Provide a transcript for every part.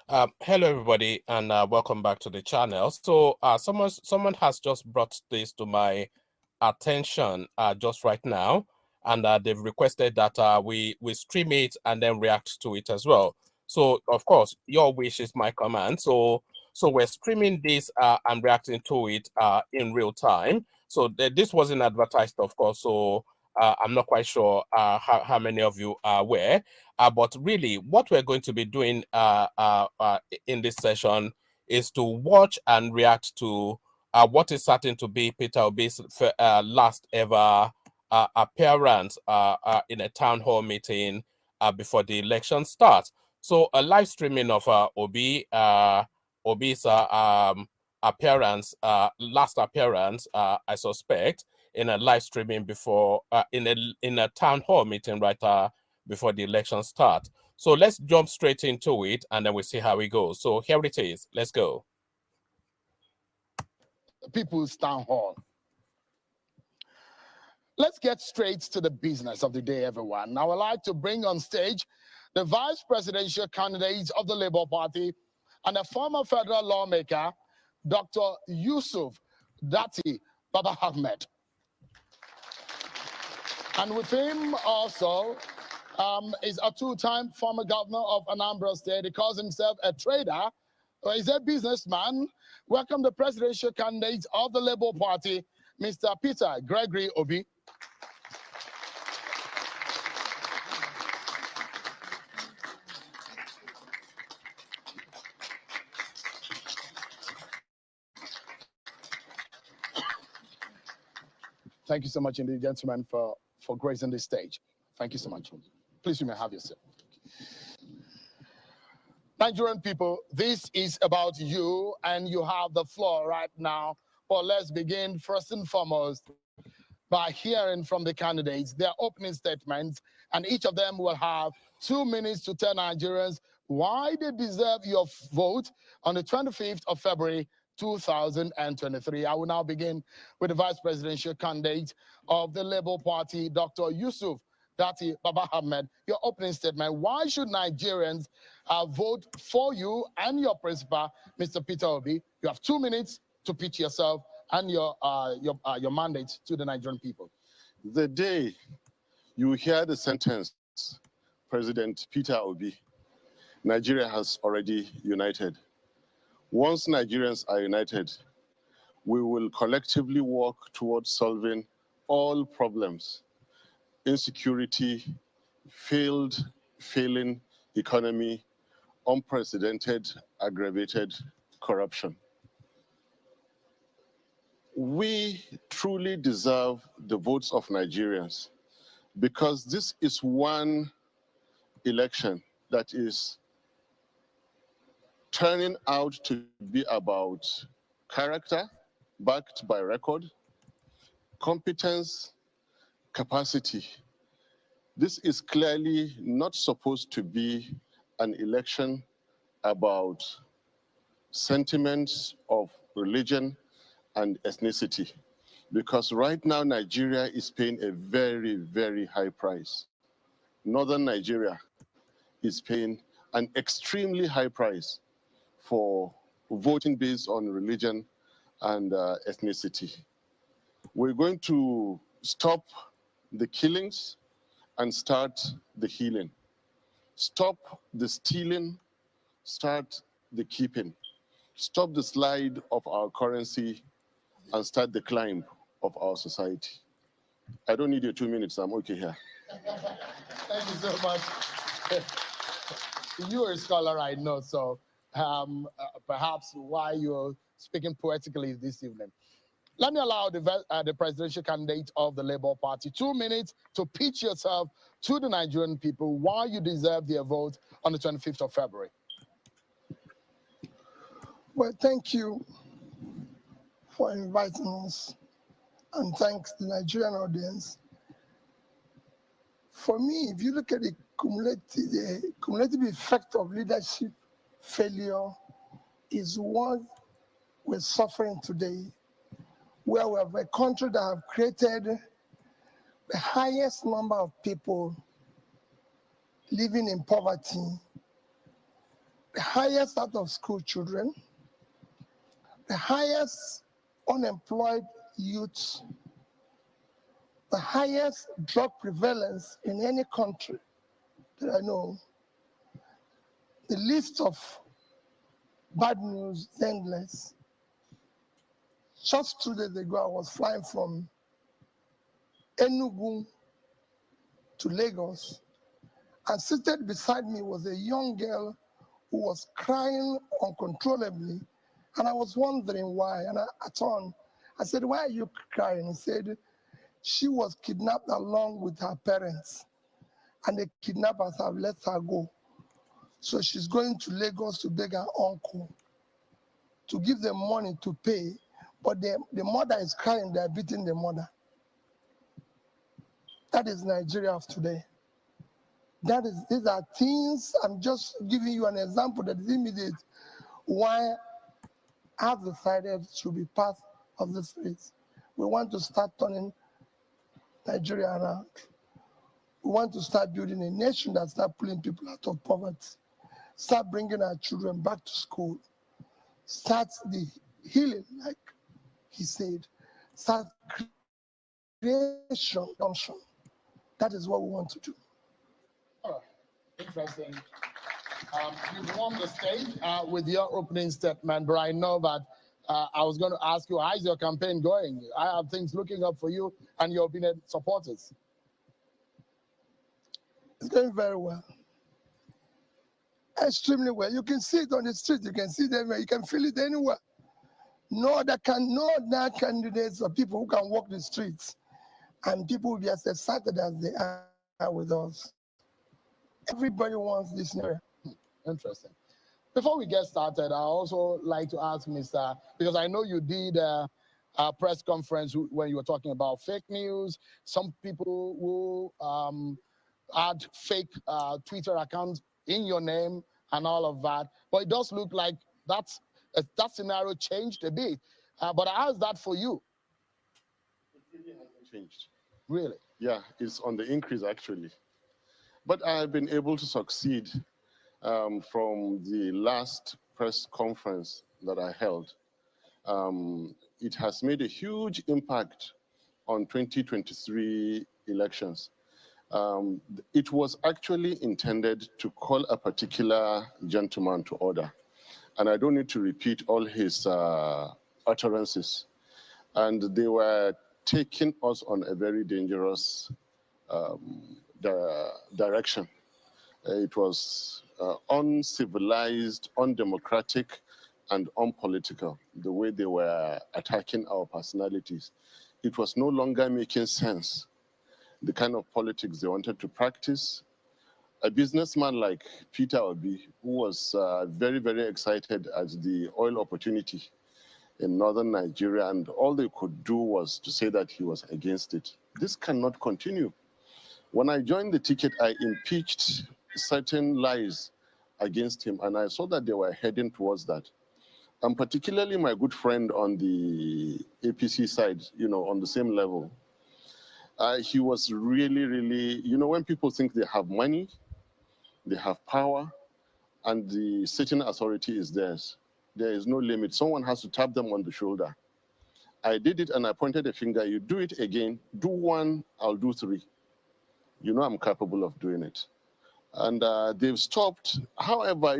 Hello, everybody, and welcome back to the channel. So, someone has just brought this to my attention just right now, and they've requested that we stream it and then react to it as well. So, of course, your wish is my command. So we're streaming this and reacting to it in real time. So this wasn't advertised, of course. So I'm not quite sure how many of you are aware. But really, what we're going to be doing in this session is to watch and react to what is certain to be Peter Obi's last ever appearance in a town hall meeting before the election starts. So a live streaming of Obi's appearance, last appearance, I suspect, in a live streaming before in a town hall meeting before the election start. So let's jump straight into it and then we'll see how it goes. So here it is. Let's go. People's Town Hall. Let's get straight to the business of the day, everyone. I would like to bring on stage the vice presidential candidate of the Labour Party and a former federal lawmaker, Dr. Yusuf Datti Baba Ahmed. And with him also is a two-time former governor of Anambra State. He calls himself a trader. He's a businessman. Welcome the presidential candidate of the Labour Party, Mr. Peter Gregory Obi. Thank you so much indeed, gentlemen, for gracing this stage. Thank you so much. Please, you may have your seat. Nigerian people, this is about you, and you have the floor right now. But let's begin first and foremost by hearing from the candidates their opening statements, and each of them will have 2 minutes to tell Nigerians why they deserve your vote on the 25th of February 2023. I will now begin with the vice presidential candidate of the Labour Party, Dr. Yusuf Datti Baba Ahmed. Your opening statement. Why should Nigerians vote for you and your principal, Mr. Peter Obi? You have 2 minutes to pitch yourself and your mandate to the Nigerian people. The day you hear the sentence, President Peter Obi, Nigeria has already united. Once Nigerians are united, we will collectively work towards solving all problems: insecurity, failing economy, unprecedented, aggravated corruption. We truly deserve the votes of Nigerians because this is one election that is turning out to be about character, backed by record, competence, capacity. This is clearly not supposed to be an election about sentiments of religion and ethnicity, because right now Nigeria is paying a very, very high price. Northern Nigeria is paying an extremely high price for voting based on religion and ethnicity. We're going to stop the killings and start the healing. Stop the stealing, start the keeping. Stop the slide of our currency and start the climb of our society. I don't need your 2 minutes, I'm okay here. Thank you so much. You're a scholar, I know, so perhaps why you're speaking poetically this evening. Let me allow the presidential candidate of the Labour Party 2 minutes to pitch yourself to the Nigerian people why you deserve their vote on the 25th of February. Well, thank you for inviting us, and thanks to the Nigerian audience. For me, if you look at the cumulative effect of leadership failure is what we're suffering today, where we have a country that have created the highest number of people living in poverty the highest out of school children, the highest unemployed youth, the highest drug prevalence in any country that I know. The list of bad news is endless. Just 2 days ago, I was flying from Enugu to Lagos, and seated beside me was a young girl who was crying uncontrollably, and I was wondering why. And I turned, I said, "Why are you crying?" He said, she was kidnapped along with her parents, and the kidnappers have let her go. So she's going to Lagos to beg her uncle to give them money to pay, but the mother is crying, they're beating the mother. That is Nigeria of today. These are things, I'm just giving you an example that is immediate why I've decided to be part of the streets. We want to start turning Nigeria around. We want to start building a nation that starts pulling people out of poverty, start bringing our children back to school, start the healing, like he said, start creation. That is what we want to do. Oh, interesting. You've won the stage with your opening statement, but I know that I was going to ask you, how's your campaign going? I have things looking up for you and your opinion supporters. It's going very well. Extremely well. You can see it on the street. You can see them. You can feel it anywhere. No other candidates or people who can walk the streets, and people will be as excited as they are with us. Everybody wants this area. Interesting. Before we get started, I also like to ask Mr. because I know you did a press conference when you were talking about fake news. Some people who had fake Twitter accounts in your name and all of that. But it does look like that scenario changed a bit. But how's that for you? It really hasn't changed. Really? Yeah, it's on the increase actually. But I've been able to succeed from the last press conference that I held. It has made a huge impact on 2023 elections. It was actually intended to call a particular gentleman to order. And I don't need to repeat all his utterances. And they were taking us on a very dangerous direction. It was uncivilized, undemocratic, and unpolitical, the way they were attacking our personalities. It was no longer making sense, the kind of politics they wanted to practice. A businessman like Peter Obi, who was very, very excited at the oil opportunity in northern Nigeria, and all they could do was to say that he was against it. This cannot continue. When I joined the ticket, I impeached certain lies against him, and I saw that they were heading towards that. And particularly my good friend on the APC side, on the same level, he was really, really, when people think they have money, they have power, and the sitting authority is theirs, there is no limit. Someone has to tap them on the shoulder. I did it and I pointed a finger. You do it again, do one, I'll do three. I'm capable of doing it. And they've stopped. However,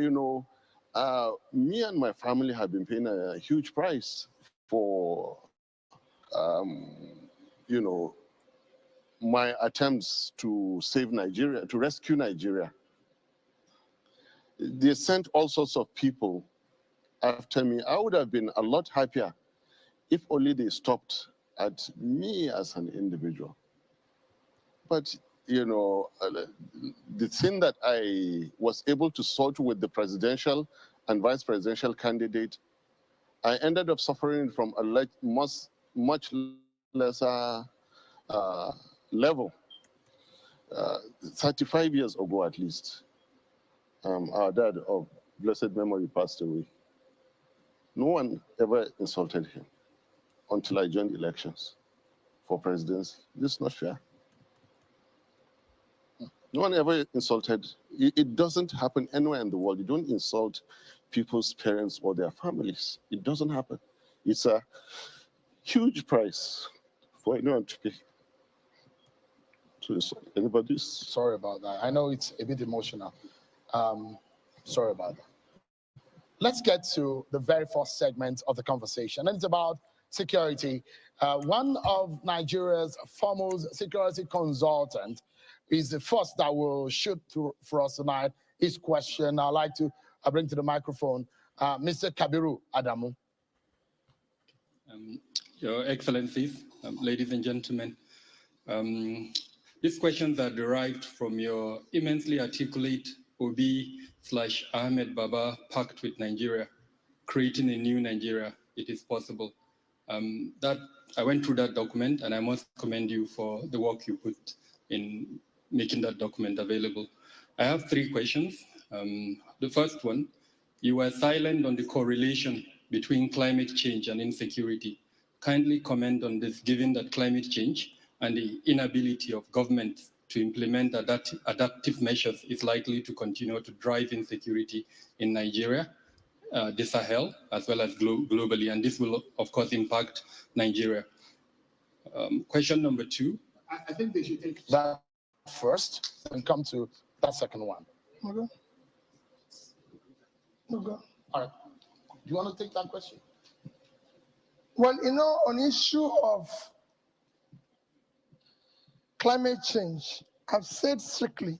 me and my family have been paying a huge price for, my attempts to save Nigeria, to rescue Nigeria. They sent all sorts of people after me. I would have been a lot happier if only they stopped at me as an individual. But the thing that I was able to sort with the presidential and vice presidential candidate, I ended up suffering from a much lesser level. 35 years ago, at least, our dad of blessed memory passed away. No one ever insulted him until I joined elections for presidency. This is not fair. No one ever insulted. It doesn't happen anywhere in the world. You don't insult people's parents or their families. It doesn't happen. It's a huge price for anyone to pay to insult anybody's. Sorry about that. I know it's a bit emotional. Sorry about that. Let's get to the very first segment of the conversation, and it's about security. One of Nigeria's foremost security consultant is the first that will shoot through for us tonight. His question, I'd like to bring to the microphone Mr. Kabiru Adamu. Your Excellencies, ladies and gentlemen, these questions are derived from your immensely articulate Obi/Ahmed Baba pact with Nigeria, creating a new Nigeria. It is possible. That I went through that document, and I must commend you for the work you put in making that document available. I have 3 questions. The first one, you were silent on the correlation between climate change and insecurity. Kindly comment on this, given that climate change and the inability of governments to implement adaptive measures is likely to continue to drive insecurity in Nigeria, the Sahel, as well as globally, and this will, of course, impact Nigeria. Question number 2. I think they should take that first and come to that second one. Okay. Okay. All right. Do you want to take that question? Well, you know, on issue of climate change, I've said strictly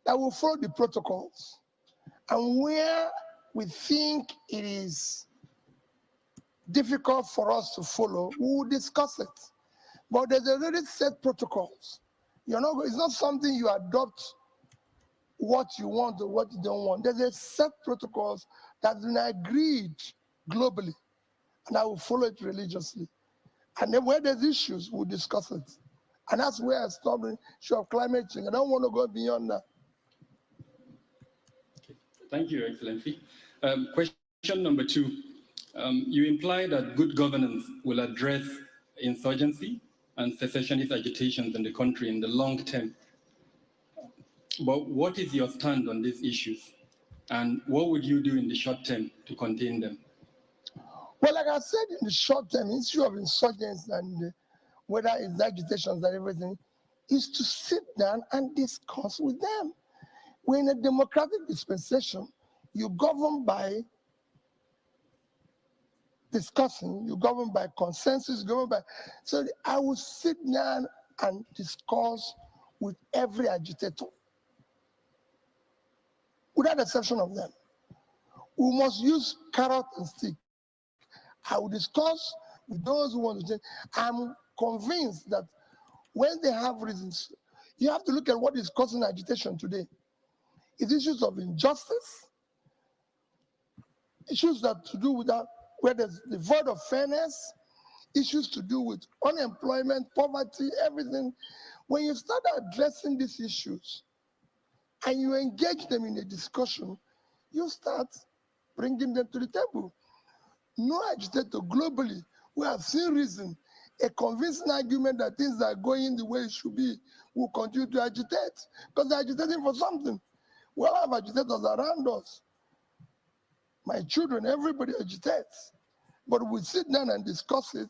that we'll follow the protocols, and where we think it is difficult for us to follow, we will discuss it. But there's already set protocols. It's not something you adopt what you want or what you don't want. There's a set protocols that's been agreed globally, and I will follow it religiously. And then where there's issues, we'll discuss it. And that's where I stopped the issue of climate change. I don't want to go beyond that. Okay. Thank you, Excellency. Question number 2. You imply that good governance will address insurgency and secessionist agitations in the country in the long term. But what is your stand on these issues? And what would you do in the short term to contain them? Well, like I said, in the short term, issue of insurgents and whether it's agitations and everything, is to sit down and discuss with them. We're in a democratic dispensation. You govern by discussing, you govern by consensus, so I will sit down and discuss with every agitator, without exception of them. We must use carrot and stick. I will discuss with those who want to change. I'm convinced that when they have reasons, you have to look at what is causing agitation today. It's issues of injustice, issues that to do with that, where there's the void of fairness, issues to do with unemployment, poverty, everything. When you start addressing these issues and you engage them in a discussion, you start bringing them to the table. No agitator globally, we have seen reason, a convincing argument that things are going the way it should be, will continue to agitate, because they're agitating for something. We all have agitators around us. My children, everybody agitates. But we sit down and discuss it,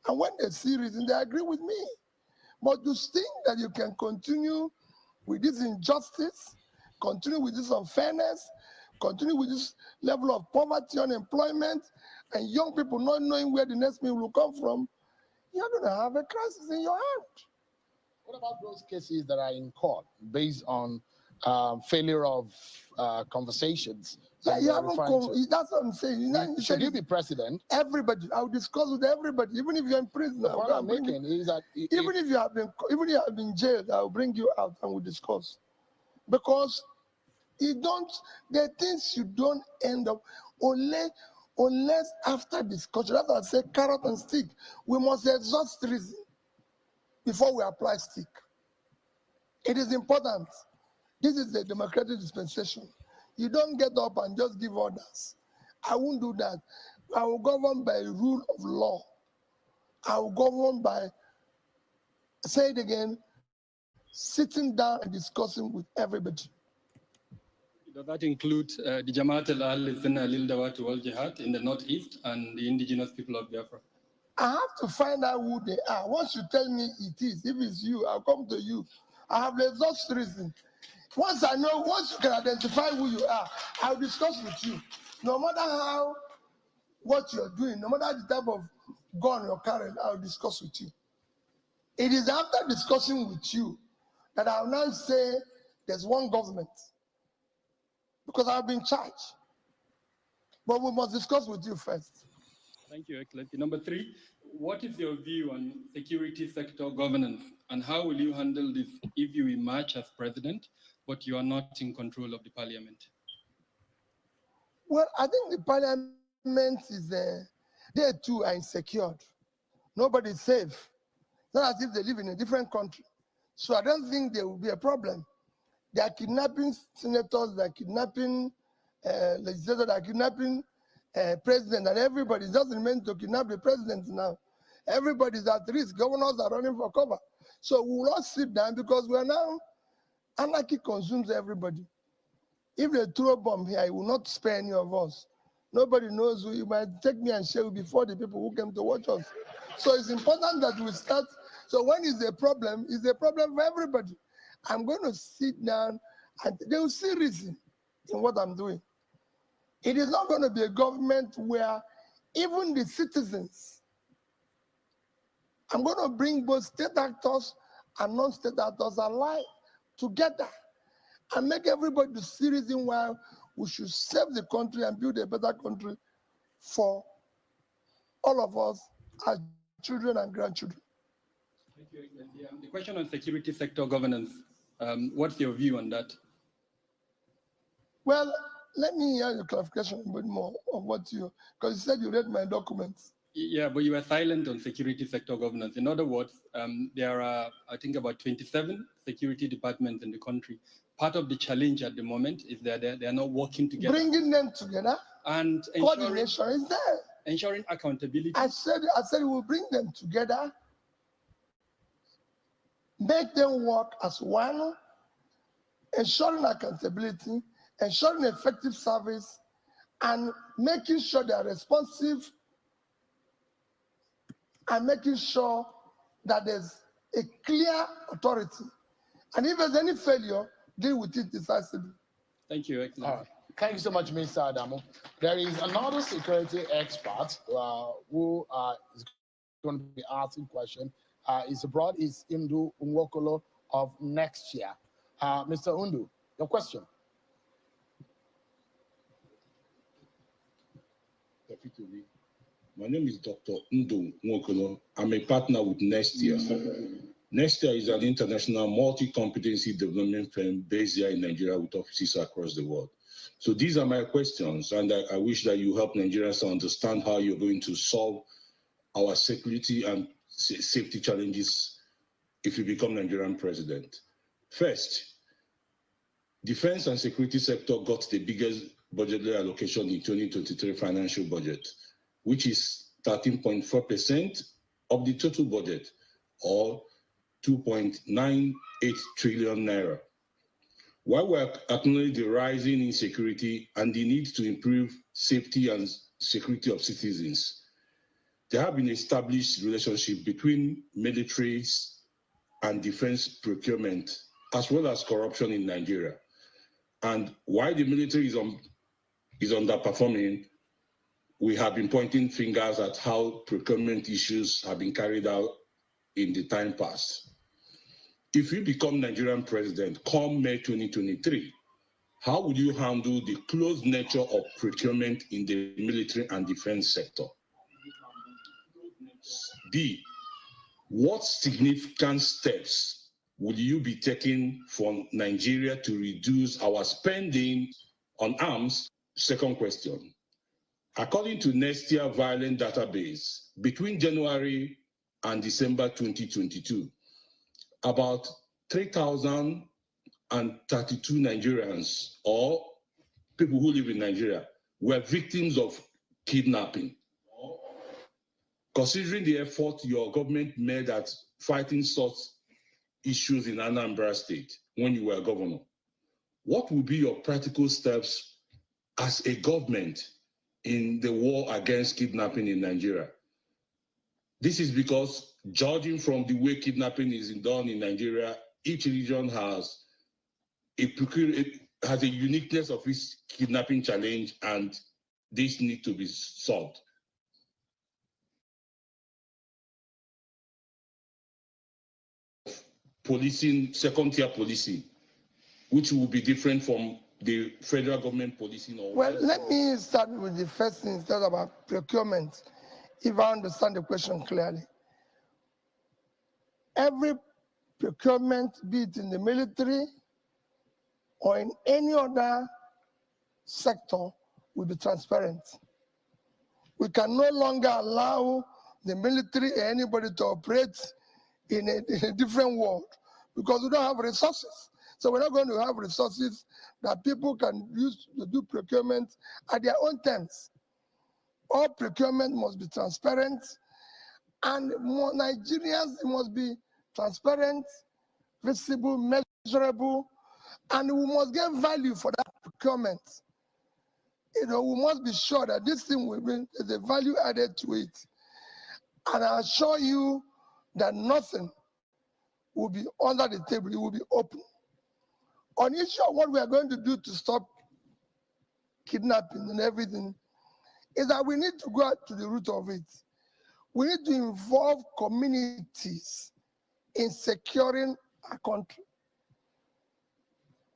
and when they see reason, they agree with me. But to think that you can continue with this injustice, continue with this unfairness, continue with this level of poverty, unemployment, and young people not knowing where the next meal will come from, you're going to have a crisis in your hand. What about those cases that are in court based on failure of conversations? Yeah, you haven't that's what I'm saying. Should you be president? Everybody, I'll discuss with everybody, even if you're in prison. The point I'm making is that even if you have been jailed, I'll bring you out and we'll discuss. Because there are things you don't end up unless after discussion. That's why I say carrot and stick. We must exhaust reason before we apply stick. It is important. This is the democratic dispensation. You don't get up and just give orders. I won't do that. I will govern by rule of law. I will govern by, say it again, sitting down and discussing with everybody. Does that include the Jamaat al-Sunnah lil-Dawat wal-Jihad in the northeast and the indigenous people of Biafra? I have to find out who they are. Once you tell me it is, if it's you, I'll come to you. I have the exhaust reason. Once you can identify who you are, I'll discuss with you. No matter what you're doing, no matter the type of gun you're carrying, I'll discuss with you. It is after discussing with you that I'll now say there's one government, because I've been charged. But we must discuss with you first. Thank you, Excellency. Number 3, what is your view on security sector governance, and how will you handle this if you emerge as president, but you are not in control of the parliament? Well, I think the parliament is they too are insecure. Nobody's safe. It's not as if they live in a different country. So I don't think there will be a problem. They are kidnapping senators, they are kidnapping legislators, they are kidnapping president, and everybody doesn't mean to kidnap the president now. Everybody's at risk. Governors are running for cover. So we will all sit down, because we are now, anarchy consumes everybody. If they throw a bomb here, it will not spare any of us. Nobody knows who. You might take me and share before the people who came to watch us. So it's important that we start. So when it's a problem for everybody. I'm going to sit down and they will see reason in what I'm doing. It is not going to be a government where even the citizens, I'm going to bring both state actors and non-state actors alike together and make everybody see reason why we should save the country and build a better country for all of us as children and grandchildren. Thank you. The question on security sector governance, what's your view on that? Well, let me hear your clarification a bit more of what because you said you read my documents. Yeah, but you were silent on security sector governance. In other words, there are, I think, about 27 security departments in the country. Part of the challenge at the moment is that they are not working together. Bringing them together and coordination is there. Ensuring accountability. I said we'll bring them together, make them work as one, ensuring accountability, ensuring effective service, and making sure they are responsive, and making sure that there's a clear authority. And if there's any failure, deal with it decisively. Thank you, Excellency. Thank you so much, Mr. Adamu. There is another security expert who is going to be asking questions. Is abroad, is Indu Nwokolo of Next Year. Mr. Undu, your question. My name is Dr. Ndu Nwokolo. I'm a partner with Next Year. Next Year is an international multi-competency development firm based here in Nigeria with offices across the world. So these are my questions, and I wish that you help Nigerians to understand how you're going to solve our security and safety challenges if you become Nigerian president. First, defense and security sector got the biggest budgetary allocation in 2023 financial budget, which is 13.4% of the total budget, or 2.98 trillion naira. While we acknowledge the rising insecurity and the need to improve safety and security of citizens, there have been established relationships between militaries and defense procurement, as well as corruption in Nigeria. And while the military is underperforming, we have been pointing fingers at how procurement issues have been carried out in the time past. If you become Nigerian president come May 2023, how would you handle the close nature of procurement in the military and defense sector? B, what significant steps would you be taking for Nigeria to reduce our spending on arms? Second question. According to Next Year Violent Database, between January and December 2022, about 3,032 Nigerians, or people who live in Nigeria, were victims of kidnapping. Considering the effort your government made at fighting such issues in Anambra State when you were governor. What would be your practical steps as a government in the war against kidnapping in Nigeria? This is because, judging from the way kidnapping is done in Nigeria, each region has a uniqueness of its kidnapping challenge, and this needs to be solved. Policing, second-tier policing, which will be different from the federal government policing. Well, let me start with the first thing instead about procurement, if I understand the question clearly. Every procurement, be it in the military or in any other sector, will be transparent. We can no longer allow the military or anybody to operate in a different world because we don't have resources. So we're not going to have resources that people can use to do procurement at their own terms. All procurement must be transparent, and more Nigerians must be transparent, visible, measurable, and we must get value for that procurement. You know, we must be sure that this thing will bring the value added to it. And I assure you that nothing will be under the table, it will be open. On issue of what we are going to do to stop kidnapping and everything, is that we need to go out to the root of it. We need to involve communities in securing our country.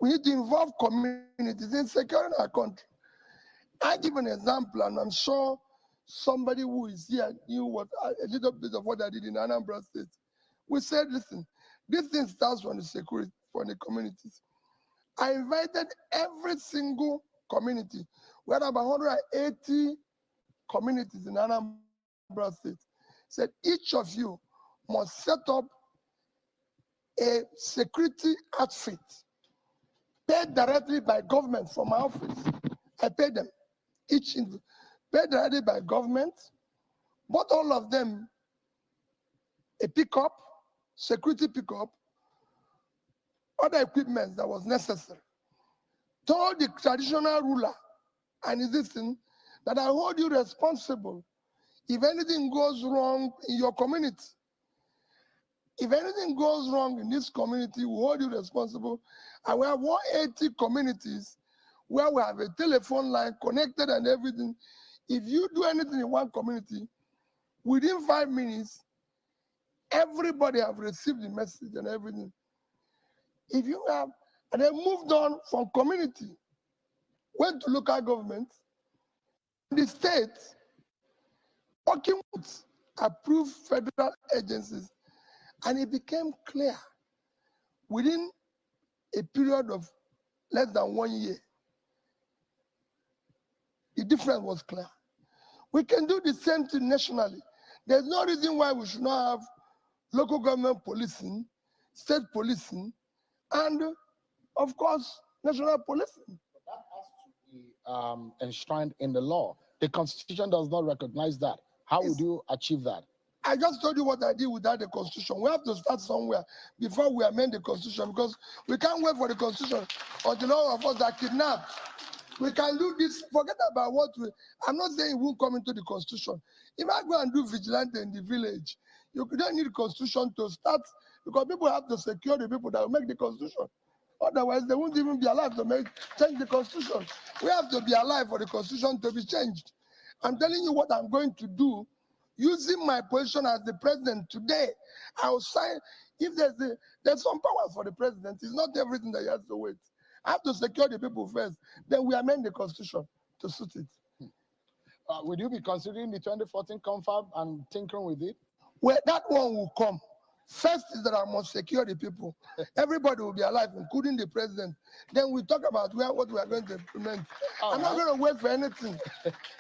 We need to involve communities in securing our country. I give an example, and I'm sure somebody who is here knew what a little bit of what I did in Anambra State. We said, listen, this thing starts from the security, from the communities. I invited every single community. We had about 180 communities in Anambra State. Said each of you must set up a security outfit paid directly by government from my office. I paid them, each paid directly by government, bought all of them a pickup, security pickup, other equipment that was necessary. Told the traditional ruler and his citizen that I hold you responsible if anything goes wrong in your community. If anything goes wrong in this community, we hold you responsible. And we have 180 communities where we have a telephone line connected and everything. If you do anything in one community, within 5 minutes, everybody have received the message and everything. If you have, and then moved on from community, went to local government, the state, working with approved federal agencies, and it became clear within a period of less than 1 year. The difference was clear. We can do the same thing nationally. There's no reason why we should not have local government policing, state policing, and of course, national policing. That has to be enshrined in the law. The Constitution does not recognize that. How would you achieve that? I just told you what I did without the Constitution. We have to start somewhere before we amend the Constitution, because we can't wait for the Constitution until all of us are kidnapped. We can do this, forget about what we, I'm not saying it won't come into the Constitution. If I go and do vigilante in the village, you don't need the Constitution to start, because people have to secure the people that will make the Constitution. Otherwise, they won't even be alive to change the Constitution. We have to be alive for the Constitution to be changed. I'm telling you what I'm going to do. Using my position as the president today, I will sign. If there's some powers for the president, it's not everything that he has to wait. I have to secure the people first. Then we amend the Constitution to suit it. Would you be considering the 2014 confab and tinkering with it? Well, that one will come. First is that I must secure the people. Everybody will be alive, including the president. Then we talk about what we are going to implement. I'm not going to wait for anything.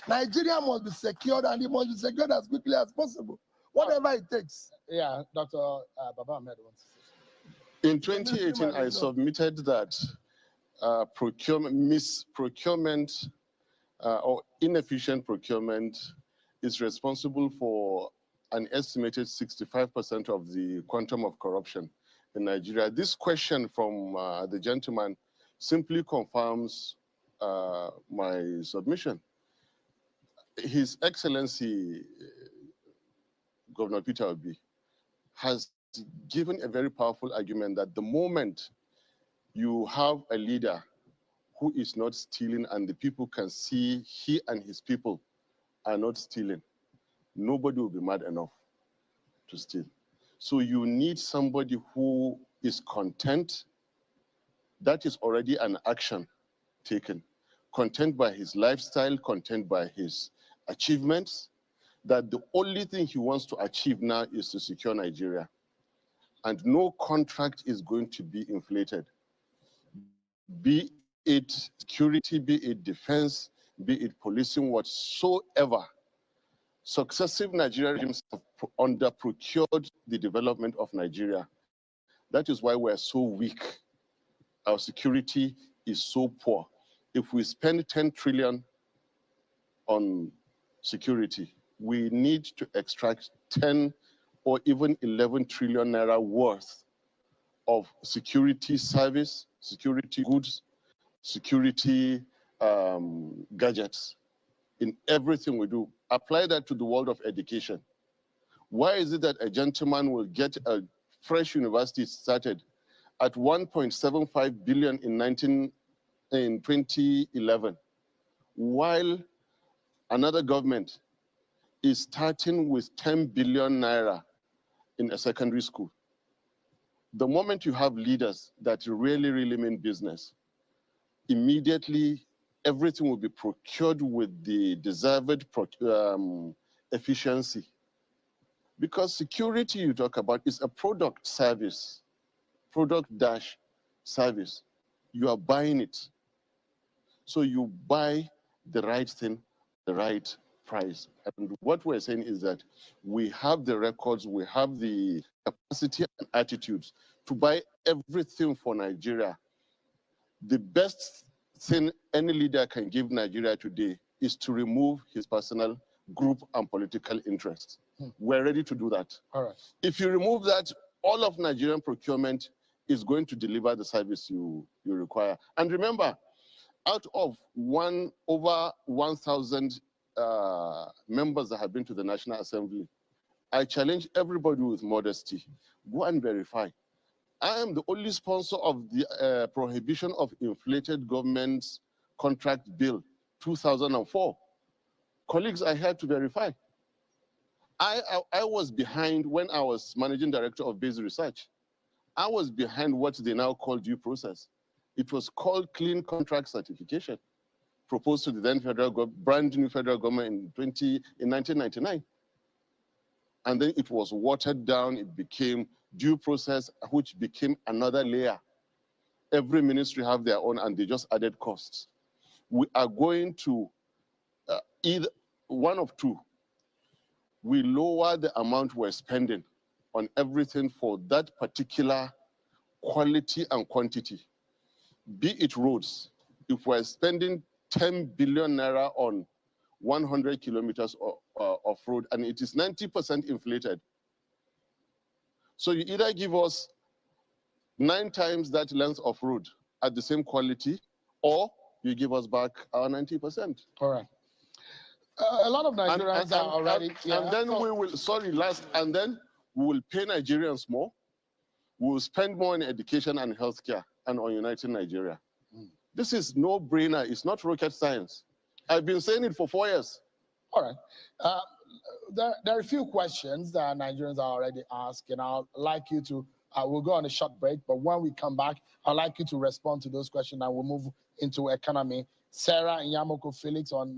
Nigeria must be secured, and it must be secured as quickly as possible, whatever it takes. Yeah, Dr. Baba Ahmed wants to In say. 2018, I submitted that misprocurement or inefficient procurement is responsible for an estimated 65% of the quantum of corruption in Nigeria. This question from the gentleman simply confirms my submission. His Excellency, Governor Peter Obi, has given a very powerful argument that the moment you have a leader who is not stealing and the people can see he and his people are not stealing, nobody will be mad enough to steal. So you need somebody who is content. That is already an action taken. Content by his lifestyle, content by his achievements, that the only thing he wants to achieve now is to secure Nigeria. And no contract is going to be inflated. Be it security, be it defense, be it policing, whatsoever. Successive Nigerian regimes have under-procured the development of Nigeria. That is why we're so weak. Our security is so poor. If we spend 10 trillion on security, we need to extract 10 or even 11 trillion naira worth of security service, security goods, security gadgets in everything we do. Apply that to the world of education. Why is it that a gentleman will get a fresh university started at 1.75 billion in 2011, while another government is starting with 10 billion naira in a secondary school? The moment you have leaders that really, really mean business, immediately everything will be procured with the deserved efficiency. Because security you talk about is a product service, product-service. You are buying it. So you buy the right thing, the right price. And what we're saying is that we have the records, we have the capacity and attitudes to buy everything for Nigeria. The best thing any leader can give Nigeria today is to remove his personal, group, and political interests. We're ready to do that. All right. If you remove that, all of Nigerian procurement is going to deliver the service you require. And remember, out of over 1,000 members that have been to the National Assembly, I challenge everybody with modesty. Go and verify. I am the only sponsor of the Prohibition of Inflated Governments Contract Bill 2004. Colleagues are here to verify. I was behind when I was managing director of Obi'S Research. I was behind what they now call due process. It was called clean contract certification, proposed to the then brand new federal government in 1999. And then it was watered down, it became due process, which became another layer. Every ministry have their own, and they just added costs. We are going to either one of two. We lower the amount we're spending on everything for that particular quality and quantity. Be it roads. If we're spending 10 billion naira on 100 kilometers of road, and it is 90% inflated. So you either give us 9 times that length of road at the same quality, or you give us back our 90%. All right. A lot of Nigerians are already... And then we will, and then we will pay Nigerians more. We will spend more on education and healthcare and on uniting Nigeria. This is no-brainer. It's not rocket science. I've been saying it for 4 years. All right. There are a few questions that Nigerians are already asking. I'd like you to, we'll go on a short break, but when we come back, I'd like you to respond to those questions and we'll move into economy. Sarah Nyamoko Felix on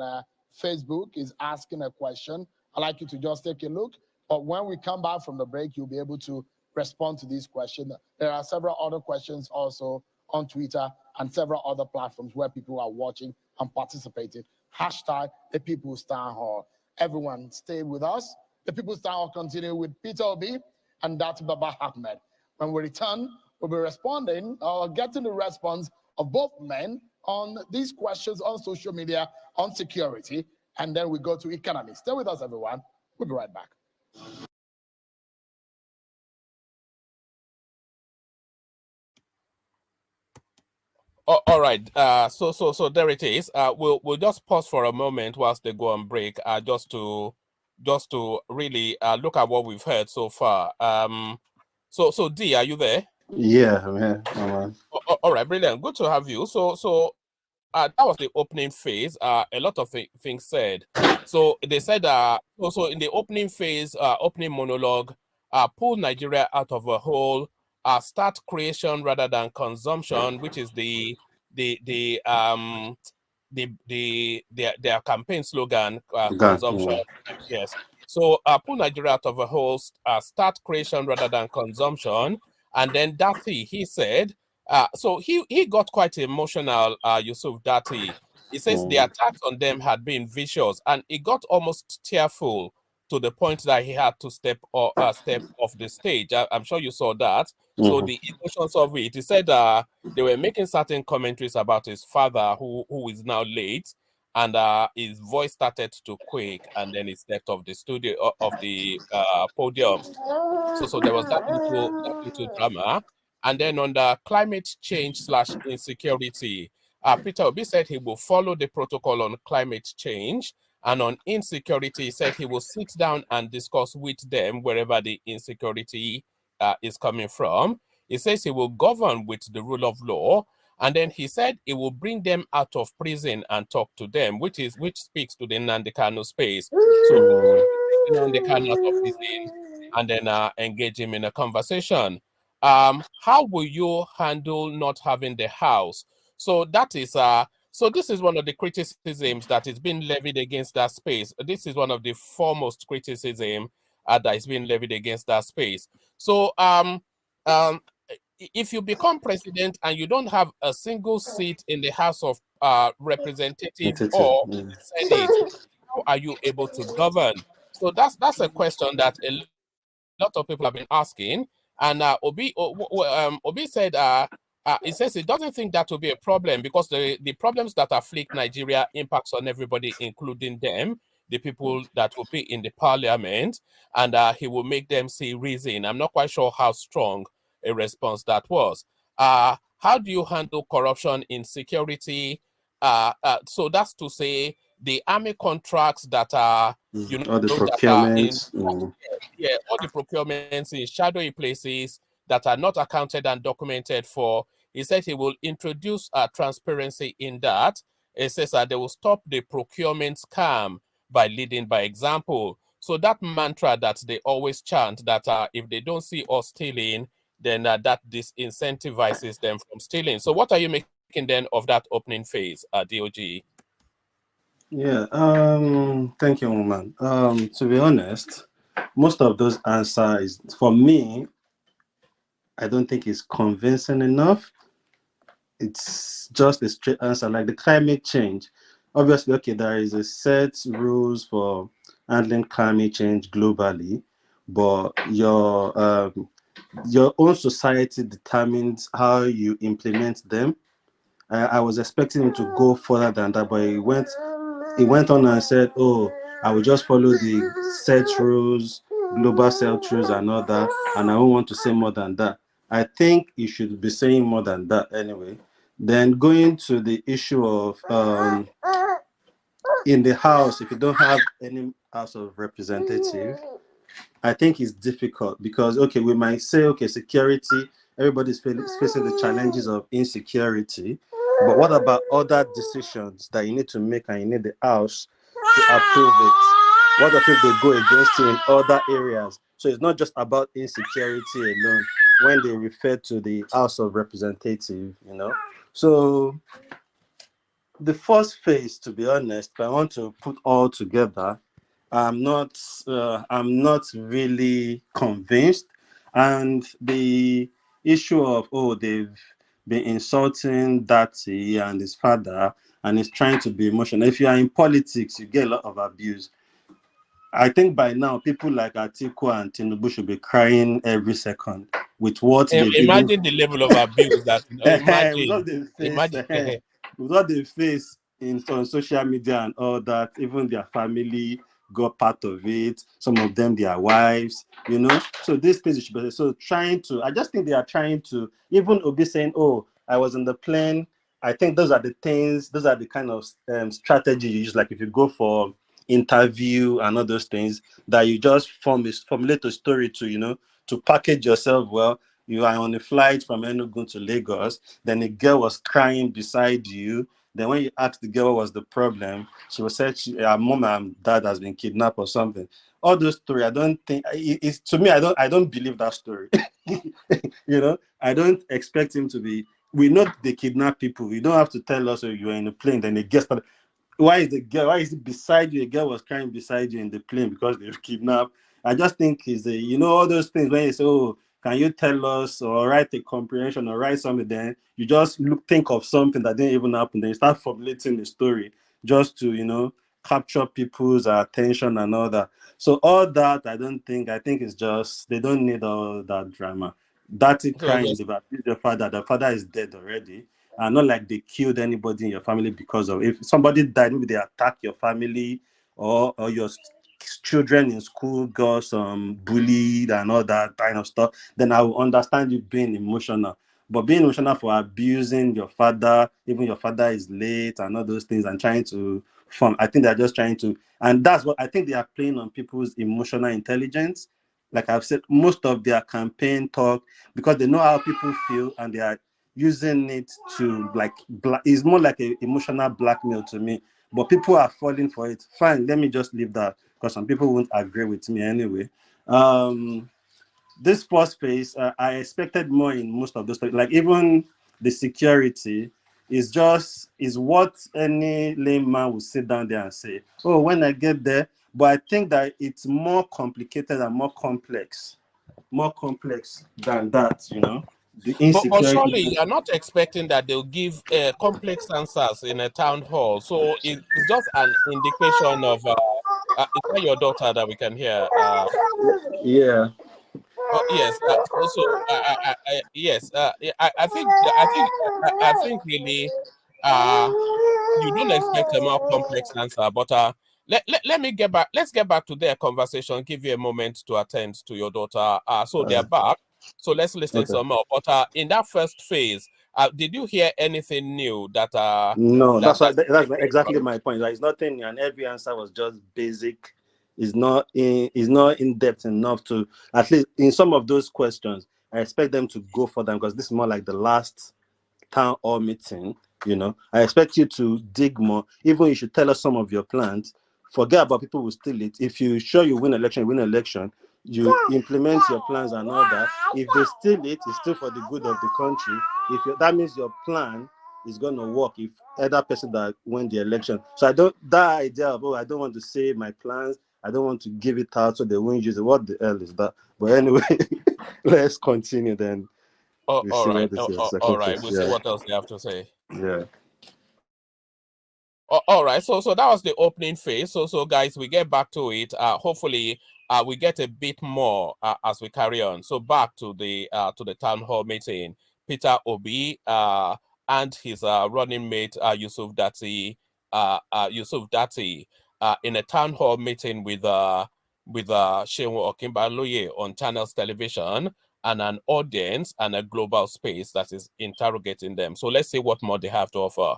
Facebook is asking a question. I'd like you to just take a look, but when we come back from the break, you'll be able to respond to these questions. There are several other questions also on Twitter and several other platforms where people are watching and participating. Hashtag the People's Town Hall. Everyone stay with us. The People's Town Hall continue with Peter Obi and Datti Baba Ahmed. When we return, we'll be responding or getting the response of both men on these questions on social media, on security, and then we go to economy. Stay with us, everyone. We'll be right back. All right. So there it is. We'll just pause for a moment whilst they go on break. Just to really look at what we've heard so far. So D, are you there? Yeah, man. All right, brilliant. Good to have you. So that was the opening phase. A lot of things said. So they said also in the opening phase, opening monologue, pull Nigeria out of a hole, start creation rather than consumption, which is their campaign slogan, consumption. Yes. So pull Nigeria out of a hole, start creation rather than consumption. And then Datti, he said, so he got quite emotional, Yusuf Datti. He says the attacks on them had been vicious, and it got almost tearful to the point that he had to step off the stage. I'm sure you saw that. So the emotions of it. He said they were making certain commentaries about his father, who is now late, and his voice started to quake, and then he stepped off the studio of the podium. So there was that little drama. And then on the climate change / insecurity, Peter Obi said he will follow the protocol on climate change. And on insecurity, he said he will sit down and discuss with them wherever the insecurity is coming from. He says he will govern with the rule of law. And then he said he will bring them out of prison and talk to them, which speaks to the Nnamdi Kanu space. So Nnamdi Kanu out of prison and then engage him in a conversation. How will you handle not having the house? So that is so this is one of the criticisms that is being levied against that space. This is one of the foremost criticism that is being levied against that space. So if you become president and you don't have a single seat in the House of Representatives or the Senate, how are you able to govern? So that's a question that a lot of people have been asking. And Obi said, he says he doesn't think that will be a problem because the problems that afflict Nigeria impacts on everybody, including them, the people that will be in the parliament, and he will make them see reason. I'm not quite sure how strong a response that was. How do you handle corruption in security? So that's to say the army contracts that are, all the procurements. All the procurements in shadowy places that are not accounted and documented for. He said he will introduce transparency in that. It says that they will stop the procurement scam by leading by example. So that mantra that they always chant that if they don't see us stealing, then that disincentivizes them from stealing. So what are you making then of that opening phase, DOG? Yeah, thank you, woman. To be honest, most of those answers, for me, I don't think it's convincing enough. It's just a straight answer, like the climate change. Obviously, okay, there is a set rules for handling climate change globally, but your own society determines how you implement them. I was expecting him to go further than that, but he went on and said, "Oh, I will just follow the set rules, global set rules, and all that, and I don't want to say more than that." I think you should be saying more than that anyway. Then going to the issue of in the house, if you don't have any house of representative, I think it's difficult because, okay, we might say, okay, security, everybody's facing the challenges of insecurity. But what about other decisions that you need to make and you need the House to approve it? What if they go against you in other areas? So it's not just about insecurity alone when they refer to the House of Representatives, So the first phase, to be honest, if I want to put all together, I'm not really convinced. And the issue of, they've been insulting Datti and his father, and he's trying to be emotional. If you are in politics, you get a lot of abuse. I think by now, people like Atiku and Tinubu should be crying every second with what they imagine the level of abuse that with what they face on social media and all that. Even their family got part of it. Some of them, their wives, So this thing should be I just think they are trying to. Even Obi saying, "Oh, I was in the plane I think those are the things, those are the kind of strategy you use. Like if you go for interview and all those things, that you just formulate a story to, to package yourself well. You are on a flight from Enugu to Lagos. Then a girl was crying beside you. Then when you asked the girl what was the problem, she was said her mom and dad has been kidnapped or something. All those stories, I don't think it's to me. I don't believe that story. I don't expect him to be. We know they kidnap people. You don't have to tell us, you're in a plane, then they get started. Why is it beside you? A girl was crying beside you in the plane because they've kidnapped. I just think all those things when you say, oh, can you tell us or write a comprehension or write something, then you just think of something that didn't even happen. Then you start formulating the story just to, capture people's attention and all that. So all that, I think it's just, they don't need all that drama. That's it So crying, just they've abused your father. The father is dead already. Not like they killed anybody in your family because of, if somebody died, maybe they attack your family or your children in school got bullied and all that kind of stuff, then I will understand you being emotional. But being emotional for abusing your father, even your father is late and all those things, and trying to form, I think they're just trying to, and that's what I think they are playing on people's emotional intelligence. Like I've said, most of their campaign talk, because they know how people feel and they are using it to it's more like an emotional blackmail to me. But people are falling for it. Fine, let me just leave that because some people won't agree with me anyway. This first phase, I expected more in most of those, like even the security is what any layman would sit down there and say, oh, when I get there. But I think that it's more complicated and more complex than that, the but insecurity. surely you're not expecting that they'll give complex answers in a town hall. So it's just an indication of is that your daughter that we can hear? Yeah. Oh yes. Yes. I think really you don't expect a more complex answer, but let me get back. Let's get back to their conversation. Give you a moment to attend to your daughter. So they're back. So let's listen Okay. some more. But in that first phase, did you hear anything new that No, that that's exactly my point. Like, it's nothing, and every answer was just basic. Is not in depth enough to, at least in some of those questions. I expect them to go for them because this is more like the last town hall meeting. I expect you to dig more. Even you should tell us some of your plans. Forget about people who steal it. If you sure you win election, you implement your plans and all that. If they steal it, it's still for the good of the country. That means your plan is going to work if other person that win the election. So that idea of, I don't want to say my plans, I don't want to give it out so they won't use it. What the hell is that? But anyway, let's continue then. Oh, We all see right. what this is. All Second right. phase. We'll see Yeah. what else they have to say. Yeah. All right, so that was the opening phase. So guys, we get back to it. Hopefully, we get a bit more as we carry on. So back to the town hall meeting. Peter Obi and his running mate Yusuf Datti, in a town hall meeting with Shehu Okinbaloye on Channels Television, and an audience and a global space that is interrogating them. So let's see what more they have to offer.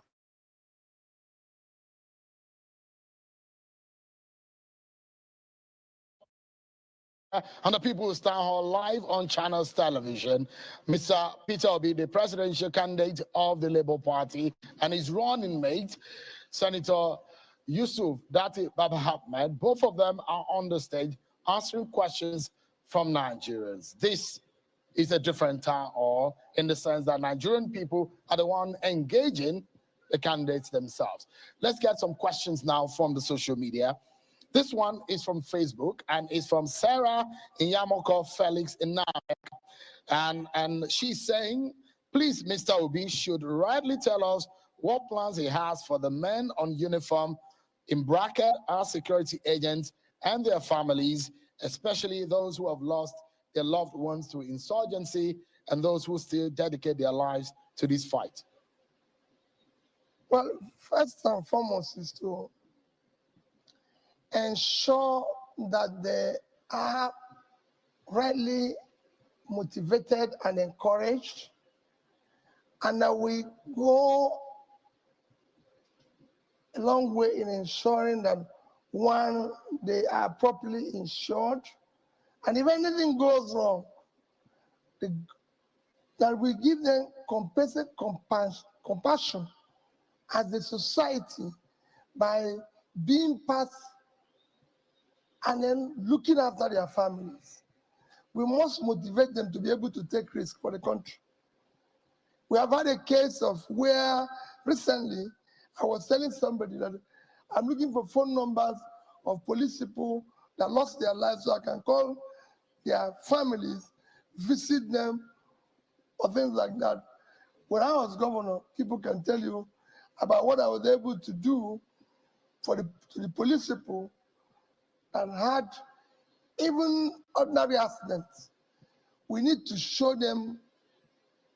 And the People's Town Hall live on Channels Television. Mr. Peter Obi, the presidential candidate of the Labour Party, and his running mate, Senator Yusuf Datti Baba Ahmed, both of them are on the stage answering questions from Nigerians. This is a different town hall in the sense that Nigerian people are the one engaging the candidates themselves. Let's get some questions now from the social media. This one is from Facebook and is from Sarah Inyamoko Felix in America. And she's saying, please, Mr. Obi should rightly tell us what plans he has for the men on uniform, in bracket, our security agents and their families, especially those who have lost their loved ones to insurgency and those who still dedicate their lives to this fight. Well, first and foremost is to ensure that they are rightly motivated and encouraged, and that we go a long way in ensuring that, one, they are properly insured, and if anything goes wrong, that we give them compassion as a society by being part and then looking after their families. We must motivate them to be able to take risks for the country. We have had a case of where recently I was telling somebody that I'm looking for phone numbers of police people that lost their lives so I can call their families, visit them, or things like that. When I was governor, people can tell you about what I was able to do for the police people that had even ordinary accidents. We need to show them,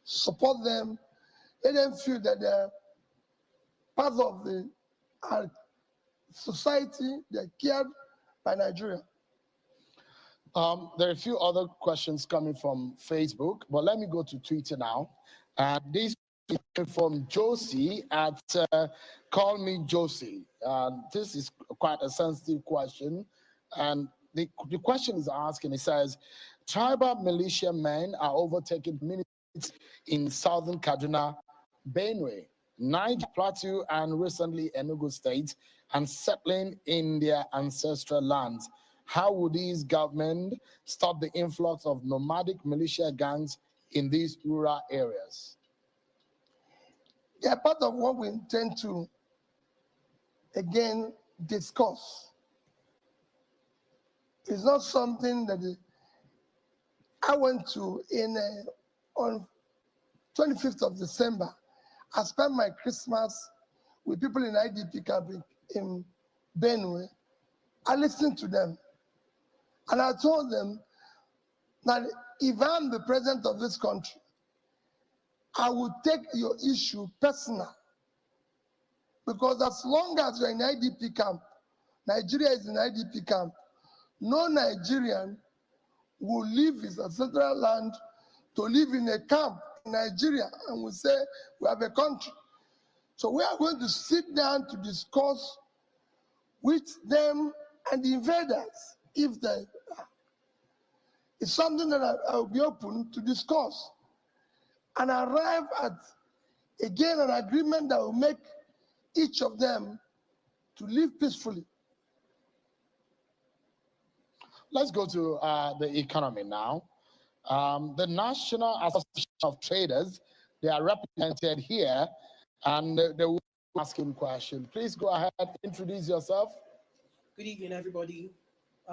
support them, let them feel that they're part of the society, they're cared by Nigeria. There are a few other questions coming from Facebook, but let me go to Twitter now. This is from Josie at Call Me Josie. This is quite a sensitive question. And the question is asking, it says, tribal militia men are overtaking communities in southern Kaduna, Benue, Niger Plateau, and recently Enugu State, and settling in their ancestral lands. How would these government stop the influx of nomadic militia gangs in these rural areas? They are part of what we intend to, again, discuss. It's not something that I went to on 25th of December. I spent my Christmas with people in IDP camp in Benue. I listened to them. And I told them that if I'm the president of this country, I would take your issue personal. Because as long as you're in IDP camp, Nigeria is in IDP camp, no Nigerian will leave his ancestral land to live in a camp in Nigeria and will say, we have a country. So we are going to sit down to discuss with them and the invaders, if they are. It's something that I will be open to discuss and arrive at, again, an agreement that will make each of them to live peacefully. Let's go to the economy now. The National Association of Traders, they are represented here, and they will be asking questions. Please go ahead, introduce yourself. Good evening, everybody.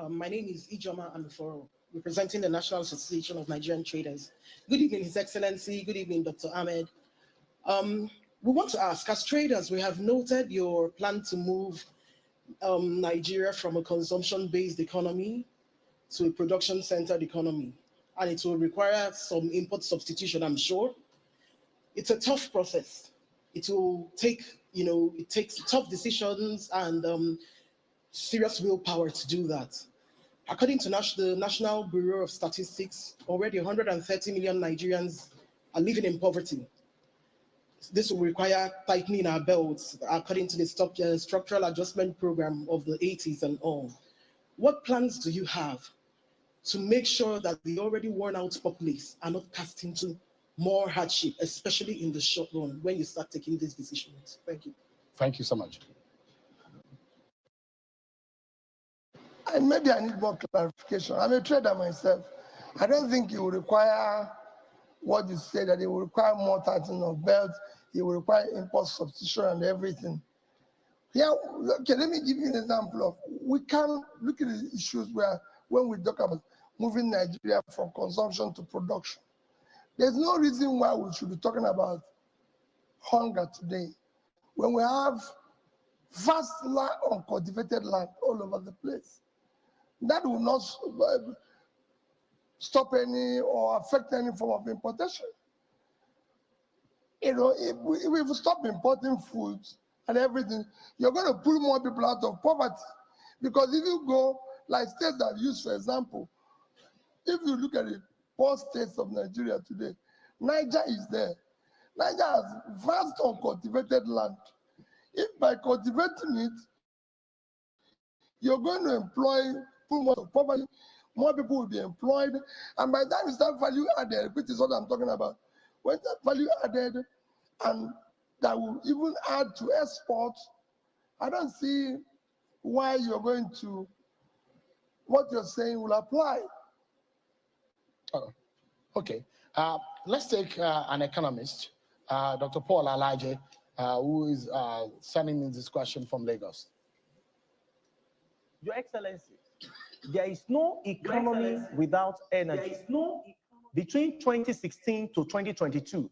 My name is Ijoma Amiforo, representing the National Association of Nigerian Traders. Good evening, His Excellency. Good evening, Dr. Ahmed. We want to ask, as traders, we have noted your plan to move Nigeria from a consumption-based economy to a production-centered economy, and it will require some import substitution, I'm sure. It's a tough process. It will take, it takes tough decisions and serious willpower to do that. According to the National Bureau of Statistics, already 130 million Nigerians are living in poverty. This will require tightening our belts, according to the structural adjustment program of the 80s and all. What plans do you have to make sure that the already worn out populace are not cast into more hardship, especially in the short run, when you start taking these decisions? Thank you. Thank you so much. And maybe I need more clarification. I'm a trader myself. I don't think it will require what you say, that it will require more tightening of belts, it will require import substitution and everything. Yeah, okay, let me give you an example of, we can look at the issues where, when we talk about moving Nigeria from consumption to production, there's no reason why we should be talking about hunger today when we have vast uncultivated land all over the place. That will not stop any or affect any form of importation. If we stop importing foods and everything, you're going to pull more people out of poverty. Because if you go, like states that I've used, for example, if you look at the poor states of Nigeria today, Niger is there. Niger has vast uncultivated land. If by cultivating it, you're going to employ full more of poverty, more people will be employed, and by the time you start value added, which is what I'm talking about, when that value added, and that will even add to exports, I don't see why you're going to, what you're saying will apply. Oh, okay. Let's take an economist, Dr. Paul Alaje, who is sending in this question from Lagos. Your Excellency, there is no economy without energy. Between 2016 to 2022,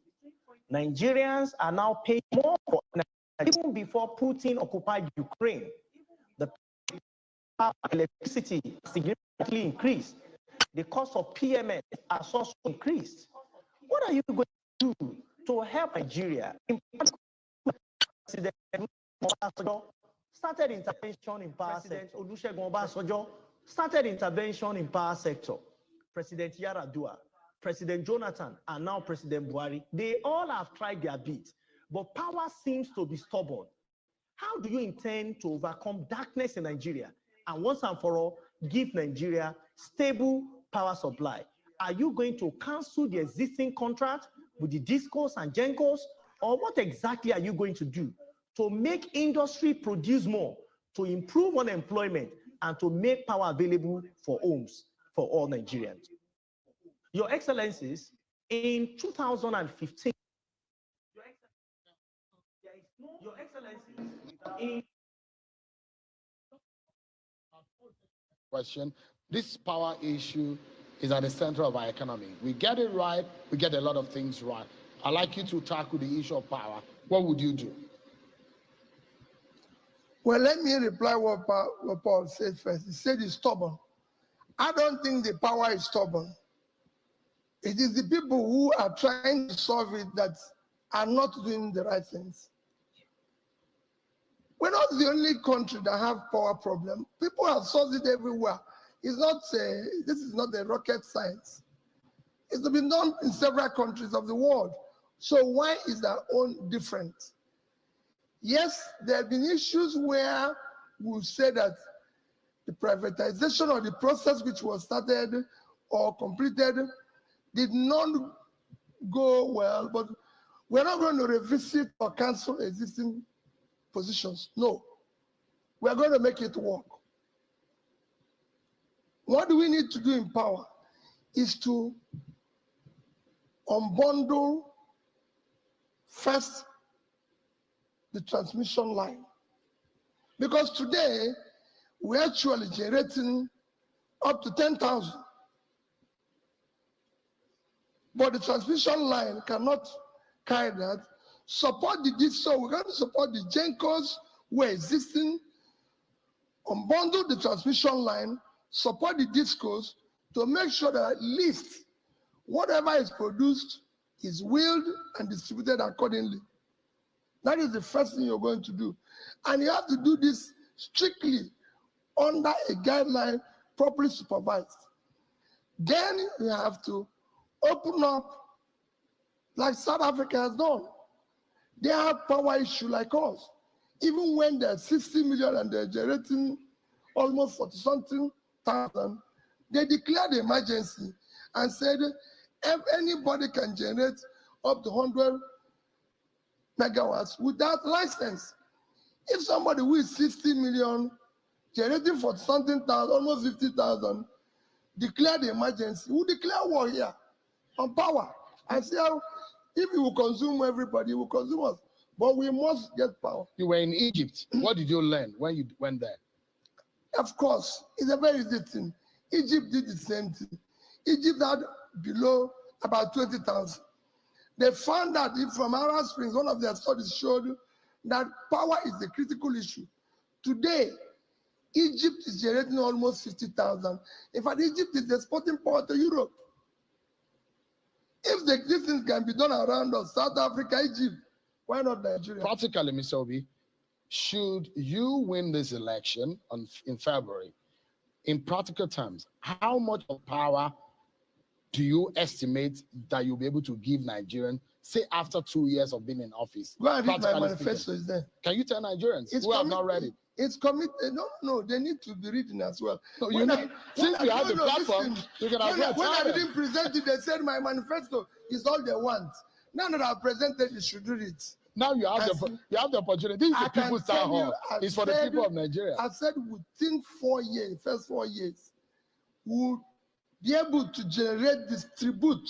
Nigerians are now paying more for energy. Even before Putin occupied Ukraine, the price of electricity significantly increased. The cost of PMS has also increased. What are you going to do to help Nigeria? In President started intervention in power sector. Olusegun Obasanjo started intervention in power sector. President Yaradua, President Jonathan, and now President Buhari, they all have tried their bit, but power seems to be stubborn. How do you intend to overcome darkness in Nigeria and once and for all give Nigeria stable power supply? Are you going to cancel the existing contract with the DISCOs and GENCOs, or what exactly are you going to do to make industry produce more, to improve unemployment, and to make power available for homes for all Nigerians? Your Excellencies, in 2015, Your Excellencies, in question, this power issue is at the center of our economy. We get it right, we get a lot of things right. I'd like you to tackle the issue of power. What would you do? Well, let me reply what Paul said first. He said it's stubborn. I don't think the power is stubborn. It is the people who are trying to solve it that are not doing the right things. We're not the only country that have power problem. People have solved it everywhere. It's not this is not a rocket science. It's been done in several countries of the world. So why is our own different? Yes, there have been issues where we say that the privatization of the process which was started or completed did not go well, but we're not going to revisit or cancel existing positions. No, we're going to make it work. What do we need to do in power is to unbundle first the transmission line. Because today, we're actually generating up to 10,000. But the transmission line cannot carry that. Support the DISCO, so we're going to support the GENCOs who are existing, unbundle the transmission line, support the DISCOs to make sure that at least whatever is produced is willed and distributed accordingly. That is the first thing you're going to do. And you have to do this strictly under a guideline properly supervised. Then you have to open up like South Africa has done. They have power issue like us. Even when there's 60 million and they're generating almost 40-something thousand, they declared the emergency and said if anybody can generate up to 100 megawatts without license. If somebody who is 60 million generating for something thousand, almost 50,000, declare the emergency, who declare war here on power and say, if you will consume everybody, you will consume us. But we must get power. You were in Egypt. What did you learn when you went there? Of course, it's a very easy thing. Egypt did the same thing. Egypt had below about 20,000. They found that from Arab Springs, one of their studies showed that power is the critical issue. Today, Egypt is generating almost 50,000. In fact, Egypt is exporting power to Europe. If this thing can be done around us, South Africa, Egypt, why not Nigeria? Practically, Mr. Obi, should you win this election in February, in practical terms, how much of power do you estimate that you'll be able to give Nigerians say after 2 years of being in office? Go and read my Practically manifesto, speaking. is there. Can you tell Nigerians who have not read it? It's committed. No, they need to be reading as well. No, since you have the platform, you can when I didn't present it, they said my manifesto is all they want. Now that I've presented, you should read it. Now you have the opportunity. This is the people's town hall. It's for the people of Nigeria. I said within 4 years, first 4 years, we'll be able to distribute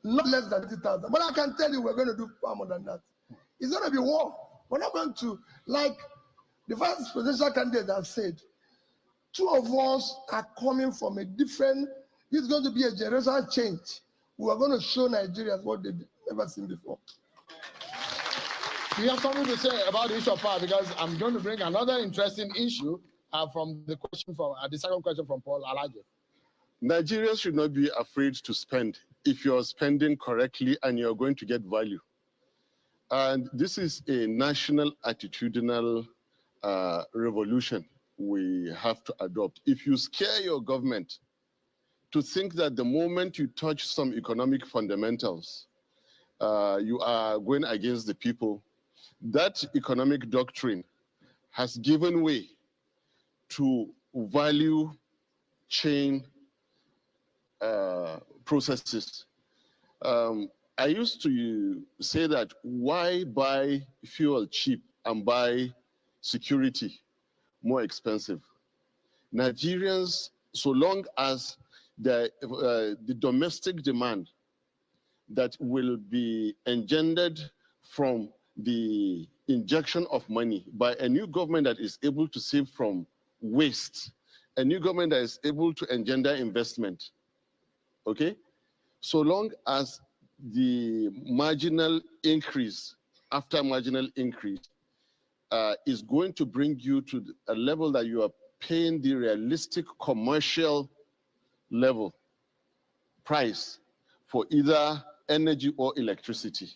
not less than 50,000. But I can tell you we're going to do far more than that. It's going to be war. We're not going to, like the vice presidential candidates have said, 2 of us are coming from a different, this is going to be a generational change. We are going to show Nigerians what they've never seen before. Do you have something to say about the issue of power? Because I'm going to bring another interesting issue from the second question from Paul Alaje. Nigerians should not be afraid to spend if you're spending correctly and you're going to get value. And this is a national attitudinal revolution we have to adopt. If you scare your government to think that the moment you touch some economic fundamentals, you are going against the people, that economic doctrine has given way to value chain processes. I used to say that why buy fuel cheap and buy security more expensive? Nigerians, so long as the domestic demand that will be engendered from the injection of money by a new government that is able to save from waste, a new government that is able to engender investment, okay? So long as the marginal increase after marginal increase is going to bring you to a level that you are paying the realistic commercial level price for either energy or electricity,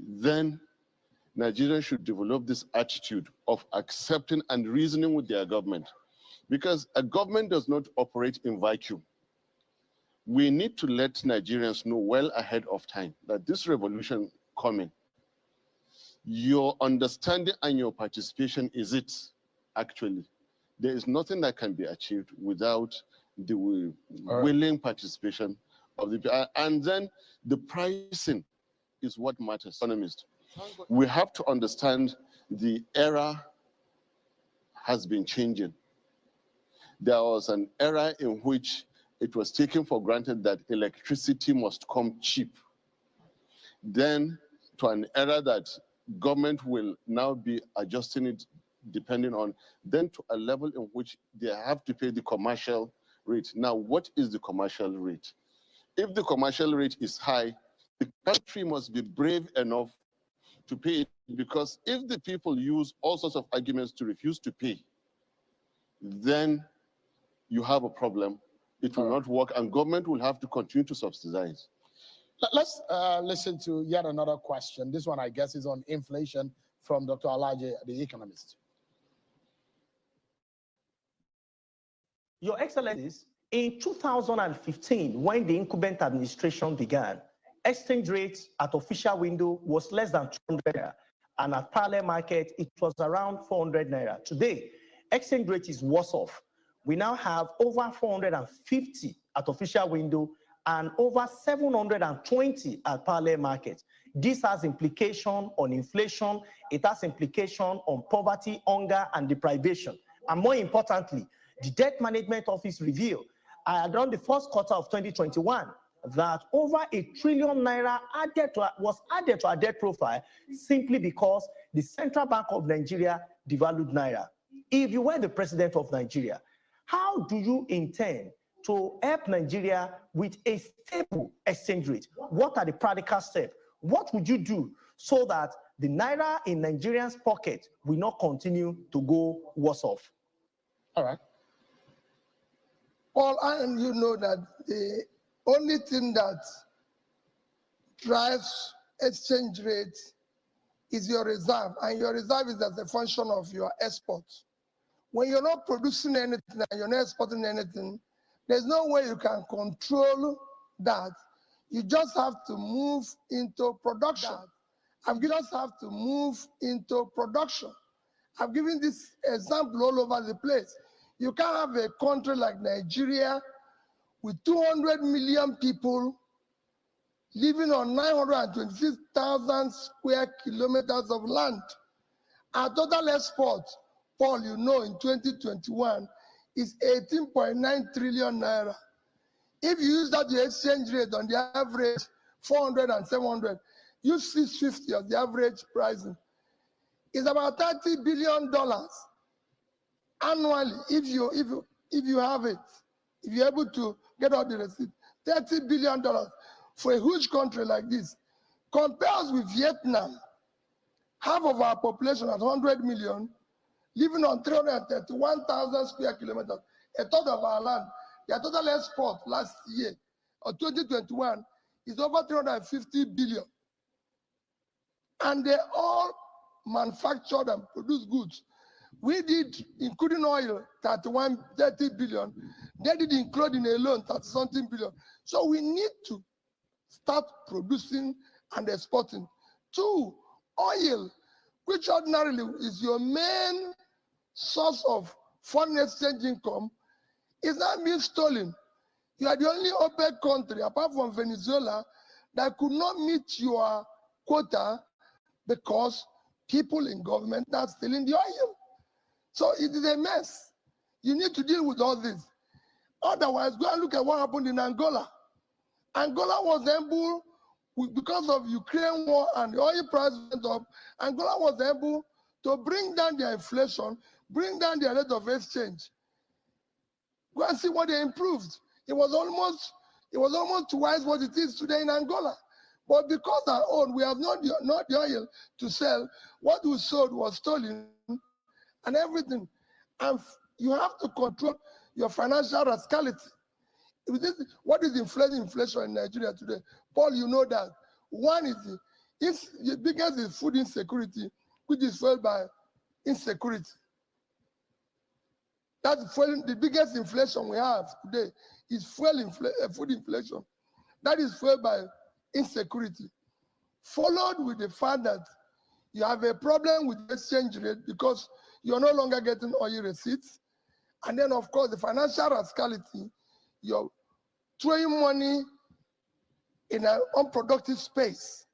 then Nigerians should develop this attitude of accepting and reasoning with their government, because a government does not operate in vacuum. We need to let Nigerians know well ahead of time that this revolution coming, your understanding and your participation is it, actually. There is nothing that can be achieved without the willing participation of the people. And then the pricing is what matters. Economists, we have to understand the era has been changing. There was an era in which it was taken for granted that electricity must come cheap. Then to an era that government will now be adjusting it depending on, then to a level in which they have to pay the commercial rate. Now, what is the commercial rate? If the commercial rate is high, the country must be brave enough to pay it, because if the people use all sorts of arguments to refuse to pay, then you have a problem. It will not work, and government will have to continue to subsidize. Let's listen to yet another question. This one, I guess, is on inflation from Dr. Alaje, the economist. Your Excellencies, in 2015, when the incumbent administration began, exchange rates at official window was less than 200 naira, and at parallel market, it was around 400 naira. Today, exchange rate is worse off. We now have over 450 at official window and over 720 at parallel market. This has implication on inflation. It has implication on poverty, hunger, and deprivation. And more importantly, the Debt Management Office revealed around the first quarter of 2021 that over 1 trillion naira was added to our debt profile simply because the Central Bank of Nigeria devalued naira. If you were the president of Nigeria, how do you intend to help Nigeria with a stable exchange rate? What are the practical steps? What would you do so that the naira in Nigerians' pocket will not continue to go worse off? All right. Paul, and you know that the only thing that drives exchange rate is your reserve, and your reserve is as a function of your export. When you're not producing anything and you're not exporting anything, there's no way you can control that. You just have to move into production. You just have to move into production. I've given this example all over the place. You can't have a country like Nigeria with 200 million people living on 926,000 square kilometers of land. Our total export, Paul, you know, in 2021 is 18.9 trillion naira. If you use that the exchange rate on the average 400 and 700, you see 650 of the average pricing. It's about $30 billion annually if you have it, if you're able to get out the receipt. $30 billion for a huge country like this compares with Vietnam. Half of our population at 100 million, living on 331,000 square kilometers, a third of our land. Their total export last year, or 2021, is over 350 billion. And they all manufactured and produced goods. We did, including oil, 30 billion. They did including alone 30-something billion. So we need to start producing and exporting. 2, oil, which ordinarily is your main source of foreign exchange income, is not being stolen. You are the only OPEC country, apart from Venezuela, that could not meet your quota because people in government are stealing the oil. So it is a mess. You need to deal with all this. Otherwise, go and look at what happened in Angola. Angola was able, because of Ukraine war and the oil price went up, Angola was able to bring down their inflation, bring down their rate of exchange. Go and see what they improved. It was almost twice what it is today in Angola. But because our own, we have not the oil to sell. What we sold was stolen and everything. And you have to control your financial rascality. What is inflation in Nigeria today? Paul, you know that. One is the biggest is food insecurity, which is fueled by insecurity. That's the biggest inflation we have today is food inflation. That is fueled by insecurity. Followed with the fact that you have a problem with exchange rate because you're no longer getting oil receipts. And then, of course, the financial rascality, you're throwing money in an unproductive space.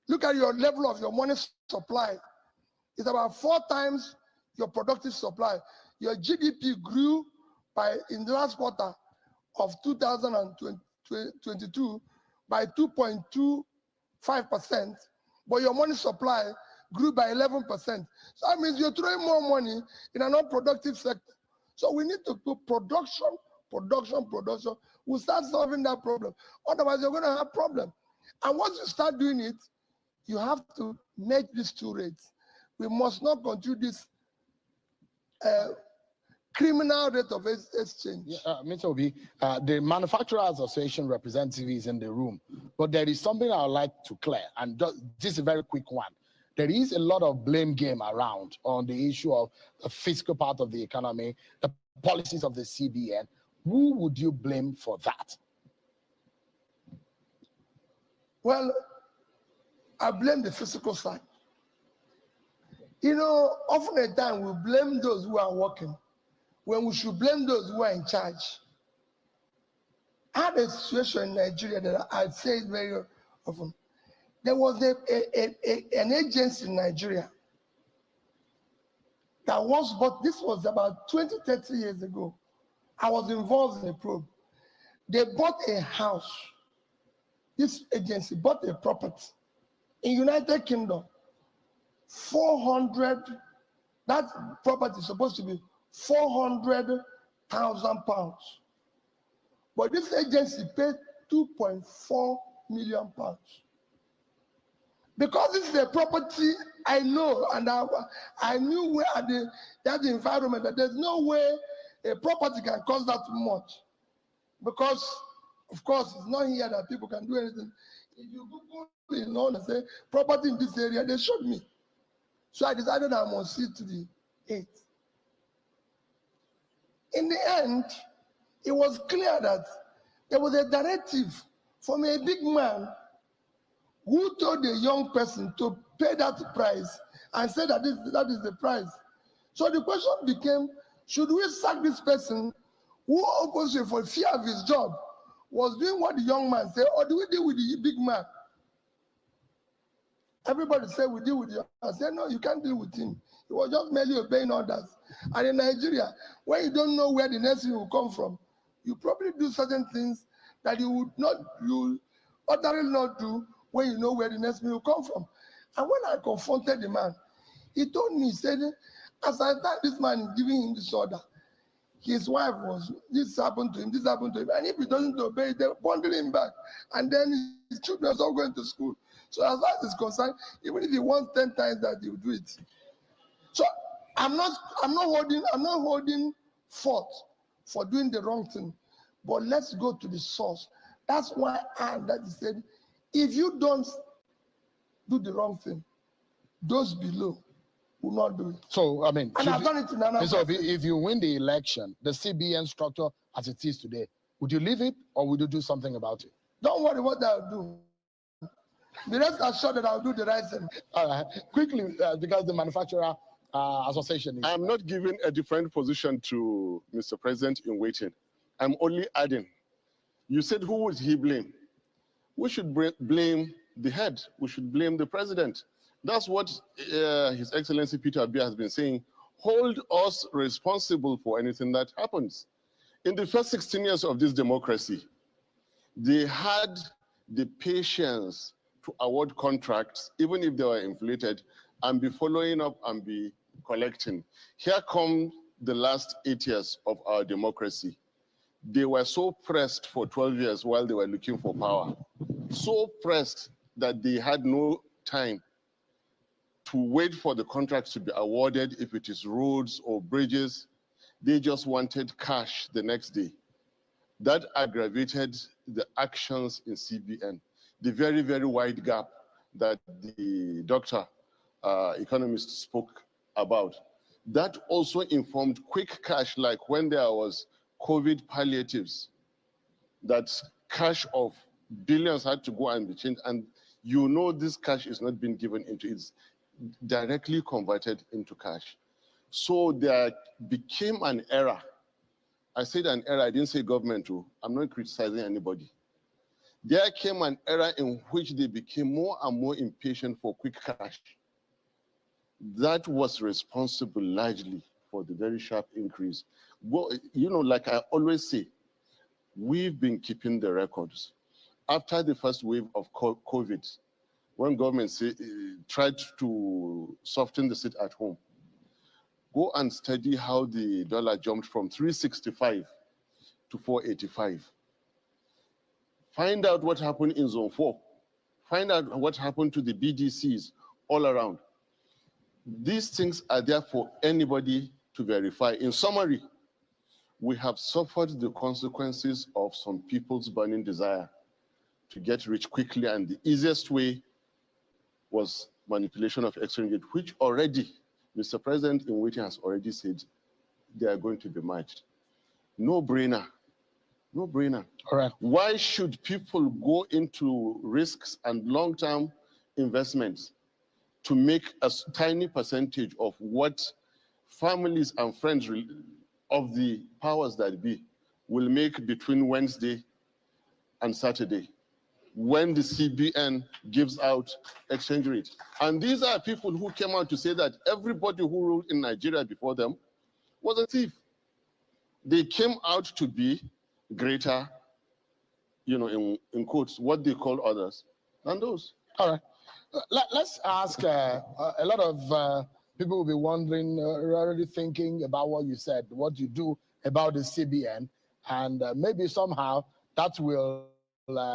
Look at your level of your money supply. It's about 4 times your productive supply. Your GDP grew in the last quarter of 2022 by 2.25%, but your money supply grew by 11%. So that means you're throwing more money in an unproductive sector. So we need to put production. We'll start solving that problem. Otherwise, you're going to have problem. And once you start doing it, you have to make these 2 rates. We must not continue this criminal rate of exchange. Mr. Obi, the Manufacturers Association representative is in the room, but there is something I would like to clear, and this is a very quick one. There is a lot of blame game around on the issue of the fiscal part of the economy, the policies of the CBN. Who would you blame for that? Well, I blame the physical side. You know, often at times we blame those who are working when we should blame those who are in charge. I had a situation in Nigeria that I say it very often. There was an agency in Nigeria that was, but this was about 20, 30 years ago. I was involved in a probe. They bought a house. This agency bought a property in United Kingdom. 400, that property is supposed to be 400,000 pounds. But this agency paid 2.4 million pounds. Because this is a property I know, and I knew where that environment, that there's no way a property can cost that much. Because, of course, it's not here that people can do anything. If you Google, and say, property in this area, they showed me. So I decided I must see to the 8th. In the end, it was clear that there was a directive from a big man who told a young person to pay that price and said that that is the price. So the question became, should we sack this person who, opposite for fear of his job, was doing what the young man said, or do we deal with the big man? Everybody said we deal with the young man. I said, no, you can't deal with him. He was just merely obeying orders. And in Nigeria, when you don't know where the next thing will come from, you probably do certain things that you ordinarily not do when you know where the next thing will come from. And when I confronted the man, he told me, he said, as I thought this man is giving him this order, his wife was, this happened to him, this happened to him. And if he doesn't obey, they'll bundle him back. And then his children are all going to school. So as far as it's concerned, even if he wants 10 times that, he will do it. So I'm not holding fault for doing the wrong thing. But let's go to the source. That's why that he said, if you don't do the wrong thing, those below will not do it. So, I mean, and I've done it in another. So if you win the election, the CBN structure as it is today, would you leave it or would you do something about it? Don't worry what I'll do. The rest assured that I'll do the right thing. Quickly, because the manufacturer association is... I'm not giving a different position to Mr. President in waiting. I'm only adding. You said, who would he blame? We should blame the head. We should blame the president. That's what His Excellency Peter Obi has been saying. Hold us responsible for anything that happens. In the first 16 years of this democracy, they had the patience to award contracts, even if they were inflated, and be following up and be collecting. Here come the last 8 years of our democracy. They were so pressed for 12 years while they were looking for power. So pressed that they had no time to wait for the contracts to be awarded, if it is roads or bridges. They just wanted cash the next day. That aggravated the actions in CBN. The very, very wide gap that the doctor, economist spoke about. That also informed quick cash, like when there was COVID palliatives, that cash of billions had to go and be changed. And you know this cash is not being given into, it's directly converted into cash. So there became an era. I said an era, I didn't say government too. I'm not criticizing anybody. There came an era in which they became more and more impatient for quick cash. That was responsible largely for the very sharp increase. Well, you know, like I always say, we've been keeping the records. After the first wave of COVID, when government tried to soften the sit at home, go and study how the dollar jumped from 365 to 485. Find out what happened in Zone 4. Find out what happened to the BDCs all around. These things are there for anybody to verify. In summary, we have suffered the consequences of some people's burning desire to get rich quickly, and the easiest way was manipulation of exchange rate, which already Mr. President in waiting has already said they are going to be matched. No brainer. No brainer. All right. Why should people go into risks and long-term investments to make a tiny percentage of what families and friends of the powers that be will make between Wednesday and Saturday, when the CBN gives out exchange rate? And these are people who came out to say that everybody who ruled in Nigeria before them was a thief. They came out to be greater, you know, in quotes, what they call others than those. All right. Let's ask, a lot of people will be wondering, already thinking about what you said, what you do about the CBN, and maybe somehow that will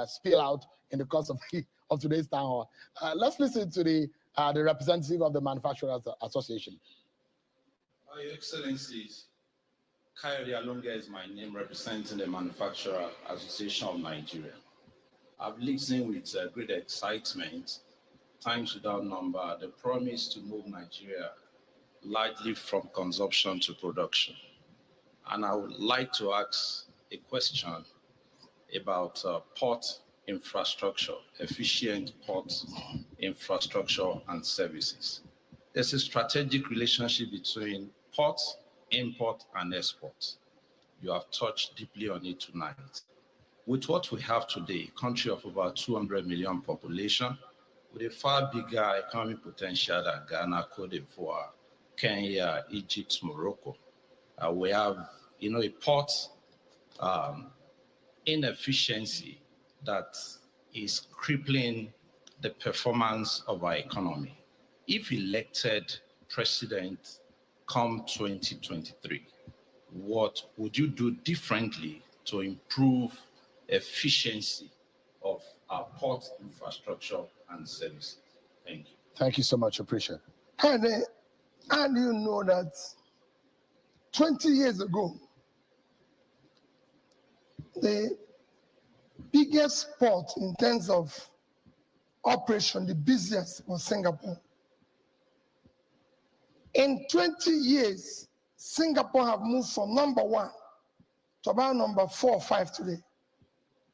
spill out in the course of today's town hall. Let's listen to the representative of the Manufacturers Association. Your Excellencies, Kayode Alonga is my name, representing the Manufacturer Association of Nigeria. I've listened with great excitement, times without number, the promise to move Nigeria largely from consumption to production. And I would like to ask a question about port infrastructure, efficient port infrastructure and services. There's a strategic relationship between ports, import, and export. You have touched deeply on it tonight. With what we have today, a country of over 200 million population, with a far bigger economic potential than Ghana, Cote d'Ivoire, Kenya, Egypt, Morocco, we have, a port inefficiency that is crippling the performance of our economy. If elected president come 2023, what would you do differently to improve efficiency of our port infrastructure and services? Thank you. Thank you so much. Appreciate it. And you know that 20 years ago, the biggest port in terms of operation, the busiest, was Singapore. In 20 years, Singapore have moved from #1 to about #4 or 5 today.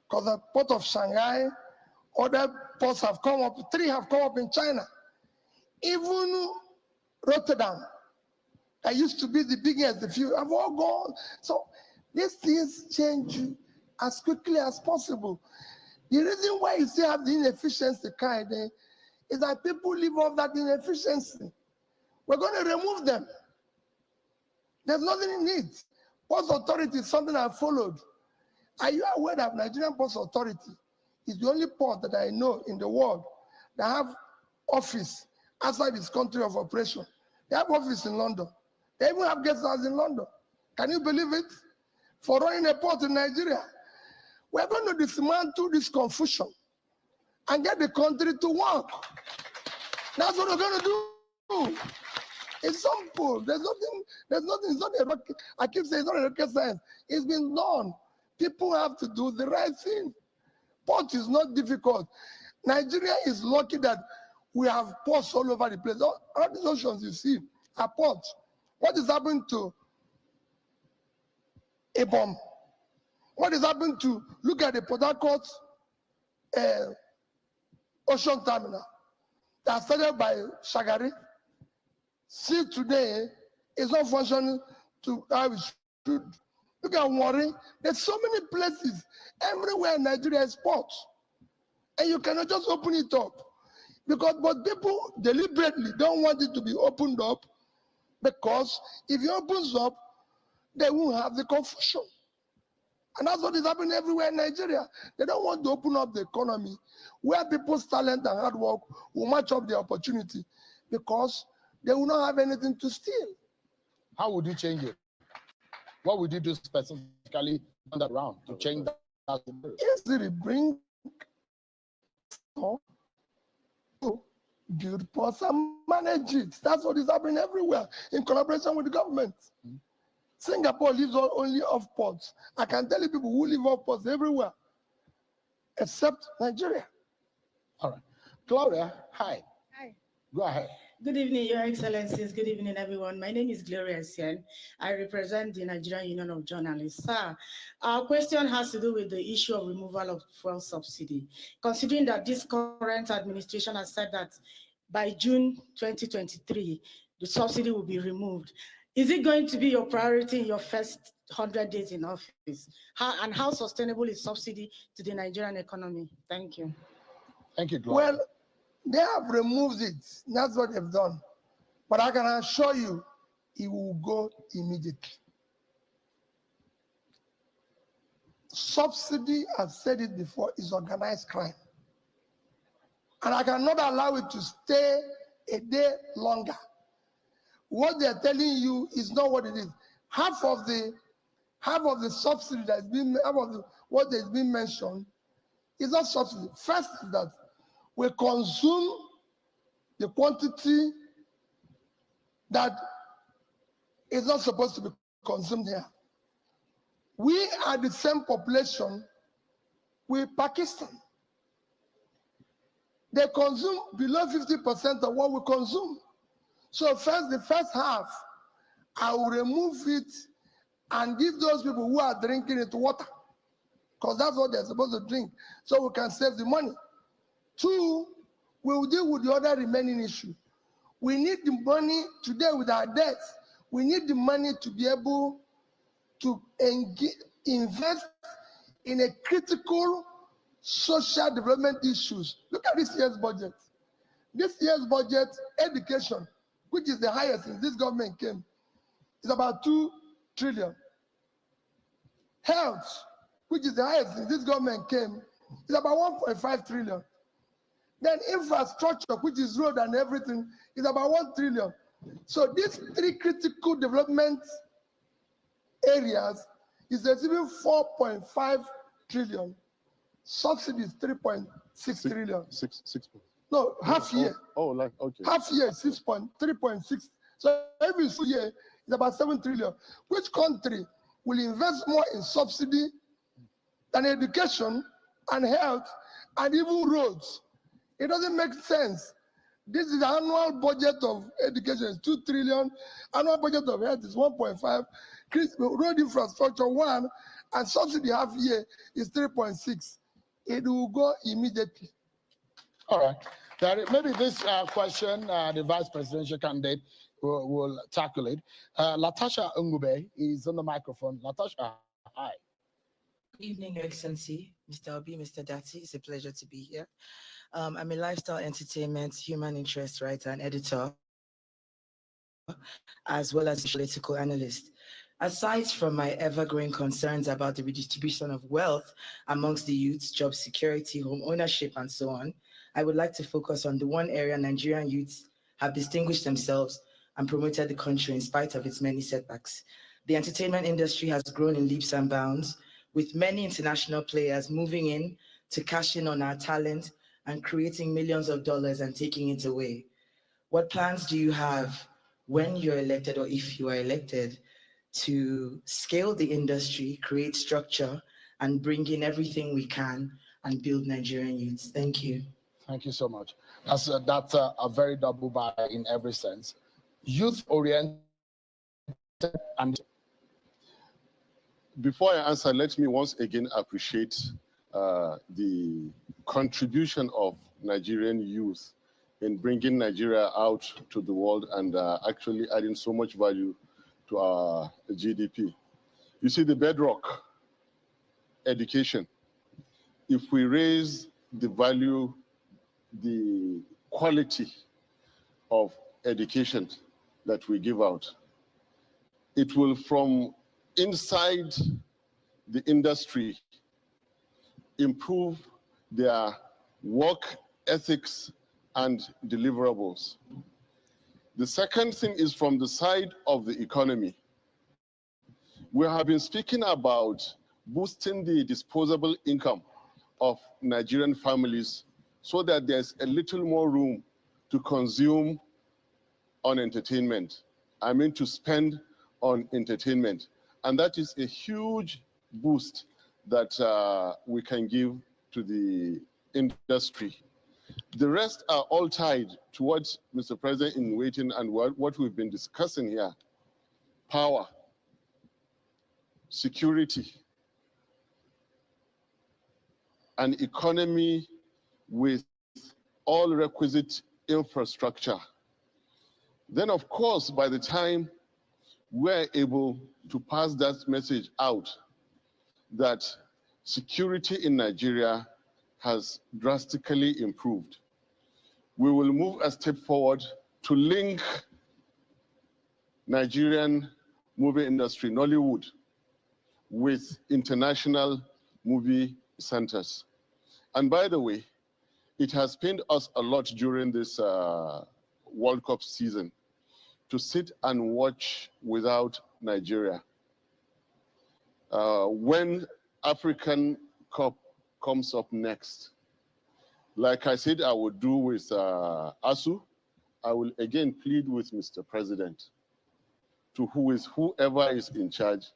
Because the port of Shanghai, other ports have come up, 3 have come up in China. Even Rotterdam, that used to be the biggest, the few have all gone. So these things change as quickly as possible. The reason why you still have the inefficiency kind is that people live off that inefficiency. We're going to remove them. There's nothing in it. Ports Authority is something I followed. Are you aware that Nigerian Ports Authority is the only port that I know in the world that have office outside this country of operation? They have office in London. They even have guest house in London. Can you believe it? For running a port in Nigeria. We're going to dismantle this confusion and get the country to work. That's what we're going to do. It's simple. There's nothing, it's not a rocket. I keep saying it's not a rocket science. It's been done. People have to do the right thing. Port is not difficult. Nigeria is lucky that we have ports all over the place. All these oceans you see are ports. What is happening to Ibom? What is happening to, look at the Port Harcourt ocean terminal that started by Shagari. See today, it's not functioning to how it should. Look at Warri. There's so many places everywhere in Nigeria is ports. And you cannot just open it up. But people deliberately don't want it to be opened up, because if it opens up, they won't have the confusion. And that's what is happening everywhere in Nigeria. They don't want to open up the economy where people's talent and hard work will match up the opportunity, because they will not have anything to steal. How would you change it? What would you do specifically on that round to change that? Easily bring build ports and manage it. That's what is happening everywhere in collaboration with the government. Singapore lives only off ports. I can tell you people who live off ports everywhere, except Nigeria. All right. Gloria, hi. Hi. Go ahead. Good evening, Your Excellencies. Good evening, everyone. My name is Gloria Sien. I represent the Nigerian Union of Journalists. Sir, our question has to do with the issue of removal of fuel subsidy. Considering that this current administration has said that by June 2023, the subsidy will be removed, is it going to be your priority in your first 100 days in office? How sustainable is subsidy to the Nigerian economy? Thank you. Thank you, Gloria. Well, they have removed it. That's what they've done. But I can assure you, it will go immediately. Subsidy, I've said it before, is organized crime. And I cannot allow it to stay a day longer. What they're telling you is not what it is. Half of the subsidy that's been, what has been mentioned is not subsidy. First is that we consume the quantity that is not supposed to be consumed here. We are the same population with Pakistan. They consume below 50% of what we consume. So the first half, I will remove it and give those people who are drinking it water. because that's what they're supposed to drink, so we can save the money. Two, we will deal with the other remaining issue. We need the money today with our debts. We need the money to be able to invest in a critical social development issues. Look at this year's budget. This year's budget, education, which is the highest since this government came, is about 2 trillion. Health, which is the highest since this government came, is about 1.5 trillion. Then infrastructure, which is road and everything, is about 1 trillion. So these 3 critical development areas is receiving 4.5 trillion. Subsidies 3.6 trillion. No, half year. Like okay. Half year 3.6. So every year is about 7 trillion. Which country will invest more in subsidy than education and health and even roads? It doesn't make sense. This is the annual budget of education is 2 trillion. Annual budget of health is 1.5. Road infrastructure 1, and subsidy half year is 3.6. It will go immediately. All right. Maybe this question, the vice presidential candidate will tackle it. Latasha Ngube is on the microphone. Latasha, hi. Good evening, Your Excellency, Mr. Obi, Mr. Datti. It's a pleasure to be here. I'm a lifestyle, entertainment, human interest writer and editor, as well as a political analyst. Aside from my ever-growing concerns about the redistribution of wealth amongst the youths, job security, home ownership, and so on, I would like to focus on the one area Nigerian youths have distinguished themselves and promoted the country in spite of its many setbacks. The entertainment industry has grown in leaps and bounds, with many international players moving in to cash in on our talent and creating millions of dollars and taking it away. What plans do you have when you're elected, or if you are elected, to scale the industry, create structure, and bring in everything we can and build Nigerian youths? Thank you. Thank you so much. That's a very double buy in every sense. Youth-oriented and... Before I answer, let me once again appreciate the contribution of Nigerian youth in bringing Nigeria out to the world and actually adding so much value to our GDP. You see, the bedrock, education. If we raise the value, the quality of education that we give out, it will, from inside the industry, improve their work ethics and deliverables. The second thing is from the side of the economy. We have been speaking about boosting the disposable income of Nigerian families so that there's a little more room to consume on entertainment. I mean, to spend on entertainment. And that is a huge boost that we can give to the industry. The rest are all tied to what Mr. President in waiting and what we've been discussing here. Power, security, an economy with all requisite infrastructure. Then, of course, by the time we're able to pass that message out that security in Nigeria has drastically improved, we will move a step forward to link Nigerian movie industry, Nollywood, with international movie centers. And by the way, it has pained us a lot during this World Cup season to sit and watch without Nigeria. When African Cup comes up next, like I said I would do with ASU, I will again plead with Mr. President to whoever is in charge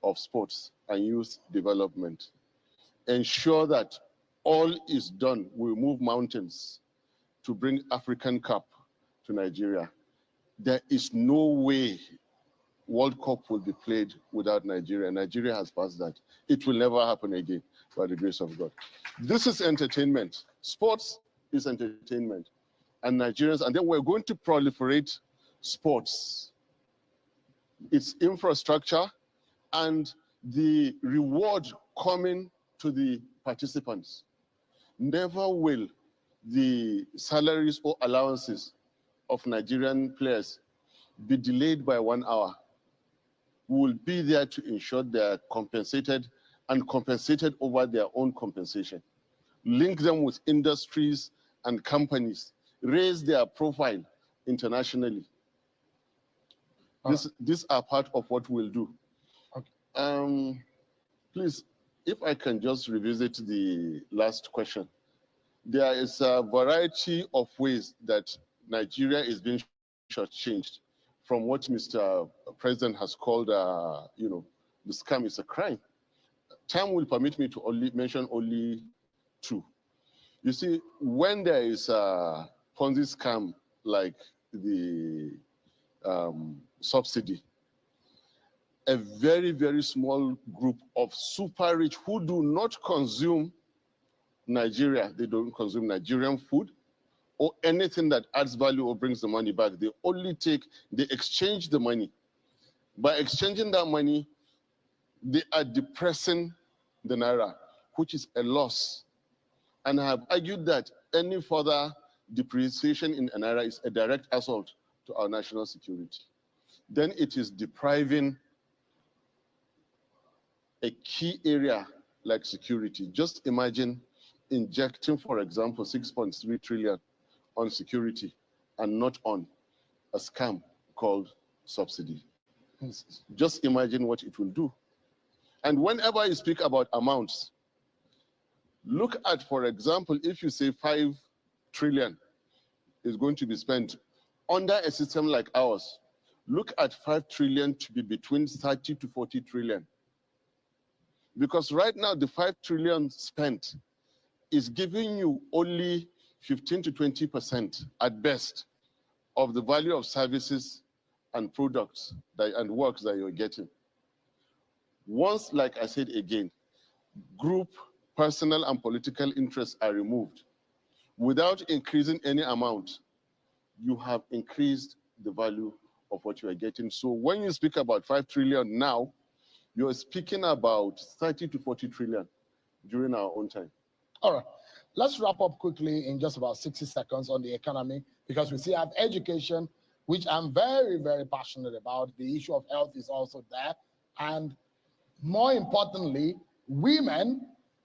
of sports and youth development, ensure that all is done. We move mountains to bring African Cup to Nigeria. There is no way World Cup will be played without Nigeria. Nigeria has passed that. It will never happen again by the grace of God. This is entertainment. Sports is entertainment. And Nigerians, and then we're going to proliferate sports. Its infrastructure and the reward coming to the participants. Never will the salaries or allowances of Nigerian players be delayed by 1 hour. We will be there to ensure they are compensated and compensated over their own compensation. Link them with industries and companies, raise their profile internationally. These are part of what we'll do. Okay. Please, if I can just revisit the last question. There is a variety of ways that Nigeria is being shortchanged from what Mr. President has called, the scam is a crime. Time will permit me to mention only two. You see, when there is a Ponzi scam like the subsidy, a very, very small group of super rich who do not consume Nigeria, they don't consume Nigerian food or anything that adds value or brings the money back. They exchange the money. By exchanging that money, they are depressing the Naira, which is a loss. And I have argued that any further depreciation in Naira is a direct assault to our national security. Then it is depriving a key area like security. Just imagine injecting, for example, 6.3 trillion on security and not on a scam called subsidy. Just imagine what it will do. And whenever you speak about amounts, look at, for example, if you say 5 trillion is going to be spent under a system like ours, look at 5 trillion to be between 30 to 40 trillion. Because right now, the 5 trillion spent is giving you only 15 to 20% at best of the value of services and products and works that you're getting. Once, like I said again, group, personal, and political interests are removed, without increasing any amount, you have increased the value of what you are getting. So when you speak about 5 trillion now, you're speaking about 30 to 40 trillion during our own time. All right, let's wrap up quickly in just about 60 seconds on the economy, because we still have education, which I'm very, very passionate about. The issue of health is also there. And more importantly, women,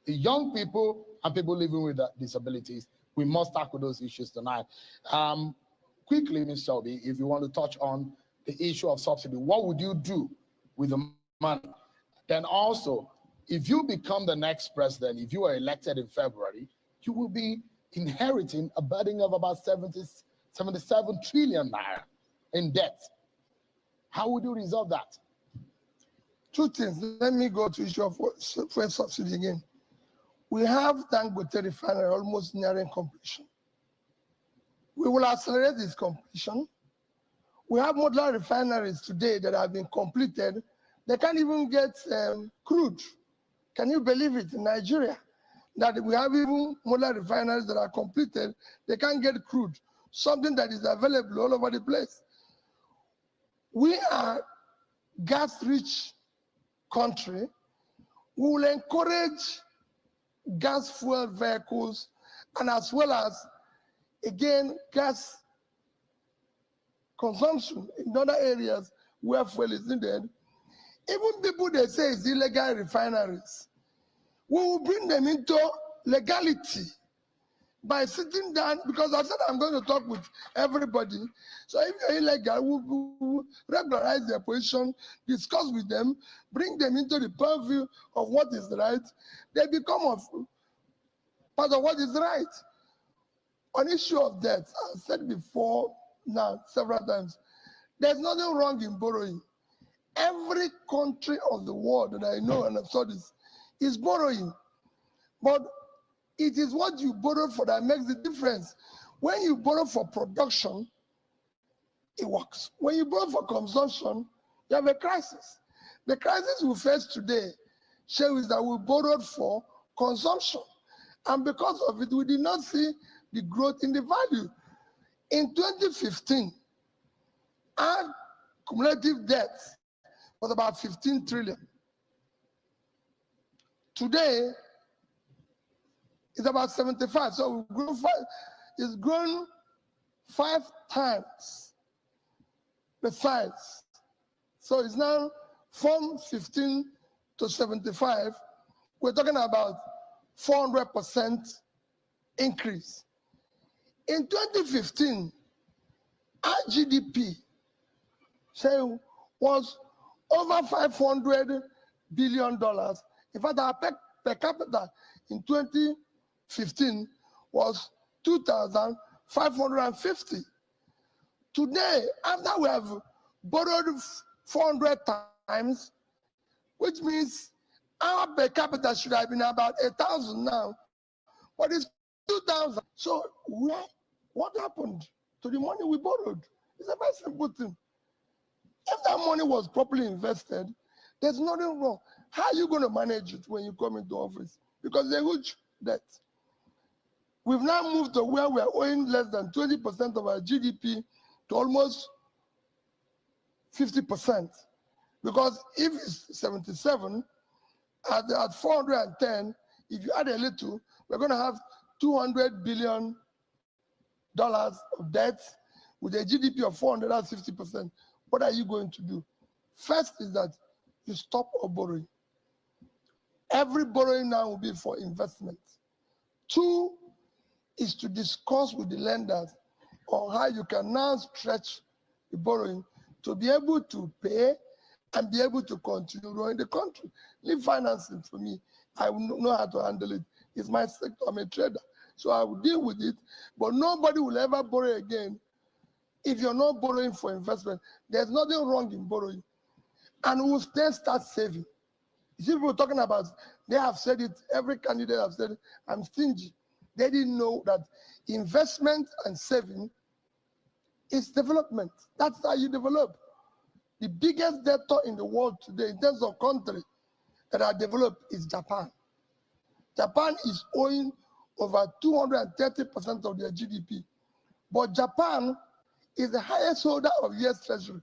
the young people, and people living with disabilities, we must tackle those issues tonight. Quickly, Ms. Shelby, if you want to touch on the issue of subsidy, what would you do with the money? Then also, if you become the next president, if you are elected in February, you will be inheriting a burden of about 77 trillion naira in debt. How would you resolve that? Two things. Let me go to issue of fuel subsidy again. We have Dangote refinery almost nearing completion. We will accelerate this completion. We have modular refineries today that have been completed. They can't even get crude. Can you believe it in Nigeria? That we have even modular refineries that are completed, they can't get crude, something that is available all over the place. We are gas-rich country. We will encourage gas fuel vehicles and as well as, again, gas consumption in other areas where fuel is needed. Even people they say is illegal refineries, we will bring them into legality by sitting down, because I said I'm going to talk with everybody. So if you're illegal, we'll regularize their position, discuss with them, bring them into the purview of what is right. They become part of what is right. On issue of debt, I said before now several times, there's nothing wrong in borrowing. Every country of the world that I know and I've saw this is borrowing. But it is what you borrow for that makes the difference. When you borrow for production, it works. When you borrow for consumption, You have a crisis. The crisis we face today shows that we borrowed for consumption. And because of it, we did not see the growth in the value. In 2015, our cumulative debt was about 15 trillion. Today, it's about 75. So it's grown 5 times the size. So it's now from 15 to 75. We're talking about 400% increase. In 2015, our GDP was over $500 billion. In fact, our per capita in 2015 was 2,550. Today, after we have borrowed 400 times, which means our per capita should have been about 1,000 now, but it's 2,000. So what happened to the money we borrowed? It's a very simple thing. If that money was properly invested, there's nothing wrong. How are you going to manage it when you come into office? Because they're huge debt. We've now moved to where we're owing less than 20% of our GDP to almost 50%. Because if it's 77, at 410, if you add a little, we're going to have $200 billion of debt with a GDP of 450%. What are you going to do? First is that you stop borrowing. Every borrowing now will be for investment. 2 is to discuss with the lenders on how you can now stretch the borrowing to be able to pay and be able to continue growing the country. Leave financing for me. I know how to handle it. It's my sector. I'm a trader. So I will deal with it. But nobody will ever borrow again if you're not borrowing for investment. There's nothing wrong in borrowing. And we'll then start saving. You see people talking about, they have said it, every candidate have said it, I'm stingy. They didn't know that investment and saving is development. That's how you develop. The biggest debtor in the world today in terms of countries that are developed is Japan. Japan is owing over 230% of their GDP. But Japan is the highest holder of US Treasury.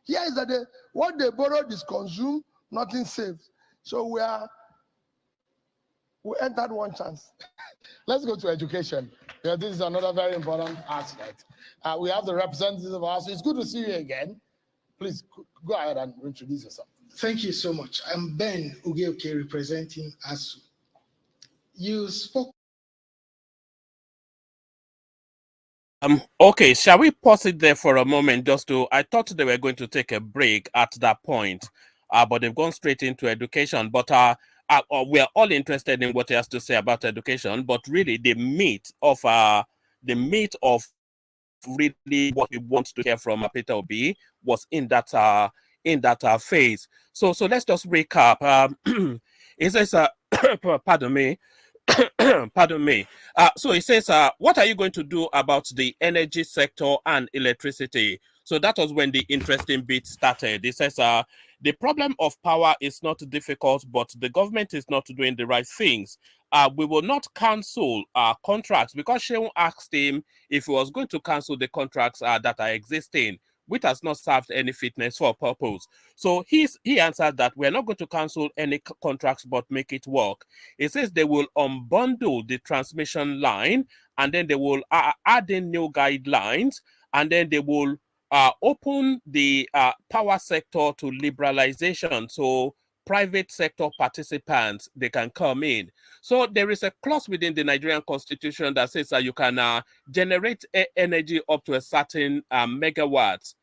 Here is that what they borrowed is consumed, nothing saved. So we entered one chance. Let's go to education. Yeah, this is another very important aspect. We have the representative of us. It's good to see you again. Please go ahead and introduce yourself. Thank you so much. I'm Ben Ugeoke representing ASU. You spoke. Okay, shall we pause it there for a moment I thought they were going to take a break at that point, but they've gone straight into education. But we are all interested in what he has to say about education, but really the meat of really what we want to hear from Peter Obi was in that phase. So let's just recap. It says, pardon me. Pardon me. So it says, what are you going to do about the energy sector and electricity? So that was when the interesting bit started. It says, the problem of power is not difficult, but the government is not doing the right things. We will not cancel contracts, because Sheung asked him if he was going to cancel the contracts that are existing, which has not served any fitness for purpose. So he answered that we're not going to cancel any contracts, but make it work. It says they will unbundle the transmission line, and then they will add in new guidelines, and then they will open the power sector to liberalization. So private sector participants, they can come in. So there is a clause within the Nigerian constitution that says that you can generate energy up to a certain megawatts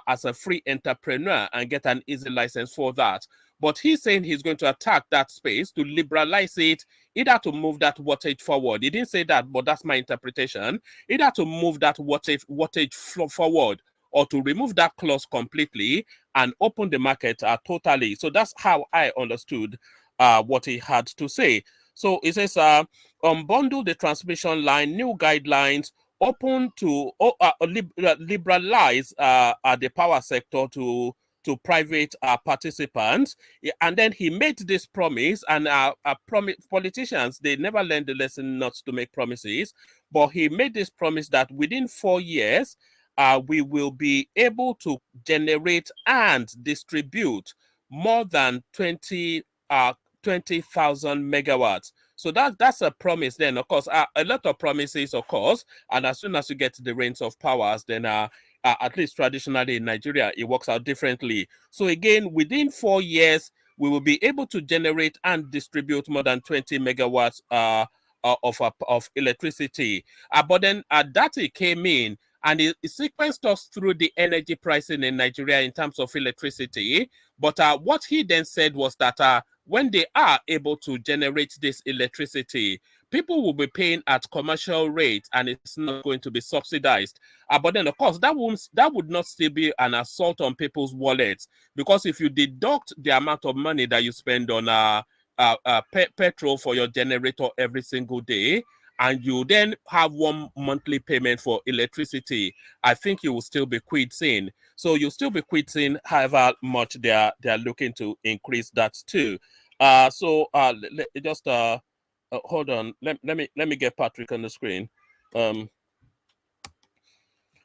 as a free entrepreneur and get an easy license for that. But he's saying he's going to attack that space to liberalize it, either to move that wattage forward. He didn't say that, but that's my interpretation. Either to move that wattage forward, or to remove that clause completely and open the market totally. So that's how I understood what he had to say. So it says, unbundle the transmission line, new guidelines, open to liberalize the power sector to to private participants. And then he made this promise, and politicians, they never learned the lesson not to make promises, but he made this promise that within 4 years, we will be able to generate and distribute more than 20,000 megawatts. So that's a promise then, of course, a lot of promises, of course, and as soon as you get the reins of powers, then at least traditionally in Nigeria, it works out differently. So again, within 4 years, we will be able to generate and distribute more than 20 megawatts of electricity. But then Datti came in and it sequenced us through the energy pricing in Nigeria in terms of electricity. But what he then said was that when they are able to generate this electricity, people will be paying at commercial rates and it's not going to be subsidized. But then, of course, that would not still be an assault on people's wallets, because if you deduct the amount of money that you spend on petrol for your generator every single day, and you then have one monthly payment for electricity, I think you will still be quitting. So you'll still be quitting however much they're looking to increase that too. Just hold on. Let me get Patrick on the screen.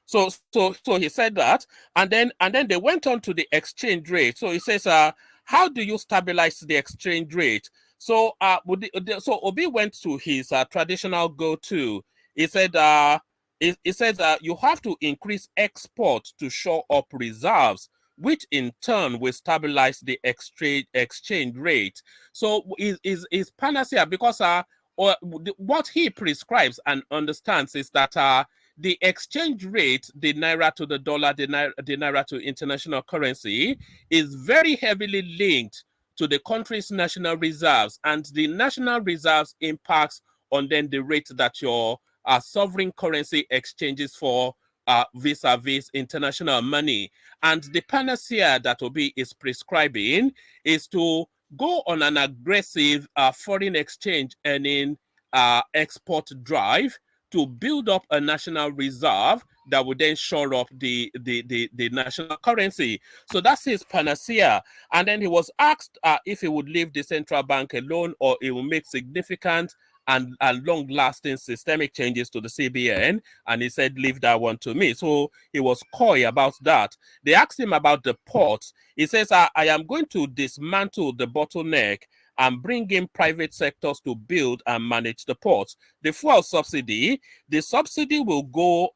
So he said that, and then they went on to the exchange rate. So he says, how do you stabilize the exchange rate? So so Obi went to his traditional go-to. He said he said that you have to increase export to shore up reserves, which in turn will stabilize the exchange rate. So is panacea, because what he prescribes and understands is that the exchange rate, the naira to the dollar, the naira to international currency, is very heavily linked to the country's national reserves, and the national reserves impacts on then the rate that your sovereign currency exchanges for vis-a-vis international money. And the panacea that Obi is prescribing is to go on an aggressive foreign exchange earning export drive to build up a national reserve that would then shore up the national currency. So that's his panacea. And then he was asked if he would leave the central bank alone or he will make significant and long-lasting systemic changes to the CBN, and he said, leave that one to me. So he was coy about that. They asked him about the port. He says, I am going to dismantle the bottleneck and bring in private sectors to build and manage the ports. The fuel subsidy, the subsidy will go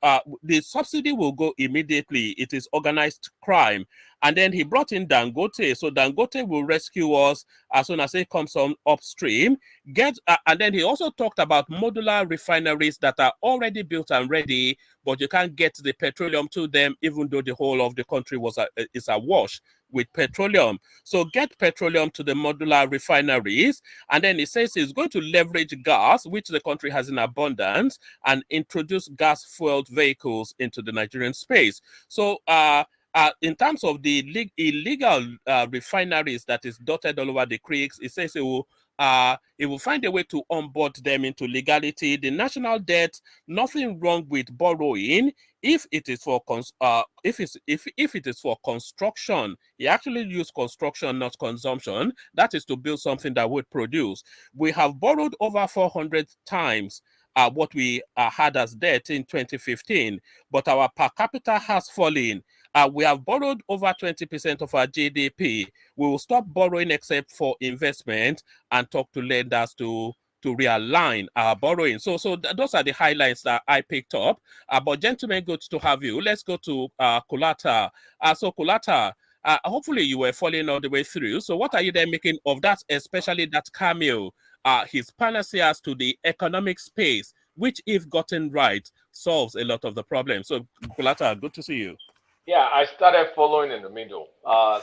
immediately. It is organized crime. And then he brought in Dangote. So Dangote will rescue us as soon as it comes on upstream. And then he also talked about modular refineries that are already built and ready, but you can't get the petroleum to them, even though the whole of the country is awash with petroleum. So get petroleum to the modular refineries. And then he says he's going to leverage gas, which the country has in abundance, and introduce gas-fueled vehicles into the Nigerian space. So in terms of the illegal refineries that is dotted all over the creeks, it says it will find a way to onboard them into legality. The national debt, nothing wrong with borrowing if it is for if it is for construction. He actually used construction, not consumption. That is to build something that would produce. We have borrowed over 400 times what we had as debt in 2015, but our per capita has fallen. We have borrowed over 20% of our GDP. We will stop borrowing except for investment and talk to lenders to realign our borrowing. So those are the highlights that I picked up. But gentlemen, good to have you. Let's go to Kulata. So Kulata, hopefully you were following all the way through. So what are you then making of that, especially that cameo, his panaceas to the economic space, which if gotten right, solves a lot of the problems. So Kulata, good to see you. Yeah, I started following in the middle.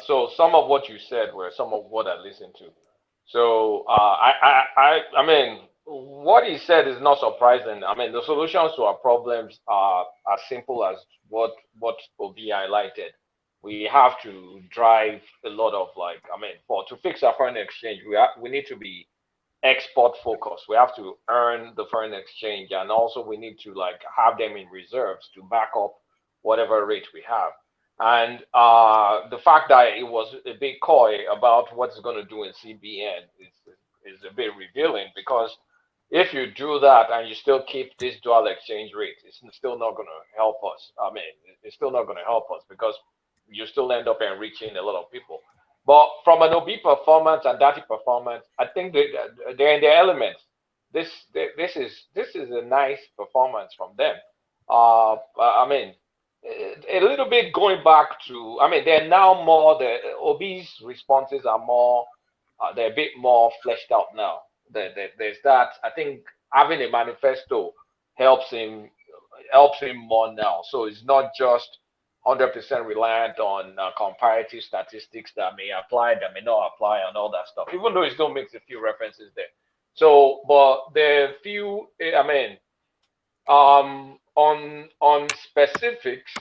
So some of what you said were some of what I listened to. So I mean, what he said is not surprising. I mean, the solutions to our problems are as simple as what Obi highlighted. We have to drive a lot of to fix our foreign exchange, we need to be export focused. We have to earn the foreign exchange, and also we need to have them in reserves to back up whatever rate we have. And the fact that it was a bit coy about what it's going to do in CBN is a bit revealing, because if you do that and you still keep this dual exchange rate, it's still not going to help us. I mean, it's still not going to help us because you still end up enriching a lot of people. But from an OB performance and Dati performance, I think they're in their elements. This is a nice performance from them. I mean, a little bit going back to, I mean, they're now more, the OB's responses are more, they're a bit more fleshed out now. There's that. I think having a manifesto helps him more now. So it's not just 100% reliant on comparative statistics that may apply, that may not apply, and all that stuff. Even though he still makes a few references there. So, but the few, I mean, on specifics,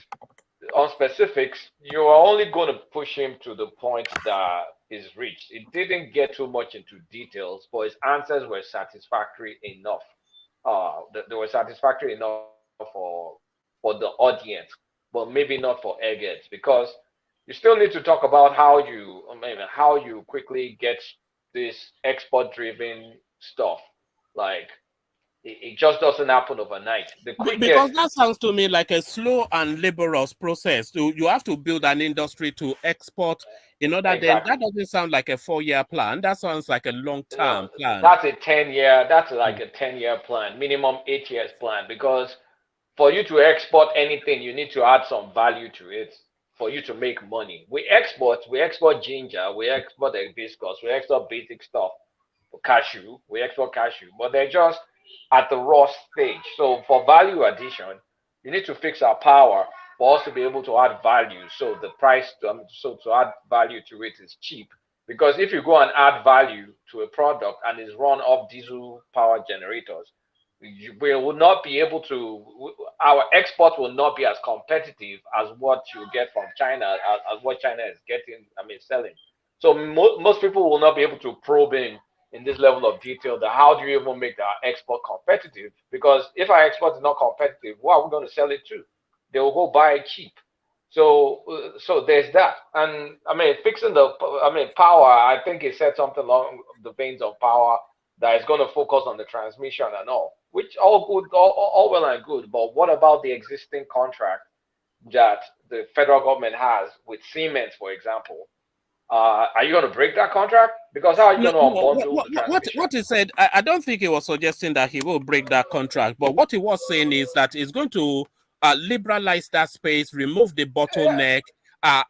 you are only going to push him to the point that is reached. It didn't get too much into details, but his answers were satisfactory enough. They were satisfactory enough for the audience, but maybe not for eggheads, because you still need to talk about how you quickly get this export-driven stuff. Like, it just doesn't happen overnight. The quickest, because that sounds to me like a slow and laborious process. You have to build an industry to export. In order, then that doesn't sound like a 4-year plan. That sounds like a long-term plan. That's a 10-year. That's like a 10-year plan, minimum 8 years plan. Because for you to export anything, you need to add some value to it for you to make money. We export ginger, we export hibiscus, we export basic stuff. Cashew, we export cashew, but they're just at the raw stage. So for value addition, you need to fix our power for us to be able to add value. So the price to add value to it is cheap. Because if you go and add value to a product and it's run off diesel power generators, we will not be able to, our export will not be as competitive as what you get from China, as what China is getting, selling. So most people will not be able to probe in this level of detail that how do you even make our export competitive? Because if our export is not competitive, what are we going to sell it to? They will go buy it cheap. So there's that. And fixing power, I think he said something along the veins of power that is going to focus on the transmission and all, which all good, all well and good. But what about the existing contract that the federal government has with Siemens, for example? Are you going to break that contract? Because how are you going to unbundle the transmission? What he said, I don't think he was suggesting that he will break that contract. But what he was saying is that he's going to liberalize that space, remove the bottleneck,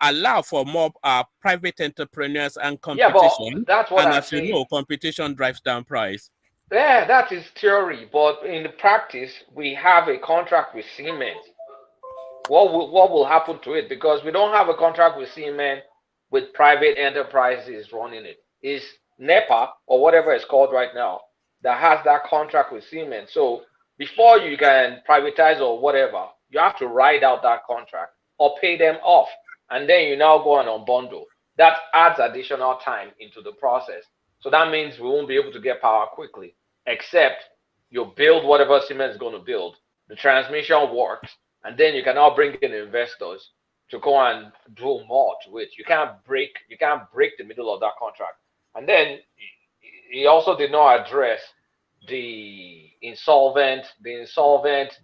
allow for more private entrepreneurs and competition. Yeah, but that's what I'm saying. You know, competition drives down price. Yeah, that is theory. But in the practice, we have a contract with Siemens. What will happen to it? Because we don't have a contract with Siemens with private enterprises running it. It's NEPA or whatever it's called right now that has that contract with Siemens. So before you can privatize or whatever, you have to ride out that contract or pay them off. And then you now go and unbundle. That adds additional time into the process. So that means we won't be able to get power quickly, except you build whatever Siemens is going to build. The transmission works, and then you can now bring in investors to go and do more to it. You can't break the middle of that contract. And then he also did not address the insolvent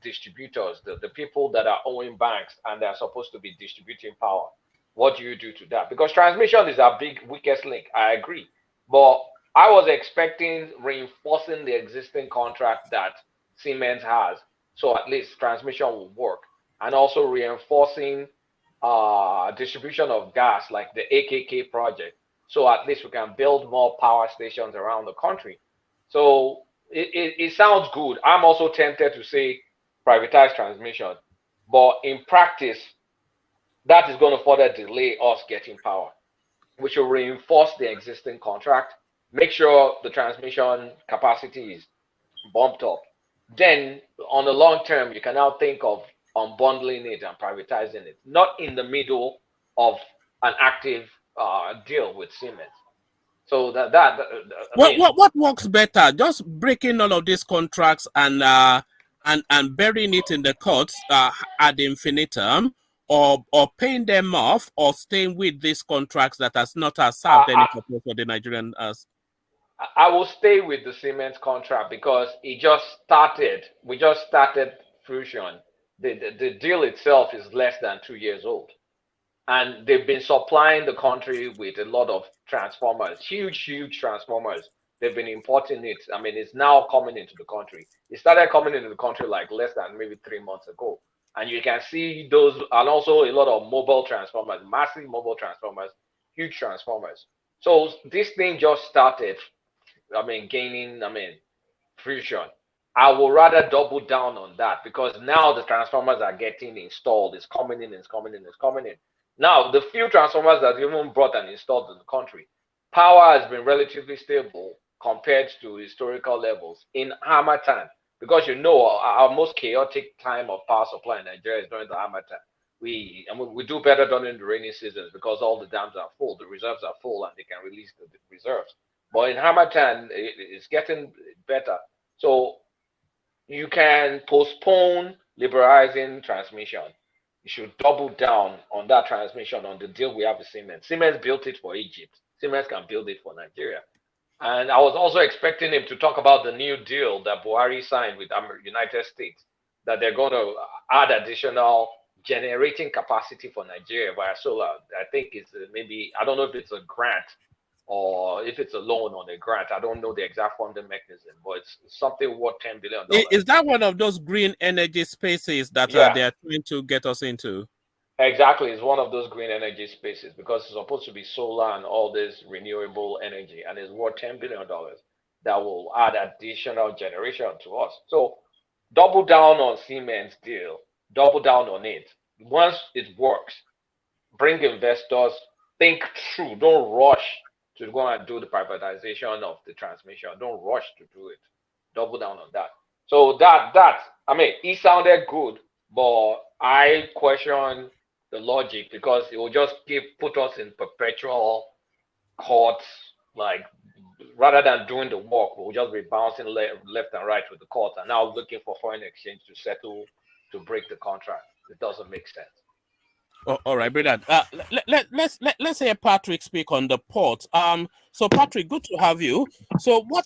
distributors, the people that are owing banks and they're supposed to be distributing power. What do you do to that? Because transmission is our big weakest link. I agree. But I was expecting reinforcing the existing contract that Siemens has, so at least transmission will work, and also reinforcing distribution of gas like the AKK project, so at least we can build more power stations around the country. So it sounds good. I'm also tempted to say privatize transmission, but in practice that is going to further delay us getting power. We should reinforce the existing contract, make sure the transmission capacity is bumped up. Then on the long term, you can now think of unbundling it and privatizing it, not in the middle of an active deal with Siemens. So what works better? Just breaking all of these contracts and burying it in the courts ad infinitum, or paying them off, or staying with these contracts that has not served any purpose for the Nigerian I will stay with the cement contract because it just started. We just started Fusion. The deal itself is less than 2 years old. And they've been supplying the country with a lot of transformers, huge transformers. They've been importing it. I mean, it's now coming into the country. It started coming into the country like less than maybe 3 months ago. And you can see those, and also a lot of mobile transformers, massive mobile transformers, huge transformers. So this thing just started, gaining, Fusion. I will rather double down on that because now the transformers are getting installed. It's coming in, it's coming in, it's coming in. Now, the few transformers that even brought and installed in the country, power has been relatively stable compared to historical levels in Harmattan. Because our most chaotic time of power supply in Nigeria is during the Harmattan. We do better during the rainy seasons because all the dams are full, the reserves are full, and they can release the reserves. But in Harmattan, it's getting better. So you can postpone liberalizing transmission. You should double down on that transmission, on the deal we have with Siemens. Siemens built it for Egypt. Siemens can build it for Nigeria. And I was also expecting him to talk about the new deal that Buhari signed with the United States, that they're going to add additional generating capacity for Nigeria via solar. I think it's maybe, I don't know if it's a grant or if it's a loan on a grant. I don't know the exact funding mechanism, but it's something worth $10 billion. Is that one of those green energy spaces that they're trying to get us into? Exactly. It's one of those green energy spaces because it's supposed to be solar and all this renewable energy, and it's worth $10 billion that will add additional generation to us. So double down on Siemens deal, double down on it. Once it works, bring investors, think through, don't rush to go and do the privatization of the transmission. Don't rush to do it. Double down on that. So it sounded good, but I question the logic because it will just put us in perpetual courts. Like rather than doing the work, we'll just be bouncing left and right with the court, and now looking for foreign exchange to settle to break the contract. It doesn't make sense. Oh, all right, Bernard. Let's hear Patrick speak on the port. So Patrick, good to have you. So what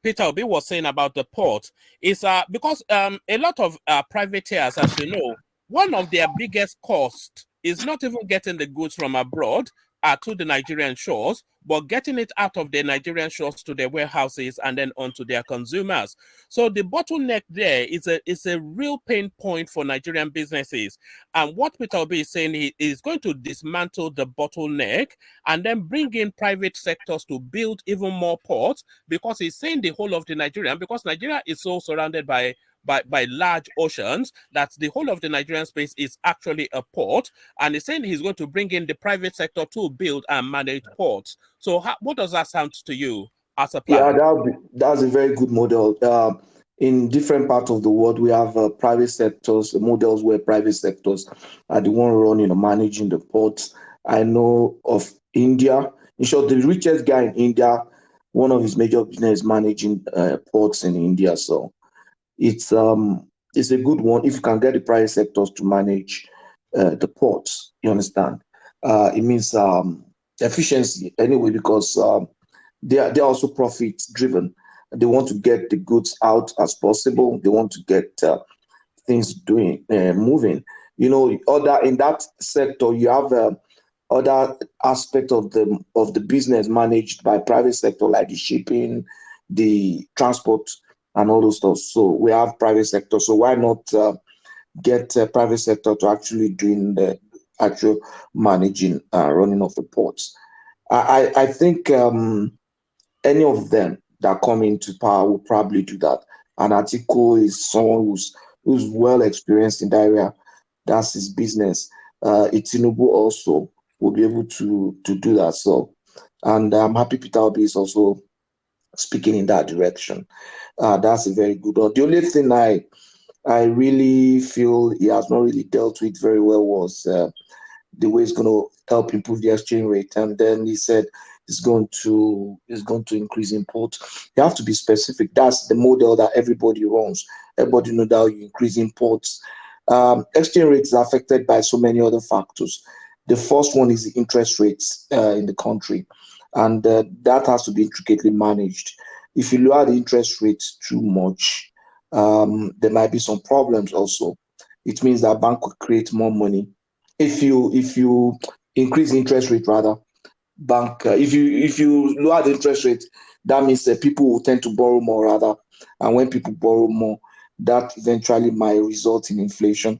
Peter Obi was saying about the port is because a lot of privateers, as you know, one of their biggest costs is not even getting the goods from abroad to the Nigerian shores, but getting it out of the Nigerian shores to their warehouses and then onto their consumers. So the bottleneck there is a real pain point for Nigerian businesses. And what Peter Obi is saying, he is going to dismantle the bottleneck and then bring in private sectors to build even more ports, because he's saying the whole of the Nigerian, because Nigeria is so surrounded by large oceans that the whole of the Nigerian space is actually a port, and he's saying he's going to bring in the private sector to build and manage ports. So what does that sound to you as a plan? Yeah, that's a very good model. In different parts of the world, we have private sectors, models where private sectors are the one running or managing the ports. I know of India. In short, the richest guy in India, one of his major business is managing ports in India. So it's a good one if you can get the private sectors to manage the ports. You understand? It means efficiency anyway, because they're also profit driven. They want to get the goods out as possible. They want to get things moving. You know, in that sector, you have other aspects of the business managed by private sector, like the shipping, the transport, and all those stuff. So we have private sector. So why not get private sector to actually doing the actual managing, running of the ports? I think any of them that come into power will probably do that. And Atiku is someone who's well experienced in that area. That's his business. Tinubu also will be able to do that. So, and I'm happy Peter Obi is also speaking in that direction. That's a very good one. The only thing I really feel he has not really dealt with very well was the way it's going to help improve the exchange rate. And then he said is going to increase imports. You have to be specific. That's the model that everybody runs. Everybody knows that you increase imports. Exchange rates are affected by so many other factors. The first one is the interest rates in the country, and that has to be intricately managed. If you lower the interest rates too much, there might be some problems also. It means that bank will create more money. If you increase the interest rate, rather, bank if you lower the interest rate, that means that people will tend to borrow more, rather, and when people borrow more, that eventually might result in inflation,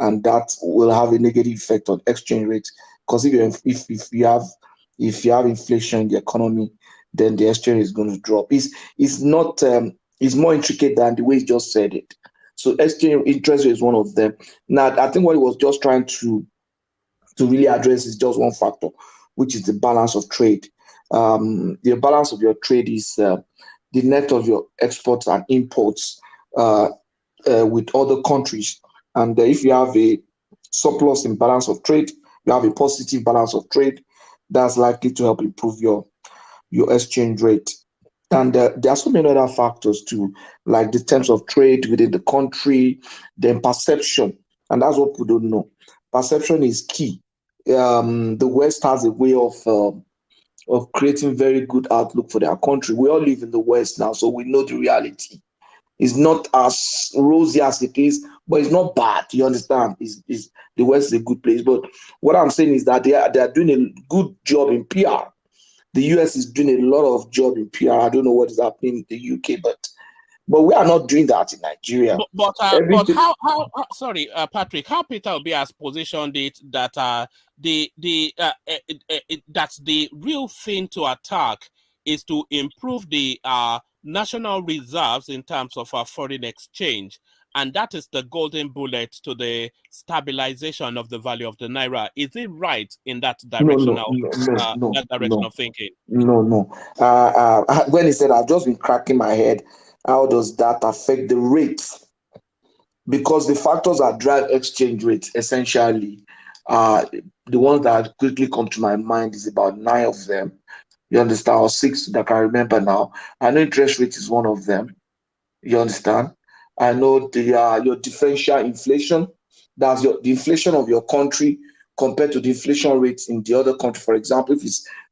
and that will have a negative effect on exchange rate. Because if you have inflation in the economy, then the exchange rate is going to drop. It's not it's more intricate than the way you just said it. So exchange interest rate is one of them. Now, I think what he was just trying to really address is just one factor, which is the balance of trade. The balance of your trade is the net of your exports and imports with other countries. And if you have a surplus in balance of trade, you have a positive balance of trade, that's likely to help improve your exchange rate. And there are so many other factors too, like the terms of trade within the country, then perception. And that's what people don't know. Perception is key. The West has a way of creating very good outlook for their country. We all live in the West now, so we know the reality. It's not as rosy as it is, but it's not bad. You understand? The West is a good place. But what I'm saying is that they are doing a good job in PR. The US is doing a lot of job in PR. I don't know what is happening in the UK, but we are not doing that in Nigeria. But how sorry, Patrick, how Peter Obi has positioned it that that's the real thing to attack is to improve the national reserves in terms of foreign exchange, and that is the golden bullet to the stabilization of the value of the naira. Is it right in that direction of thinking? No. When he said, I've just been cracking my head, how does that affect the rates? Because the factors that drive exchange rates essentially the ones that quickly come to my mind is about 9 of them. You understand? Or 6 that I can remember now. I know interest rate is one of them. You understand? I know your differential inflation. That's the inflation of your country compared to the inflation rates in the other country. For example,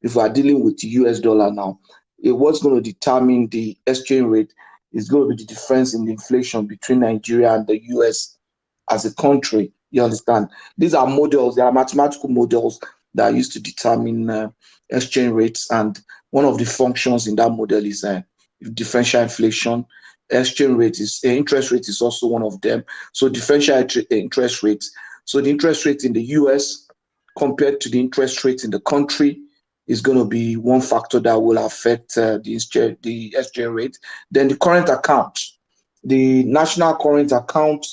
if we are dealing with the US dollar now, what's going to determine the exchange rate is going to be the difference in the inflation between Nigeria and the US as a country. You understand? These are models. They are mathematical models that are used to determine exchange rates, and one of the functions in that model is differential inflation. Exchange rate is interest rate is also one of them. So differential interest rates. So the interest rate in the US compared to the interest rate in the country is going to be one factor that will affect the exchange rate. Then the current account, the national current account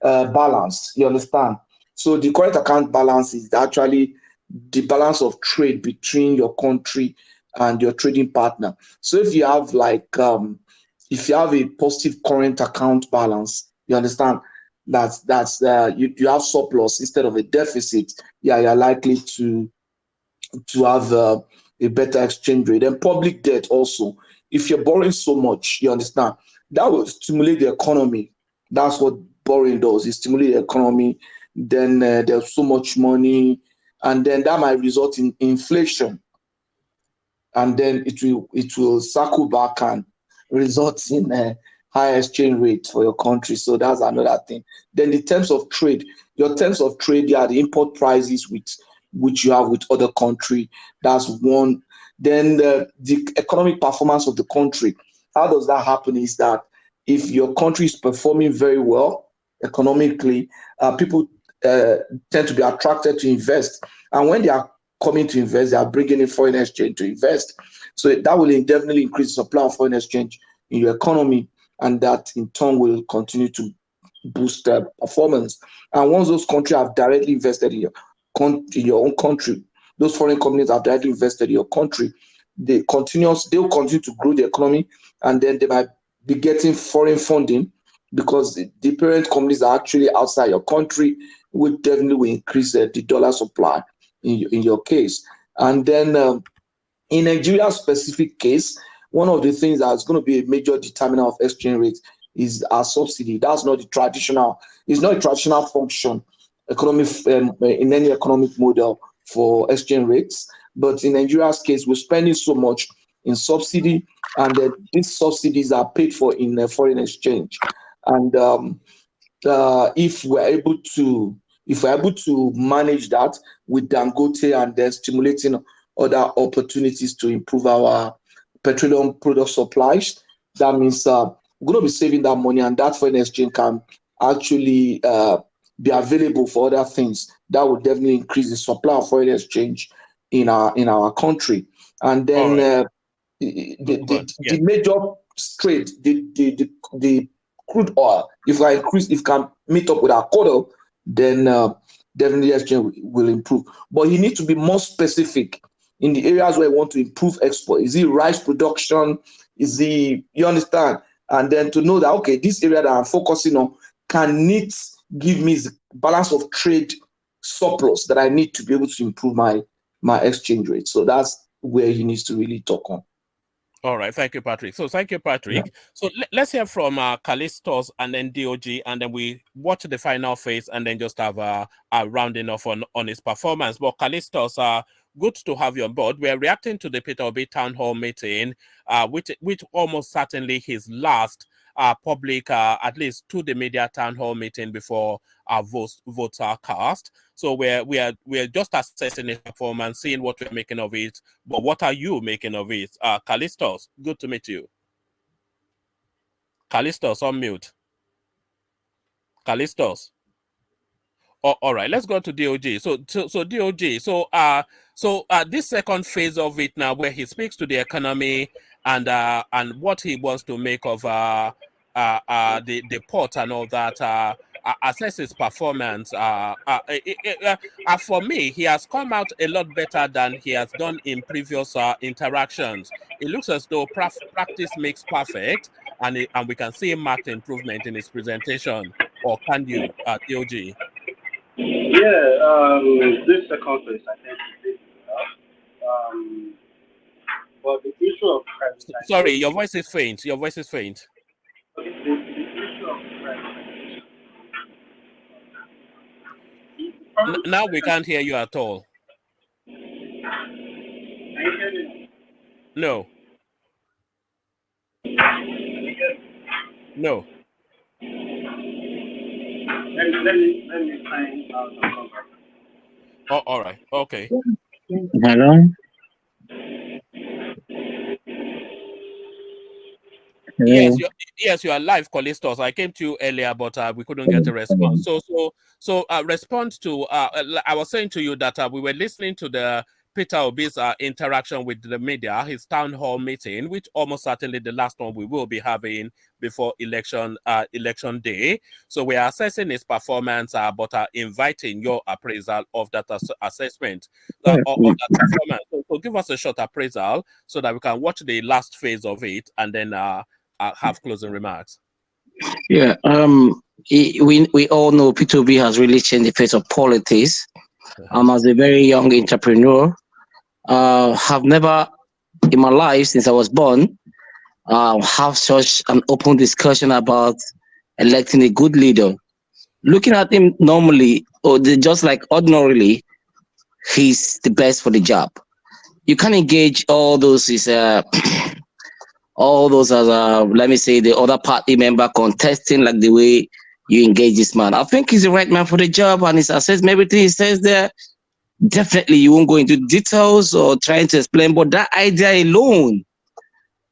balance. You understand? So the current account balance is actually the balance of trade between your country and your trading partner. So if you have if you have a positive current account balance, you understand that's you have surplus instead of a deficit. Yeah, you're likely to have a better exchange rate. And public debt also. If you're borrowing so much, you understand, that will stimulate the economy. That's what borrowing does. It stimulates the economy. Then there's so much money, and then that might result in inflation. And then it will circle back and result in a high exchange rate for your country. So that's another thing. Then the terms of trade, your terms of trade, the import prices which you have with other country. That's one. Then the economic performance of the country. How does that happen is that if your country is performing very well economically, people tend to be attracted to invest. And when they are coming to invest, they are bringing in foreign exchange to invest. So that will definitely increase the supply of foreign exchange in your economy, and that in turn will continue to boost performance. And once those countries have directly invested in your own country, those foreign companies have directly invested in your country, they'll continue to grow the economy, and then they might be getting foreign funding because the parent companies are actually outside your country, which definitely will increase the dollar supply in your case. And then In Nigeria's specific case, one of the things that's going to be a major determinant of exchange rate is our subsidy. That's not the traditional, it's not a traditional function in any economic model for exchange rates. But in Nigeria's case, we're spending so much in subsidy, and these subsidies are paid for in foreign exchange. And if we're able to manage that with Dangote and then stimulating other opportunities to improve our petroleum product supplies, that means we're going to be saving that money, and that foreign exchange can actually be available for other things. That would definitely increase the supply of foreign exchange in our country. And then the major trade, the crude oil, if it can meet up with our quota, then definitely exchange will improve. But you need to be more specific in the areas where you want to improve export. Is it rice production? You understand? And then to know that, okay, this area that I'm focusing on give me the balance of trade surplus that I need to be able to improve my exchange rate. So that's where he needs to really talk on. All right, thank you, Patrick. So thank you, Patrick. Yeah. So let's hear from Callistos and then DOG, and then we watch the final phase and then just have a rounding off on his performance. But Callistos, good to have you on board. We're reacting to the Peter Obi town hall meeting, which almost certainly his last public, at least to the media town hall meeting before our votes are cast. So we're just assessing his performance, seeing what we're making of it. But what are you making of it? Callistos, good to meet you. Callistos, on mute. Callistos. Oh, all right, let's go to DOG. So DOG. So this second phase of it now, where he speaks to the economy and what he wants to make of the port and all that. Assess his performance. For me, he has come out a lot better than he has done in previous interactions. It looks as though practice makes perfect, and we can see marked improvement in his presentation. Or can you, DOG? Yeah, this second phase, I think, is enough. But the issue of privatization. Sorry, your voice is faint. Your voice is faint. The issue of privatization. Now we can't hear you at all. Can you hear me? No. No. Let me find out and come back. Oh, all right. Okay. Hello. Yes, you are live, Callistos. I came to you earlier, but we couldn't get a response. So respond to. I was saying to you that we were listening to the Peter Obi's interaction with the media, his town hall meeting, which almost certainly the last one we will be having before election day. So we are assessing his performance, but inviting your appraisal of that assessment of that performance. So give us a short appraisal so that we can watch the last phase of it and then have closing remarks. Yeah. We all know P2B has really changed the face of politics. As a very young entrepreneur, have never in my life since I was born have such an open discussion about electing a good leader. Looking at him normally, or just like ordinarily, he's the best for the job. You can engage all those all those as let me say the other party member contesting like the way you engage this man. I think he's the right man for the job, and his assessment, everything he says there, definitely you won't go into details or trying to explain, but that idea alone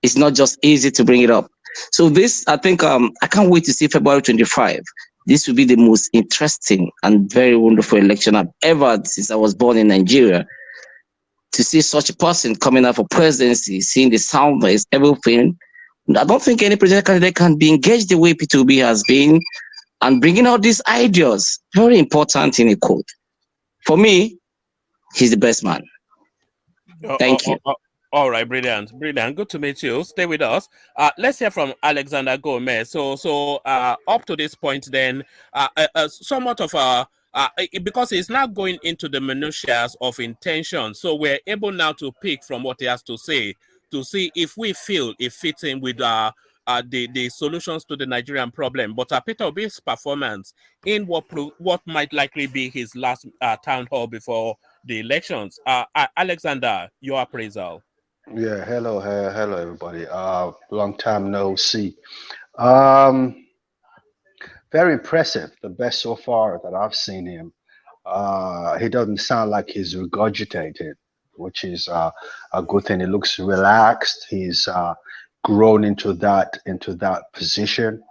is not just easy to bring it up. So this, I think, I can't wait to see February 25. This will be the most interesting and very wonderful election I've ever had since I was born in Nigeria. To see such a person coming out for presidency, seeing the soundness, everything. I don't think any presidential candidate can be engaged the way P2B has been and bringing out these ideas. Very important in a code. For me, he's the best man. Thank you. All right, brilliant. Good to meet you. Stay with us. Let's hear from Alexander Gomez. So up to this point, then, somewhat of because he's now going into the minutiae of intention. So we're able now to pick from what he has to say to see if we feel it fits in with the solutions to the Nigerian problem. But Peter Obi's performance in what might likely be his last town hall before the elections. Alexander, your appraisal. Yeah, hello everybody. Long time no see. Um, Very impressive. The best so far that I've seen him. He doesn't sound like he's regurgitated, which is a good thing. He looks relaxed. He's grown into that position.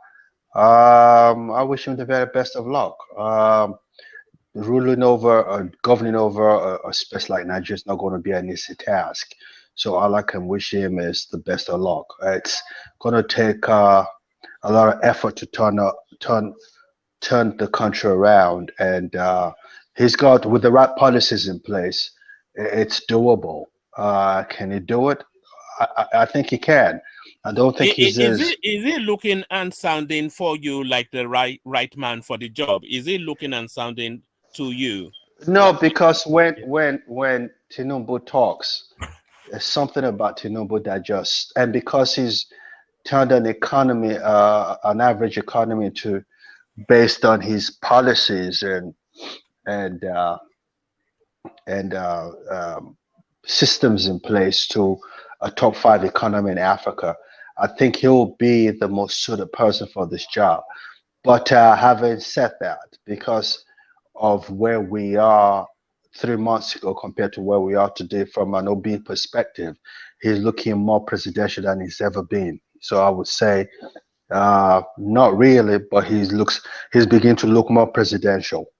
I wish him the very best of luck. Governing over a space like Nigeria is not going to be an easy task. So all I can wish him is the best of luck. It's going to take a lot of effort to turn the country around, and he's got, with the right policies in place, it's doable. Can he do it? I think he can. I don't think is he looking and sounding for you like the right man for the job? Is he looking and sounding to you? No, because when Tinubu talks, there's something about Tinubu that just, and because he's turned an economy, an average economy, to based on his policies and systems in place to a top 5 economy in Africa, I think he'll be the most suited person for this job. But having said that, because of where we are 3 months ago compared to where we are today, from an OB perspective, he's looking more presidential than he's ever been. So I would say not really, but he's beginning to look more presidential.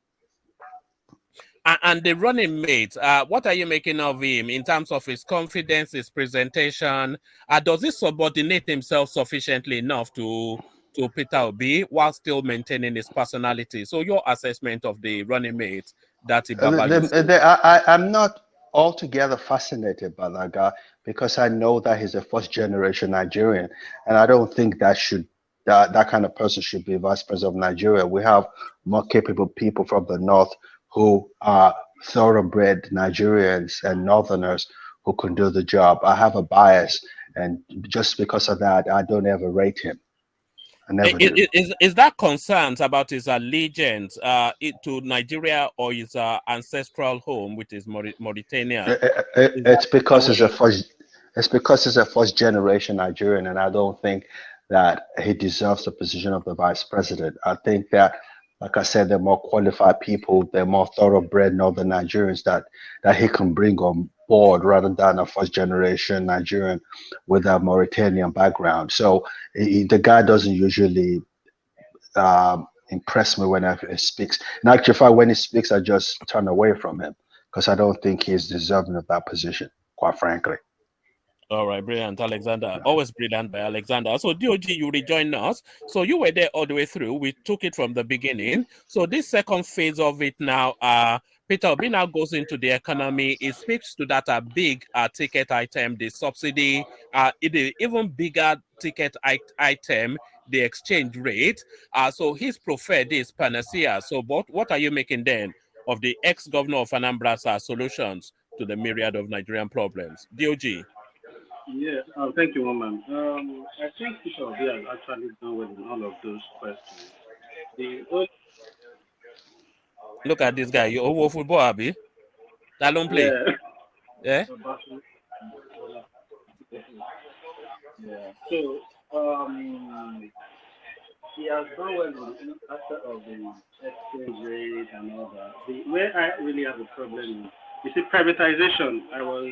And the running mate, what are you making of him in terms of his confidence, his presentation? Does he subordinate himself sufficiently enough to Peter Obi while still maintaining his personality? So your assessment of the running mate, Datti Baba. I'm not altogether fascinated by that guy, because I know that he's a first-generation Nigerian, and I don't think that kind of person should be vice president of Nigeria. We have more capable people from the north who are thoroughbred Nigerians and Northerners who can do the job. I have a bias, and just because of that, I don't ever rate him. I never do. Is that concerns about his allegiance to Nigeria or his ancestral home, which is Mauritania? It's because he's a first-generation Nigerian, and I don't think that he deserves the position of the vice president. I think that, like I said, they're more qualified people, they're more thoroughbred Northern Nigerians that he can bring on board, rather than a first-generation Nigerian with a Mauritanian background. So the guy doesn't usually impress me when he speaks. In actual fact, when he speaks, I just turn away from him, because I don't think he's deserving of that position, quite frankly. All right, brilliant, Alexander. Always brilliant by Alexander. So, DOG, you rejoined us. So you were there all the way through. We took it from the beginning. So this second phase of it now, Peter Obi now goes into the economy. It speaks to that big ticket item, the subsidy, the even bigger ticket item, the exchange rate. So his preferred is panacea. So what are you making then of the ex-governor of Anambra's solutions to the myriad of Nigerian problems? DOG. Yeah, thank you, woman. I think Peter Obi has actually done well in all of those questions. Look at this guy. You over football, Abi? That don't play. Yeah. Yeah. Yeah. So he has done well in the aspect of the exchange rate and all that. Where I really have a problem is the privatization. I was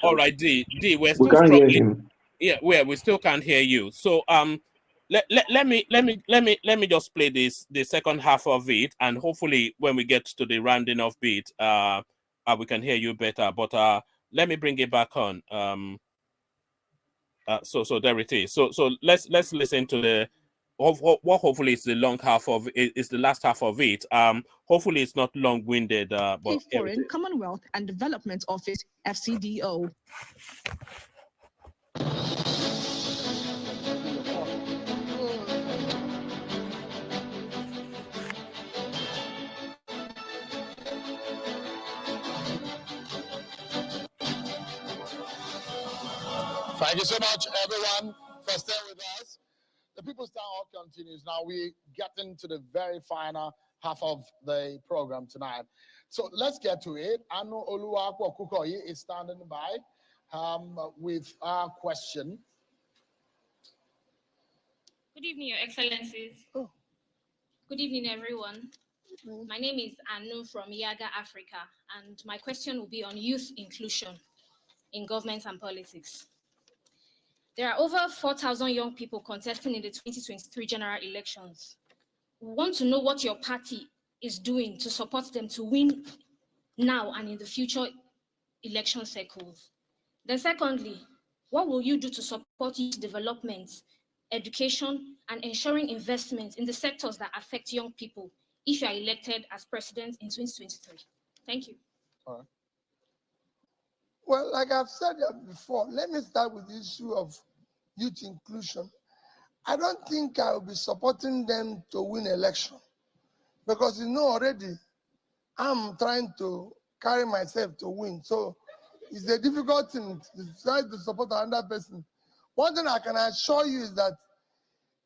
all right, D. We're still we can't struggling. hear him. Yeah, we still can't hear you. So let me just play the second half of it, and hopefully when we get to the rounding off beat, we can hear you better. But let me bring it back on. So there it is. So let's listen to the what hopefully is the long half of it, is the last half of it. Hopefully it's not long-winded. But Foreign Commonwealth and Development Office, FCDO. Thank you so much, everyone, for staying with us. The People's Town Hall continues. Now we get into the very final half of the program tonight. So let's get to it. Anu Oluwapo Kukoyi is standing by with our question. Good evening, Your Excellencies. Oh. Good evening, everyone. My name is Anu from Yaga, Africa, and my question will be on youth inclusion in government and politics. There are over 4,000 young people contesting in the 2023 general elections. We want to know what your party is doing to support them to win now and in the future election cycles. Then secondly, what will you do to support youth development, education, and ensuring investment in the sectors that affect young people if you are elected as president in 2023? Thank you. All right. Well, like I've said before, let me start with the issue of youth inclusion. I don't think I will be supporting them to win election because you know already I'm trying to carry myself to win. So it's a difficult thing to try to support another person. One thing I can assure you is that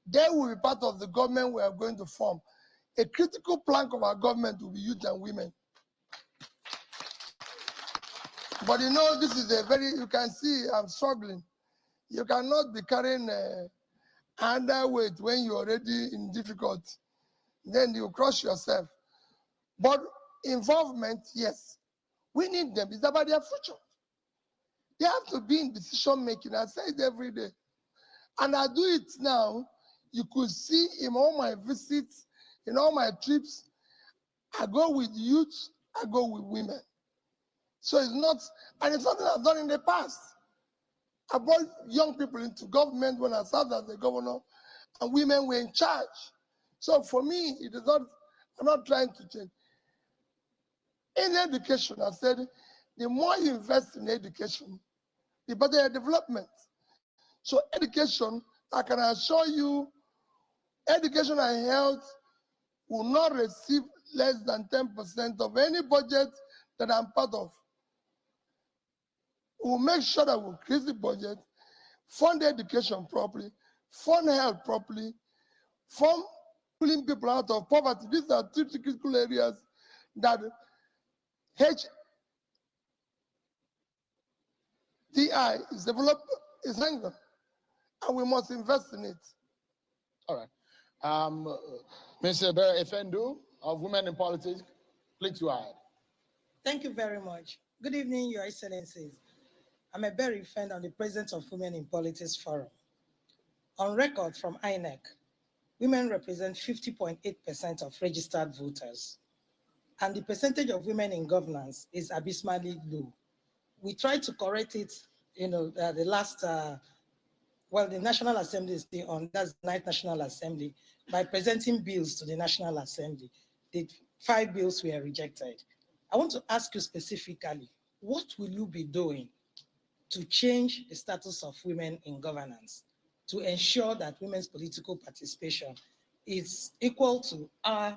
they will be part of the government we are going to form. A critical plank of our government will be youth and women. But you know, this is a very, you can see I'm struggling. You cannot be carrying underweight when you're already in difficulty. Then you crush yourself. But involvement, yes. We need them. It's about their future. They have to be in decision making. I say it every day. And I do it now. You could see in all my visits, in all my trips, I go with youth, I go with women. So it's not, and it's something I've done in the past. I brought young people into government when I served as the governor, and women were in charge. So for me, it is not, I'm not trying to change. In education, I said, the more you invest in education, the better your development. So education, I can assure you, education and health will not receive less than 10% of any budget that I'm part of. We'll make sure that we increase the budget, fund education properly, fund health properly, fund pulling people out of poverty. These are three critical areas that HDI is developed, is hanging, and we must invest in it. All right. Mr. Bere Efendu of Women in Politics, please go ahead. Thank you very much. Good evening, Your Excellencies. I'm a very fan of the President of Women in Politics Forum. On record from INEC, women represent 50.8% of registered voters, and the percentage of women in governance is abysmally low. We tried to correct it, the last, the National Assembly is still on, that's the 9th National Assembly, by presenting bills to the National Assembly. The 5 bills were rejected. I want to ask you specifically, what will you be doing to change the status of women in governance, to ensure that women's political participation is equal to our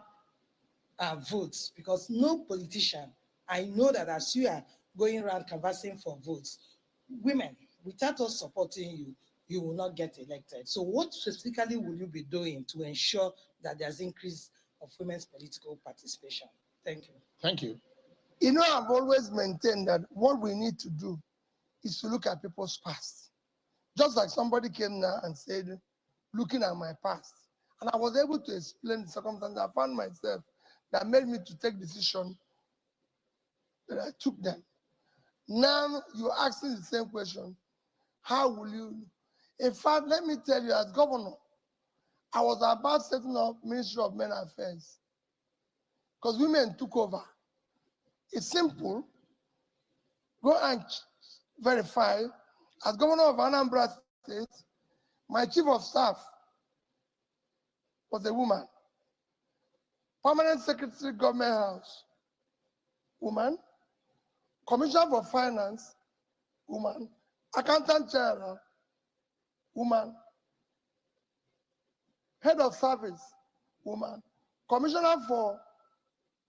votes? Because no politician, I know that as you are going around canvassing for votes, women, without us supporting you, you will not get elected. So what specifically will you be doing to ensure that there's increase of women's political participation? Thank you. Thank you. You know, I've always maintained that what we need to do is to look at people's past. Just like somebody came now and said, looking at my past, and I was able to explain the circumstances I found myself that made me to take decisions that I took them. Now you're asking the same question, how will you? In fact, let me tell you, as governor, I was about setting up Ministry of Men Affairs because women took over. It's simple. Go and verify. As governor of Anambra State, my chief of staff was a woman. Permanent Secretary, Government House, woman. Commissioner for Finance, woman. Accountant General, woman. Head of Service, woman. Commissioner for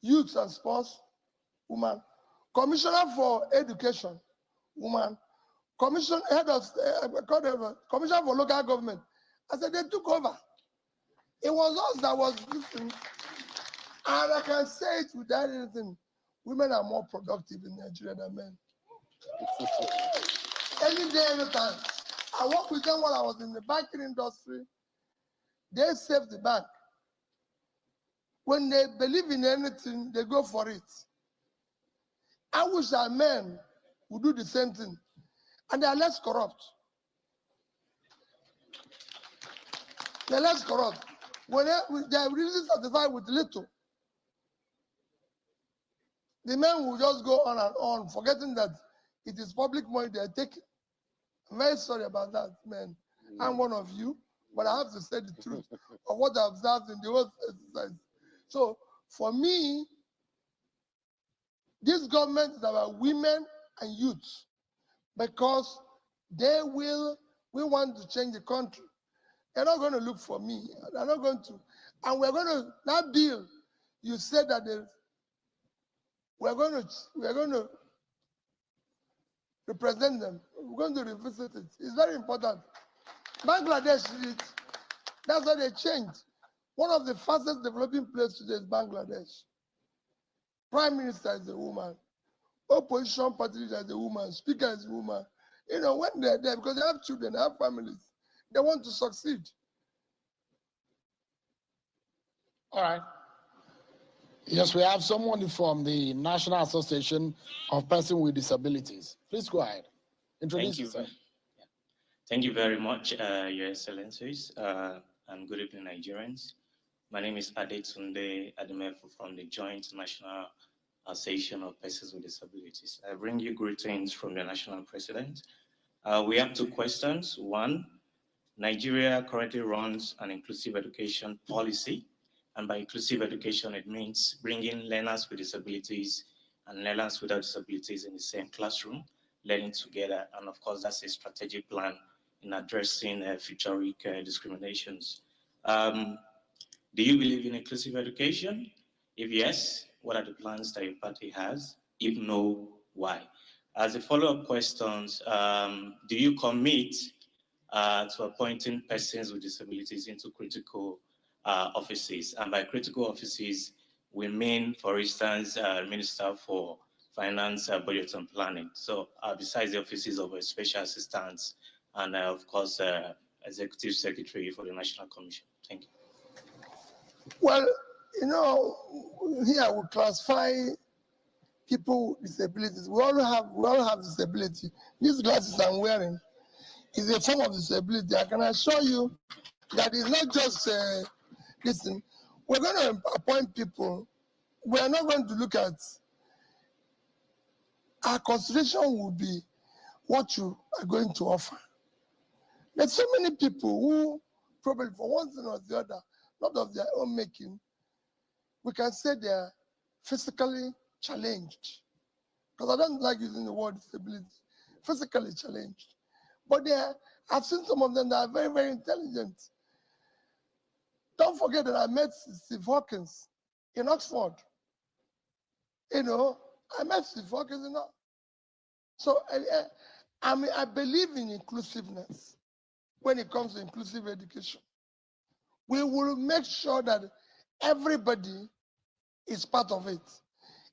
Youth and Sports, woman. Commissioner for Education, woman. head of commissioner for local government. I said, they took over. It was us that was listening. And I can say it without anything. Women are more productive in Nigeria than men. Any day, any time. I worked with them while I was in the banking industry. They saved the bank. When they believe in anything, they go for it. I wish our men would do the same thing. And they are less corrupt. They're less corrupt. When they are really satisfied with little, the men will just go on and on, forgetting that it is public money they are taking. I'm very sorry about that, man. I'm one of you, but I have to say the truth of what I observed in the whole exercise. So, for me, this government is about women and youth because we want to change the country. They're not going to look for me. They're not going to. And we're going to, that bill, you said that we're going to represent them. We're going to revisit it. It's very important. Bangladesh, that's why they changed. One of the fastest developing places today is Bangladesh. Prime Minister is a woman. Opposition party leader is a woman. Speaker is a woman. You know, when they're there, because they have children, they have families, they want to succeed. All right. Yes, we have someone from the National Association of Persons with Disabilities. Please go ahead. Introduce yourself. Thank you very much, Your Excellencies, and good evening, Nigerians. My name is Adetunde Ademefu from the Joint National Association of Persons with Disabilities. I bring you greetings from the National President. We have two questions. One, Nigeria currently runs an inclusive education policy. And by inclusive education, it means bringing learners with disabilities and learners without disabilities in the same classroom, learning together. And of course, that's a strategic plan in addressing future discriminations. Do you believe in inclusive education? If yes, what are the plans that your party has? If no, why? As a follow-up questions, do you commit to appointing persons with disabilities into critical offices? And by critical offices, we mean, for instance, Minister for Finance, Budget and Planning. So besides the offices of Special Assistants and of course, Executive Secretary for the National Commission. Thank you. Well, you know, here we classify people with disabilities. We all have disability. These glasses I'm wearing is a form of disability. I can assure you that it's not just listen. We're going to appoint people. We are not going to look at. Our consideration will be what you are going to offer. There's so many people who probably for one thing or the other, not of their own making, we can say they are physically challenged. Because I don't like using the word disability, physically challenged. But I've seen some of them that are very, very intelligent. Don't forget that I met Steve Hawkins in Oxford. You know, I met Steve Hawkins in Oxford. So I believe in inclusiveness when it comes to inclusive education. We will make sure that everybody is part of it.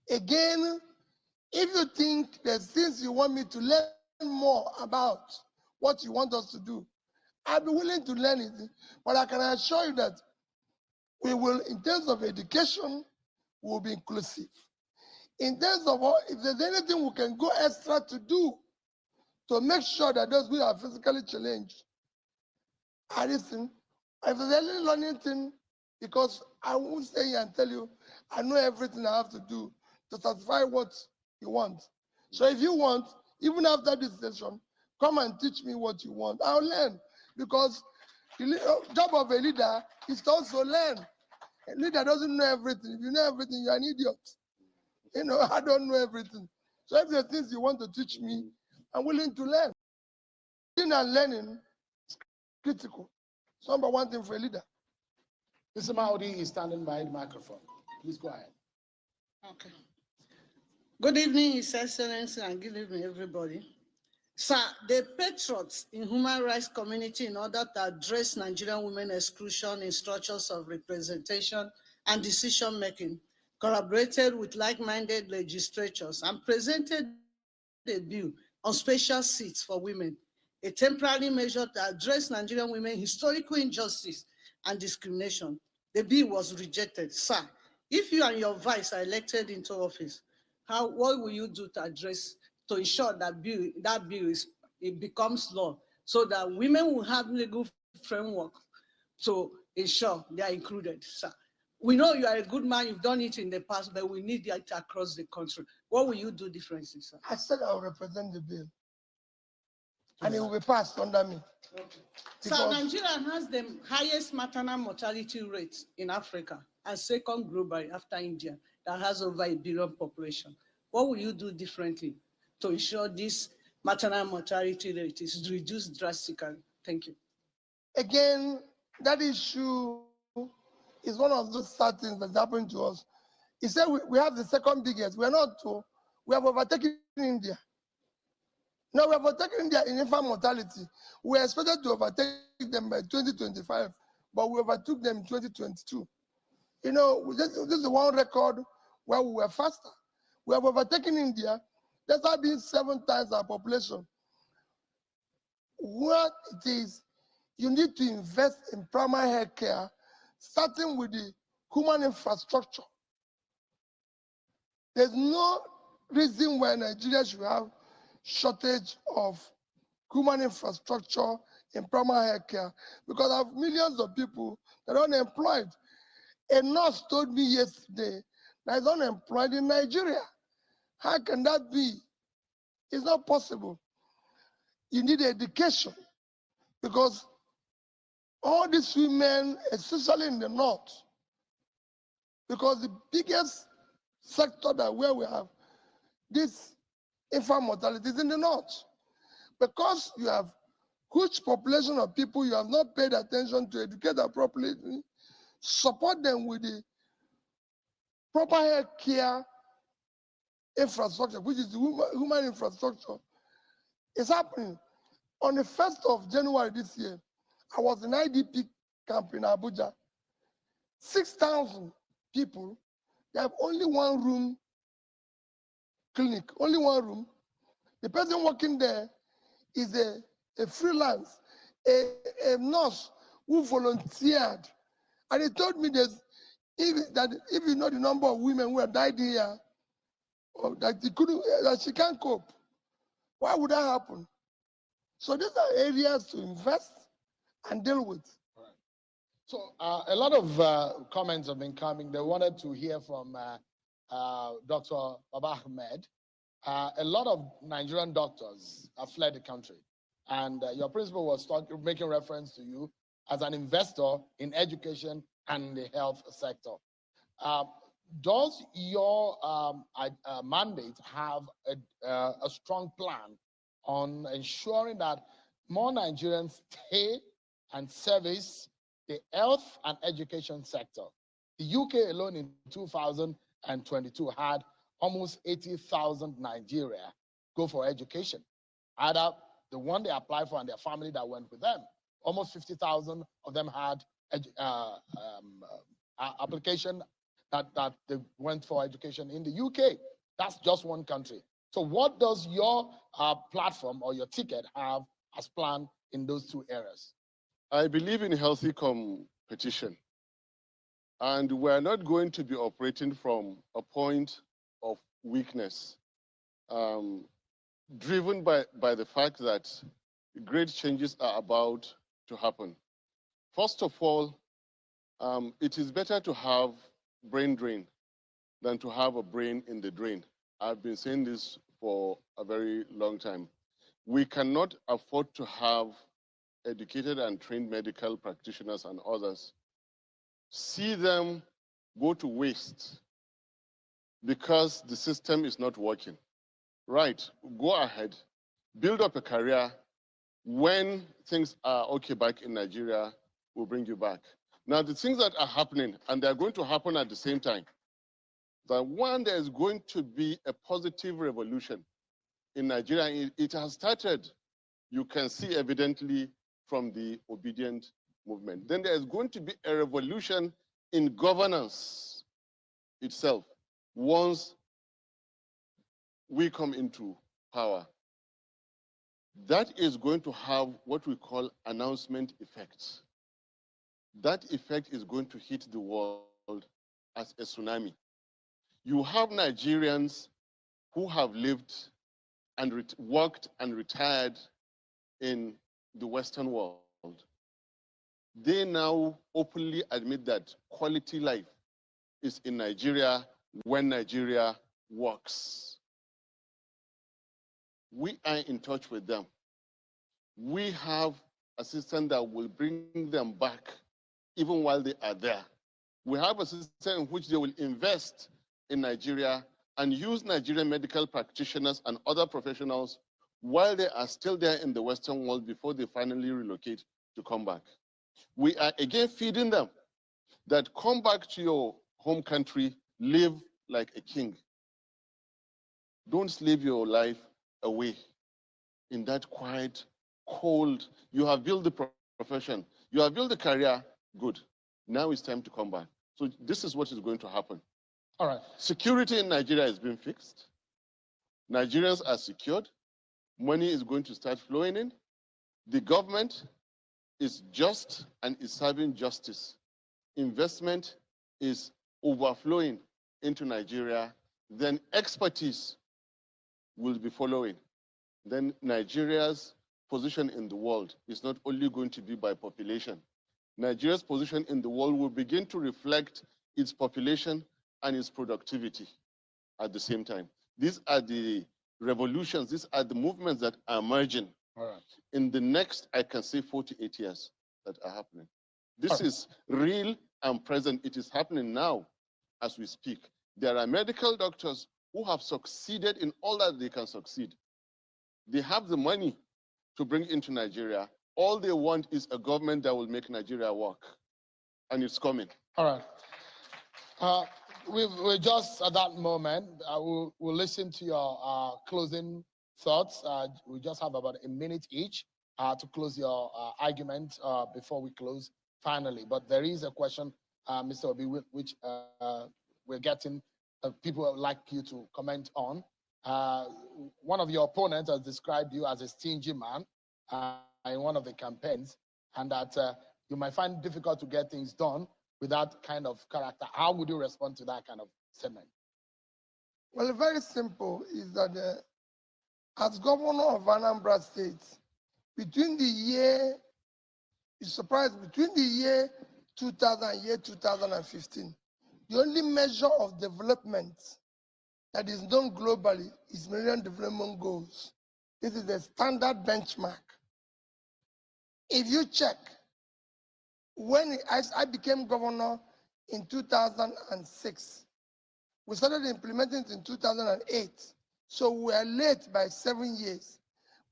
Again, if you think there's things you want me to learn more about what you want us to do, I'll be willing to learn it. But I can assure you that we will, in terms of education, we'll be inclusive. In terms of if there's anything we can go extra to do to make sure that those who are physically challenged are listening. If there's any learning thing, because I won't stay here and tell you, I know everything I have to do to satisfy what you want. So if you want, even after this session, come and teach me what you want. I'll learn, because the job of a leader is to also learn. A leader doesn't know everything. If you know everything, you're an idiot. You know, I don't know everything. So if there are things you want to teach me, I'm willing to learn. Teaching and learning is critical. It's number one thing for a leader. Mr. Maudi is standing by the microphone. Please go ahead. Okay. Good evening, His Excellency, and good evening, everybody. Sir, the patriots in human rights community, in order to address Nigerian women exclusion in structures of representation and decision-making, collaborated with like-minded legislatures and presented a bill on special seats for women, a temporary measure to address Nigerian women's historical injustice and discrimination. The bill was rejected. Sir, if you and your vice are elected into office, what will you do to ensure that it becomes law, so that women will have legal framework to ensure they are included, sir? We know you are a good man, you've done it in the past, but we need it across the country. What will you do differently, sir? I said I will represent the bill, and it will be passed under me. Okay. So Nigeria has the highest maternal mortality rate in Africa and second globally after India, that has over 1 billion population. What will you do differently to ensure this maternal mortality rate is reduced drastically? Thank you. Again, that issue is one of those sad things that's happened to us. He said we have the second biggest. We have overtaken India. Now we have overtaken India in infant mortality. We are expected to overtake them by 2025, but we overtook them in 2022. You know, this is one record where we were faster. We have overtaken India. That's not being 7 times our population. What it is, you need to invest in primary health care, starting with the human infrastructure. There's no reason why Nigeria should have shortage of human infrastructure in primary health care, because I have millions of people that are unemployed. A nurse told me yesterday that is unemployed in Nigeria. How can that be? It's not possible. You need education, because all these women, especially in the north, because the biggest sector where we have this infant mortality is in the north. Because you have huge population of people, you have not paid attention to educate them properly, support them with the proper health care infrastructure, which is the human infrastructure. It's happening. On the 1st of January this year, I was in IDP camp in Abuja. 6,000 people, they have only 1 room clinic, only 1 room. The person working there is a freelance, a nurse who volunteered. And he told me that if you know the number of women who have died here, or that she can't cope, why would that happen? So these are areas to invest and deal with. Right. So a lot of comments have been coming. They wanted to hear from Dr. Baba Ahmed. A lot of Nigerian doctors have fled the country. And your principal was making reference to you as an investor in education and the health sector. Does your mandate have a strong plan on ensuring that more Nigerians stay and service the health and education sector? The UK alone in 2022 had almost 80,000 Nigeria go for education. Either the one they applied for and their family that went with them. Almost 50,000 of them had application that they went for education in the UK. That's just one country. So what does your platform or your ticket have as planned in those 2 areas? I believe in healthy competition. And we're not going to be operating from a point of weakness, driven by the fact that great changes are about to happen. First of all, it is better to have brain drain than to have a brain in the drain. I've been saying this for a very long time. We cannot afford to have educated and trained medical practitioners and others see them go to waste because the system is not working. Right, go ahead, build up a career. When things are okay back in Nigeria, we'll bring you back. Now, the things that are happening, and they're going to happen at the same time, the one, there is going to be a positive revolution in Nigeria. It has started. You can see evidently from the obedient movement. Then there is going to be a revolution in governance itself once we come into power. That is going to have what we call announcement effects. That effect is going to hit the world as a tsunami. You have Nigerians who have lived and worked and retired in the Western world. They now openly admit that quality life is in Nigeria when Nigeria works. We are in touch with them. We have a system that will bring them back even while they are there. We have a system in which they will invest in Nigeria and use Nigerian medical practitioners and other professionals while they are still there in the Western world before they finally relocate to come back. We are again feeding them that come back to your home country, live like a king. Don't slave your life away in that quiet, cold. You have built the profession, you have built the career, good. Now it's time to come back. So this is what is going to happen. All right. Security in Nigeria has been fixed. Nigerians are secured. Money is going to start flowing in. The government is just and is serving justice. Investment is overflowing into Nigeria. Then expertise will be following. Then Nigeria's position in the world is not only going to be by population. Nigeria's position in the world will begin to reflect its population and its productivity at the same time. These are the revolutions, these are the movements that are emerging in the next, I can say, 48 years that are happening. This is real and present. It is happening now as we speak. There are medical doctors who have succeeded in all that they can succeed. They have the money to bring into Nigeria. All they want is a government that will make Nigeria work. And it's coming. All right. We're just at that moment. We'll listen to your closing thoughts. We just have about a minute each to close your argument before we close finally. But there is a question, Mr. Obi, which we're getting. People would like you to comment on. One of your opponents has described you as a stingy man in one of the campaigns, and that you might find it difficult to get things done with that kind of character. How would you respond to that kind of statement? Well, very simple is that as governor of Anambra State, between the year, it's surprised, between the year 2000 and year 2015, the only measure of development that is known globally is Millennium Development Goals. This is a standard benchmark. If you check, when I became governor in 2006, we started implementing it in 2008. So we are late by 7 years.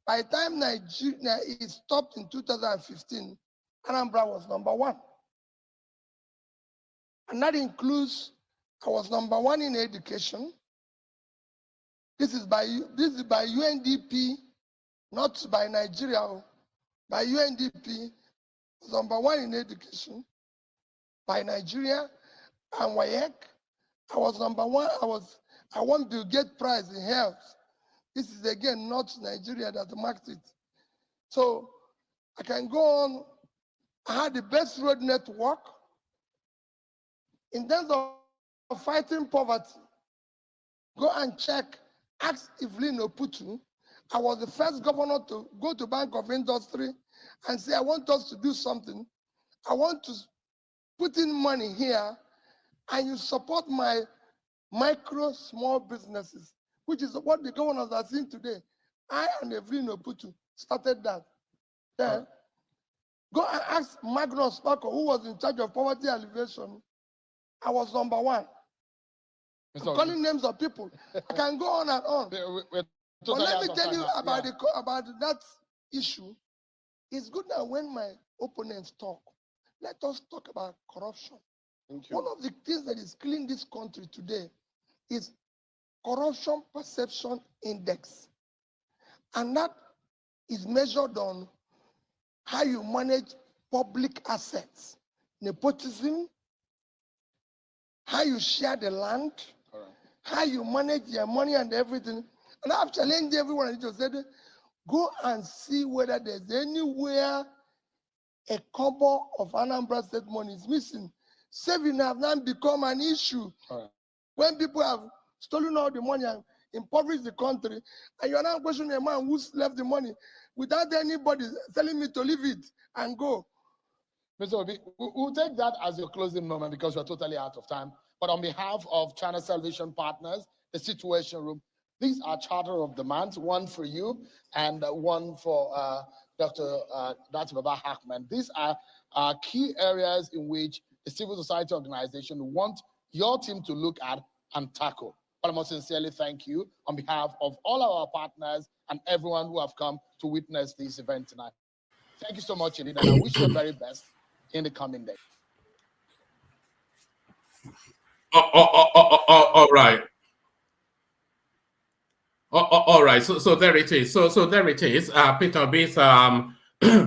By the time Nigeria it stopped in 2015, Anambra was #1. And that includes, I was #1 in education. This is by UNDP, not by Nigeria. By UNDP, was #1 in education. By Nigeria and WAEC, I was #1. I won Bill Gates Prize in health. This is again not Nigeria that marked it. So I can go on. I had the best road network. In terms of fighting poverty, go and check, ask Evelyn Oputu. I was the first governor to go to Bank of Industry and say, I want us to do something. I want to put in money here and you support my micro, small businesses, which is what the governors are seeing today. I and Evelyn Oputu started that. Then go and ask Magnus Paco, who was in charge of poverty alleviation. I was #1. I'm calling names of people. I can go on and on. But let me tell you about that issue. It's good that when my opponents talk, let us talk about corruption. One of the things that is killing this country today is corruption perception index. And that is measured on how you manage public assets, nepotism, how you share the land, how you manage your money and everything. And I've challenged everyone and just said, go and see whether there's anywhere a kobo of Anambra State money is missing. Saving have now become an issue. When people have stolen all the money and impoverished the country, and you're now questioning a man who's left the money without anybody telling me to leave it and go. Mr. Obi, we'll take that as your closing moment because we're totally out of time. But on behalf of China Salvation Partners, the Situation Room, these are charter of demands, one for you and one for Dr. Datti Baba Hackman. These are key areas in which the civil society organization want your team to look at and tackle. But I must sincerely thank you on behalf of all our partners and everyone who have come to witness this event tonight. Thank you so much indeed, and I wish you the very best in the coming days. All right. All right. So there it is. So there it is. Peter Obi'S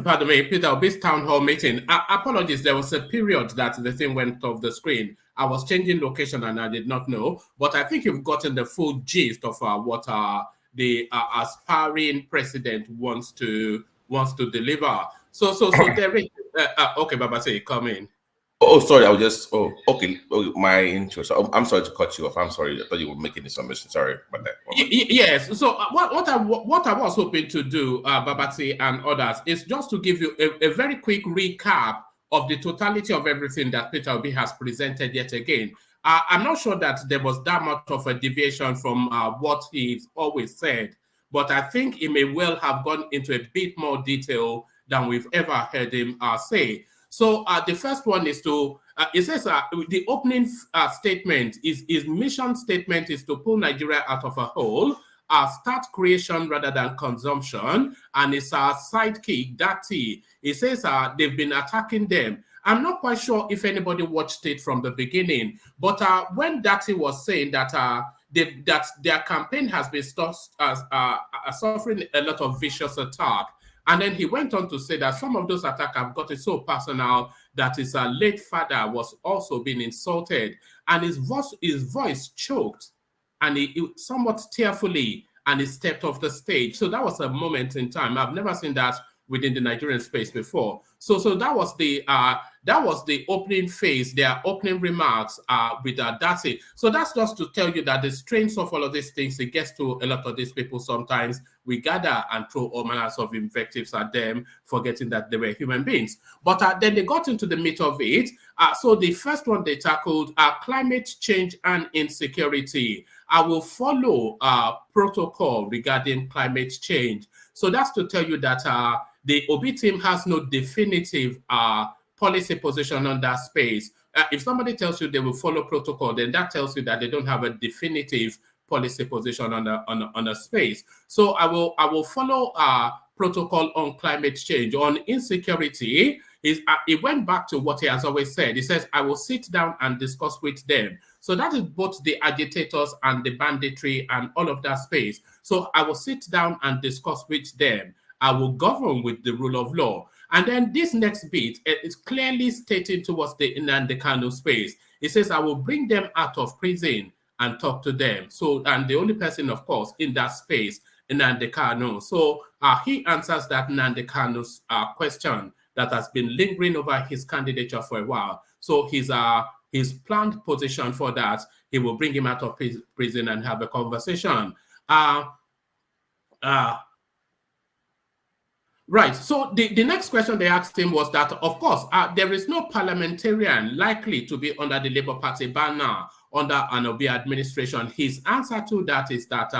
pardon me, Peter Obi'S town hall meeting. Apologies, there was a period that the thing went off the screen. I was changing location and I did not know, but I think you've gotten the full gist of what the aspiring president wants to deliver. So there is okay, Baba, say come in. Oh, sorry, I was just okay. Oh, my intro. So I'm sorry to cut you off. I'm sorry. I thought you were making this submission. Sorry about that. Yes. So what I was hoping to do, Babati and others, is just to give you a very quick recap of the totality of everything that Peter Obi has presented yet again. I'm not sure that there was that much of a deviation from what he's always said, but I think he may well have gone into a bit more detail than we've ever heard him say. So the first one is to, it says the opening statement, his mission statement is to pull Nigeria out of a hole, start creation rather than consumption, and it's our sidekick, Datti. It says they've been attacking them. I'm not quite sure if anybody watched it from the beginning, but when Datti was saying that that their campaign has been suffering a lot of vicious attack, and then he went on to say that some of those attacks have gotten so personal that his late father was also being insulted, and his voice choked, and he somewhat tearfully, and he stepped off the stage. So that was a moment in time. I've never seen that within the Nigerian space before. So that was the opening phase, their opening remarks with Datti. So that's just to tell you that the strains of all of these things, it gets to a lot of these people sometimes. We gather and throw all manners of invectives at them, forgetting that they were human beings. But then they got into the meat of it. So the first one they tackled climate change and insecurity. I will follow protocol regarding climate change. So that's to tell you that the Obi team has no definitive policy position on that space. If somebody tells you they will follow protocol, then that tells you that they don't have a definitive policy position on a space. So I will follow protocol on climate change. On insecurity, he went back to what he has always said. He says, I will sit down and discuss with them. So that is both the agitators and the banditry and all of that space. So I will sit down and discuss with them. I will govern with the rule of law. And then this next bit is clearly stating towards the Nnamdi Kanu space. It says, I will bring them out of prison and talk to them. So, and the only person, of course, in that space, Nnamdi Kanu. So he answers that Nnamdi Kanu's question that has been lingering over his candidature for a while. So his planned position for that, he will bring him out of prison and have a conversation. Right. So the next question they asked him was that, of course, there is no parliamentarian likely to be under the Labour Party banner under an Obi administration. His answer to that is that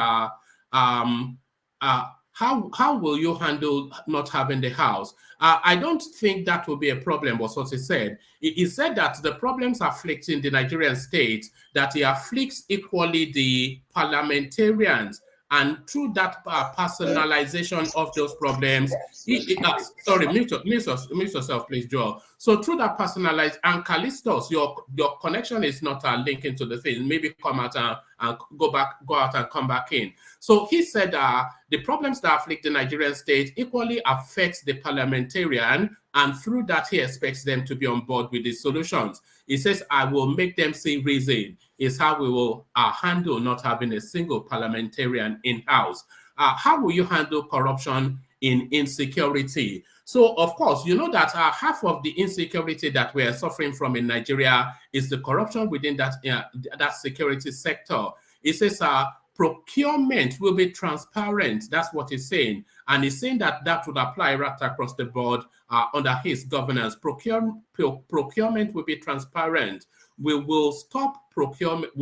how will you handle not having the House? I don't think that will be a problem, was what he said. He said that the problems afflicting the Nigerian state, that he afflicts equally the parliamentarians And through that personalization of those problems, sorry, mute yourself, please, Joel. So through that personalized, and Callistos, your connection is not linking to the thing. Maybe come out and go out and come back in. So he said the problems that afflict the Nigerian state equally affects the parliamentarian, and through that he expects them to be on board with the solutions. He says, I will make them see reason is how we will handle not having a single parliamentarian in-house. How will you handle corruption in insecurity? So, of course, you know that half of the insecurity that we are suffering from in Nigeria is the corruption within that security sector. It says procurement will be transparent. That's what he's saying. And he's saying that that would apply right across the board under his governance. Procurement will be transparent. We will stop procurement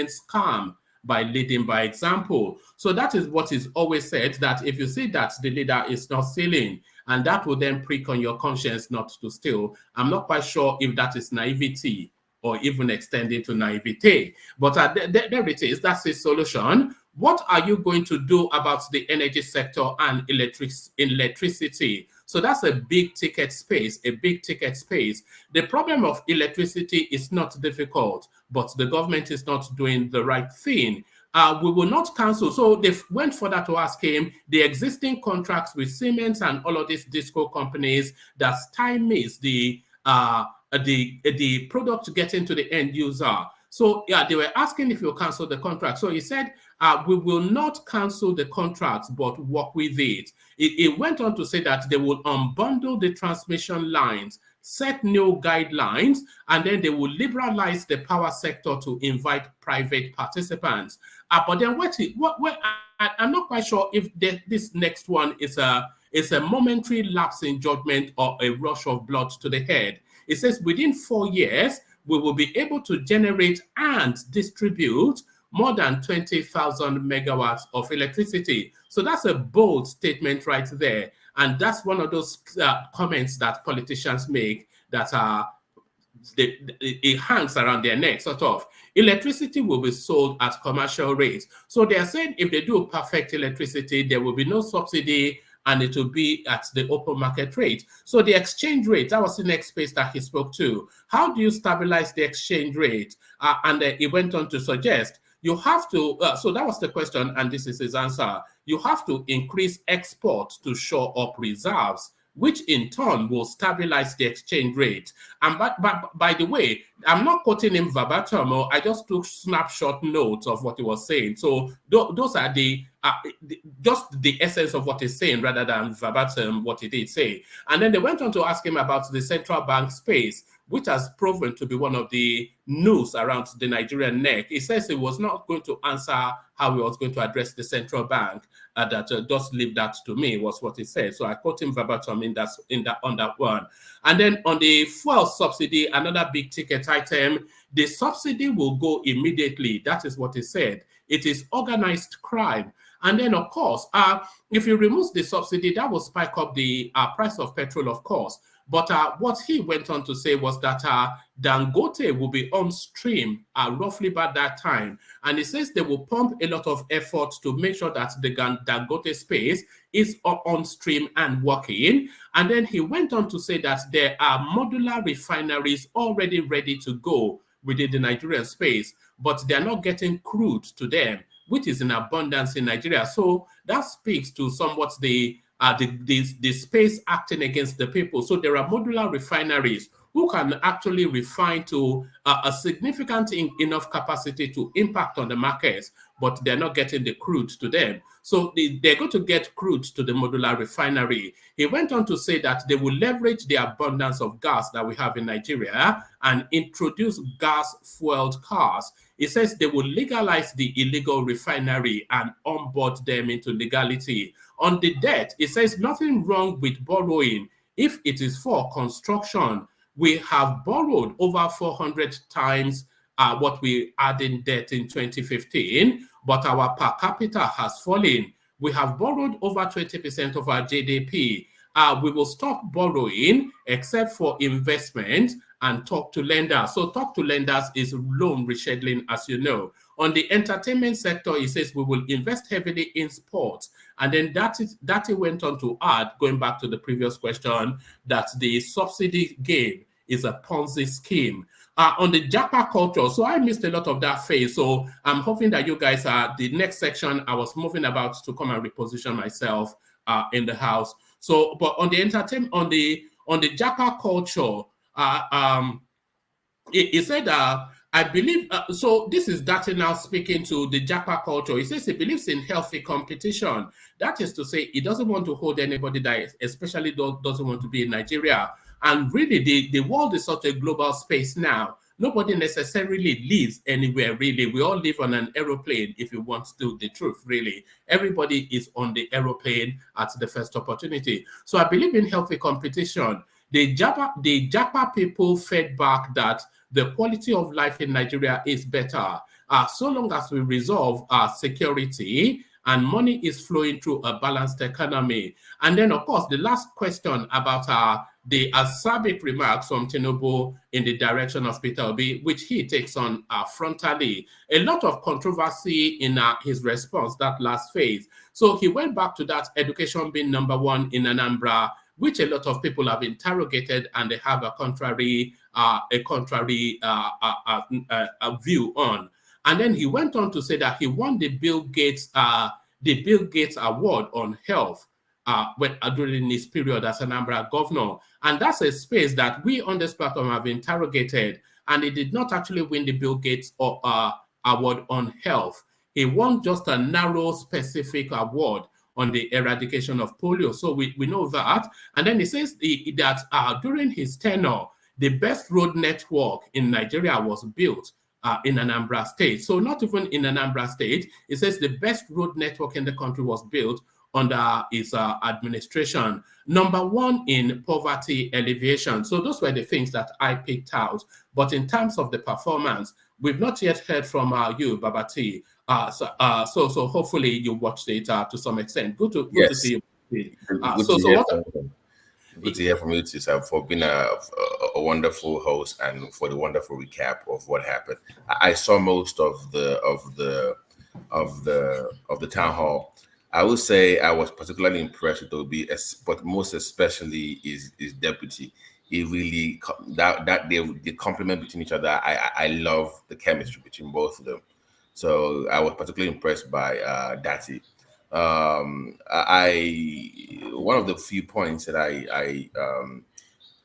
scam by leading by example. So that is what is always said, that if you see that the leader is not stealing, and that will then prick on your conscience not to steal. I'm not quite sure if that is naivety or even extending to naivete. But there it is. That's the solution. What are you going to do about the energy sector and electricity? So that's a big ticket space, The problem of electricity is not difficult, but the government is not doing the right thing. We will not cancel. So they went further to ask him, the existing contracts with Siemens and all of these disco companies that stymies the product getting to the end user. So yeah, they were asking if you cancel the contract. So he said, we will not cancel the contracts, but work with it. It went on to say that they will unbundle the transmission lines, set new guidelines, and then they will liberalize the power sector to invite private participants. But then I'm not quite sure if this next one is a momentary lapse in judgment or a rush of blood to the head. It says within 4 years, we will be able to generate and distribute more than 20,000 megawatts of electricity. So that's a bold statement right there. And that's one of those comments that politicians make that it hangs around their neck, sort of. Electricity will be sold at commercial rates. So they are saying if they do perfect electricity, there will be no subsidy, and it will be at the open market rate. So the exchange rate, that was the next space that he spoke to. How do you stabilize the exchange rate? And he went on to suggest you have to, so that was the question, and this is his answer. You have to increase export to shore up reserves, which in turn will stabilize the exchange rate. And by the way, I'm not quoting him verbatim. I just took snapshot notes of what he was saying. So those are just the essence of what he's saying rather than verbatim what he did say. And then they went on to ask him about the central bank space, which has proven to be one of the news around the Nigerian neck. He says he was not going to answer how he was going to address the central bank. Just leave that to me, was what he said. So I quote him verbatim on that one. And then on the fuel subsidy, another big ticket item, the subsidy will go immediately. That is what he said. It is organized crime. And then, of course, if you remove the subsidy, that will spike up the price of petrol, of course. But what he went on to say was that Dangote will be on stream roughly by that time. And he says they will pump a lot of effort to make sure that the Dangote space is on stream and working. And then he went on to say that there are modular refineries already ready to go within the Nigerian space, but they're not getting crude to them, which is in abundance in Nigeria. So that speaks to somewhat the space acting against the people. So there are modular refineries who can actually refine to a significant enough capacity to impact on the markets, but they're not getting the crude to them. So they're going to get crude to the modular refinery. He went on to say that they will leverage the abundance of gas that we have in Nigeria and introduce gas-fueled cars. He says they will legalize the illegal refinery and onboard them into legality. On the debt, it says nothing wrong with borrowing if it is for construction. We have borrowed over 400 times what we had in debt in 2015, but our per capita has fallen. We have borrowed over 20% of our GDP. We will stop borrowing except for investment and talk to lenders. So talk to lenders is loan rescheduling, as you know. On the entertainment sector, it says we will invest heavily in sports. And then that went on to add, going back to the previous question, that the subsidy game is a Ponzi scheme. On the Japa culture, so I missed a lot of that phase. So I'm hoping that you guys are the next section. I was moving about to come and reposition myself in the house. So, but on the entertainment, on the Japa culture, he said, I believe, so this is Datti now speaking to the Japa culture. He says he believes in healthy competition. That is to say, he doesn't want to hold anybody that especially doesn't want to be in Nigeria. And really, the world is such a global space now. Nobody necessarily lives anywhere, really. We all live on an aeroplane, if you want to do the truth, really. Everybody is on the aeroplane at the first opportunity. So I believe in healthy competition. The Japa people fed back that the quality of life in Nigeria is better. So long as we resolve security and money is flowing through a balanced economy. And then, of course, the last question about the acerbic remarks from Tinubu in the direction of Peter Obi, which he takes on frontally. A lot of controversy in his response, that last phase. So he went back to that education being number one in Anambra, which a lot of people have interrogated, and they have a contrary view on. And then he went on to say that he won the Bill Gates Award on Health during his period as Anambra governor. And that's a space that we on this platform have interrogated, and he did not actually win the Bill Gates Award on Health. He won just a narrow, specific award on the eradication of polio. So we know that. And then he says that during his tenure, the best road network in Nigeria was built in Anambra State. So not even in Anambra State, it says the best road network in the country was built under his administration. Number one in poverty alleviation. So those were the things that I picked out. But in terms of the performance, we've not yet heard from you, Babati. So hopefully you watched it to some extent. Good to see you. Good to hear from you, Tisa, for being a wonderful host and for the wonderful recap of what happened. I saw most of the town hall. I would say I was particularly impressed with Obi, but most especially is deputy. He really that they complement between each other. I love the chemistry between both of them. So I was particularly impressed by Datti. One of the few points that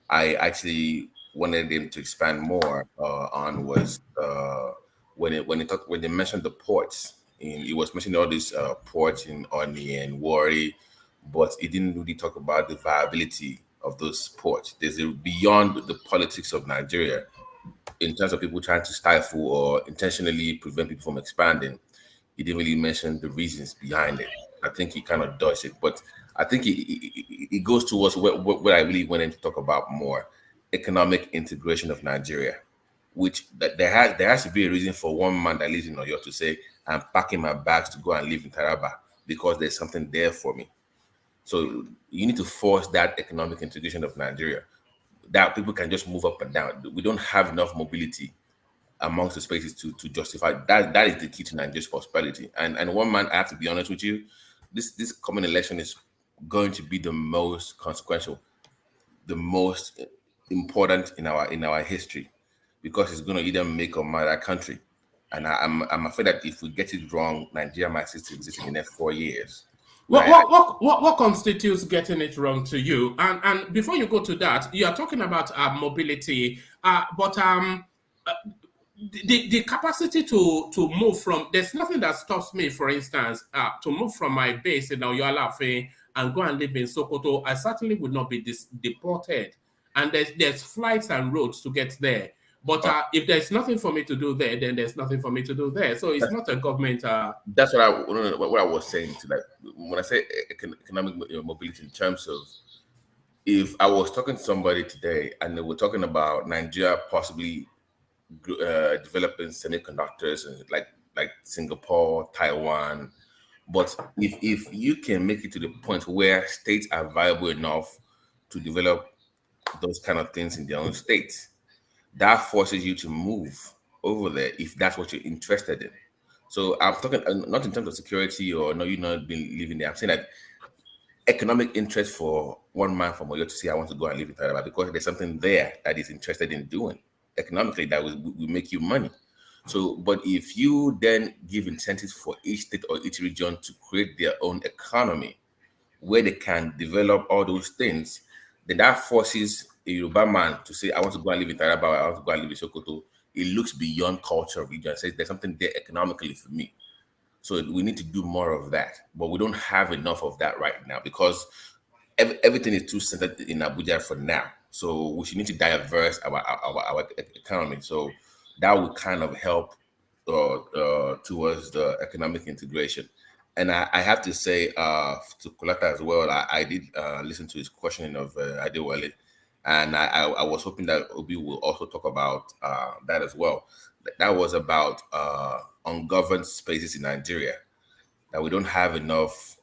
I actually wanted him to expand more on was when they mentioned the ports. He was mentioning all these ports in Oni and Warri, but he didn't really talk about the viability of those ports. There's beyond the politics of Nigeria in terms of people trying to stifle or intentionally prevent people from expanding. He didn't really mention the reasons behind it. I think he kind of dodged it, but I think it goes towards what I really wanted to talk about more: economic integration of Nigeria, which there has to be a reason for one man that lives in Oyo to say, I'm packing my bags to go and live in Taraba because there's something there for me. So you need to force that economic integration of Nigeria, that people can just move up and down. We don't have enough mobility amongst the spaces to justify that. That is the key to Nigeria's prosperity. And one man, I have to be honest with you, this coming election is going to be the most consequential, the most important in our history, because it's going to either make or mar our country. And I'm afraid that if we get it wrong, Nigeria might cease to exist in the next 4 years. What constitutes getting it wrong to you? And before you go to that, you are talking about mobility, but the capacity to move from, there's nothing that stops me, for instance, to move from my base in Oyo and go and live in Sokoto. I certainly would not be deported. And there's flights and roads to get there. But if there's nothing for me to do there, then there's nothing for me to do there. So it's not a government. That's what I was saying. To, like, when I say economic mobility, in terms of, if I was talking to somebody today and they were talking about Nigeria possibly developing semiconductors and like Singapore, Taiwan, but if you can make it to the point where states are viable enough to develop those kind of things in their own states, that forces you to move over there if that's what you're interested in. So I'm talking not in terms of security or no, you not been living there. I'm saying that economic interest for one man from Oyo to say I want to go and live in Taraba because there's something there that he's interested in doing economically that will make you money. So, but if you then give incentives for each state or each region to create their own economy where they can develop all those things, then that forces a Yoruba man to say, I want to go and live in Taraba, I want to go and live in Sokoto. It looks beyond culture, region, says there's something there economically for me. So we need to do more of that, but we don't have enough of that right now because everything is too centered in Abuja for now. So we should need to diverse our economy. So that would kind of help towards the economic integration. And I have to say to Kulata as well, I did listen to his questioning of Adewale, and I was hoping that Obi will also talk about that as well. That was about ungoverned spaces in Nigeria, that we don't have enough.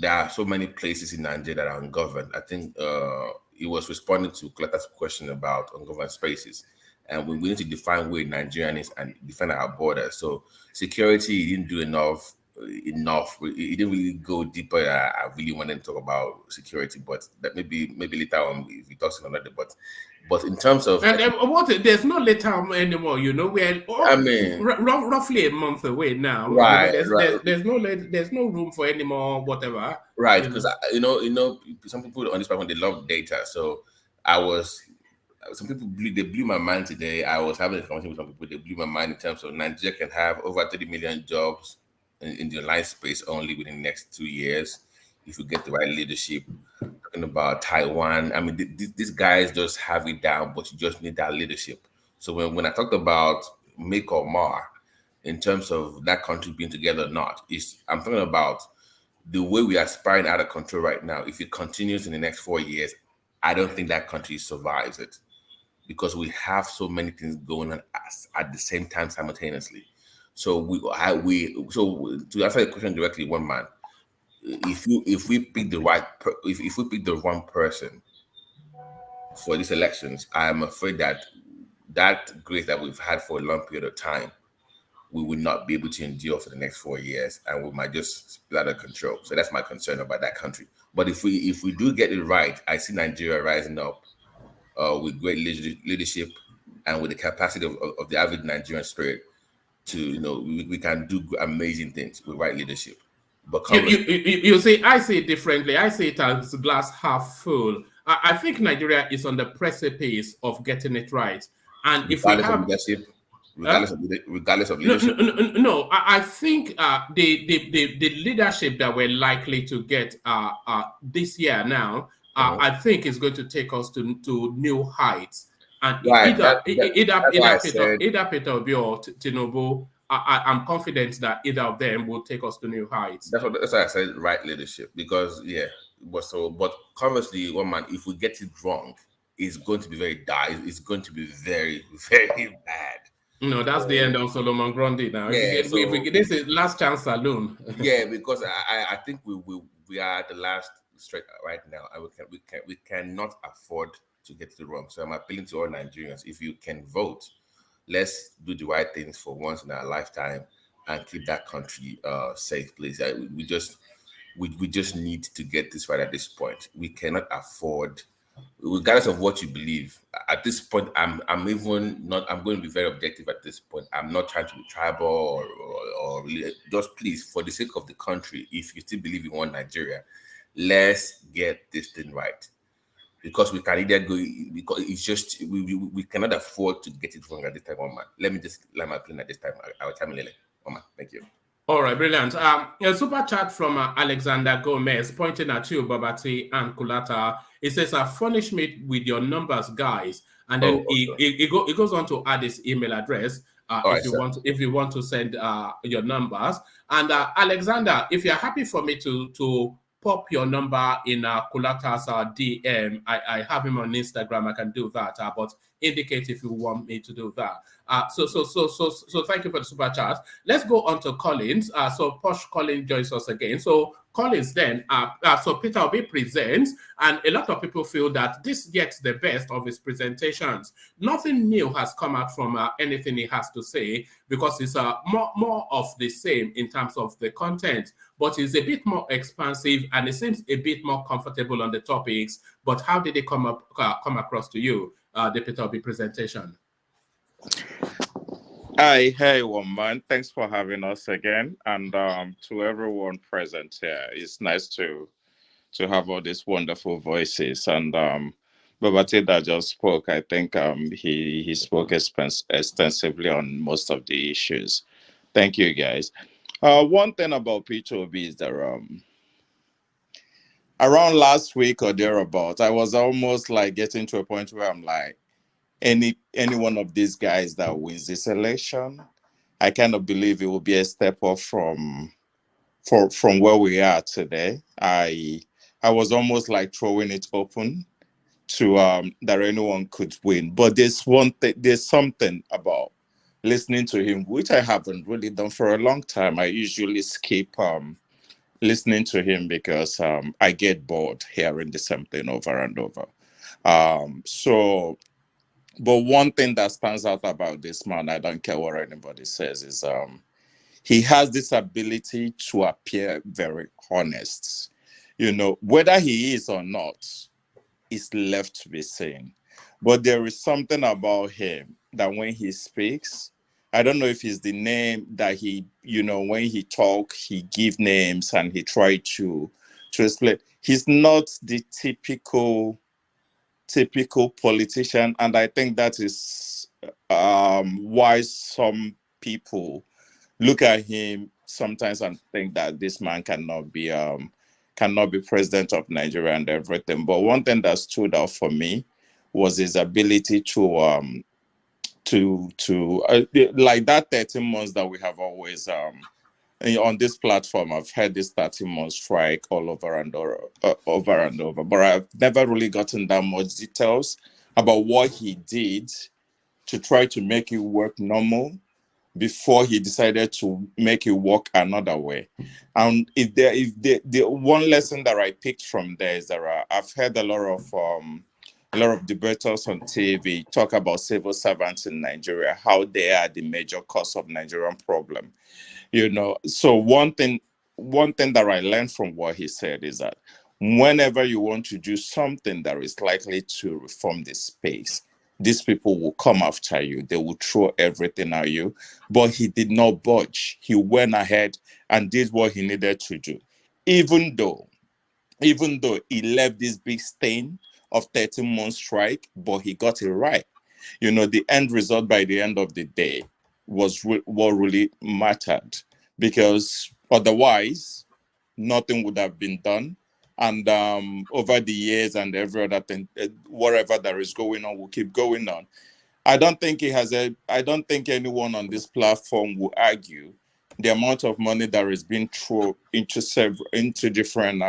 There are so many places in Nigeria that are ungoverned. I think it was responding to Klata's question about ungoverned spaces. And we need to define where Nigerian is and define our borders. So security didn't do enough. It didn't really go deeper. I really wanted to talk about security, but that maybe later on if we talk on another. But in terms of there's no later anymore. You know, we're roughly a month away now. Right, you know, right. There's no room for any more whatever. Right, because you know, some people on this platform they love data. So some people blew my mind today. I was having a conversation with some people. They blew my mind in terms of Nigeria can have over 30 million jobs in the online space only within the next 2 years if you get the right leadership. Talking about Taiwan, I mean, these guys just have it down, but you just need that leadership. So when I talked about make or mar in terms of that country being together or not, I'm talking about the way we are spiraling out of control right now. If it continues in the next 4 years, I don't think that country survives it because we have so many things going on at the same time simultaneously. So so to answer the question directly, one man, if we pick the right if we pick the wrong person for these elections, I am afraid that grace that we've had for a long period of time, we will not be able to endure for the next 4 years, and we might just spill out of control. So that's my concern about that country. But if we do get it right, I see Nigeria rising up with great leadership and with the capacity of the average Nigerian spirit to, you know, we can do amazing things with right leadership. But you see, I see it differently. I see it as glass half full. I think Nigeria is on the precipice of getting it right, and if we have leadership. Regardless of leadership. No, I think the leadership that we're likely to get this year now, I think is going to take us to new heights. And either Peter Obi or Tinubu, I'm confident that either of them will take us to new heights. That's why I said right leadership, because but conversely, one man, if we get it wrong, it's going to be very dire. It's going to be very, very bad. No, that's the end of Solomon Grundy now. Yeah, this is last chance saloon. Yeah, because I think we are at the last stretch right now, and we cannot afford to get it wrong. So I'm appealing to all Nigerians: if you can vote, let's do the right things for once in our lifetime and keep that country safe, please. We just need to get this right at this point. We cannot afford, regardless of what you believe. At this point, I'm going to be very objective at this point. I'm not trying to be tribal or really, just please, for the sake of the country, if you still believe in one Nigeria, let's get this thing right. Because we can either go, because it's just, we cannot afford to get it wrong at this time, one man. Let me just let my plan at this time. I'll tell me later. One man, thank you. All right, brilliant. A super chat from Alexander Gomez pointing at you, Babati and Kulata. It says, furnish me with your numbers, guys. And then he goes on to add his email address if you want to send your numbers. And Alexander, if you're happy for me to pop your number in Kulata's DM, I have him on Instagram. I can do that, but indicate if you want me to do that. So thank you for the super chat. Let's go on to Collins. So Posh Collins joins us again. So Collins then, so Peter Obi presents, and a lot of people feel that this gets the best of his presentations. Nothing new has come out from anything he has to say, because it's more of the same in terms of the content, but it's a bit more expansive and it seems a bit more comfortable on the topics. But how did it come across to you, the Peter Obi presentation? Hi, hey, woman. Thanks for having us again, and to everyone present here. It's nice to have all these wonderful voices. And Babati that just spoke, I think he spoke extensively on most of the issues. Thank you, guys. One thing about P2B is that around last week or thereabout, I was almost like getting to a point where I'm like, any one of these guys that wins this election, I kind of believe it will be a step up from where we are today. I was almost like throwing it open to that anyone could win. But there's something about listening to him, which I haven't really done for a long time. I usually skip listening to him because I get bored hearing the same thing over and over. But one thing that stands out about this man, I don't care what anybody says, is he has this ability to appear very honest. Whether he is or not is left to be seen. But there is something about him that when he speaks, I don't know if it's the name that he, when he talk, he give names and he try to explain. He's not the typical politician, and I think that is why some people look at him sometimes and think that this man cannot be president of Nigeria and everything. But one thing that stood out for me was his ability to like that 13 months that we have always on this platform. I've heard this 13-month strike all over and over, but I've never really gotten that much details about what he did to try to make it work normal before he decided to make it work another way. And if the one lesson that I picked from there is that I've heard a lot of debaters on TV talk about civil servants in Nigeria, how they are the major cause of Nigerian problem. So one thing that I learned from what he said is that whenever you want to do something that is likely to reform the space, these people will come after you. They will throw everything at you. But he did not budge. He went ahead and did what he needed to do. Even though he left this big stain of 13-month strike, but he got it right. The end result by the end of the day was what really mattered, because otherwise nothing would have been done. And over the years and every other thing, whatever there is going on will keep going on. I don't think anyone on this platform will argue the amount of money that is being thrown into different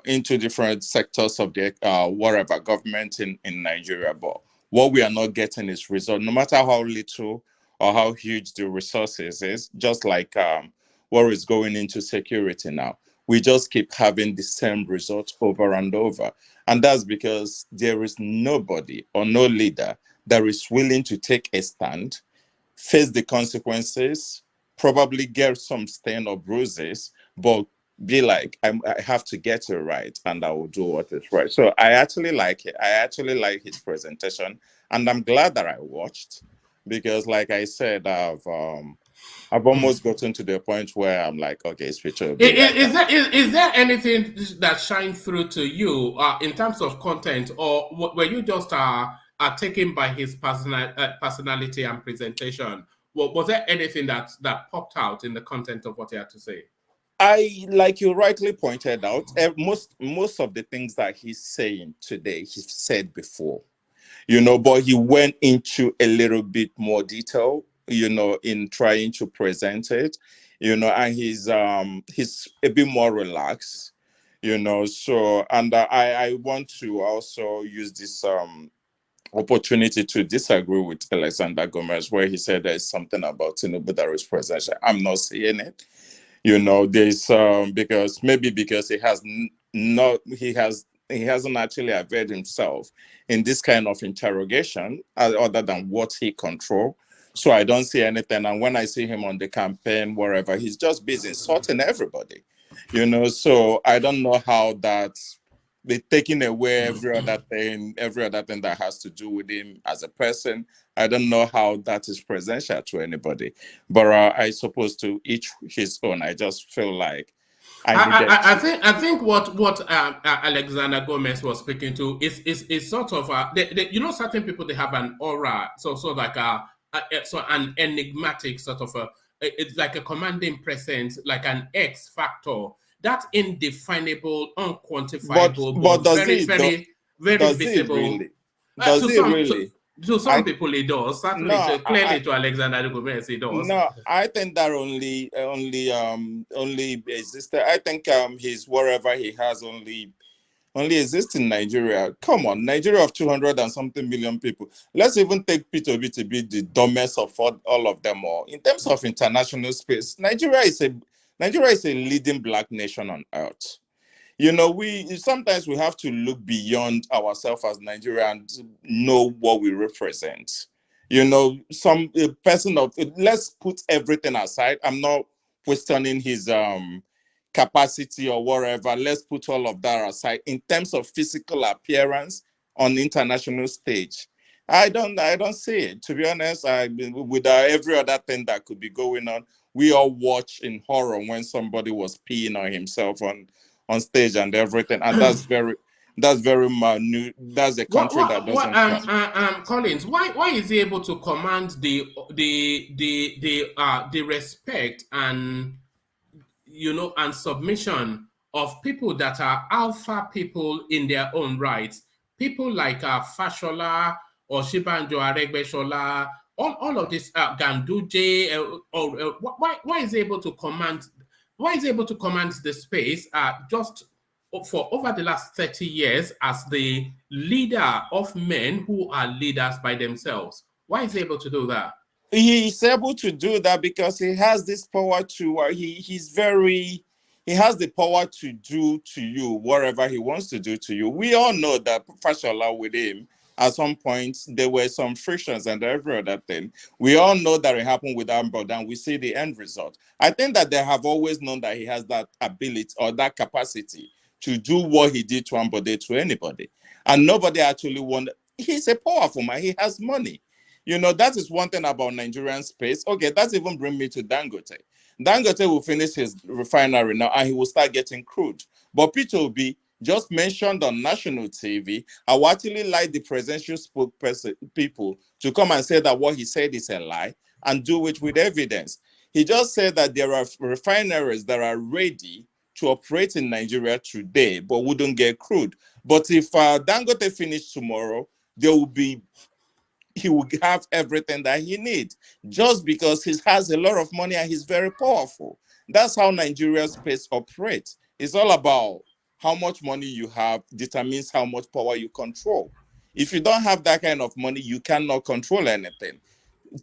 into different sectors of the whatever government in Nigeria. But what we are not getting is result, no matter how little or how huge the resources is, just like what is going into security now. We just keep having the same results over and over. And that's because there is nobody or no leader that is willing to take a stand, face the consequences, probably get some stain or bruises, but be like, I have to get it right and I will do what is right. So I actually like it. I actually like his presentation, and I'm glad that I watched, because like I said, I've almost gotten to the point where I'm like, okay, it's Peter. Is there anything that shines through to you in terms of content, or were you just taken by his personality and presentation? Was there anything that popped out in the content of what he had to say? Like you rightly pointed out, most of the things that he's saying today, he's said before, but he went into a little bit more detail, in trying to present it, and he's a bit more relaxed, so, and I want to also use this opportunity to disagree with Alexander Gomez, where he said there's something about Tinubu that is presidential. I'm not seeing it. There's because he has he hasn't actually availed himself in this kind of interrogation other than what he controls. So I don't see anything. And when I see him on the campaign, wherever, he's just busy insulting everybody. So I don't know how that's taking away every other thing that has to do with him as a person. I don't know how that is presidential to anybody, but I suppose to each his own. I just feel like I think what Alexander Gomez was speaking to is sort of certain people, they have an aura, so like an enigmatic sort of it's like a commanding presence, like an X factor, that indefinable, unquantifiable, but very visible. Really? To some people it does. Certainly, clearly to Alexander Gomez it does. No, I think that only existed. I think he's wherever he has only exists in Nigeria. Come on, Nigeria of 200 and something million people. Let's even take P2B to be the dumbest of all of them all. In terms of international space, Nigeria is a leading Black nation on earth. We sometimes we have to look beyond ourselves as Nigeria and know what we represent. Some person of, let's put everything aside. I'm not questioning his capacity or whatever. Let's put all of that aside. In terms of physical appearance on the international stage, I don't see it. To be honest, with every other thing that could be going on, we all watch in horror when somebody was peeing on himself on stage and everything, and that's very minute. That's a country that doesn't count. Collins, why is he able to command the respect and and submission of people that are alpha people in their own rights, people like Fashola or Shibanjo Aregbesola, all of this Ganduje, why is he able to command? Why is he able to command the space just for over the last 30 years as the leader of men who are leaders by themselves? Why is he able to do that? He's able to do that because he has this power to, he has the power to do to you whatever he wants to do to you. We all know that Fashola with him, at some point, there were some frictions and every other thing. We all know that it happened with Ambod, and we see the end result. I think that they have always known that he has that ability or that capacity to do what he did to Ambode to anybody. And nobody actually wanted. He's a powerful man. He has money. That is one thing about Nigerian space. Okay, that's even bring me to Dangote. Dangote will finish his refinery now and he will start getting crude. But P2B just mentioned on national TV, I would actually like the presidential spokesperson people to come and say that what he said is a lie and do it with evidence. He just said that there are refineries that are ready to operate in Nigeria today, but wouldn't get crude. But if Dangote finished tomorrow, he will have everything that he needs just because he has a lot of money and he's very powerful. That's how Nigeria's space operates. It's all about how much money you have determines how much power you control. If you don't have that kind of money, you cannot control anything.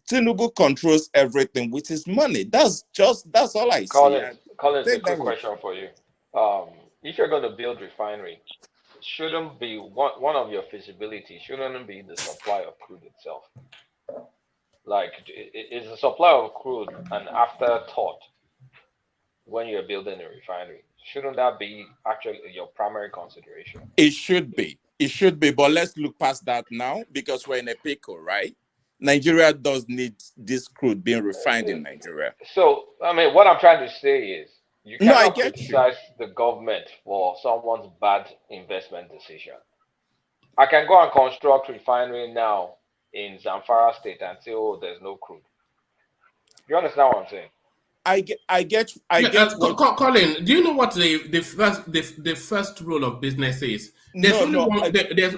Tinubu controls everything with his money. That's all I see. Collins, a quick question for you. If you're going to build refinery, shouldn't be one of your feasibility shouldn't be the supply of crude itself. Like, is the supply of crude an afterthought when you're building a refinery? Shouldn't that be actually your primary consideration? It should be, but let's look past that now because we're in a pickle, right? Nigeria does need this crude being refined in Nigeria. So, what I'm trying to say is, you cannot criticize the government for someone's bad investment decision. I can go and construct refinery now in Zamfara State and say, "Oh, there's no crude." You understand what I'm saying? I get. Colin, do you know what the first rule of business is? There's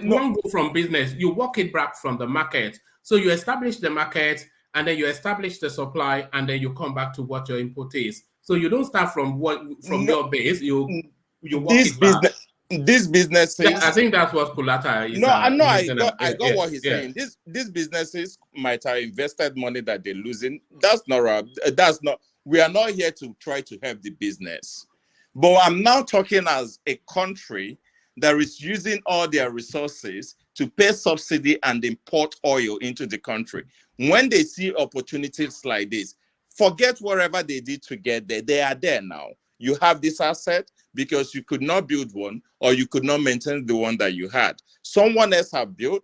one rule from business. You work it back from the market. So you establish the market, and then you establish the supply, and then you come back to what your input is. So you don't start from your base. You work it back. these businesses. Yeah, I think that's what Kulata is. No, I got yeah, what he's yeah. saying. These businesses might have invested money that they're losing. That's not. We are not here to try to help the business. But I'm now talking as a country that is using all their resources to pay subsidy and import oil into the country. When they see opportunities like this, forget whatever they did to get there. They are there now. You have this asset because you could not build one or you could not maintain the one that you had. Someone else have built.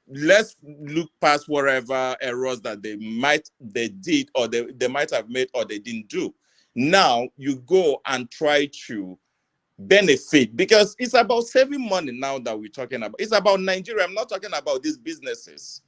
Let's look past whatever errors that they did or they might have made or they didn't do. Now you go and try to benefit, because it's about saving money now that we're talking about. It's about Nigeria. I'm not talking about these businesses.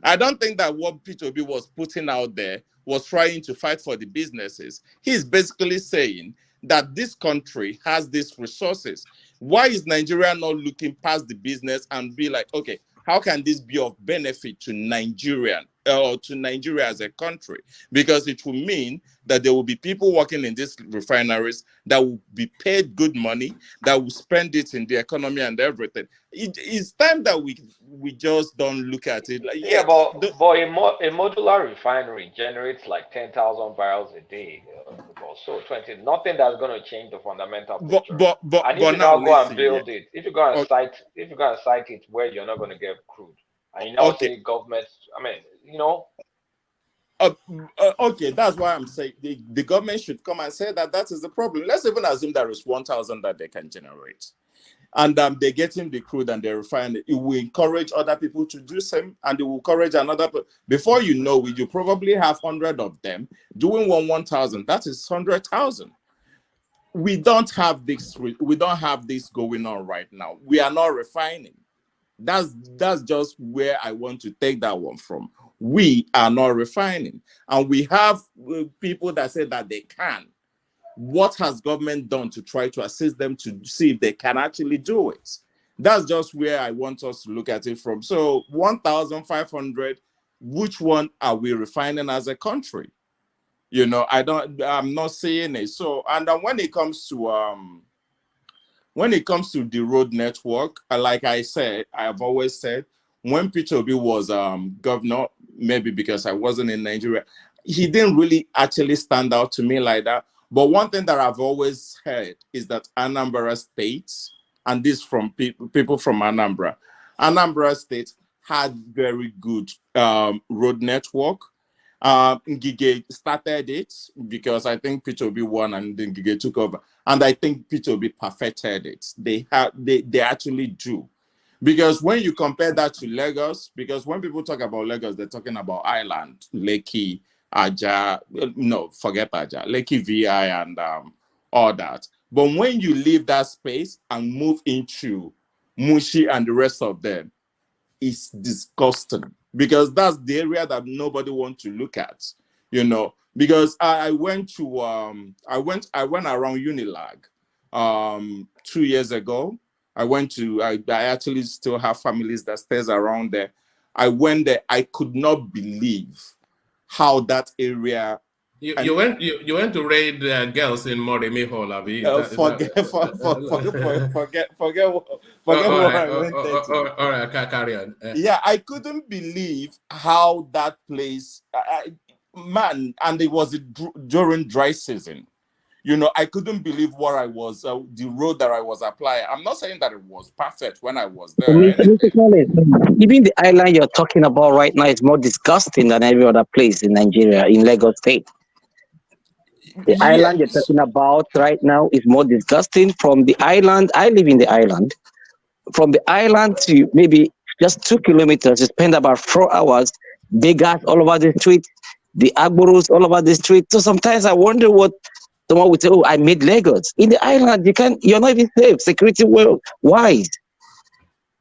I don't think that what P2B was putting out there was trying to fight for the businesses. He's basically saying that this country has these resources. Why is Nigeria not looking past the business and be like, okay, how can this be of benefit to Nigeria or to Nigeria as a country? Because it will mean that there will be people working in these refineries that will be paid good money, that will spend it in the economy and everything. It's time that we just don't look at it like, yeah, but a modular refinery generates like 10,000 barrels a day or so. 20. Nothing that's going to change the fundamental picture. And if you now go and build it, if you go and site it where you're not going to get crude, and you now say government, I mean, you know. Okay, that's why I'm saying the government should come and say that is the problem. Let's even assume there is 1,000 that they can generate. And they're getting the crude and they refine it. It will encourage other people to do same, and it will encourage another. Before you know it, you probably have 100 of them doing 1,000. That is 100,000. We don't have this. We don't have this going on right now. We are not refining. That's just where I want to take that one from. We are not refining, and we have people that say that they can. What has government done to try to assist them to see if they can actually do it? That's just where I want us to look at it from. So 1,500, which one are we refining as a country? You know, I'm not saying it. So, and when it comes to the road network, like I said, I've always said, when Peter Obi was governor, maybe because I wasn't in Nigeria, he didn't really actually stand out to me like that. But one thing that I've always heard is that Anambra State, and this from people from Anambra State had very good road network. Ngige started it because I think Peter Obi won and then Ngige took over. And I think Peter Obi perfected it. They actually do. Because when you compare that to Lagos, because when people talk about Lagos, they're talking about Island, Lekki, Aja, no, forget Aja, Lekki VI and all that. But when you leave that space and move into Mushi and the rest of them, it's disgusting, because that's the area that nobody wants to look at, you know. Because I went around Unilag 2 years ago. I actually still have families that stays around there. I went there. I could not believe how that area. You went to raid girls in Moremi Hall, Abi. Forget what I went there to. All right, carry on. Yeah, I couldn't believe how that place, man, and it was during dry season. You know, I couldn't believe what I was, the road that I was applying. I'm not saying that it was perfect when I was there. Even the island you're talking about right now is more disgusting than every other place in Nigeria, in Lagos State. The island you're talking about right now is more disgusting. From the island, I live in the island. From the island to maybe just 2 kilometers, you spend about 4 hours. Beggars all over the street, the Agboros all over the street. So sometimes I wonder what someone would say, oh, I made Lagos. In the island, you're not even safe, security wise.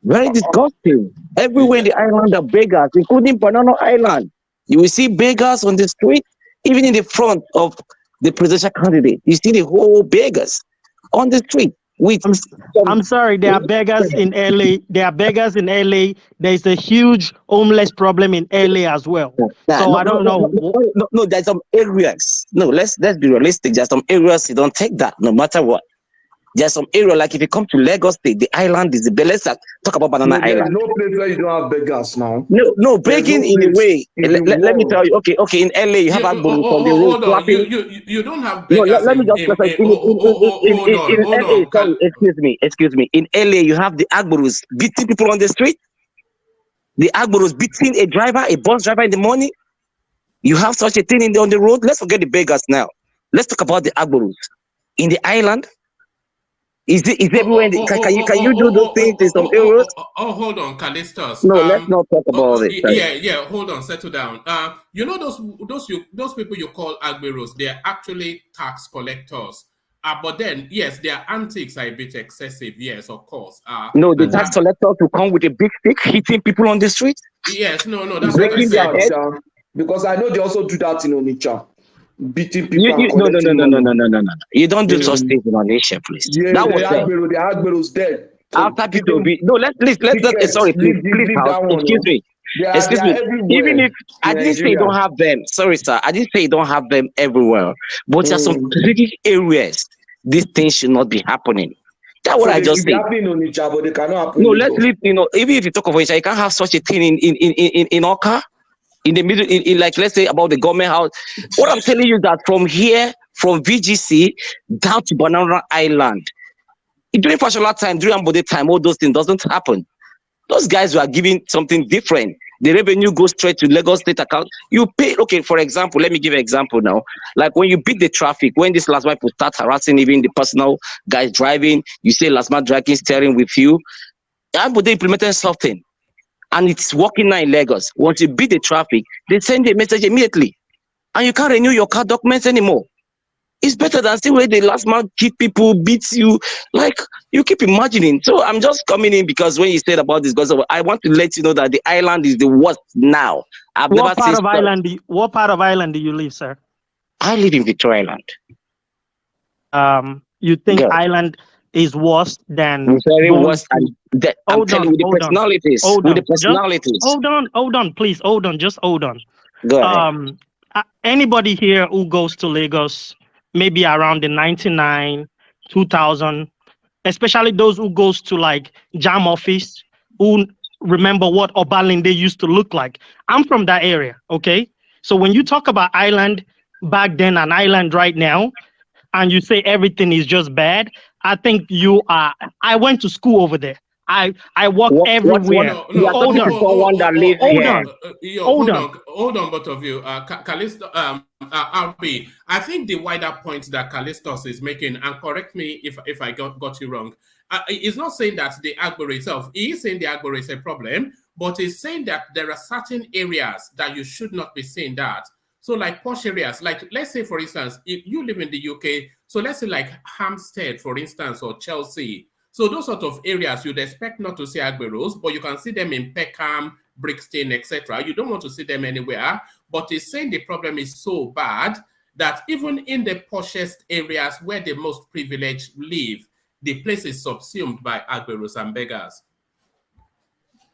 Very disgusting. Everywhere in the island are beggars, including Banana Island. You will see beggars on the street, even in the front of the presidential candidate. You see the whole beggars on the street. I'm sorry, there are beggars in LA. There's a huge homeless problem in LA as well. I don't know. No, there's some areas. No, let's be realistic. There's some areas you don't take that, no matter what. There's some area, like if you come to Lagos State, the island is the best. Let's talk about Banana There's Island. no place where you don't have beggars now. No, There's begging no in a place way. in the Let me world. tell you. Okay. In LA, you have Agboros on the road Hold on. clapping. You don't have No, beggars let me just in hold LA. on. Sorry, excuse me. In LA, you have the Agboros beating people on the street. The Agboros beating a bus driver in the morning. You have such a thing on the road. Let's forget the beggars now. Let's talk about the Agboros in the island. Is everywhere? Can you do those things in some areas? Hold on, Callistus. No, let's not talk about it. Yeah. Hold on, settle down. You know those people you call Agberos, they're actually tax collectors. But then, yes, their antics are a bit excessive. Yes, of course. No, the tax collectors will come with a big stick, hitting people on the street. Yes, no, that's what I breaking their head. Because I know they also do that in Onitsha. Beating people No. You don't do such things in Onitsha, please. Yeah, that was the Agberos dead. After people be let's sorry, please house. Excuse me. Even if I didn't say you don't have them, sorry, sir. I didn't say you don't have them everywhere, but there are some specific areas these things should not be happening. That's what I just said. Happening in Onitsha, but they cannot happen. No, let's leave. Even if you talk of Onitsha, you can't have such a thing in Oka. In the middle, in like, let's say about the government house. What I'm telling you that from here, from VGC down to Banana Island, during Fashola time, during Ambode time, all those things doesn't happen. Those guys were giving something different. The revenue goes straight to Lagos State account. You pay, okay, for example, let me give an example now. Like when you beat the traffic, when this last man will start harassing even the personal guys driving, you say last man dragging steering with you. Ambode implemented something. And it's working now in Lagos. Once you beat the traffic, they send a message immediately. And you can't renew your car documents anymore. It's better than still where the last man kick people, beats you. Like, you keep imagining. So I'm just coming in because when you said about this, because I want to let you know that the island is the worst now. What part of Ireland do you live, sir? I live in Victoria Island. You think Ireland is worse than very worse than that? I'm telling you, with the personalities. Hold on, please, just hold on. Go ahead. Anybody here who goes to Lagos, maybe around the 99, 2000, especially those who goes to like Jam office, who remember what Obalinde used to look like. I'm from that area, okay? So when you talk about Ireland back then and Ireland right now, and you say everything is just bad, I think you are. I went to school over there. I walk everywhere. Hold on, both of you. Callisto, RB, I think the wider point that Callistus is making, and correct me if I got you wrong, he's not saying that the Agbero itself, he is saying the Agbero is a problem, but he's saying that there are certain areas that you should not be seeing that. So like posh areas, like let's say, for instance, if you live in the UK, so let's say like Hampstead, for instance, or Chelsea. So those sort of areas, you'd expect not to see Agberos, but you can see them in Peckham, Brixton, etc. You don't want to see them anywhere, but he's saying the problem is so bad that even in the poshest areas where the most privileged live, the place is subsumed by Agberos and beggars.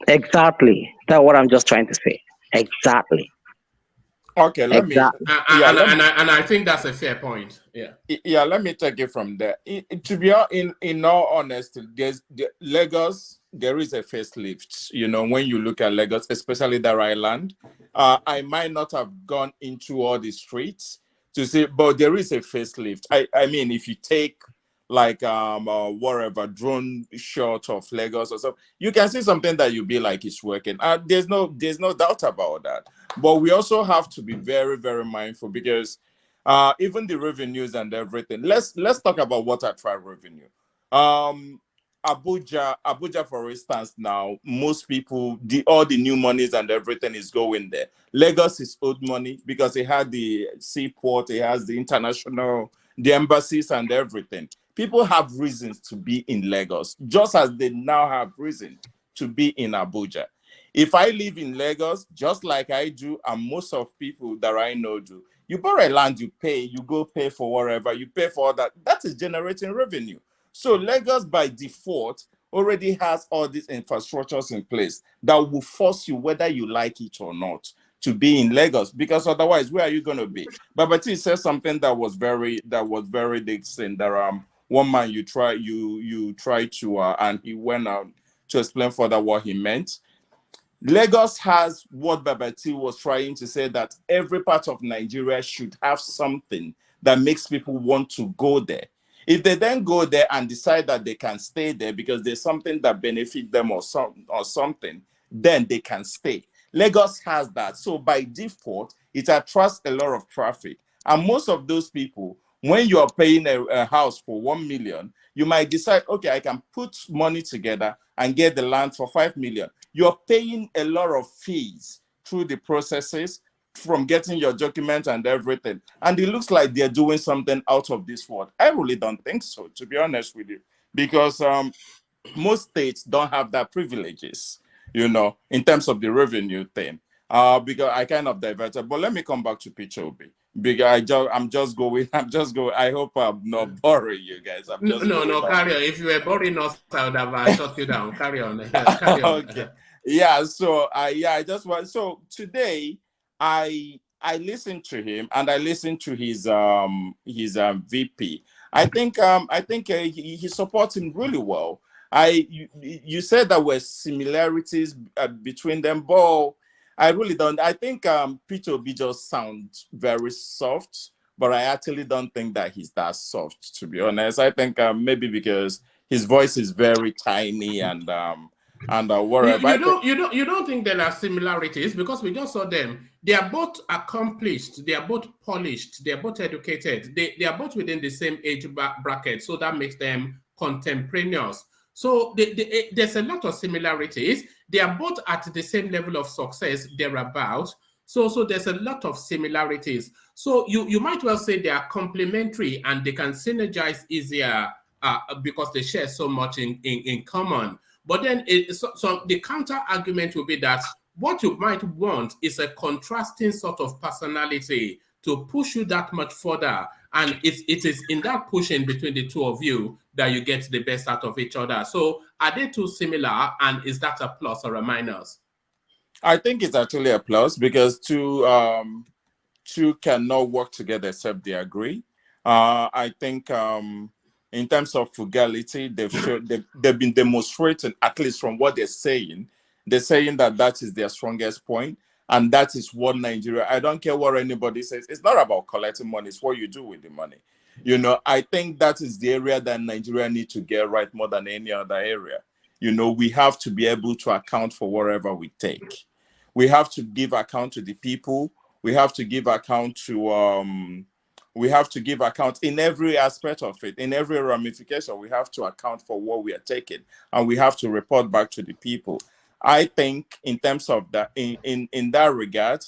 Exactly. That's what I'm just trying to say. Exactly. Okay, let me. I think that's a fair point. Yeah, let me take it from there. To be in all honesty, Lagos, there is a facelift. You know, when you look at Lagos, especially the island, I might not have gone into all the streets to see, but there is a facelift. I mean, if you take like whatever drone shot of Lagos or something, you can see something that you'll be like it's working. There's no doubt about that. But we also have to be very, very mindful because even the revenues and everything. Let's talk about water trial revenue. Abuja, for instance, now most people, all the new monies and everything is going there. Lagos is old money because it had the seaport, it has the international, the embassies and everything. People have reasons to be in Lagos, just as they now have reason to be in Abuja. If I live in Lagos, just like I do, and most of people that I know do, you borrow land, you pay, you go pay for whatever, you pay for that. That is generating revenue. So Lagos, by default, already has all these infrastructures in place that will force you, whether you like it or not, to be in Lagos, because otherwise, where are you going to be? Babati said something that was very decent. That one man you try to and he went out to explain further what he meant. Lagos has what Babati was trying to say, that every part of Nigeria should have something that makes people want to go there. If they then go there and decide that they can stay there because there's something that benefits them or something, then they can stay. Lagos has that. So by default, it attracts a lot of traffic. And most of those people, when you're paying a house for 1 million, you might decide, okay, I can put money together and get the land for 5 million. You're paying a lot of fees through the processes, from getting your document and everything. And it looks like they're doing something out of this world. I really don't think so, to be honest with you, because most states don't have that privileges, in terms of the revenue thing. Because I kind of diverted, but let me come back to Pichobi. Because I'm just going. I hope I'm not boring you guys. No, carry on. If you were boring us, I would have shut you down. Carry on. Carry on. Okay. Yeah. So I just want. So today I listened to him and I listened to his VP. I think he supports him really well. You said there were similarities between them, but I really don't. I think P2B just sounds very soft, but I actually don't think that he's that soft, to be honest. I think maybe because his voice is very tiny and whatever. You don't think there are similarities, because we just saw them. They are both accomplished. They are both polished. They are both educated. They are both within the same age bracket, so that makes them contemporaneous. So there's a lot of similarities. They are both at the same level of success, thereabouts. So there's a lot of similarities. So you might well say they are complementary and they can synergize easier because they share so much in common. But then so the counter argument will be that what you might want is a contrasting sort of personality to push you that much further. And it is in that pushing between the two of you that you get the best out of each other. So are they too similar, and is that a plus or a minus? I think it's actually a plus, because two cannot work together except they agree. I think in terms of frugality, they've been demonstrating, at least from what they're saying that is their strongest point. And that is what Nigeria, I don't care what anybody says, it's not about collecting money, it's what you do with the money. I think that is the area that Nigeria needs to get right more than any other area. We have to be able to account for whatever we take. We have to give account to the people. We have to give account to in every aspect of it, in every ramification. We have to account for what we are taking, and we have to report back to the people. I think in terms of that, in that regard,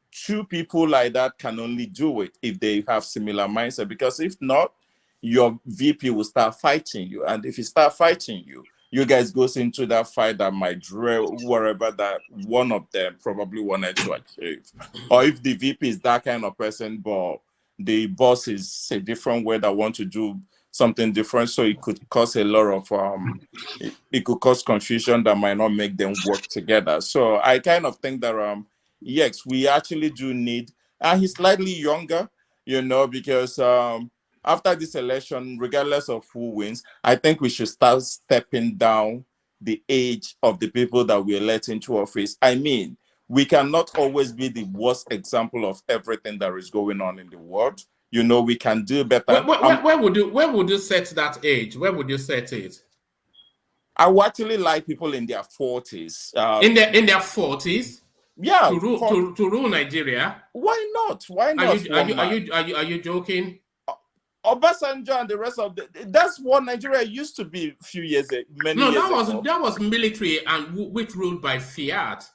two people like that can only do it if they have similar mindset, because if not, your VP will start fighting you. And if he start fighting you, you guys goes into that fight that might drill wherever that one of them probably wanted to achieve. Or if the VP is that kind of person, but the boss is a different way that want to do something different, so it could cause a lot of it could cause confusion that might not make them work together. So I kind of think that yes, we actually do need, and he's slightly younger, because after this election, regardless of who wins, I think we should start stepping down the age of the people that we elect into office. I mean, we cannot always be the worst example of everything that is going on in the world. We can do better. Where would you set that age? Where would you set it? I would actually like people in their 40s. In their 40s? Yeah. To rule Nigeria? Why not? Why not? Are you joking? Obasanjo and the rest of that's what Nigeria used to be a few years ago. That was military, and which ruled by fiat.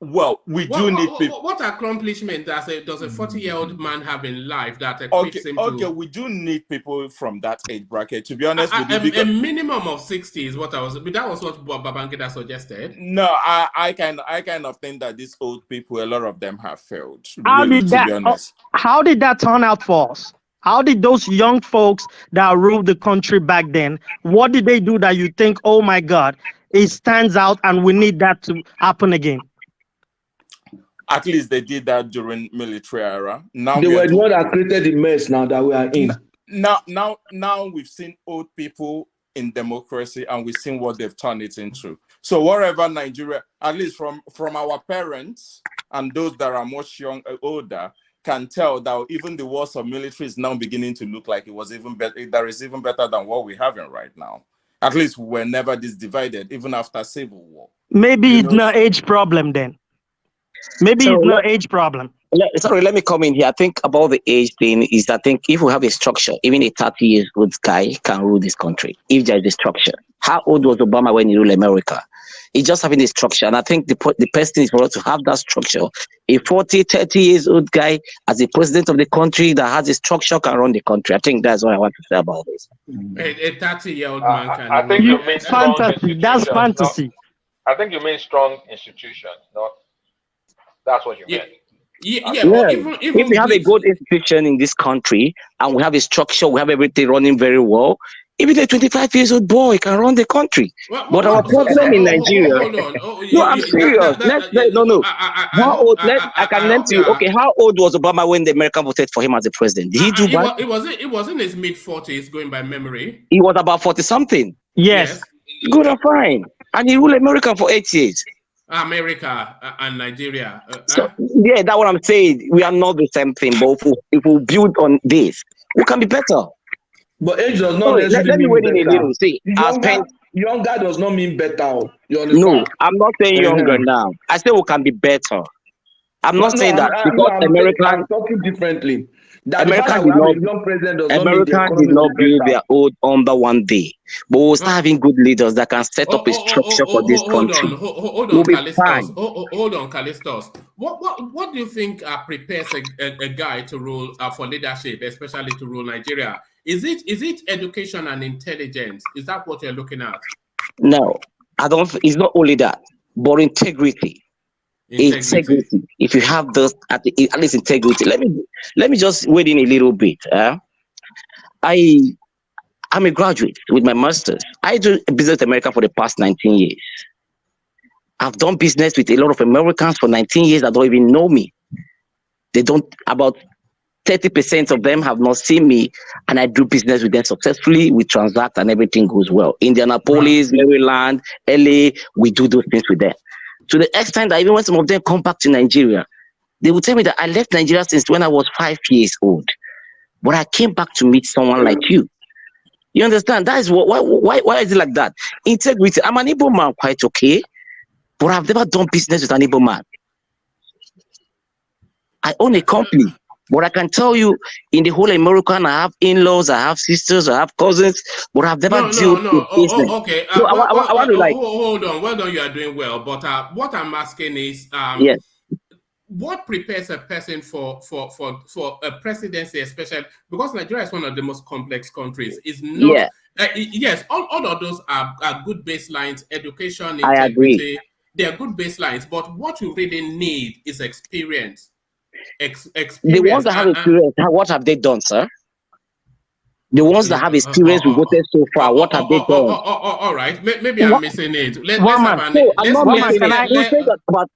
Well, we do need people. What accomplishment does a 40-year-old man have in life that equips him to? Okay, we do need people from that age bracket. To be honest with you, a minimum of 60 is what I was. But that was what Babangida suggested. No, I kind of think that these old people, a lot of them have failed. How did that turn out for us? How did those young folks that ruled the country back then, what did they do that you think, oh my God, it stands out and we need that to happen again? At least they did that during military era. Now they were the one that created the mess now that we are in. now we've seen old people in democracy, and we've seen what they've turned it into. So wherever Nigeria, at least from our parents and those that are much older, can tell that even the wars of military is now beginning to look like it was even better. That is even better than what we're having right now. At least we were never this divided, even after Civil War. Maybe it's not age problem then. Maybe it's not age problem. Sorry, let me come in here. I think about the age thing is, I think if we have a structure, even a 30 years old guy can rule this country. If there is a structure. How old was Obama when he ruled America? He's just having a structure. And I think the best thing is for us to have that structure. A 40, 30 years old guy as a president of the country that has a structure can run the country. I think that's what I want to say about this. A 30-year-old man can. I think you mean strong fantasy. That's fantasy. I think you mean strong institutions, not. That's what you meant. But even if we have a good institution in this country and we have a structure, we have everything running very well, even a 25 years old boy can run the country. But our problem in Nigeria. No, I'm serious. How old? I can name to you. Okay, how old was Obama when the American voted for him as the president? Did he do bad? It was in his mid-40s, going by memory. He was about 40 something. Yes. Good and fine. And he ruled America for 8 years. America and Nigeria. Yeah, that's what I'm saying. We are not the same thing, but if we build on this, we can be better. But age does not necessarily mean better. In a little. See, younger does not mean better. You understand? No, I'm not saying younger now. I say we can be better. I'm not saying that because I'm talking differently. America did not build their own under one day, but we'll start having good leaders that can set up a structure for this country. Hold on, Callistus. Hold on, Callistus. What do you think prepares a guy to rule for leadership, especially to rule Nigeria? Is it education and intelligence? Is that what you're looking at? No, I don't. It's not only that, but integrity. Integrity. If you have those at least integrity. Let me just wade in a little bit. I'm a graduate with my master's. I do business in America for the past 19 years. I've done business with a lot of Americans for 19 years that don't even know me. They don't. About 30% of them have not seen me, and I do business with them successfully. We transact and everything goes well. Indianapolis, Maryland, LA, we do those things with them. To the extent that even when some of them come back to Nigeria, they will tell me that I left Nigeria since when I was 5 years old. But I came back to meet someone like you. You understand? That is why is it like that? Integrity. I'm an Igbo man, quite okay, but I've never done business with an Igbo man. I own a company, but I can tell you, in the whole American, I have in-laws, I have sisters, I have cousins, but I've never dealt with business. Okay. So I want to hold on. Well done, you are doing well. But what I'm asking is, yes. What prepares a person for a presidency, especially because Nigeria is one of the most complex countries? Is not. Yes, all of those are good baselines. Education, integrity, they are good baselines. But what you really need is experience. The ones that have experience, what have they done, sir? The ones that have experience with voted so far, what have they done? All right, maybe I'm missing it.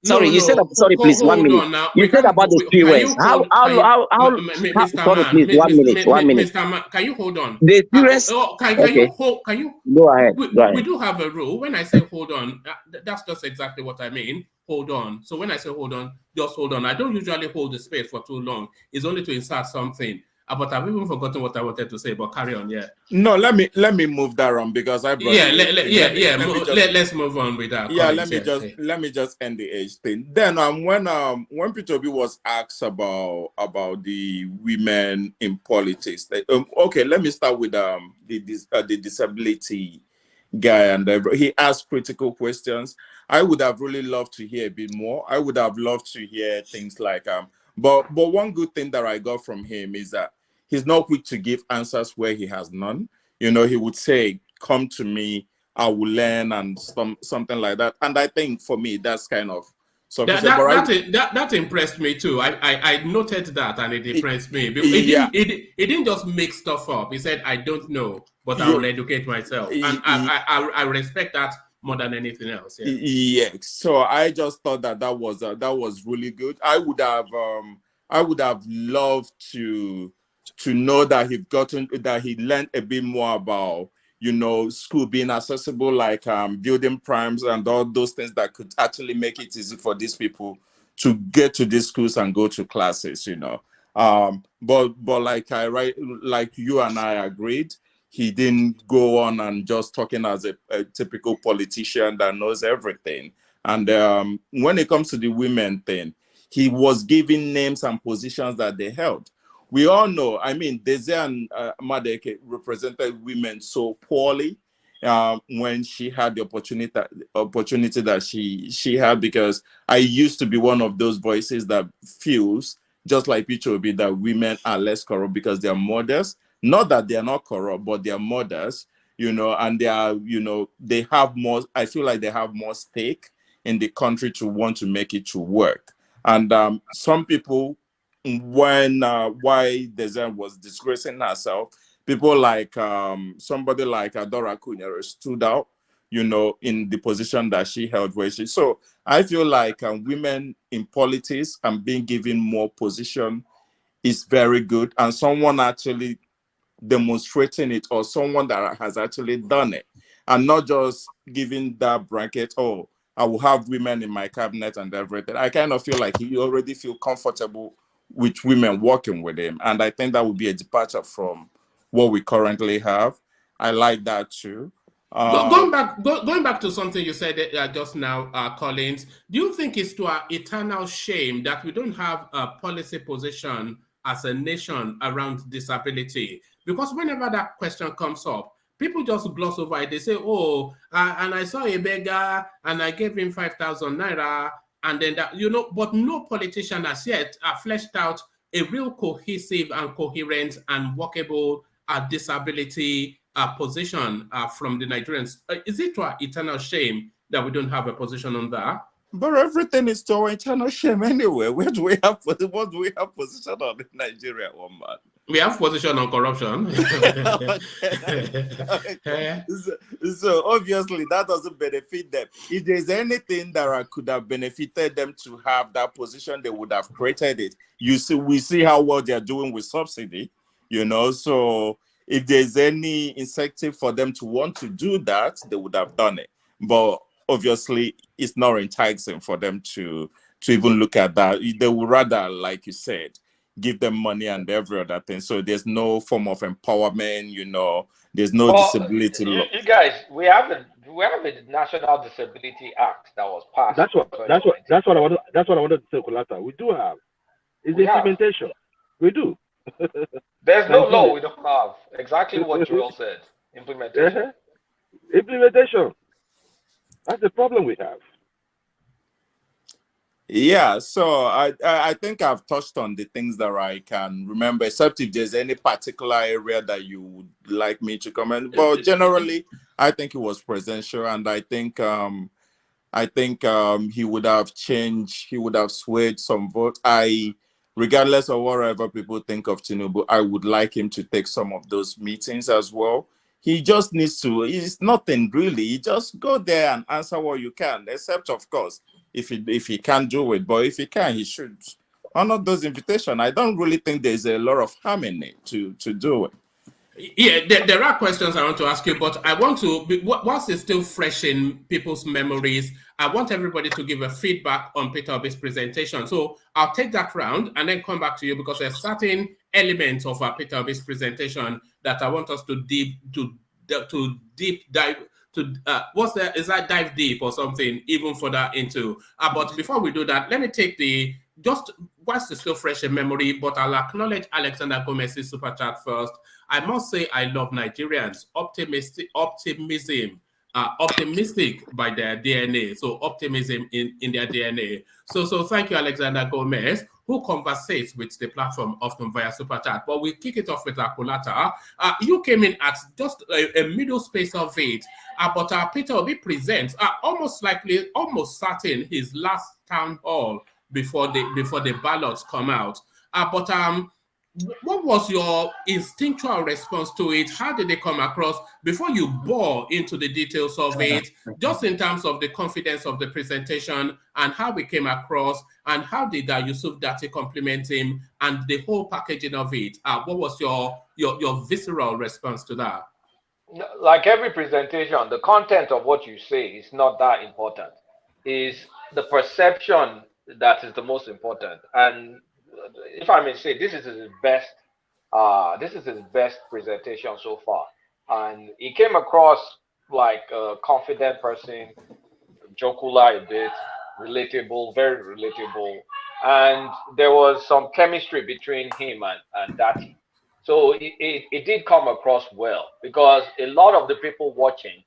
Sorry, you said sorry, please, 1 minute. You said about the experience. Sorry, please, 1 minute. Mr. Man, can you hold on? The experience. Can you go ahead? We do have a rule. When I say hold on, that's just exactly what I mean. Hold on. So when I say hold on, just hold on. I don't usually hold the space for too long. It's only to insert something. But I've even forgotten what I wanted to say. But carry on, yeah. No, let me move that on because I brought let's move on with that. Yeah, let me just end the age thing. Then when Peter Obi was asked about the women in politics, okay, let me start with the disability guy, and he asked critical questions. I would have really loved to hear a bit more. I would have loved to hear things like but one good thing that I got from him is that he's not quick to give answers where he has none. You know, he would say, "Come to me, I will learn," and something like that. And I think for me, that's kind of sufficient. That impressed me too. I noted that, and it impressed me. He didn't just make stuff up. He said, "I don't know, but I will educate myself," and I respect that more than anything else. Yeah. So I just thought that was really good. I would have loved to to know that he learned a bit more about, school being accessible, like building primes and all those things that could actually make it easy for these people to get to these schools and go to classes, but like you and I agreed, he didn't go on and just talking as a typical politician that knows everything. And when it comes to the women thing, he was giving names and positions that they held. We all know, I mean, Desi and Madeke represented women so poorly when she had the opportunity that she had, because I used to be one of those voices that feels, just like Pichobi, that women are less corrupt because they are mothers. Not that they are not corrupt, but they are mothers, and they are, they have more, I feel like they have more stake in the country to want to make it to work. And some people, when why Desi was disgracing herself, people like somebody like Adora Kunyere stood out, in the position that she held. So I feel like women in politics and being given more position is very good, and someone actually demonstrating it, or someone that has actually done it, and not just giving that bracket, oh, I will have women in my cabinet and everything. I kind of feel like he already feel comfortable with women working with him, and I think that would be a departure from what we currently have. I like that too. Going back to something you said just now, Collins, do you think it's to our eternal shame that we don't have a policy position as a nation around disability? Because whenever that question comes up, people just gloss over it. They say, oh, and I saw a beggar and I gave him 5,000 naira. And then that, but no politician has yet fleshed out a real cohesive and coherent and workable disability position from the Nigerians. Is it to our eternal shame that we don't have a position on that? But everything is to our eternal shame anyway. What do we have position on in Nigeria, one man? We have position on corruption. Okay. So obviously that doesn't benefit them. If there's anything that could have benefited them to have that position, they would have created it. We see how well they're doing with subsidy, so if there's any incentive for them to want to do that, they would have done it. But obviously it's not enticing for them to even look at that. They would rather, like you said, give them money and every other thing. So there's no form of empowerment, there's no disability law. You guys, we have a National Disability Act that was passed. That's what I wanted to say, Kulata. We do have. It's the implementation. We do. There's no law we don't have. Exactly what Joel said. Implementation. Implementation. That's the problem we have. Yeah, so I think I've touched on the things that I can remember, except if there's any particular area that you would like me to comment. But generally, I think it was presidential, and I think he would have changed, he would have swayed some vote. Regardless of whatever people think of Tinubu, I would like him to take some of those meetings as well. He just needs to, it's nothing really. You just go there and answer what you can, except of course, if he can't do it. But if he can, he should honor those invitations. I don't really think there's a lot of harm in it to do it. Yeah, there are questions I want to ask you, but I want to, whilst it's still fresh in people's memories, I want everybody to give a feedback on Peter Obi's presentation. So I'll take that round and then come back to you, because there's certain elements of Peter Obi's presentation that I want us to deep dive to. Is that dive deep or something even further into? But before we do that, let me take whilst it's still fresh in memory, but I'll acknowledge Alexander Gomez's super chat first. I must say I love Nigerians. Optimistic by their DNA. So optimism in their DNA. So thank you, Alexander Gomez, who conversates with the platform often via super chat. But we'll kick it off with Akulata. You came in at just a middle space of it. But Peter Obi presents almost certain his last town hall before the ballots come out. But what was your instinctual response to it? How did it come across before you bore into the details of it, just in terms of the confidence of the presentation and how it came across, and how did Yusuf Datti compliment him and the whole packaging of it? What was your visceral response to that? Like every presentation, the content of what you say is not that important. Is the perception that is the most important. And if I may say, this is his best. This is his best presentation so far, and he came across like a confident person, jocular a bit, relatable, very relatable, and there was some chemistry between him and Dati. So it did come across well because a lot of the people watching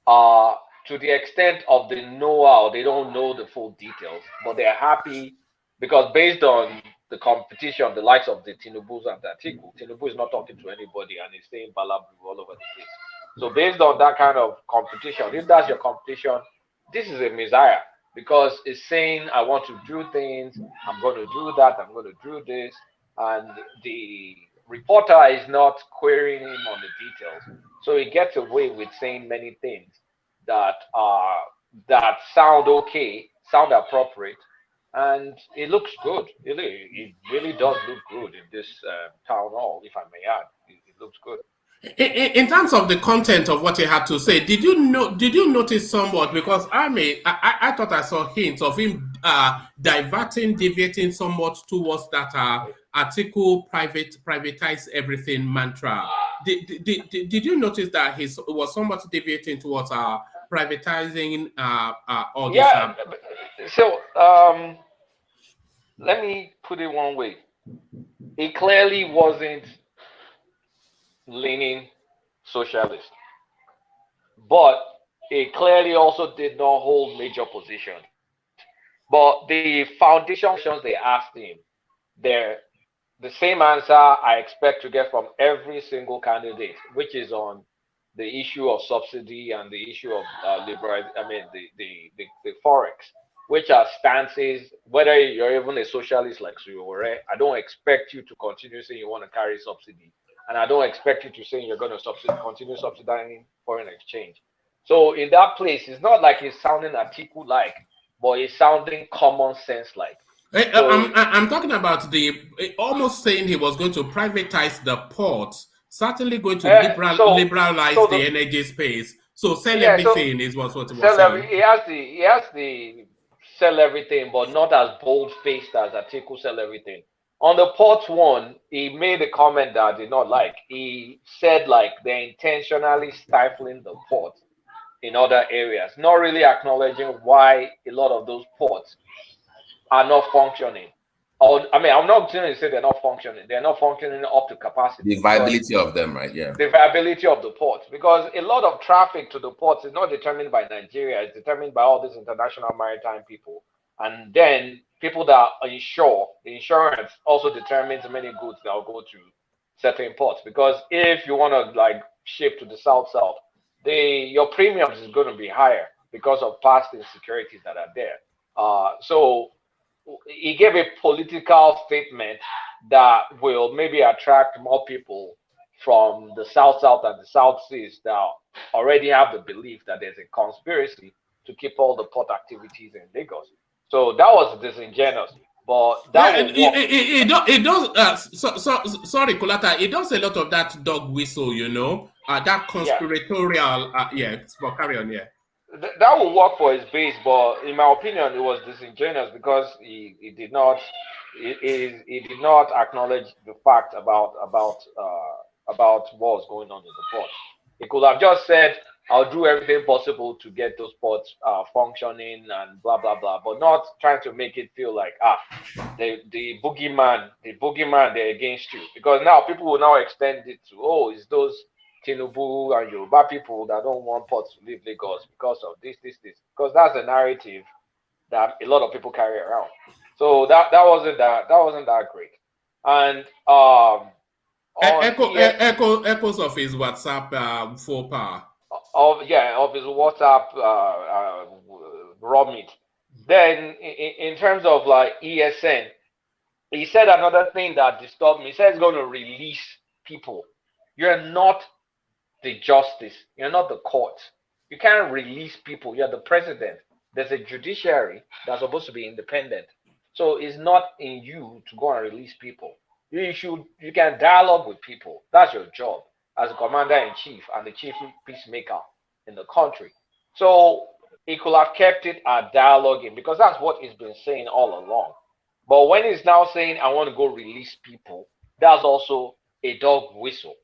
are to the extent of the know-how, they don't know the full details, but they're happy because based on the competition, the likes of the Tinubus and the Atiku, Tinubu is not talking to anybody and he's saying balabu all over the place. So based on that kind of competition, if that's your competition, this is a messiah because it's saying, I want to do things, I'm going to do that, I'm going to do this. And the reporter is not querying him on the details. So he gets away with saying many things that sound okay, sound appropriate, and it looks good. It really does look good in this town hall, if I may add. It looks good. In terms of the content of what he had to say, did you notice somewhat? Because I thought I saw hints of him deviating somewhat towards that article privatize everything mantra. Did you notice that he was somewhat deviating towards privatizing all this? Yeah. So let me put it one way. It clearly wasn't leaning socialist, but it clearly also did not hold major positions. But the foundation questions they asked him, they're the same answer I expect to get from every single candidate, which is on the issue of subsidy and the issue of the forex, which are stances. Whether you're even a socialist like Suyore, I don't expect you to continue saying you want to carry subsidy, and I don't expect you to say you're going to continue subsidizing foreign exchange. So in that place, it's not like it's sounding article like, but it's sounding common sense like. So, I'm talking about almost saying he was going to privatize the ports, certainly going to liberalize the energy space. So sell everything is what he was saying. He has the sell everything, but not as bold faced as Atiku sell everything. On the port one, he made a comment that I did not like. He said like they're intentionally stifling the port in other areas, not really acknowledging why a lot of those ports are not functioning. I'm not going to say they're not functioning. They're not functioning up to capacity. The viability of them, right? Yeah. The viability of the ports, because a lot of traffic to the ports is not determined by Nigeria. It's determined by all these international maritime people, and then people that insure. The insurance also determines many goods that will go to certain ports. Because if you want to like ship to the south, your premiums is going to be higher because of past insecurities that are there. So he gave a political statement that will maybe attract more people from the south and the south seas that already have the belief that there's a conspiracy to keep all the port activities in Lagos. So that was disingenuous. But that it does. Sorry, Kulata. It does a lot of that dog whistle, that conspiratorial. But carry on, yeah. That will work for his base, but in my opinion, it was disingenuous because he did not acknowledge the fact about what was going on in the port. He could have just said, "I'll do everything possible to get those ports functioning and blah blah blah," but not trying to make it feel like the boogeyman, they're against you, because now people will now extend it to it's those Tinubu and Yoruba people that don't want ports to leave Lagos because of this, because that's the narrative that a lot of people carry around. So that wasn't that great. And echoes of his WhatsApp faux pas. Of his WhatsApp raw meat. Then in terms of like ESN, he said another thing that disturbed me. He said he's going to release people. You're not the justice. You're not the court. You can't release people. You're the president. There's a judiciary that's supposed to be independent. So it's not in you to go and release people. You can dialogue with people. That's your job as a commander-in-chief and the chief peacemaker in the country. So he could have kept it at dialoguing, because that's what he's been saying all along. But when he's now saying, I want to go release people, that's also a dog whistle,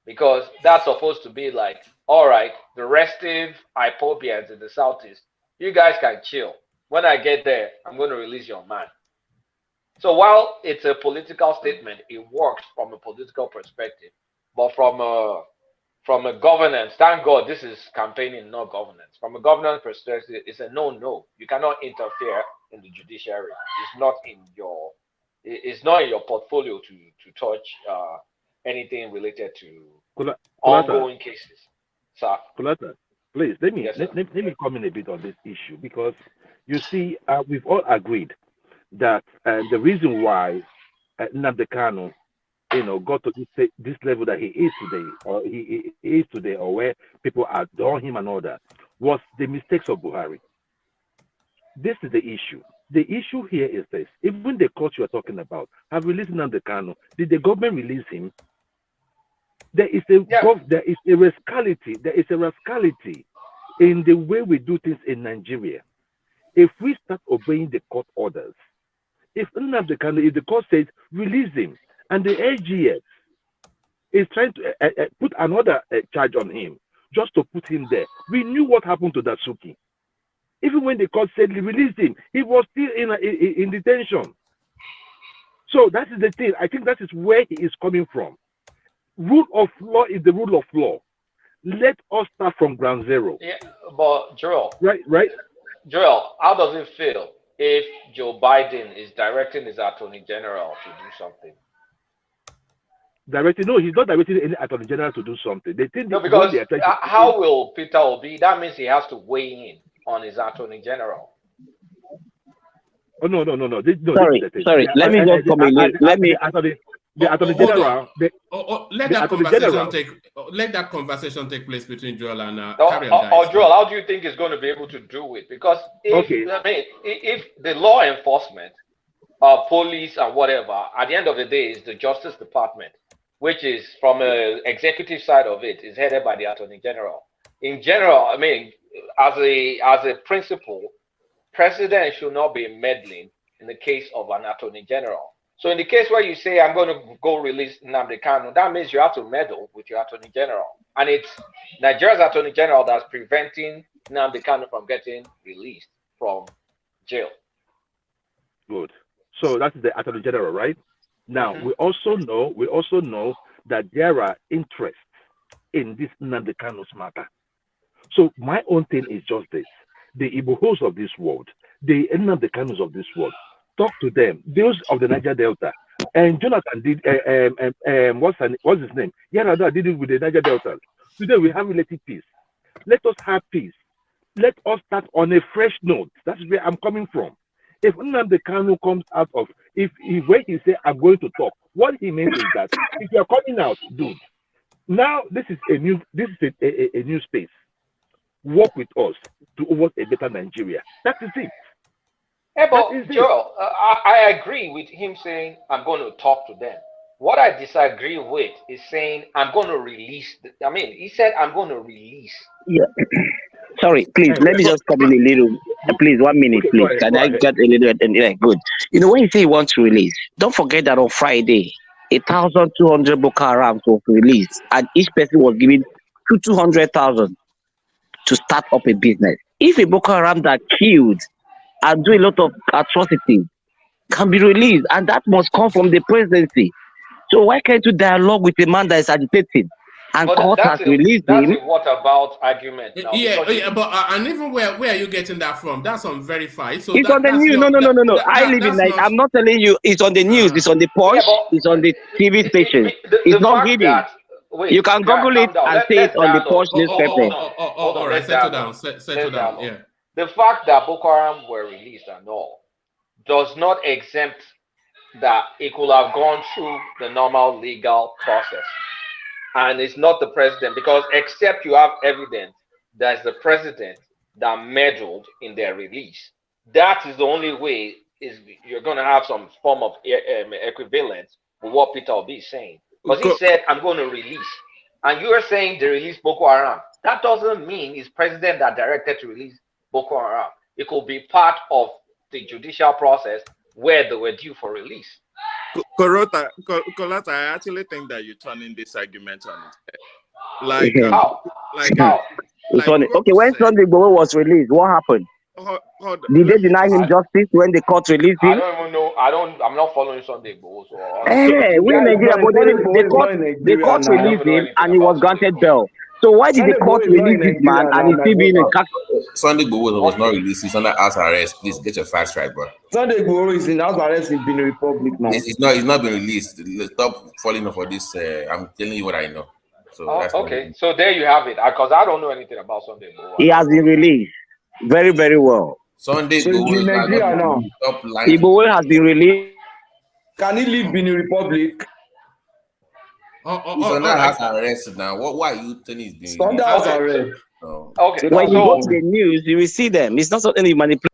because that's supposed to be like, all right, the restive Ipobians in the Southeast, you guys can chill. When I get there, I'm going to release your man. So while it's a political statement, it works from a political perspective. But from a governance, thank God this is campaigning, not governance. From a governance perspective, it's a no. You cannot interfere in the judiciary. It's not in your portfolio to touch anything related to ongoing cases. Sir. Kulata, please let me Yes, let me comment a bit on this issue, because you see, we've all agreed that the reason why Nnamdi Kanu, got to this level that he is today, or where people adore him and all that, was the mistakes of Buhari. This is the issue. The issue here is this: even the court you are talking about have released Nnamdi Kanu. Did the government release him? There is a rascality. There is a rascality in the way we do things in Nigeria. If we start obeying the court orders, if the court says release him, and the AGS is trying to put another charge on him just to put him there, we knew what happened to Dasuki. Even when the court said release him, he was still in detention. So that is the thing. I think that is where he is coming from. Rule of law is the rule of law. Let us start from ground zero. Yeah, but Joel. Right. Joel, how does it feel if Joe Biden is directing his attorney general to do something? No, he's not directing any attorney general to do something. They think no, because how will Peter Obi? That means he has to weigh in on his attorney general. Oh no! Sorry. Let me just come in. The attorney general. Let that conversation take place between Joel and Joel, how do you think he's going to be able to do it? Because if the law enforcement, police and whatever, at the end of the day, is the Justice Department, which is from an executive side of it, is headed by the attorney general. In general, as a principle, president should not be meddling in the case of an attorney general. So in the case where you say, I'm going to go release Nnamdi Kanu, that means you have to meddle with your attorney general. And it's Nigeria's attorney general that's preventing Nnamdi Kanu from getting released from jail. Good. So that's the attorney general, right? Now, we also know that there are interests in this Nnamdi Kanu's matter. So my own thing is just this: the Igbos of this world, the Nnamdi Kanus of this world, talk to them, those of the Niger Delta. And Jonathan did, what's his name? Yarada did it with the Niger Delta. Today we have relative peace. Let us have peace. Let us start on a fresh note. That's where I'm coming from. If Nnamdi Kanu comes out of, when he say I'm going to talk, what he means is that if you're coming out, dude, now this is a new space. Work with us towards a better Nigeria. That is it. Yeah, but Joel, I agree with him saying I'm going to talk to them. What I disagree with is saying I'm going to release. He said I'm going to release. Yeah. Sorry, please, let me just come in a little. Please, 1 minute, please. Can I get a little bit? Good. When you say you want to release, don't forget that on Friday, 1,200 Boko Haram was released, and each person was given 200,000 to start up a business. If a Boko Haram that killed and do a lot of atrocities can be released, and that must come from the presidency. So why can't you dialogue with a man that is agitating? And court has released him. That's a what about argument now? But and even where are you getting that from? That's unverified. So it's on the news. No. I live in Nigeria. I'm not telling you. It's on the news. It's on the Punch. It's on the TV stations. It's not hidden. You can Google it and see it on the Punch newspaper. All right, settle down. Yeah. The fact that Boko Haram were released and all does not exempt that it could have gone through the normal legal process. And it's not the president, because except you have evidence that it's the president that meddled in their release. That is the only way is you're going to have some form of equivalence with what Peter Obi is saying. Because he said, I'm going to release. And you are saying they release Boko Haram. That doesn't mean it's president that directed to release Boko Haram. It could be part of the judicial process where they were due for release. Kolata, I actually think that you're turning this argument on its head. Like, how? It's funny. Okay, when Sunday Igboho was released, what happened? Did they deny him justice when the court released him? I don't even know. I'm not following Sunday Igboho. So we in Nigeria, but the court released him and he was granted bail. So why did the court release this man and he's still being in custody? Sunday Igboho was not released. He's under house arrest. Please get your facts right, bro. Sunday Igboho is in house arrest in Benin Republic now. He's not been released. Stop falling for this. I'm telling you what I know. So that's okay. So there you have it. Because I don't know anything about Sunday Igboho. He has been released. Very, very well. Sunday Igboho in Nigeria now. Igboho has been released. Can he leave Benin Republic? He's under house arrest now. Why are you telling he's being under house arrest? Okay. When you go to the news, you will see them. It's not something you manipulate.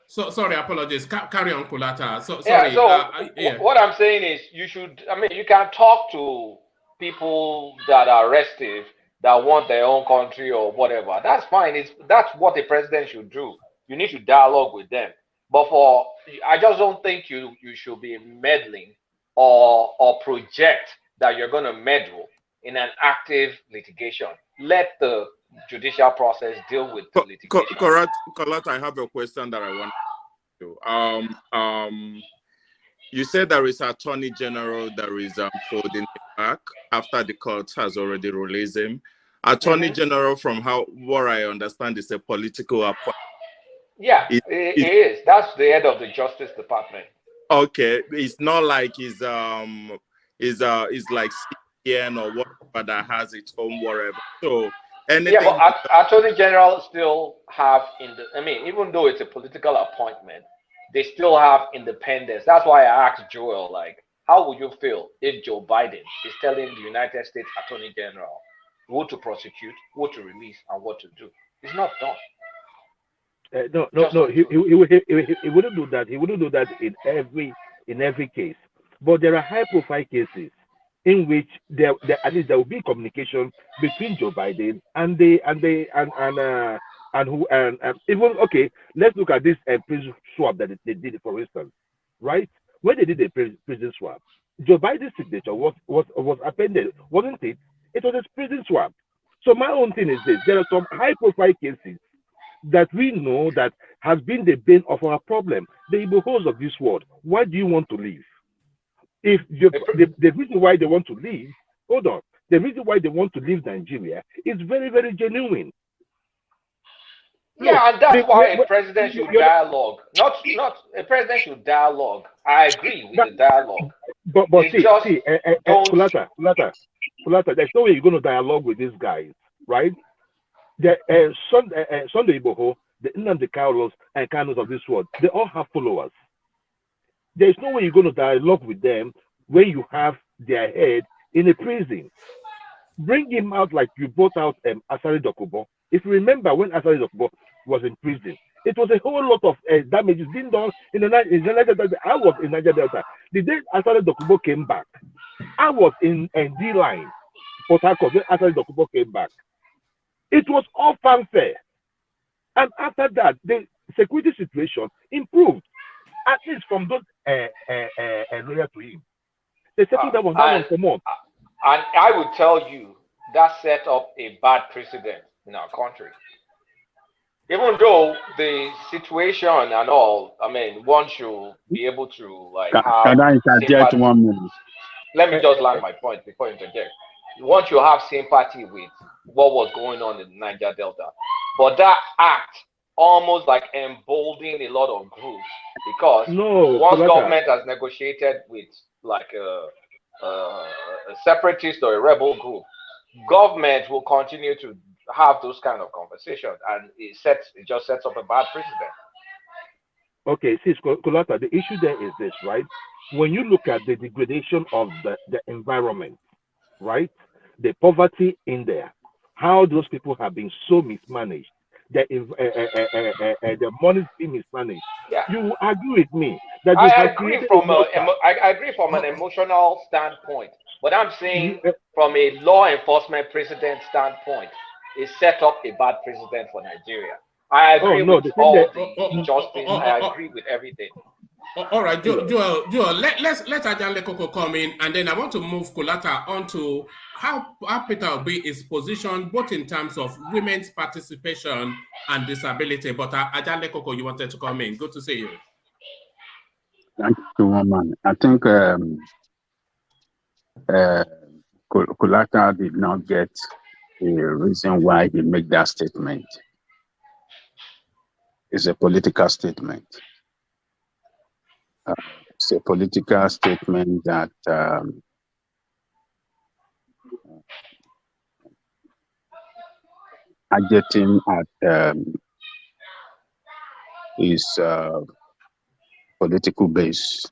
So sorry, apologies. Carry on, Kulata. So yeah, sorry. So what I'm saying is, you should. I mean, you can talk to people that are restive, that want their own country or whatever. That's fine. That's what a president should do. You need to dialogue with them. But I just don't think you should be meddling or project that you're going to meddle in an active litigation. Let the judicial process deal with the litigation. Correct, I have a question that I want to do. You said there is Attorney General that is holding him back after the court has already released him. Attorney General, from what I understand, is a political appointment. Yeah, it is. That's the head of the Justice Department. Okay, it's not like he's like CN or whatever that has its own whatever. So anything. Yeah, but Attorney General still have even though it's a political appointment, they still have independence. That's why I asked Joel, like, how would you feel if Joe Biden is telling the United States Attorney General who to prosecute, who to release, and what to do? It's not done. No. He wouldn't do that. He wouldn't do that in every case. But there are high-profile cases in which there at least there will be communication between Joe Biden and even okay. Let's look at this prison swap that they did, for instance, right? When they did the prison swap, Joe Biden's signature was appended, wasn't it? It was a prison swap. So my own thing is this: there are some high-profile cases that we know that has been the bane of our problem. The Igbos of this world, why do you want to leave? If the reason why they want to leave, the reason why they want to leave Nigeria is very, very genuine. Yeah, and that's why a president should dialogue. Not a president should dialogue. I agree with the dialogue. But Kulata, there's no way you're going to dialogue with these guys, right? Sunday Igboho, the Nnamdi Kanos and Kanos of this world, they all have followers. There's no way you're going to dialogue with them when you have their head in a prison. Bring him out like you brought out Asari Dokubo. If you remember when Asari Dokubo was in prison, it was a whole lot of damages being done in the Niger Delta. I was in Niger Delta. The day Asari Dokubo came back, I was in D-Line, Port Harcourt, when Asari Dokubo came back. It was all fanfare. And after that, the security situation improved, at least from those loyal to him. The second that was not on command. And I would tell you that set up a bad precedent in our country. Even though the situation and all, one should be able to have. Can I interject 1 minute? Let me just land my point before you interject. Once you have sympathy with what was going on in the Niger Delta, but that act almost emboldened a lot of groups, because once government has negotiated with a separatist or a rebel group, government will continue to have those kind of conversations, and it just sets up a bad precedent. Okay, Kulata, the issue there is this, right? when you look at the degradation of the environment, right? The poverty in there, how those people have been so mismanaged, the money's being mismanaged. Yeah. You will agree with me that they I have agree created a from mortar. I agree from an emotional standpoint, but I'm saying from a law enforcement precedent standpoint, it set up a bad precedent for Nigeria. I agree with all the injustice. I agree with everything. All right, Joel, let Ajanle Koko come in, and then I want to move Kulata onto how Peter Obi is positioned both in terms of women's participation and disability. But Ajanle Koko, you wanted to come in. Good to see you. Thank you, woman. I think Kulata did not get the reason why he made that statement. It's a political statement. It's a political statement that targeting at his political base.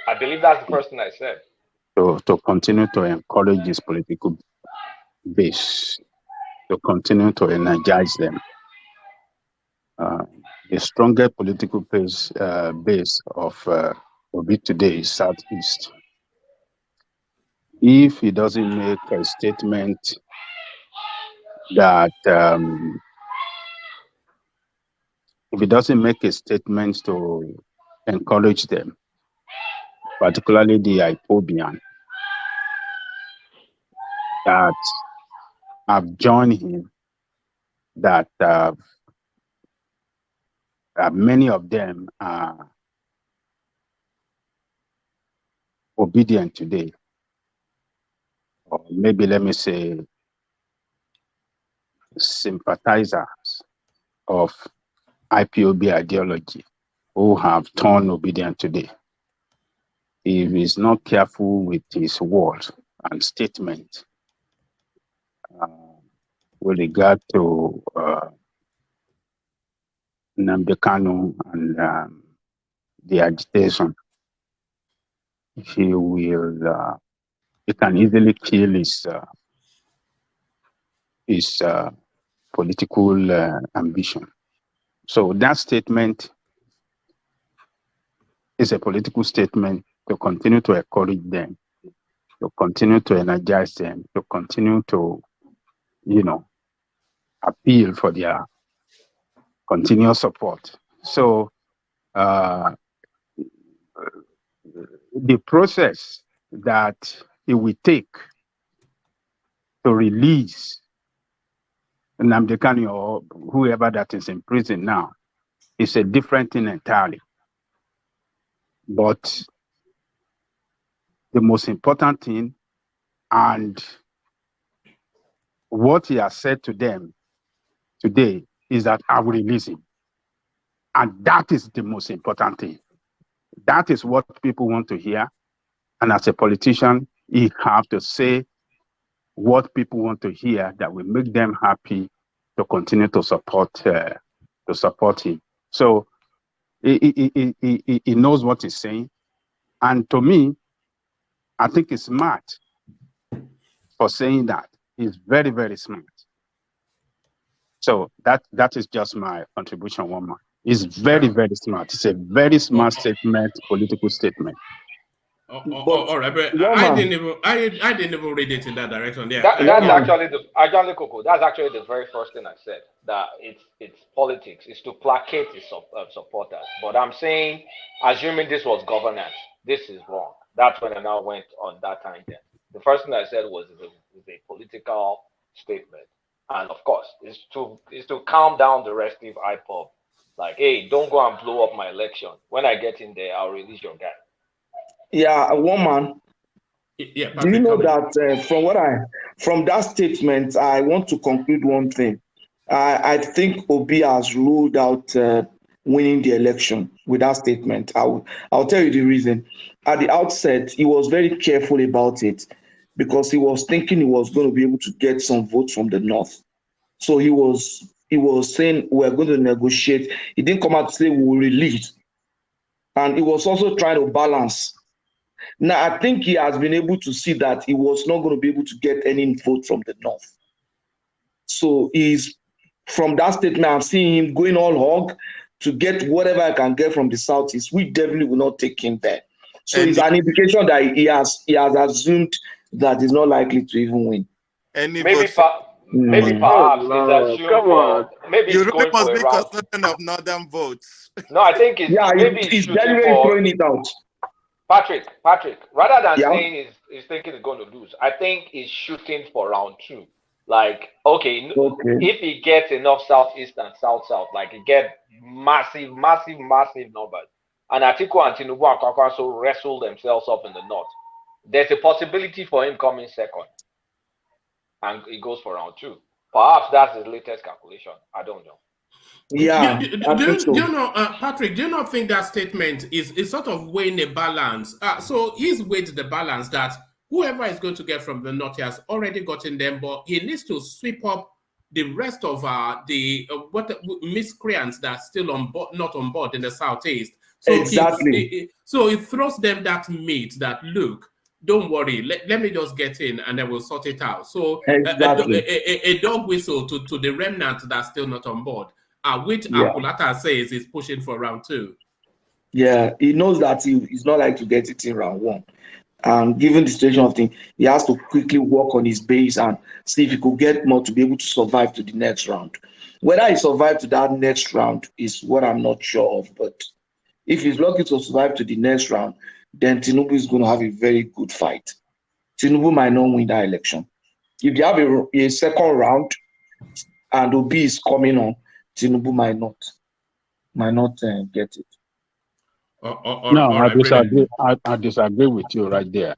I believe that's the first thing I said. To continue to encourage his political base, to continue to energize them. The strongest political base of Obi today is Southeast. If he doesn't make a statement that if he doesn't make a statement to encourage them, particularly the Ipobian that have joined him, that many of them are obedient today, or maybe let me say sympathizers of IPOB ideology who have turned obedient today. If he's not careful with his words and statement with regard to Nnamdi Kanu and the agitation, he can easily kill his political ambition. So that statement is a political statement to continue to encourage them, to continue to energize them, to continue to, appeal for their continuous support. So the process that it will take to release Nnamdi Kanu or whoever that is in prison now is a different thing entirely. But the most important thing and what he has said to them today is that I will release him. And that is the most important thing. That is what people want to hear. And as a politician, you have to say what people want to hear that will make them happy to continue to support him. So he knows what he's saying. And to me, I think he's smart for saying that. He's very, very smart. So that is just my contribution, woman. He's very, very smart. It's a very smart statement, political statement. All right, but I didn't even read it in that direction. Yeah, that's actually Coco. That's actually the very first thing I said. That it's politics. It's to placate his supporters. But I'm saying, assuming this was governance, this is wrong. That's when I now went on that tangent. The first thing I said was it's a political statement, and of course, it's to calm down the restive IPOB. Like, hey, don't go and blow up my election. When I get in there, I'll release your guy. Yeah, woman. Yeah, do you know that from that statement, I want to conclude one thing. I think Obi has ruled out winning the election with that statement. I'll tell you the reason. At the outset, he was very careful about it because he was thinking he was going to be able to get some votes from the north. So he was saying we're going to negotiate. He didn't come out to say we will release. and he was also trying to balance. Now, I think he has been able to see that he was not going to be able to get any vote from the North. So from that statement, I'm seeing him going all hog to get whatever I can get from the Southeast. We definitely will not take him there. So it's an indication that he has assumed that he's not likely to even win. Maybe perhaps it's assumed for maybe You it's really going must for be a round. concerned of northern votes. No, I think it's maybe it's shooting for throwing it out. Patrick, rather than saying he's thinking he's going to lose, I think he's shooting for round 2. Like, okay, if he gets enough Southeast and South-South, like he get massive numbers, and Atiku and Tinubu and Kwakwanso wrestle themselves up in the North, there's a possibility for him coming second, and he goes for round 2. Perhaps that's his latest calculation. I don't know. Yeah, do you know, Patrick? Do you not think that statement is sort of weighing a balance? So he's weighed the balance that whoever is going to get from the North, he has already gotten them, but he needs to sweep up the rest of the miscreants that are still on board, not on board in the Southeast. So exactly. So it throws them that meat that, look, don't worry, let me just get in and then we'll sort it out. So exactly. a dog whistle to the remnant that's still not on board. Which Akulata says is pushing for round 2. Yeah, he knows that he's not like to get it in round 1. And given the situation of things, he has to quickly work on his base and see if he could get more to be able to survive to the next round. Whether he survived to that next round is what I'm not sure of. But if he's lucky to survive to the next round, then Tinubu is going to have a very good fight. Tinubu might not win that election. If they have a second round and Obi is coming on, Tinubu might not get it. No, I disagree. I disagree with you right there.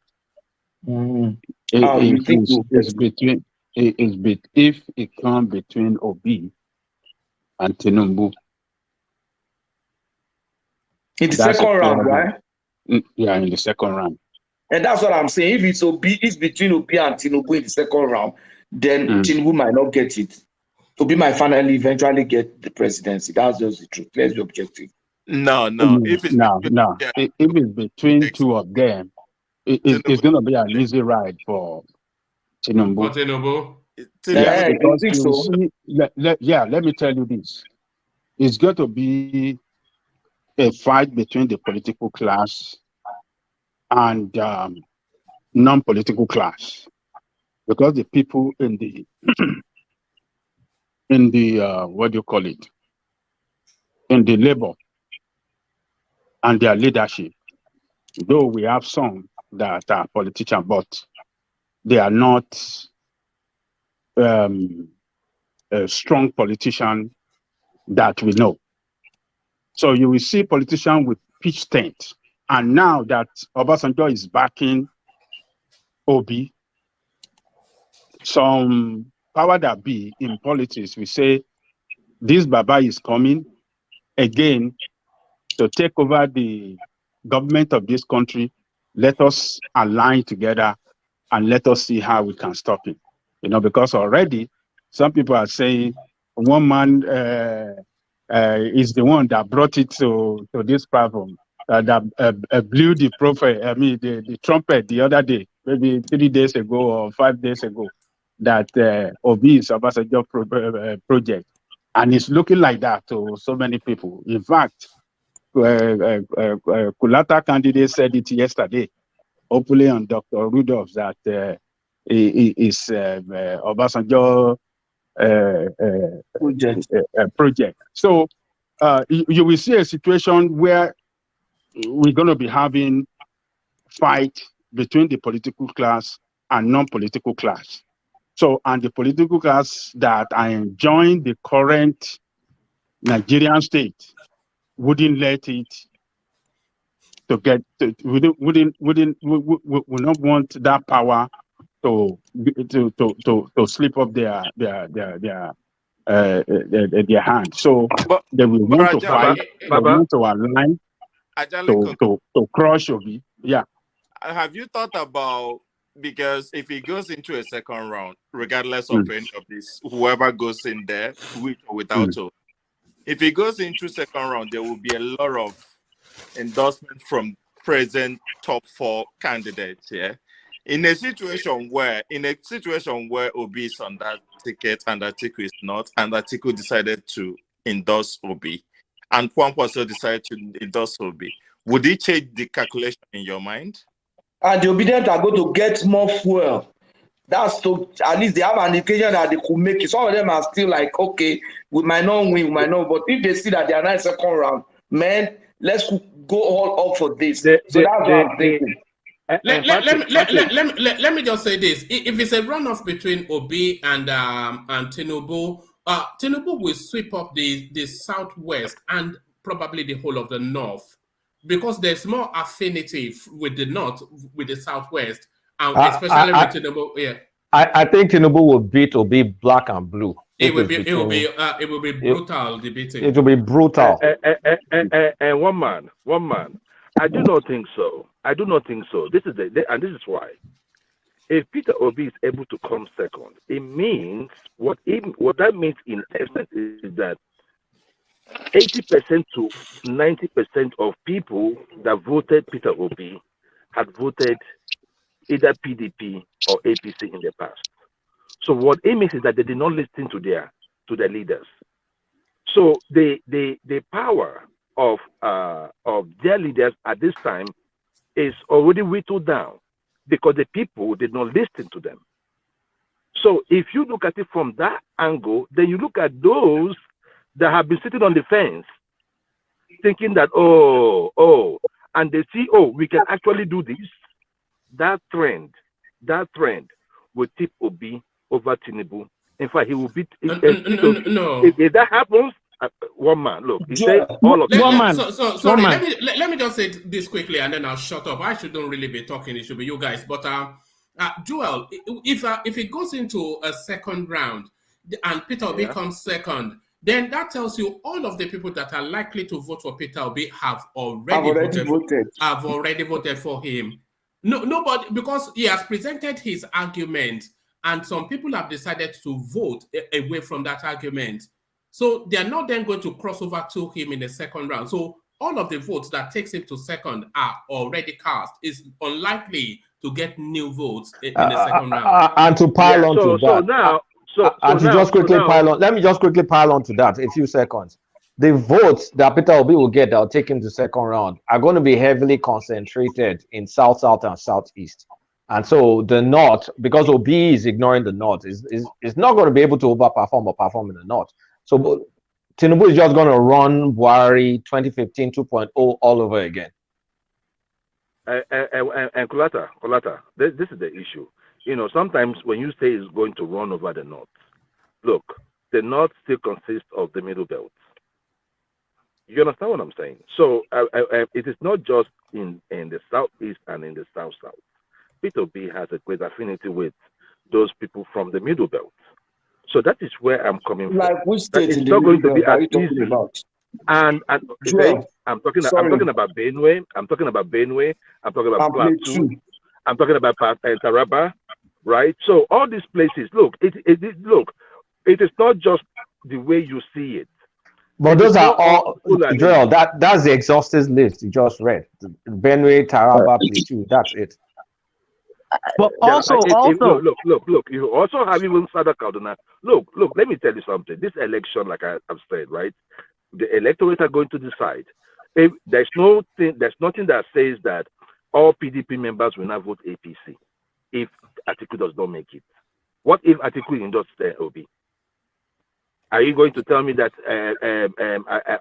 It's between if it comes between Obi and Tinubu. In the second round, right? Yeah, in the second round. And that's what I'm saying. If it's between Obi and Tinubu in the second round, then Tinubu might not get it. Obi might finally eventually get the presidency. That's just the truth. Let's be objective. No. If it's if it's between two of them, it's going to be an easy ride for Tinubu. Yeah, because think so. Let me tell you this. It's going to be a fight between the political class and non-political class, because the people in the what do you call it, in the labor and their leadership, though we have some that are politicians, but they are not a strong politician that we know. So you will see politicians with pitch tent. And now that Obasanjo is backing Obi, some power that be in politics, we say this Baba is coming again to take over the government of this country. Let us align together and let us see how we can stop him. Because already some people are saying one man is the one that brought it to this problem, that blew the prophet, the trumpet the other day, maybe 3 days ago or 5 days ago, that Obi'S project. And it's looking like that to so many people. In fact, Kulata candidate said it yesterday, openly on Dr. Rudolph, that is Obasanjo project. So you will see a situation where we're going to be having fight between the political class and non-political class. So, and the political class that are enjoying the current Nigerian state wouldn't let it to get to, would not want that power to slip up their hand. So they will want to fight, they want to align to crush Obi. Yeah. Have you thought about, because if he goes into a second round, regardless of any of this, whoever goes in there, with or without, if he goes into second round, there will be a lot of endorsement from present top 4 candidates here. In a situation where Obi is on that ticket and Atiku is not, and Atiku decided to endorse Obi, and Kwankwaso decided to endorse Obi, would it change the calculation in your mind? And the obedient are going to get more fuel. That's to, at least they have an indication that they could make it. Some of them are still like, okay, we might not win, we might not. But if they see that they are not second round, man, let's go all up for this. So that's what I'm thinking. Let me just say this. If it's a runoff between Obi and Tinubu, Tinubu will sweep up the southwest and probably the whole of the north, because there's more affinity with the north, with the southwest, and especially with Tinubu. Yeah, I think Tinubu will beat Obi black and blue. It will be brutal debating. It will be brutal. And one man. I do not think so. This is and this is why. If Peter Obi is able to come second, it means what that means in essence is that 80% to 90% of people that voted Peter Obi had voted either PDP or APC in the past. So what it means is that they did not listen to their leaders. So the power of their leaders at this time is already whittled down because the people did not listen to them. So if you look at it from that angle, then you look at those that have been sitting on the fence, thinking that and they see, we can actually do this. That trend will tip Obi over Tinubu. In fact, he will beat. No. If that happens, one man. Look, he said all of them. Sorry, let me just say this quickly, and then I'll shut up. I shouldn't really be talking. It should be you guys. But Joel, if it goes into a second round and Peter Obi comes second, then that tells you all of the people that are likely to vote for Peter Obi have already voted for him. No, nobody, because he has presented his argument, and some people have decided to vote away from that argument. So they are not then going to cross over to him in the second round. So all of the votes that takes him to second are already cast. It's unlikely to get new votes in the second round. And to pile on to that. Let me just quickly pile on to that a few seconds. The votes that Peter Obi will get that will take him to second round are going to be heavily concentrated in South, and Southeast. And so the North, because Obi is ignoring the North, is not going to be able to overperform or perform in the North. So Tinubu is just going to run Buhari 2015 2.0 all over again. And Kulata, this is the issue. Sometimes when you say it's going to run over the North, look, the North still consists of the Middle Belt. You understand what I'm saying? So it is not just in the Southeast and in the South. Peter Obi has a great affinity with those people from the Middle Belt. So that is where I'm coming from. Like which state it's in not the going to be are as you talking easy. about? And Joel, I'm talking about Benue. I'm talking about Plateau. I'm talking about Taraba, right? So all these places, look, it is not just the way you see it. But those are all, Joel, that's the exhaustive list you just read. Benue, Taraba, Plateau, that's it. But also, look, you also have even Sada Kaduna. Look, let me tell you something. This election, like I've said, right? The electorate are going to decide. If there's nothing that says that all PDP members will not vote APC if Atiku does not make it. What if Atiku endorses Obi? Are you going to tell me that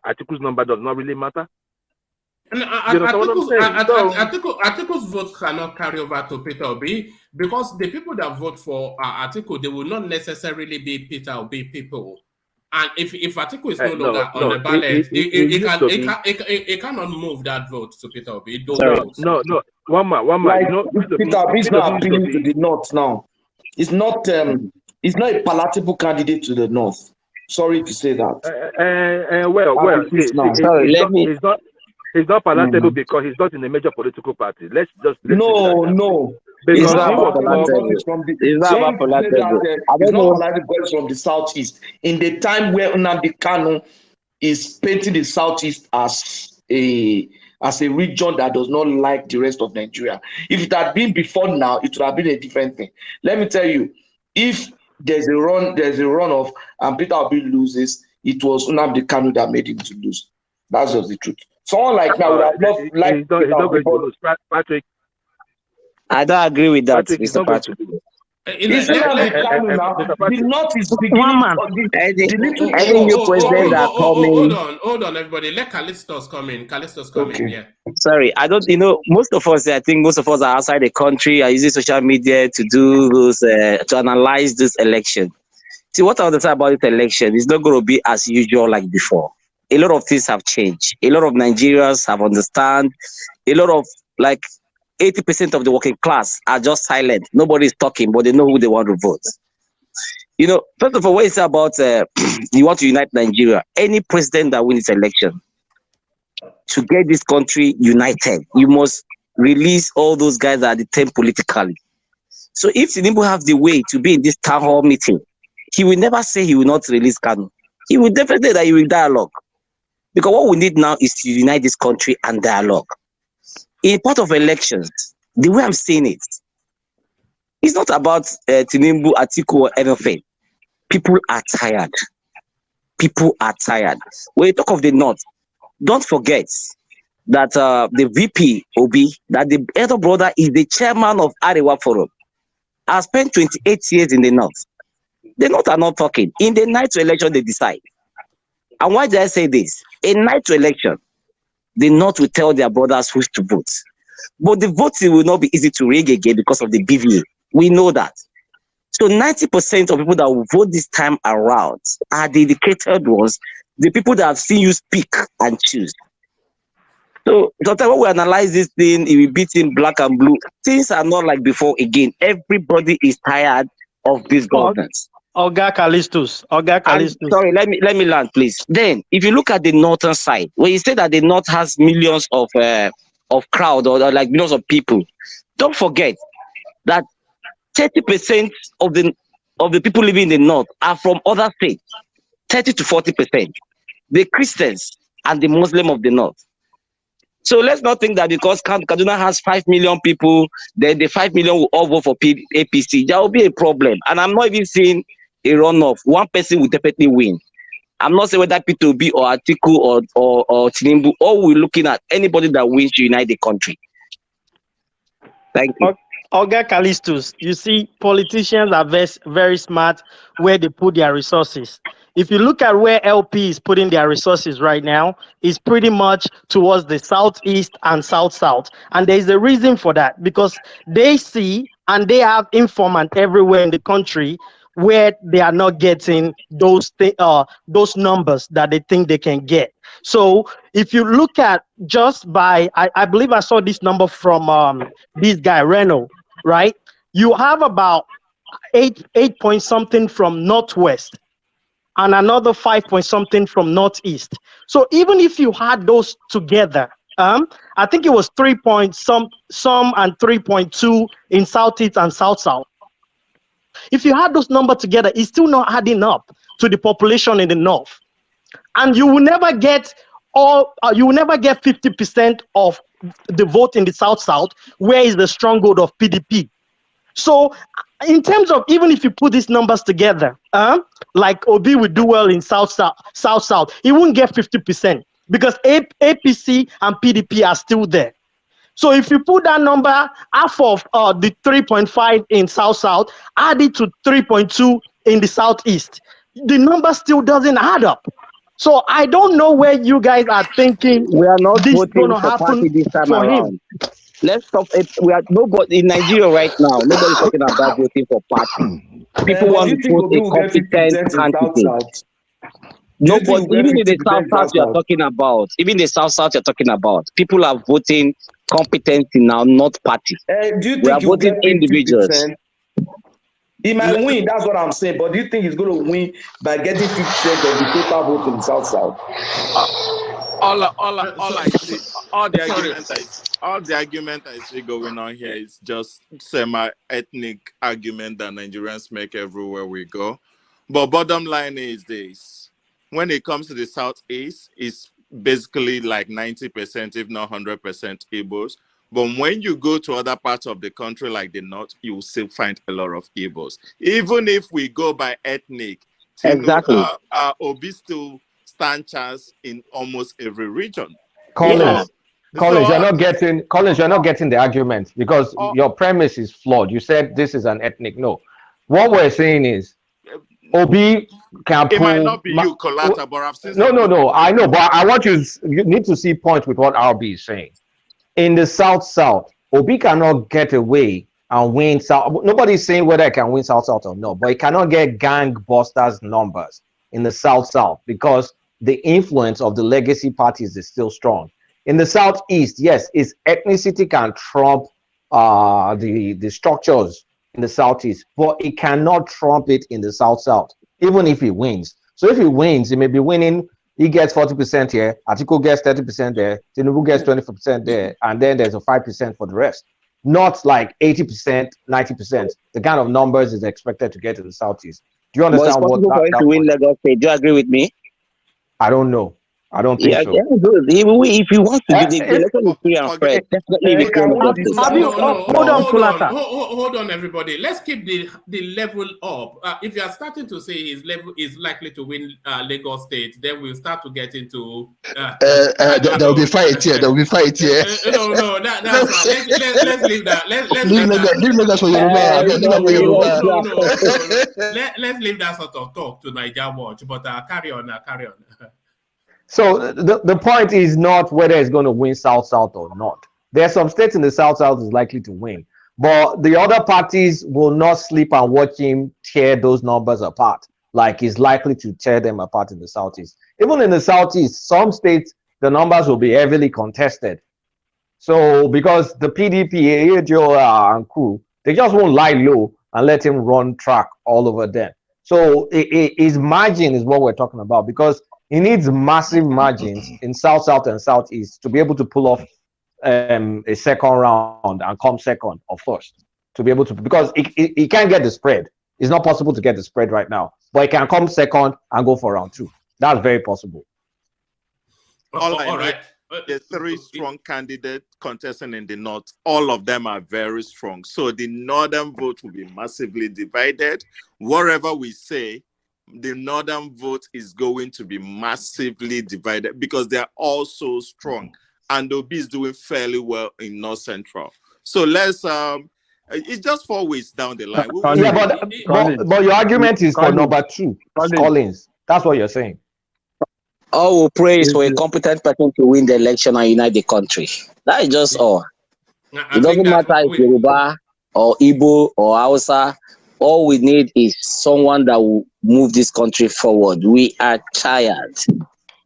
Atiku's number does not really matter? Atiku's vote cannot carry over to Peter Obi because the people that vote for Atiku, they will not necessarily be Peter Obi people. And if Atiku is no longer on the ballot, it cannot move that vote to Peter Obi. No, one man. Like, Peter Obi is not appealing to the North now. It's not a palatable candidate to the North. Sorry to say that. He's not palatable because he's not in a major political party. Let's no. Because it's not palatable. It's not palatable because from the Southeast. In the time where Nnamdi Kanu is painting the Southeast as a as a region that does not like the rest of Nigeria. If it had been before now, it would have been a different thing. Let me tell you, if there's a runoff and Peter Obi loses, it was Nnamdi Kanu that made him to lose. That's just the truth. Someone like me, I would have loved like he's not going to lose. Patrick. I don't agree with that, Patrick, Mr. Patrick. It's Nnamdi Kanu now. The North is beginning Any new president that coming. Hold on, everybody. Let Callistus come in. Callistus come in. Yeah. Sorry, I don't. Most of us, I think most of us are outside the country, are using social media to do those, to analyze this election. See, what I understand about this election is not going to be as usual like before. A lot of things have changed. A lot of Nigerians have understand. A lot of 80% of the working class are just silent. Nobody is talking, but they know who they want to vote. First of all, what is about you want to unite Nigeria? Any president that wins election, to get this country united, you must release all those guys that are detained politically. So if Tinubu have the way to be in this town hall meeting, he will never say he will not release Kanu. He will definitely say that he will dialogue. Because what we need now is to unite this country and dialogue. In part of elections, the way I'm saying it, it's not about Tinubu, Atiku, or anything. People are tired. People are tired. When you talk of the North, don't forget that the VP, Obi, that the elder brother is the chairman of Arewa Forum. I spent 28 years in the North. The North are not talking. In the night to election, they decide. And why did I say this? In night to election, the North will tell their brothers who to vote. But the voting will not be easy to rig again because of the BVA. We know that. So 90% of people that will vote this time around are the dedicated ones, the people that have seen you speak and choose. So sometimes when we analyze this thing, if we beat in black and blue, things are not like before again. Everybody is tired of this government. Oga Callistus. Sorry, let me land, please. Then, if you look at the northern side, where you say that the North has millions of crowd or millions of people, don't forget that 30% of the people living in the North are from other states. 30 to 40%. The Christians and the Muslim of the North. So let's not think that because Kaduna has 5 million people, then the 5 million will all vote for APC. There will be a problem. And I'm not even seeing a runoff. One person will definitely win. I'm not saying whether P2B or Atiku or Tinubu, all we're looking at anybody that wins to unite the country. Thank you. Oga Callistus, you see, politicians are very smart where they put their resources. If you look at where LP is putting their resources right now, it's pretty much towards the southeast and south-south. And there's a reason for that, because they see and they have informant everywhere in the country where they are not getting those numbers that they think they can get. So if you look at just by, I believe I saw this number from this guy, Reno, right? You have about 8 point something from Northwest and another 5 point something from Northeast. So even if you had those together, I think it was 3 point some and 3.2 in Southeast and South-South. If you had those numbers together, it's still not adding up to the population in the North. And you will never get 50% of the vote in the South-South, where is the stronghold of PDP. So in terms of, even if you put these numbers together, like Obi would do well in South-South, he won't get 50% because APC and PDP are still there. So if you put that number, half of the 3.5 in South-South, add it to 3.2 in the Southeast, the number still doesn't add up. So I don't know where you guys are thinking we are not this voting going to for party happen this time for around. him. Let's stop it. We are nobody in Nigeria right now. Nobody's talking about voting for party. People want to vote a competent candidate. Nobody, even in the South-South you are talking about, even the South-South you're talking about, people are voting competency now, not party. Do you We think are he'll voting get individuals. 50%? He might win, that's what I'm saying. But do you think he's going to win by getting 50% of the total vote in the South-South? All the argument I see going on here is just semi-ethnic argument that Nigerians make everywhere we go. But bottom line is this: when it comes to the Southeast, it's basically like 90%, if not 100% Igbos. But when you go to other parts of the country, like the North, you will still find a lot of Igbos. Even if we go by ethnic, Exactly. Obi still stand chance in almost every region. Collins, you're not getting the argument, because your premise is flawed. You said this is an ethnic. No, what we're saying is Obi can pull. It might not be you, Kolata, but I've seen. No. I know, but I want you need to see point with what RB is saying. In the South, Obi cannot get away and win South. Nobody's saying whether he can win South or no, but he cannot get gangbusters numbers in the South because the influence of the legacy parties is still strong. In the Southeast, yes, its ethnicity can trump the structures in the Southeast, but it cannot trump it in the South, even if he wins. So if he wins, he may be winning. He gets 40% here, Atiku gets 30% there, Tinubu gets 20% there, and then there's a 5% for the rest. Not like 80%, 90%. The kind of numbers is expected to get in the Southeast. Do you understand what for him to win Lagos State? Do you agree with me? I don't know. I don't think so. Yeah, good. If he wants to be the election is free and fair, definitely Hold on, everybody. Let's keep the level up. If you are starting to say his level is likely to win Lagos State, then we'll start to get into. There will be fight here. There will be fight here. No, that's fine. Let's leave that. Leave Lagos for Yoruba. Let's leave that sort of talk to Niger Watch. But carry on. So the point is not whether it's going to win South or not. There are some states in the South is likely to win, but the other parties will not sleep and watch him tear those numbers apart, like he's likely to tear them apart in the Southeast. Even in the Southeast, some states, the numbers will be heavily contested. So because the PDP, AJO, and crew, they just won't lie low and let him run track all over them. So his margin is what we're talking about, because he needs massive margins in South and Southeast to be able to pull off a second round and come second or first, to be able to, because he can't get the spread. It's not possible to get the spread right now, but he can come second and go for round 2. That's very possible. All right. There's 3 strong candidates contesting in the North. All of them are very strong. So the Northern vote will be massively divided. Whatever we say, the Northern vote is going to be massively divided because they are all so strong. And Obi is doing fairly well in North Central. So let's, it's just 4 weeks down the line. But your argument is for number 2, Collins. That's what you're saying. All will praise for a competent person to win the election and unite the country. That is just all. It doesn't matter if Yoruba or Igbo or Hausa. All we need is someone that will move this country forward. We are tired.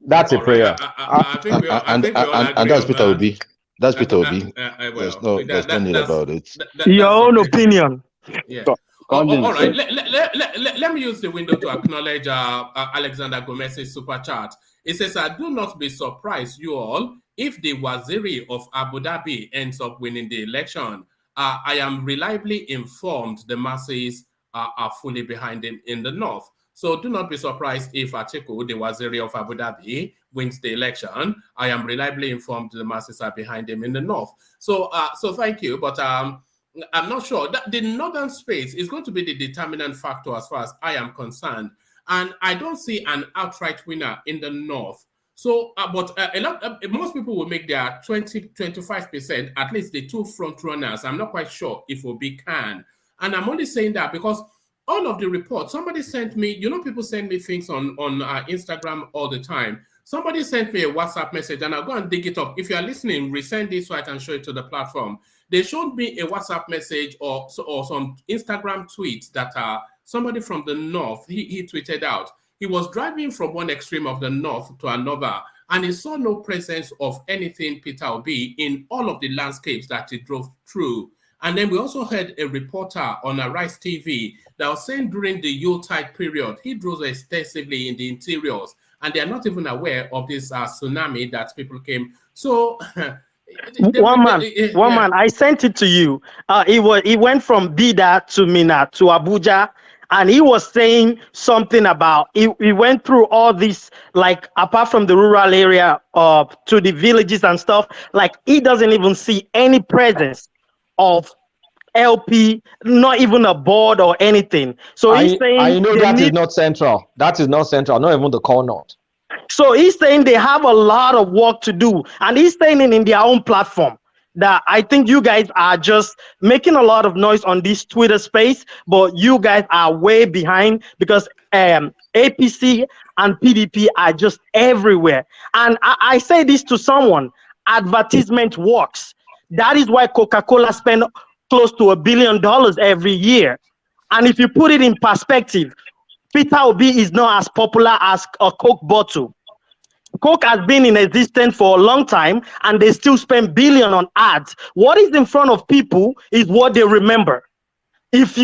That's a prayer. And that's Peter Obi. That's Peter Obi. There's no need about it. Your own opinion. Yeah. All right. Let me use the window to acknowledge Alexander Gomez's super chat. It says, do not be surprised, you all, if the Waziri of Abu Dhabi ends up winning the election. I am reliably informed the masses are fully behind him in the North. So do not be surprised if Atiku, the Waziri of Abu Dhabi, wins the election. I am reliably informed the masses are behind him in the North. So thank you, but I'm not sure that the Northern space is going to be the determinant factor as far as I am concerned. And I don't see an outright winner in the North. So, most people will make their 20-25%, at least the 2 front runners. I'm not quite sure if Obi can. And I'm only saying that because all of the reports, somebody sent me, people send me things on Instagram all the time. Somebody sent me a WhatsApp message, and I'll go and dig it up. If you are listening, resend it so I can show it to the platform. They showed me a WhatsApp message or some Instagram tweets that somebody from the North, he tweeted out. He was driving from one extreme of the North to another, and he saw no presence of anything Peter Obi in all of the landscapes that he drove through. And then we also heard a reporter on Arise TV that was saying during the Yuletide period, he drove extensively in the interiors, and they are not even aware of this tsunami that people came. So one man, I sent it to you. He went from Bida to Mina to Abuja, and he was saying something about he went through all this, like apart from the rural area to the villages and stuff, like he doesn't even see any presence of LP, not even a board or anything. So he's saying I know they that is need. not central. That is not central. Not even the core north. So he's saying they have a lot of work to do, and he's saying it in their own platform. That I think you guys are just making a lot of noise on this Twitter space, but you guys are way behind because APC and PDP are just everywhere. And I say this to someone: advertisement works. That is why Coca-Cola spend close to $1 billion every year. And if you put it in perspective, Peter Obi is not as popular as a Coke bottle. Coke has been in existence for a long time, and they still spend billions on ads. What is in front of people is what they remember. If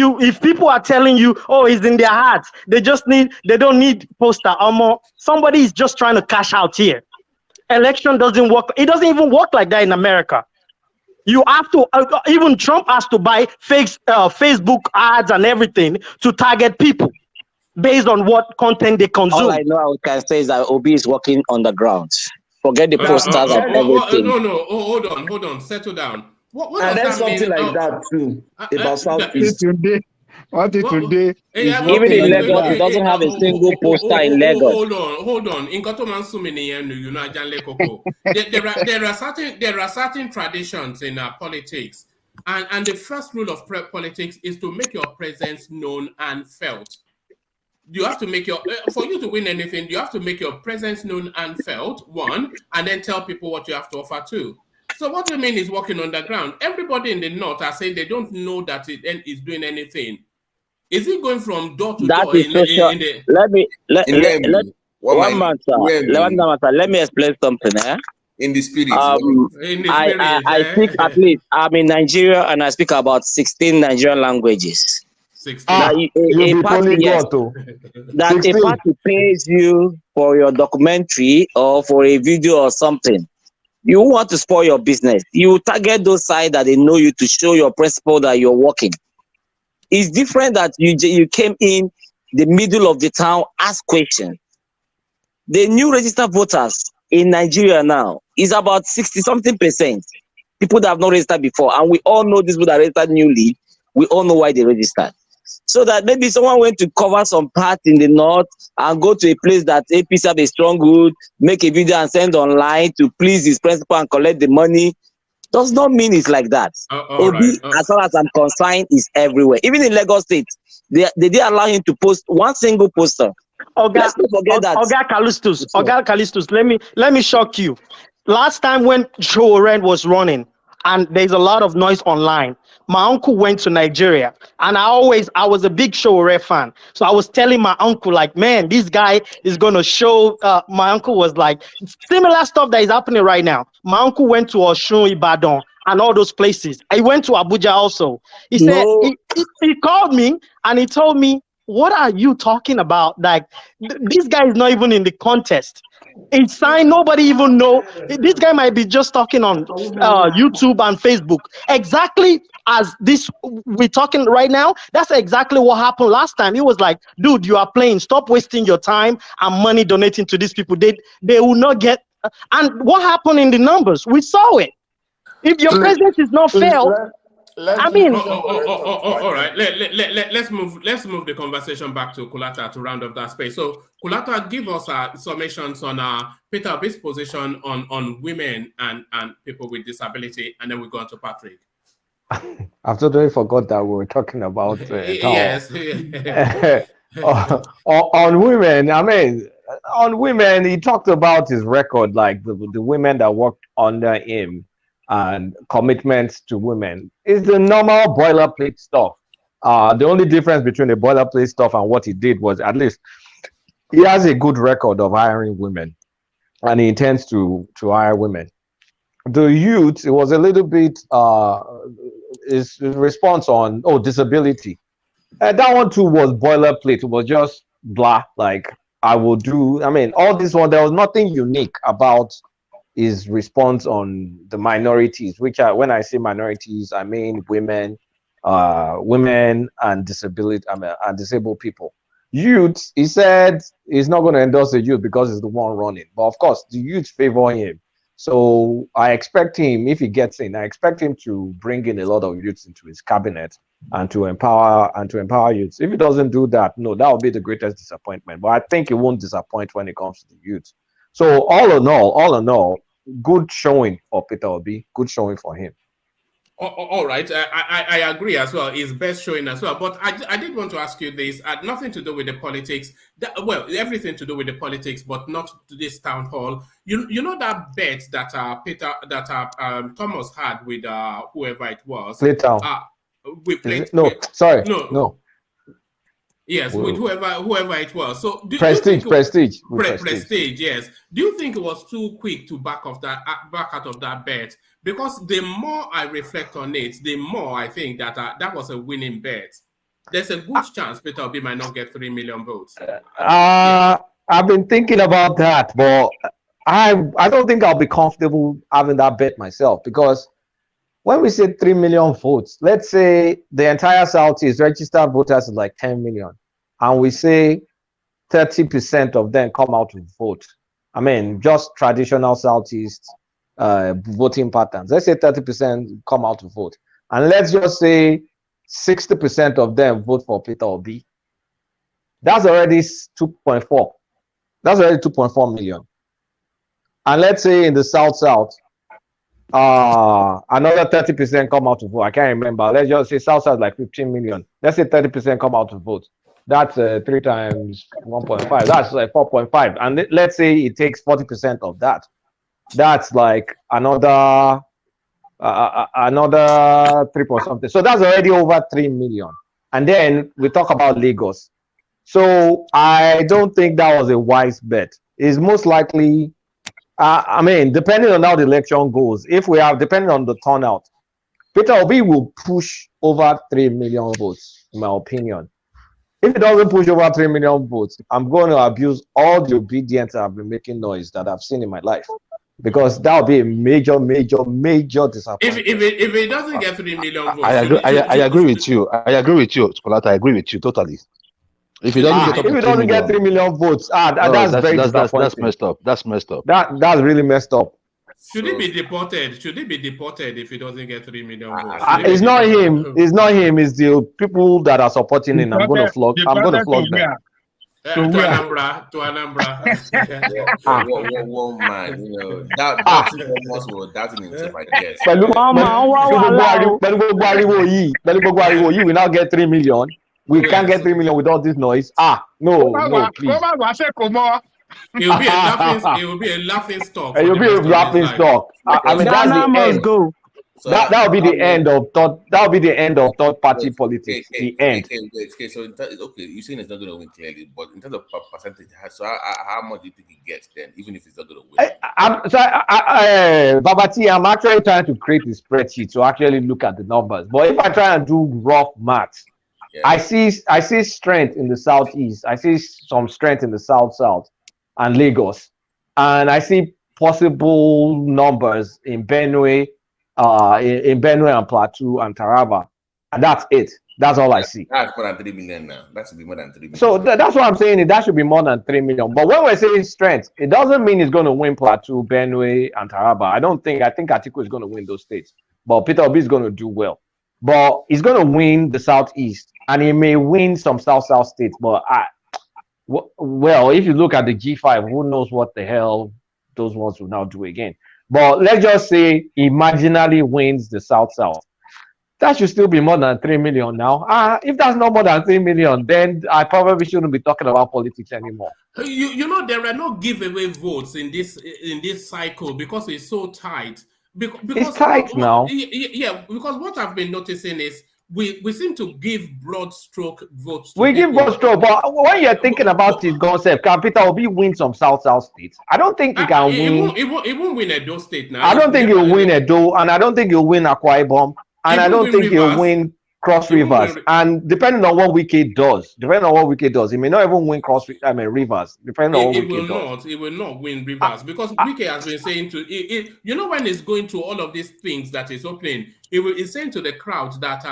people are telling you, oh, it's in their hearts, they don't need poster armor. Somebody is just trying to cash out here. Election doesn't work. It doesn't even work like that in America. You have to, even Trump has to buy fake Facebook ads and everything to target people based on what content they consume. All I know I can say is that Obi is working on the ground. Forget the posters and everything. No, hold on, settle down. What And does then that mean? something like that too about Southeast. Today is Even in Lagos, it it doesn't have a single poster in Lagos. Hold on. In there are certain traditions in our politics, and the first rule of politics is to make your presence known and felt. You have to make for you to win anything, you have to make your presence known and felt, one, and then tell people what you have to offer, two. So what do you mean is working on the ground? Everybody in the north are saying they don't know that it is doing anything. Is it going from door to That door? is social. Let me explain something. In the spirit. I speak at least. I'm in Nigeria and I speak about 16 Nigerian languages. 16. A party pays you for your documentary or for a video or something. You want to spoil your business. You target those sides that they know you to show your principle that you're working. It's different that you came in the middle of the town, ask questions. The new registered voters in Nigeria now is about 60-something%. People that have not registered before. And we all know these people that registered newly. We all know why they registered. So that maybe someone went to cover some part in the north and go to a place that APC have a stronghold, make a video and send online to please his principal and collect the money. Does not mean it's like that. Obi, as far as I'm concerned, is everywhere. Even in Lagos State, they didn't allow him to post one single poster. Let's not forget that. Oga Callistus, let me shock you. Last time when Joe Ren was running, and there's a lot of noise online, my uncle went to Nigeria, and I was a big Showore fan. So I was telling my uncle, like, man, this guy is going to show. My uncle was like, similar stuff that is happening right now. My uncle went to Oshun, Ibadan, and all those places. I went to Abuja also. He said, he called me and he told me, what are you talking about? Like, this guy is not even in the contest. It's signed, nobody even know. This guy might be just talking on YouTube and Facebook. Exactly as this we're talking right now, that's exactly what happened last time. He was like, dude, you are playing. Stop wasting your time and money donating to these people. They will not get. And what happened in the numbers? We saw it. If your presence is not felt, I mean, all right. Let's move the conversation back to Kulata to round up that space. So, Kulata, give us summations on Peter Obi's position on women and people with disability, and then we go on to Patrick. I've totally forgot that we were talking about yes. on women. I mean, on women, he talked about his record, like the women that worked under him. And commitments to women is the normal boilerplate stuff. The only difference between the boilerplate stuff and what he did was, at least he has a good record of hiring women, and he intends to hire women. The youth, it was a little bit his response on disability. That one too was boilerplate. It was just blah, like I will do. I mean, all this one, there was nothing unique about his response on the minorities, which are, when I say minorities, I mean women, women and disabled people. Youth, he said he's not going to endorse the youth because he's the one running. But of course, the youth favor him. So I expect him, if he gets in, I expect him to bring in a lot of youths into his cabinet and to empower youths. If he doesn't do that, no, that will be the greatest disappointment. But I think he won't disappoint when it comes to the youth. So all in all, good showing for Peter Obi, good showing for him. All right, I agree as well. It's best showing as well. But I did want to ask you this. Nothing to do with the politics. Well, everything to do with the politics, but not to this town hall. You know that bet that Thomas had with whoever it was. Playtown. We played. No. Yes, with whoever it was. So Prestige. Yes. Do you think it was too quick to back out of that bet? Because the more I reflect on it, the more I think that that was a winning bet. There's a good chance Peter Obi might not get 3 million votes. I've been thinking about that, but I don't think I'll be comfortable having that bet myself, because when we say 3 million votes, let's say the entire Southeast registered voters is like 10 million, and we say 30% of them come out to vote. I mean, just traditional Southeast voting patterns. Let's say 30% come out to vote, and let's just say 60% of them vote for Peter Obi. That's already 2.4. That's already 2.4 million. And let's say in the South, another 30% come out to vote. I can't remember. Let's just say South like 15 million. Let's say 30% come out to vote. That's 3 times 1.5. That's like 4.5. And let's say it takes 40% of that. That's like another 3 point something. So that's already over 3 million. And then we talk about Lagos. So I don't think that was a wise bet. It's most likely, I mean, depending on how the election goes, depending on the turnout, Peter Obi will push over 3 million votes, in my opinion. If it doesn't push over 3 million votes, I'm going to abuse all the obedience I've been making noise that I've seen in my life, because that would be a major disappointment. If it doesn't get 3 million votes, I agree with you. Skolata, I agree with you totally. If it doesn't get 3 million votes, that's very disappointing. That's messed up. That's messed up. That's really messed up. Should he be deported? Should he be deported if he doesn't get 3 million votes? It's not him. It's not him. It's the people that are supporting him. I'm going to flog them. To Anambra. One man, you know, that almost was doubting himself, I guess. We will now get 3 million. We can't get 3 million with all this noise. No, please. It will be a laughing stock. It will be a laughing stock. I mean, that's the end. Go. So that will be the end of third. That will be the end of third party politics. The end. Okay. So you're saying it's not going to win clearly, but in terms of percentage, so how much do you think he gets then, even if it's not going to win? Babati, I'm actually trying to create a spreadsheet to actually look at the numbers. But if I try and do rough maths, I see strength in the Southeast. I see some strength in the South and Lagos, and I see possible numbers in Benue. In Benue and Plateau and Taraba, and that's it. That's all I see. That's more than 3 million now. That should be more than 3 million. So that's what I'm saying. That should be more than 3 million. But when we're saying strength, it doesn't mean he's going to win Plateau, Benue, and Taraba. I think Atiku is going to win those states. But Peter Obi is going to do well. But he's going to win the Southeast, and he may win some South states. But well, if you look at the G5, who knows what the hell those ones will now do again. But let's just say he marginally wins the South. That should still be more than 3 million now. If that's not more than 3 million, then I probably shouldn't be talking about politics anymore. You know, there are no giveaway votes in this cycle because it's so tight. Because it's tight now. Yeah, because what I've been noticing is we seem to give broad stroke votes. We give broad stroke, but when you're thinking about his concept, can Peter Obi win some South states? I don't think he can win. He won't win Edo State now. I don't think he'll win Edo, and I don't think he'll win Akwa Ibom, and I don't think he'll win Cross Rivers. And depending on what Wike does, he may not even win Rivers. Depending on what Wike does, he will not win Rivers because Wike has been saying you know, when he's going to all of these things that is opening, he's saying to the crowd that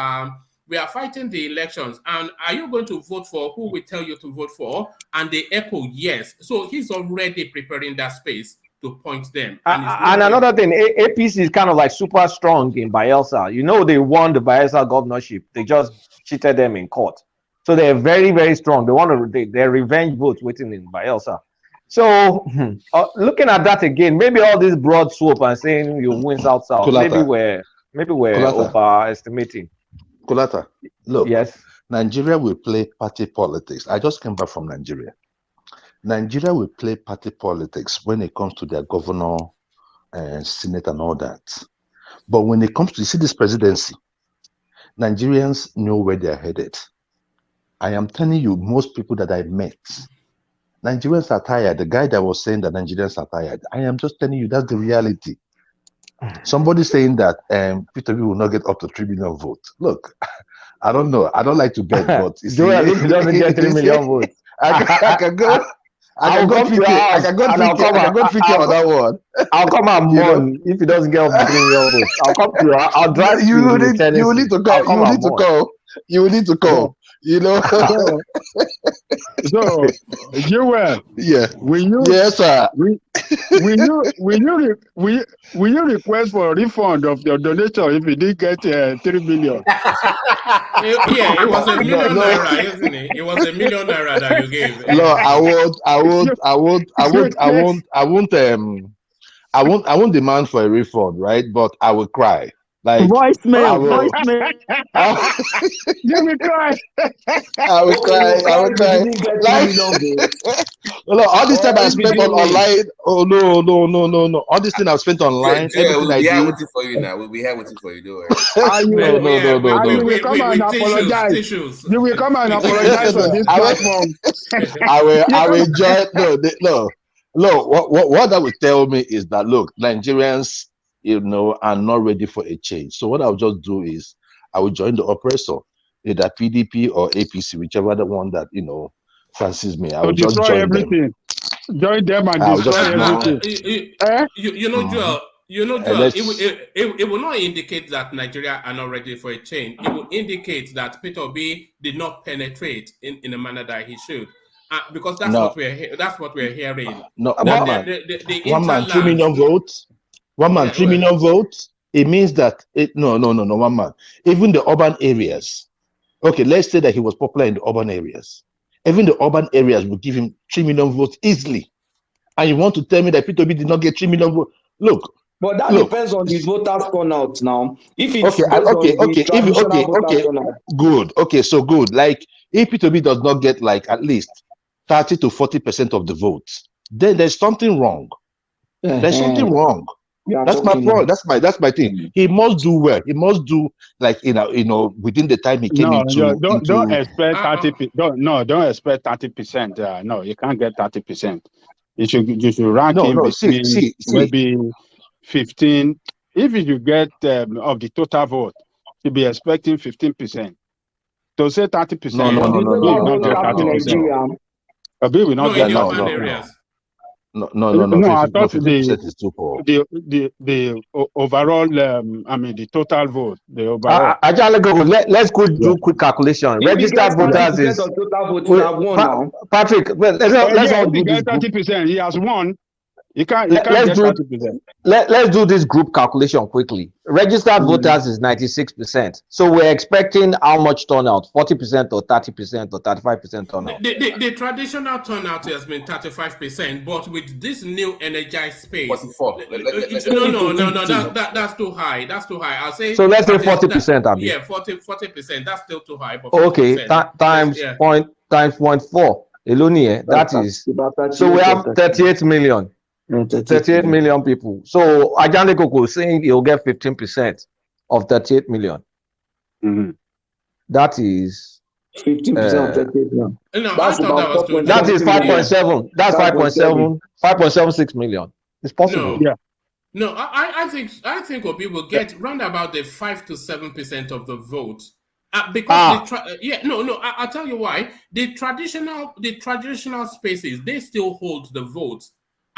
we are fighting the elections, and are you going to vote for who we tell you to vote for? And they echo yes. So he's already preparing that space to point them. And another thing, APC is kind of like super strong in Bayelsa. You know, they won the Bayelsa governorship. They just cheated them in court. So they're very, very strong. They want to, they're revenge votes waiting in Bayelsa. So looking at that again, maybe all this broad swoop and saying you win South, maybe we're overestimating. Kulata, look, yes, Nigeria will play party politics. I just came back from Nigeria. Nigeria will play party politics when it comes to their governor and Senate and all that. But when it comes to, you see, this presidency, Nigerians know where they're headed. I am telling you, most people that I met, Nigerians are tired. The guy that was saying that Nigerians are tired, I am just telling you, that's the reality. Somebody saying that Peter B will not get up to 3 million votes. Look, I don't know. I don't like to bet, but Joel, if he doesn't get 3 million votes, I can go. I can go PK on that one. I'll come and mourn if he doesn't get up to 3 million votes. I'll come to you. I'll drive you will need to call. You will need to call. You will need to call. You know. So, Joel. Yeah. Will you? Yes, sir. Will you request for a refund of your donation if you didn't get 3 million? Yeah, it was a million naira, isn't it? It was a million naira that you gave. No, I won't demand for a refund, right? But I will cry. Like voicemail. You will cry. I will cry. Like, all this time I spent on online. Oh no. All this thing I've spent online. We'll be here waiting for you now. We'll be here waiting for you. Don't worry. No. You will come and apologize. You will come and apologize on this platform. I will join. No. What that will tell me is that look, Nigerians, are not ready for a change. So what I'll just do is I will join the oppressor, either PDP or APC, whichever the one that fancies me. I will just join everything. Join them and destroy everything. Joel. Joel, it will not indicate that Nigeria are not ready for a change. It will indicate that Peter Obi did not penetrate in a manner that he should. Because that's what we're hearing. No, one man, 3 million votes. 1 man, 3 million votes. It means that no, 1 man. Even the urban areas. Okay, let's say that he was popular in the urban areas. Even the urban areas will give him 3 million votes easily. And you want to tell me that Peter Obi did not get 3 million votes? Look. But that depends on the voters' turnout now. If it's good. Okay, so good. Like if Peter Obi does not get like at least 30 to 40% of the votes, then there's something wrong. There's something wrong. That's my point. That's my thing. He must do well. He must do like within the time he came into. Don't expect 30. Don't expect 30%. No, you can't get 30%. You should rank him between maybe 15. If you get of the total vote, you'll be expecting 15%. To say 30%, No. Not get 30%. Obi will not get that. No. I thought 50% is too poor. The overall, the total vote, the overall. Let's do quick calculation. Registered voters is Patrick. Let's all do this. 30%. He has won. You can't get 30%. Let's do this group calculation quickly. Registered voters is 96%. So we're expecting how much turnout? 40% or 30% or 35% turnout? The traditional turnout has been 35%, but with this new energized space, 44. No, that's too high. That's too high. I'll say. So let's say 40%. Yeah, 40%. That's still too high. But okay, times 0.4. Elonie, that is. So we have 38 million. 38 million people. So Ajane Koko is saying he'll get 15% of 38 million. Mm-hmm. That is 15% of 38 million. That is 5.7. That's 5.76 million. It's possible. Yeah. No, I think Obi will get round about the 5 to 7% of the vote. Because I'll tell you why. The traditional spaces, they still hold the vote.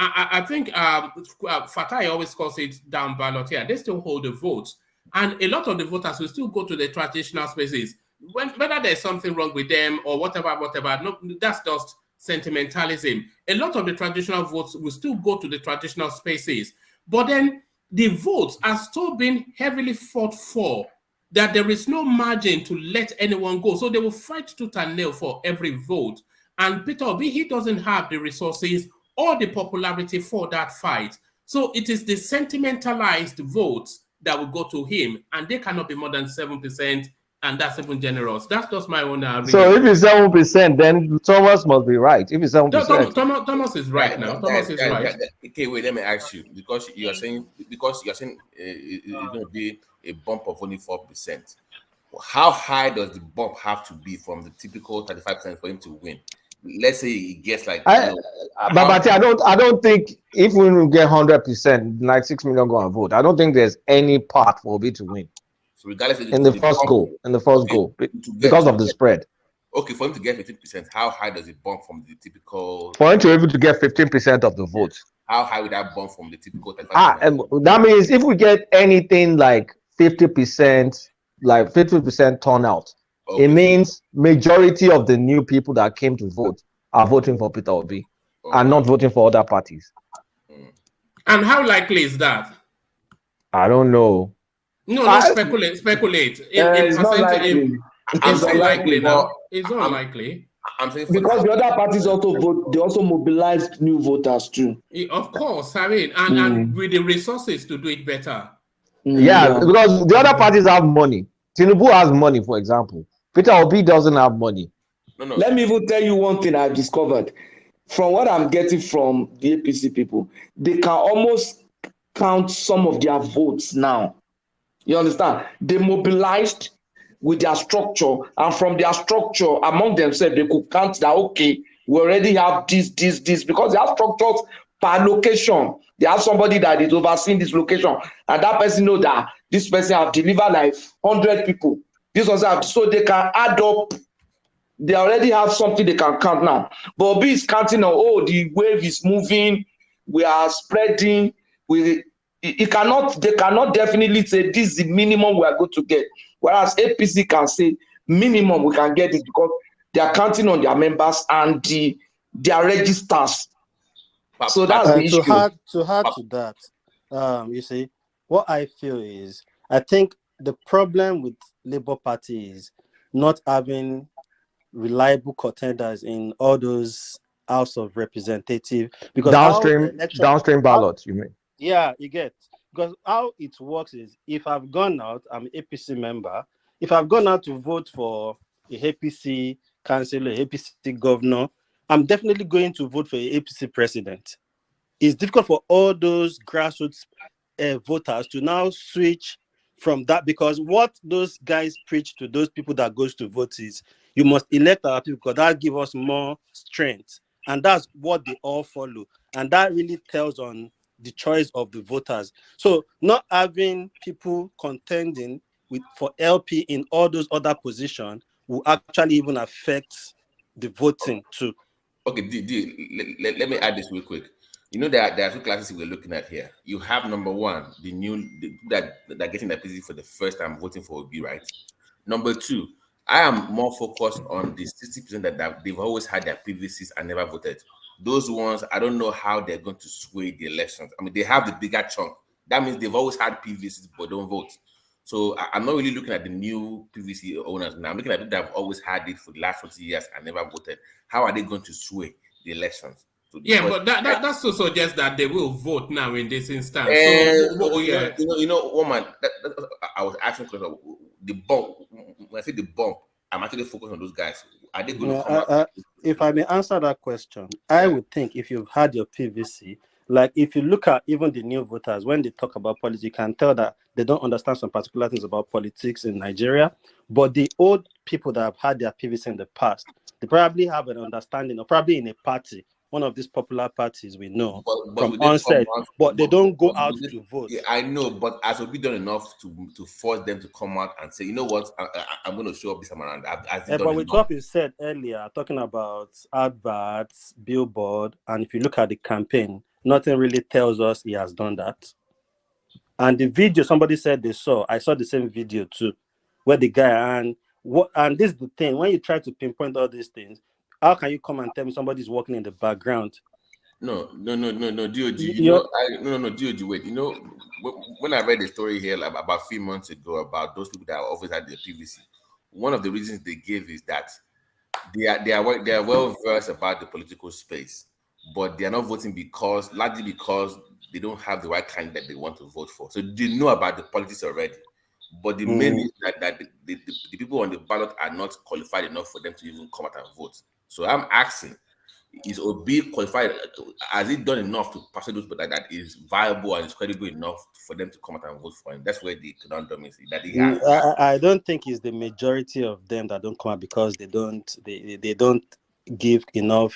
I think Fatai always calls it down ballot here. They still hold the votes. And a lot of the voters will still go to the traditional spaces. Whether there's something wrong with them or whatever, no, that's just sentimentalism. A lot of the traditional votes will still go to the traditional spaces. But then the votes are still being heavily fought for, that there is no margin to let anyone go. So they will fight tooth and nail for every vote. And Peter Obi, he doesn't have the resources or the popularity for that fight. So it is the sentimentalized votes that will go to him, and they cannot be more than 7%, and that's even generous. That's just my own reading. So if it's 7%, then Thomas must be right. If it's 7%, Thomas is right now. Thomas is right. Okay, wait. Let me ask you, because you're saying it's going to be a bump of only 4%. How high does the bump have to be from the typical 35% for him to win? Let's say he gets like. but I don't think if we get 100%, like 6 million go and vote, I don't think there's any path for Obi to win. So regardless in the first goal, because of the spread. Okay, for him to get 15%, how high does it bump from the typical? For him to be able to get 15% of the votes, how high would that bump from the typical 35%? That means if we get anything like 50%, like 50% turnout, it means majority of the new people that came to vote are voting for Peter Obi and not voting for other parties. And how likely is that? I don't know. No, not speculate. It's not likely. It's unlikely now. It's unlikely. Because the other parties also vote, they also mobilized new voters too. Of course, I mean, and with the resources to do it better. Yeah, because the other parties have money. Tinubu has money, for example. Peter Obi doesn't have money. No. Let me even tell you one thing I've discovered. From what I'm getting from the APC people, they can almost count some of their votes now. You understand? They mobilized with their structure, and from their structure among themselves, they could count that, okay, we already have this, because they have structures per location. They have somebody that is overseeing this location, and that person know that this person have delivered like 100 people. This was so they can add up. They already have something they can count now. But Obi is counting on, the wave is moving, we are spreading. They cannot definitely say this is the minimum we are going to get. Whereas APC can say minimum we can get it because they are counting on their members and their registers. So that's the issue. To add to that, you see, what I feel is, I think the problem with Labour Party is not having reliable contenders in all those House of Representative, because downstream ballots, you mean? Yeah, you get, because how it works is, if I've gone out, I'm an APC member. If I've gone out to vote for a APC councillor, APC governor, I'm definitely going to vote for a APC president. It's difficult for all those grassroots voters to now switch from that, because what those guys preach to those people that goes to vote is, you must elect our people because that gives us more strength, and that's what they all follow, and that really tells on the choice of the voters. So not having people contending for LP in all those other positions will actually even affect the voting too. Okay, let me add this real quick. You know, there are two classes we're looking at here. You have number one, the that are getting that PVC for the first time voting for Obi, right? Number two, I am more focused on the 60% that they've always had their PVCs and never voted. Those ones, I don't know how they're going to sway the elections. I mean, they have the bigger chunk. That means they've always had PVCs but don't vote. So I'm not really looking at the new PVC owners now. I'm looking at people that have always had it for the last 40 years and never voted. How are they going to sway the elections? Yeah, but that's to suggest that they will vote now in this instance. You know, woman, I was asking the bump. When I say the bump, I'm actually focused on those guys. Are they going to come out? If I may answer that question, I would think if you've had your PVC, like if you look at even the new voters, when they talk about politics, you can tell that they don't understand some particular things about politics in Nigeria. But the old people that have had their PVC in the past, they probably have an understanding, or probably in a party, one of these popular parties we know from onset, but they don't go out to vote. Yeah, I know, but has we done enough to force them to come out and say, you know what, I'm going to show up this time around? But with what you said earlier, talking about adverts, billboard, and if you look at the campaign, nothing really tells us he has done that. And the video somebody said they saw, I saw the same video too, where the guy and this is the thing, when you try to pinpoint all these things, how can you come and tell me somebody's working in the background? No, DOG. You're, DOG. Wait, when I read the story here about a few months ago about those people that always had the PVC, one of the reasons they gave is that they are well versed about the political space, but they are not voting largely because they don't have the right candidate they want to vote for. So they know about the politics already, but the main is that the people on the ballot are not qualified enough for them to even come out and vote. So I'm asking, is Obi qualified? Has he done enough to pass those, but that is viable and is credible enough for them to come out and vote for him? That's where the conundrum is. That he has. I don't think it's the majority of them that don't come out because they don't give enough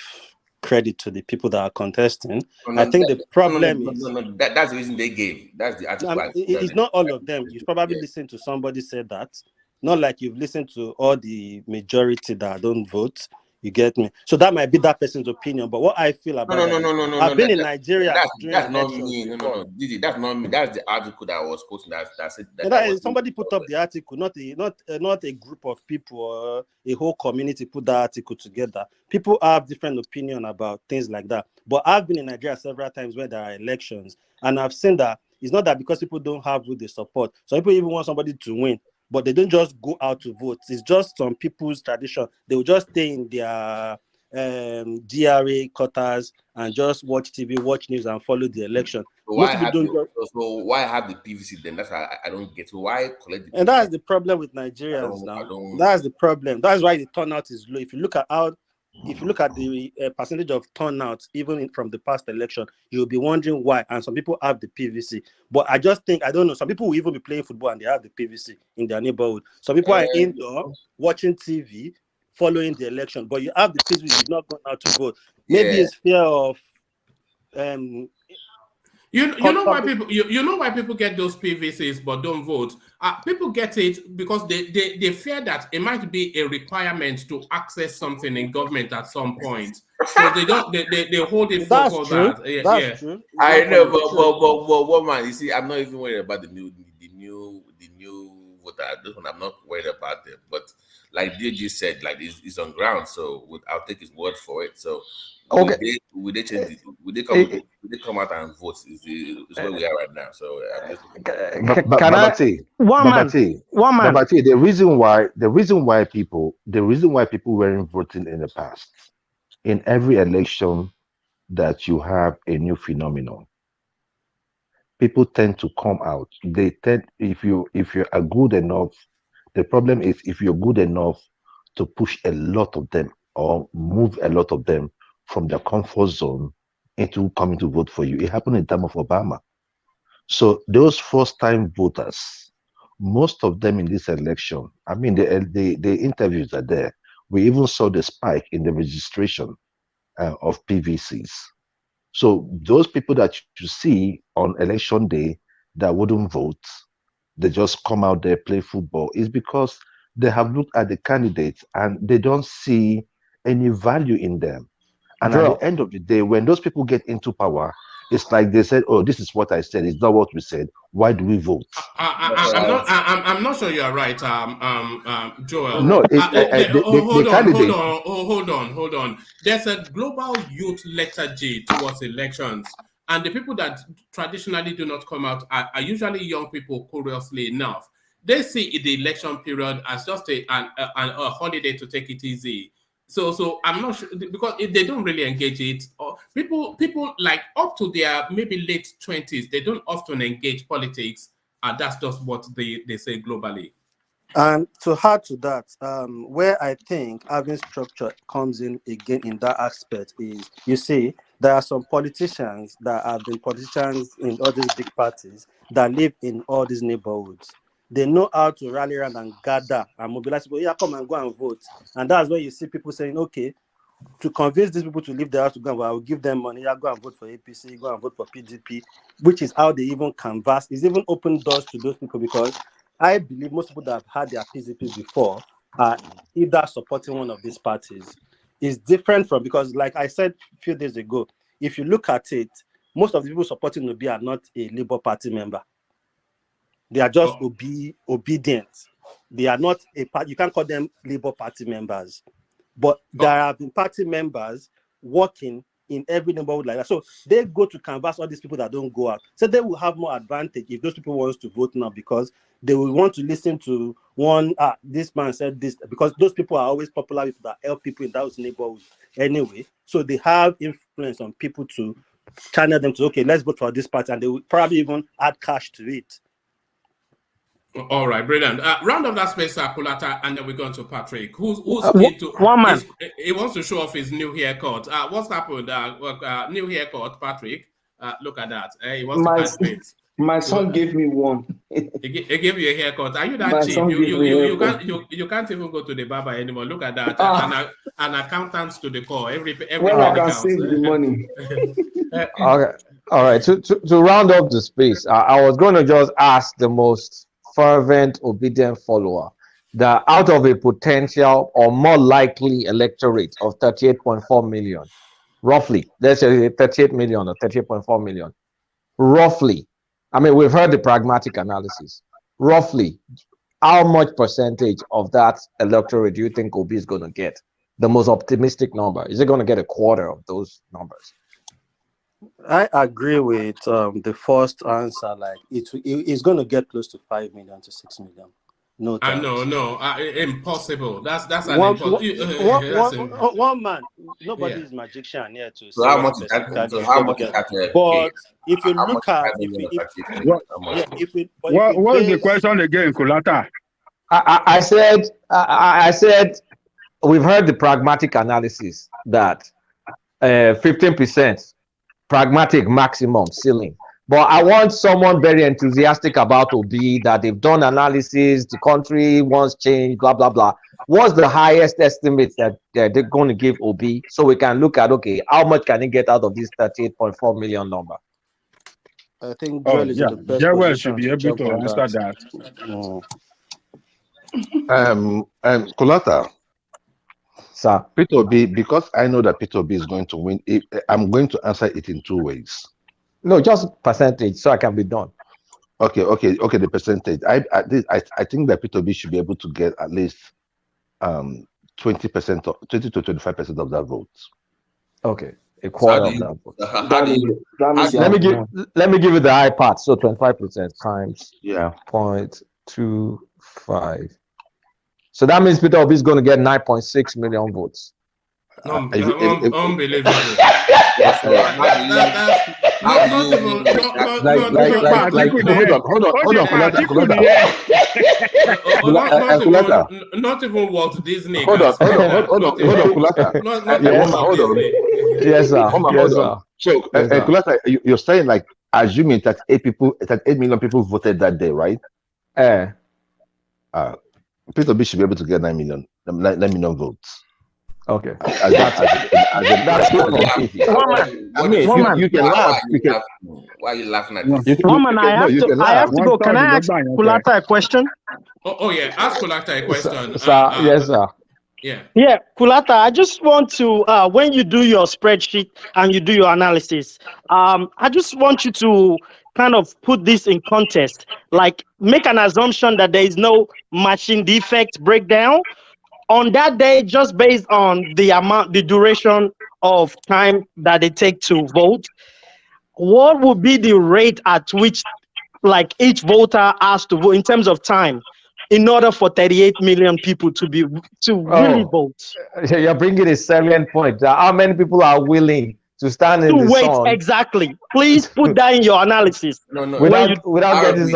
credit to the people that are contesting. I think the problem is that's the reason they gave. That's the article. It's not all of them. You've probably listened to somebody say that. Not like you've listened to all the majority that don't vote. You get me? So that might be that person's opinion. But what I feel about I've been in Nigeria That's not me. No. Didi, that's not me. That's the article that I was quoting. That said that somebody put up the article, not a group of people or a whole community put that article together. People have different opinion about things like that. But I've been in Nigeria several times where there are elections, and I've seen that it's not that because people don't have who they support. So people even want somebody to win, but they don't just go out to vote. It's just some people's tradition. They will just stay in their GRA quarters and just watch TV, watch news, and follow the election. So why have the PVC then? That's why I don't get. So why collect the PVC? And that's the problem with Nigerians now. That's the problem. That's why the turnout is low. If you look at the percentage of turnout, even from the past election, you'll be wondering why. And some people have the PVC. But I just think, I don't know, some people will even be playing football and they have the PVC in their neighborhood. Some people are indoor watching TV, following the election, but you have the PVC, you've not gone out to vote. Maybe it's fear of You know why people get those PVCs but don't vote. People get it because they fear that it might be a requirement to access something in government at some point. So they hold it for that. That's true. I know, but what man? You see, I'm not even worried about the new voter. This one I'm not worried about them. But like DG said, like it's on ground, so I'll take his word for it. So okay, would they change it? Would they come out and vote? Is where we are right now. So Babati, the reason why people weren't voting in the past, in every election that you have a new phenomenon, people tend to come out. They tend, if you are good enough, the problem is if you're good enough to push a lot of them or move a lot of them from their comfort zone into coming to vote for you. It happened in time of Obama. So those first-time voters, most of them in this election, I mean, the interviews are there. We even saw the spike in the registration of PVCs. So those people that you see on election day that wouldn't vote, they just come out there, play football, is because they have looked at the candidates and they don't see any value in them. And at the end of the day, when those people get into power, it's like they said, "Oh, this is what I said. It's not what we said. Why do we vote?" I'm not sure you are right, Joel. No, hold on. There's a global youth lethargy towards elections, and the people that traditionally do not come out are usually young people. Curiously enough, they see the election period as just a holiday to take it easy. So I'm not sure because if they don't really engage it, or people like up to their maybe late 20s, they don't often engage politics, and that's just what they say globally. And to add to that, where I think having structure comes in again in that aspect is, you see, there are some politicians that have been politicians in all these big parties that live in all these neighborhoods. They know how to rally around and gather and mobilize people. Yeah, come and go and vote. And that's where you see people saying, okay, to convince these people to leave their house to go and vote, I will give them money. Yeah, go and vote for APC, go and vote for PDP, which is how they even canvass. It's even open doors to those people because I believe most people that have had their PDP before are either supporting one of these parties. It's different from, because like I said a few days ago, if you look at it, most of the people supporting Obi are not a Labour Party member. They are just obedient. They are not a part. You can't call them Labour Party members, but there have been party members working in every neighborhood like that. So they go to canvass all these people that don't go out. So they will have more advantage if those people want to vote now, because they will want to listen to one. This man said this, because those people are always popular people that help people in those neighborhoods anyway. So they have influence on people to channel them to, okay, let's vote for this party, and they will probably even add cash to it. All right, brilliant. Round of that space, Kulata, and then we're going to Patrick. Who's keen to? One man. He wants to show off his new haircut. What's happened? New haircut, Patrick. Look at that. He wants to catch bait. My son gave me one. He gave you a haircut. Are you that My cheap? son gave me a haircut. You can't even go to the barber anymore. Look at that. An accountant to the core. Every when I can save the money. Okay. All right. To round up the space, I was going to just ask the most fervent, obedient follower that out of a potential or more likely electorate of 38.4 million, roughly, let's say 38 million or 38.4 million, roughly, I mean, we've heard the pragmatic analysis, roughly, how much percentage of that electorate do you think Obi is going to get? The most optimistic number. Is it going to get a quarter of those numbers? I agree with the first answer. Like it's going to get close to 5 million to 6 million. No doubt. No, impossible. That's an impossible. One man. Nobody is magician here to so say how much is that? So how much is that? But if you look at what's the question again, Kulata? I said we've heard the pragmatic analysis that 15%. Pragmatic maximum ceiling, but I want someone very enthusiastic about Obi, that they've done analysis, the country wants change, blah blah blah. What's the highest estimate that they're going to give Obi, so we can look at, okay, how much can he get out of this 38.4 million number? I think Joel is in the best position should be able to answer that. Kulata. Sir. Peter Obi, because I know that Peter Obi is going to win, I'm going to answer it in two ways. No, just percentage, so I can be done. Okay. The percentage. I think that Peter Obi should be able to get at least 20% or 20 to 25% of that vote. Okay, a quarter of that vote. Let me give you the high part. So 25% times 0.25. So that means Peter Obi is going to get 9.6 million votes. Unbelievable. Not even Walt Disney. Hold on, Kulata. Yes, sir. So, Kulata, you're saying, like, assuming that 8 million people voted that day, right? Peter Obi should be able to get 9 million votes. Okay. That's you can laugh. Why are you laughing at this? Woman, I have to go. Can I ask Kulata a question? Oh yeah, ask Kulata a question. Yes, sir. Yeah, Kulata, I just want to, when you do your spreadsheet and you do your analysis, I just want you to kind of put this in context, like make an assumption that there is no machine defect breakdown on that day, just based on the duration of time that they take to vote. What would be the rate at which, like, each voter has to vote in terms of time, in order for 38 million people to really vote? You're bringing a salient point. How many people are willing to stand in the sun? Exactly. Please put that in your analysis. No. Without getting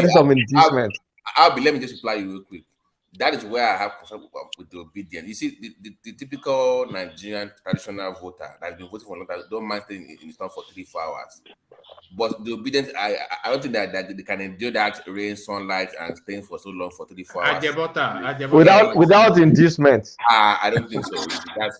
some inducement. Let me just reply you real quick. That is where I have concern with the obedience. You see, the typical Nigerian traditional voter that's been voting for a long time don't mind staying in the sun for 3-4 hours. But the obedience, I don't think that they can endure that rain, sunlight, and staying for so long for 3-4 hours. Without inducement. I don't think so. I don't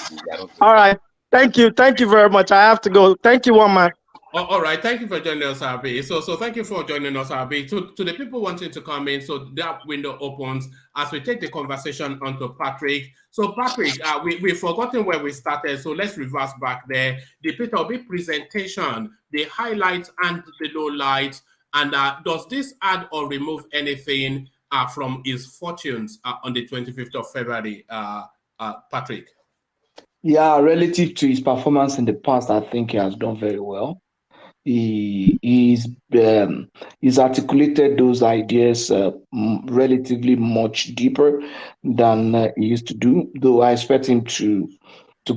think All right. Thank you very much. I have to go. Thank you, one man. All right, thank you for joining us, Abi. So thank you for joining us, Abi. To the people wanting to come in, so that window opens as we take the conversation onto Patrick. So Patrick, we've forgotten where we started, so let's reverse back there. The Peter Obi presentation, the highlights and the lowlights, And does this add or remove anything from his fortunes on the 25th of February, Patrick? Yeah, relative to his performance in the past, I think he has done very well. He's articulated those ideas relatively much deeper than he used to do. Though I expect him to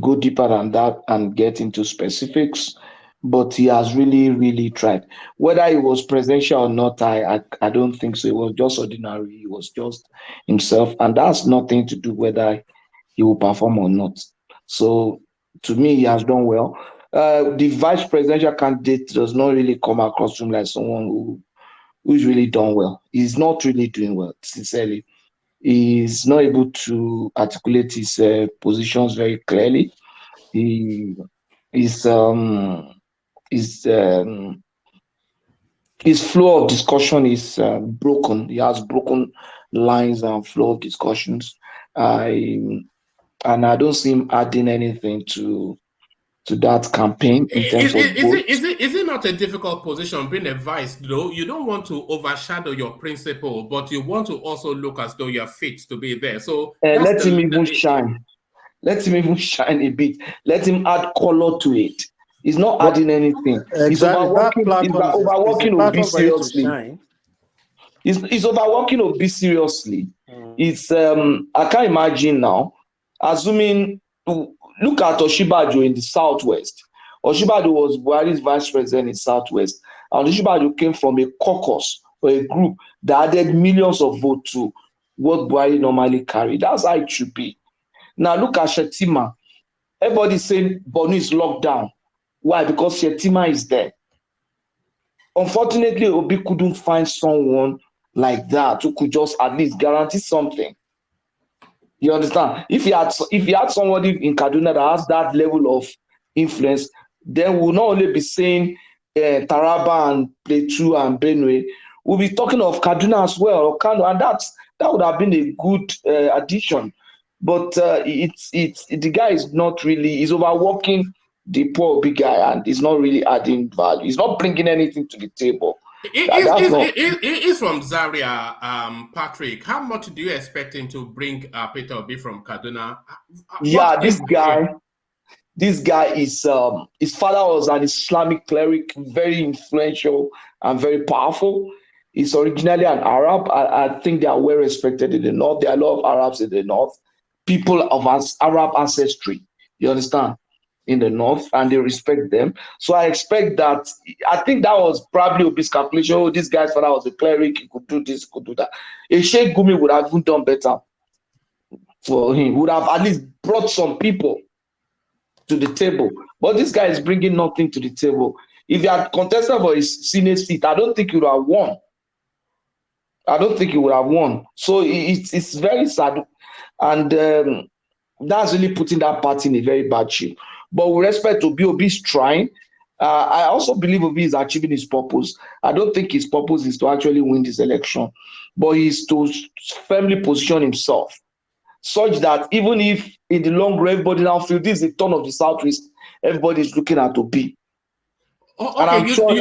go deeper than that and get into specifics. But he has really tried. Whether he was presidential or not, I don't think so. It was just ordinary. He was just himself, and that's nothing to do whether he will perform or not. So to me, he has done well. The vice presidential candidate does not really come across to him like someone who's really done well. He's not really doing well, sincerely. He's not able to articulate his positions very clearly. His flow of discussion is broken. He has broken lines and flow of discussions. And I don't see him adding anything to that campaign in terms of votes. Is it not a difficult position being a vice, though? You don't want to overshadow your principal, but you want to also look as though you're fit to be there. So let him even shine. Let him even shine a bit. Let him add color to it. He's not adding anything. Exactly. He's overworking Obi seriously. He's overworking Obi seriously. It's I can't imagine now. Assuming, look at Osinbajo in the Southwest. Osinbajo was Buhari's vice president in Southwest. And Osinbajo came from a caucus or a group that added millions of votes to what Buhari normally carried. That's how it should be. Now look at Shettima. Everybody's saying Borno is locked down. Why? Because Shettima is there. Unfortunately, Obi couldn't find someone like that who could just at least guarantee something. You understand? If he had somebody in Kaduna that has that level of influence, then we'll not only be saying Taraba and Plateau and Benue, we'll be talking of Kaduna as well, or Kano, and that would have been a good addition. But the guy is not really, he's overworking the poor big guy, and he's not really adding value. He's not bringing anything to the table. He's from Zaria, Patrick. How much do you expect him to bring Peter Obi from Kaduna? Yeah, this guy is his father was an Islamic cleric, very influential and very powerful. He's originally an Arab. I think they are well respected in the north. There are a lot of Arabs in the north, people of Arab ancestry. You understand? In the north, and they respect them. So I expect that. I think that was probably Obi's calculation. Oh, this guy's father was a cleric. He could do this, could do that. A Sheikh Gumi would have even done better for him. Would have at least brought some people to the table. But this guy is bringing nothing to the table. If he had contested for his Senate seat, I don't think he would have won. So it's very sad, and that's really putting that party in a very bad shape. But with respect to Obi's trying, I also believe Obi is achieving his purpose. I don't think his purpose is to actually win this election, but he's to firmly position himself such that even if in the long run everybody now feels this is the turn of the Southwest, everybody is looking at Obi. And I'm sure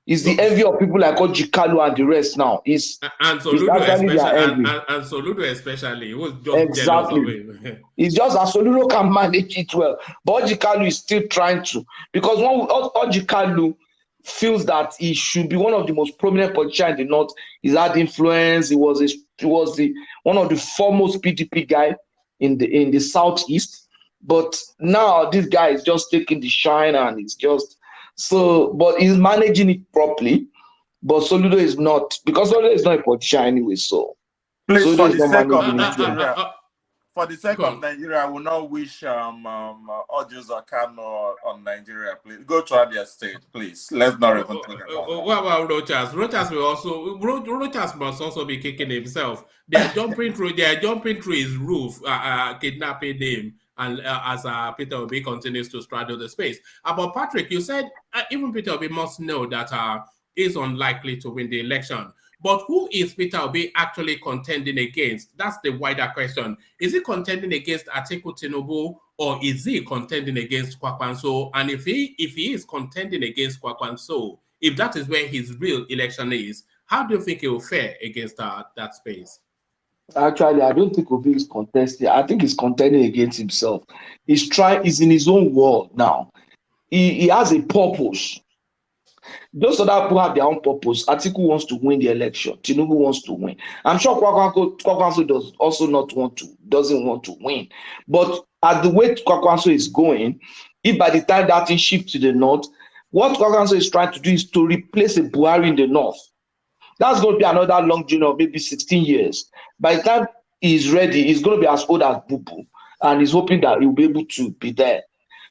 he's the envy of people like Ojikalu and the rest now. And Soludo especially, who's just jealous of him. It's just that Soludo can manage it well. But Ojikalu is still trying to. Because when Ojikalu feels that he should be one of the most prominent politicians in the North, he's had influence, he was one of the foremost PDP guy in the Southeast. But now this guy is just taking the shine, and it's just but he's managing it properly. But Soludo is not, because Soludo is not a politician anyway. So please, for the sake of Nigeria, I will not wish Obi'S or Kano on Nigeria. Please go to Abia State, please. Let's not even talk about that. What about Rochas? Rochas must also be kicking himself. They are jumping through his roof, kidnapping him. And as Peter Obi continues to straddle the space. But Patrick, you said even Peter Obi must know that he's unlikely to win the election. But who is Peter Obi actually contending against? That's the wider question. Is he contending against Atiku Tinubu, or is he contending against Kwakwanso? And if he is contending against Kwakwanso, if that is where his real election is, how do you think he will fare against that space? Actually, I don't think Obi is contesting. I think he's contending against himself. He's in his own world now. He has a purpose. Those other people have their own purpose. Atiku wants to win the election. Tinubu wants to win. I'm sure Kwakwanso doesn't want to win. But at the way Kwakwanso is going, if by the time that thing shifts to the north, what Kwakwanso is trying to do is to replace a Buhari in the north. That's going to be another long journey of maybe 16 years. By the time he's ready, he's going to be as old as Bubu, and he's hoping that he'll be able to be there.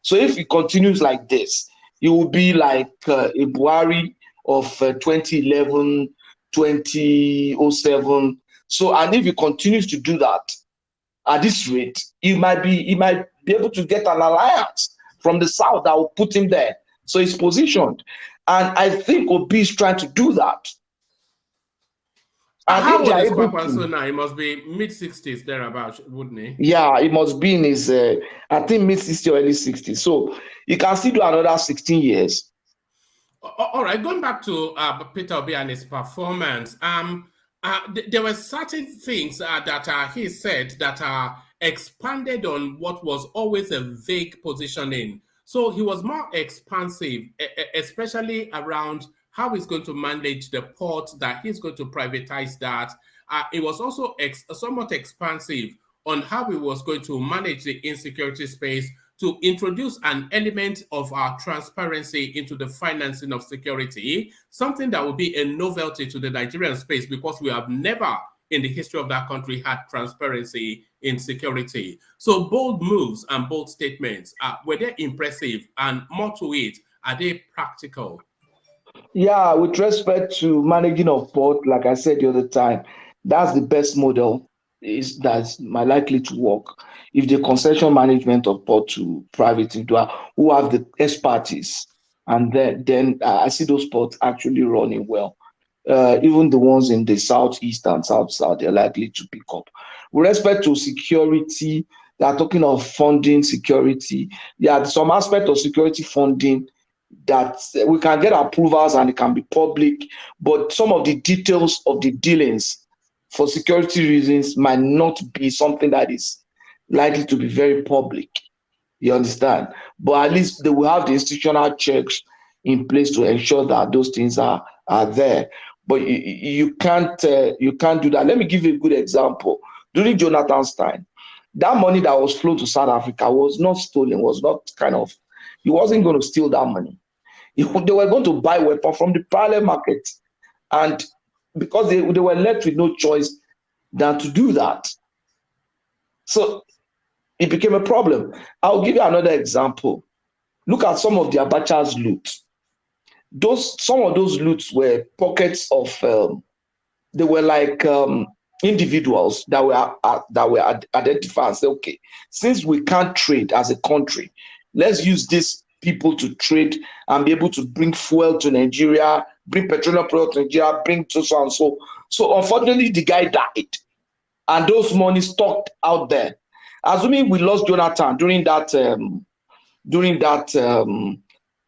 So if he continues like this, he will be like a Buhari of 2011, 2007. So, and if he continues to do that at this rate, he might be able to get an alliance from the south that will put him there. So he's positioned, and I think Obi is trying to do that. And how old is Kwakwanso now? He must be mid-60s thereabouts, wouldn't he? Yeah, he must be in his, I think, mid-60s or early 60s. So he can still do another 16 years. All right, going back to Peter Obi and his performance, there were certain things that he said that expanded on what was always a vague positioning. So he was more expansive, especially around how he's going to manage the port, that he's going to privatize that. It was also somewhat expansive on how he was going to manage the insecurity space, to introduce an element of transparency into the financing of security, something that will be a novelty to the Nigerian space, because we have never in the history of that country had transparency in security. So bold moves and bold statements, were they impressive? And more to it, are they practical? Yeah, with respect to managing of port, like I said the other time, that's the best model that's likely to work. If the concession management of port to private individual who have the expertise, and then I see those ports actually running well. Even the ones in the southeast and south, they're likely to pick up. With respect to security, they are talking of funding security. Yeah, some aspect of security funding that we can get approvals and it can be public, but some of the details of the dealings for security reasons might not be something that is likely to be very public. You understand? But at least they will have the institutional checks in place to ensure that those things are there. But you can't do that. Let me give you a good example. During Jonathan's time, that money that was flown to South Africa was not stolen, was not he wasn't going to steal that money. They were going to buy weapons from the parallel market. And because they were left with no choice than to do that. So it became a problem. I'll give you another example. Look at some of the Abacha's loot. Some of those loots were pockets of, they were like individuals that were identified and say, okay, since we can't trade as a country, let's use these people to trade and be able to bring fuel to Nigeria, bring petroleum products to Nigeria, bring so and so. So unfortunately, the guy died, and those money stocked out there. Assuming we lost Jonathan during that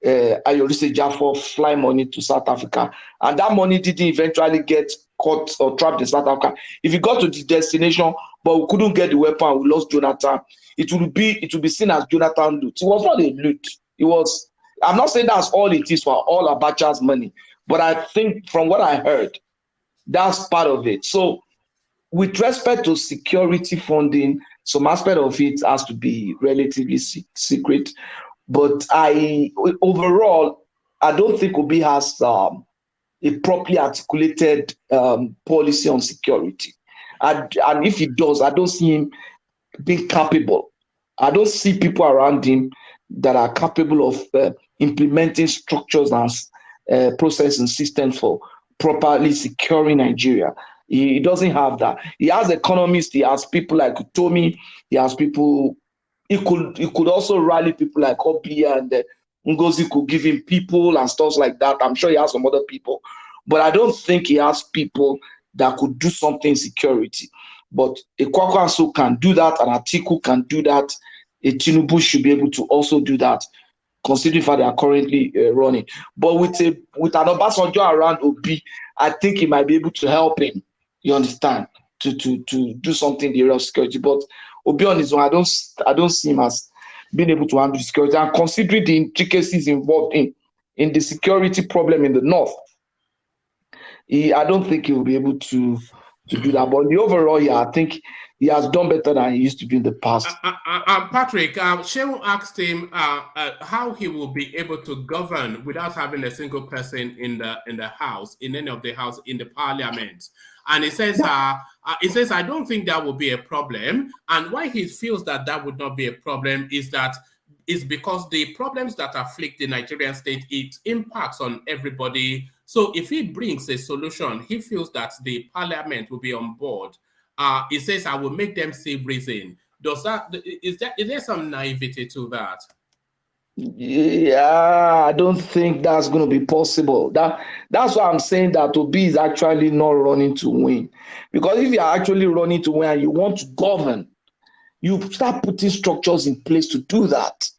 Ayolise Jaffa fly money to South Africa, and that money didn't eventually get caught or trapped in South Africa. If it got to the destination, but we couldn't get the weapon, we lost Jonathan, it would be seen as Jonathan loot. It was not a loot. It was, I'm not saying that's all it is for all Abacha's money, but I think from what I heard, that's part of it. So with respect to security funding, some aspect of it has to be relatively secret. But overall, I don't think Obi has a properly articulated policy on security. And if he does, I don't see him being capable. I don't see people around him that are capable of implementing structures and processing systems for properly securing Nigeria. He doesn't have that. He has economists, he has people like Utomi, he has people, he could also rally people like Obi and Ngozi could give him people and stuff like that. I'm sure he has some other people. But I don't think he has people that could do something in security. But a Kwakwanso can do that, and Atiku can do that. A Tinubu should be able to also do that. considering how they are currently running. But with an Obasanjo around Obi, I think he might be able to help him. You understand? To do something in the area of security. But Obi on his own, I don't see him as being able to handle security. And considering the intricacies involved in the security problem in the north, I don't think he will be able to do that. But in the overall, yeah, I think he has done better than he used to do in the past. Patrick, Shehu asked him how he will be able to govern without having a single person in the house, in any of the house, in the parliament. And he says, I don't think that will be a problem. And why he feels that would not be a problem is because the problems that afflict the Nigerian state, it impacts on everybody. So if he brings a solution, he feels that the parliament will be on board. He says, I will make them see reason. Is there some naivety to that? Yeah, I don't think that's going to be possible. That's why I'm saying that Obi is actually not running to win. Because if you are actually running to win and you want to govern, you start putting structures in place to do that.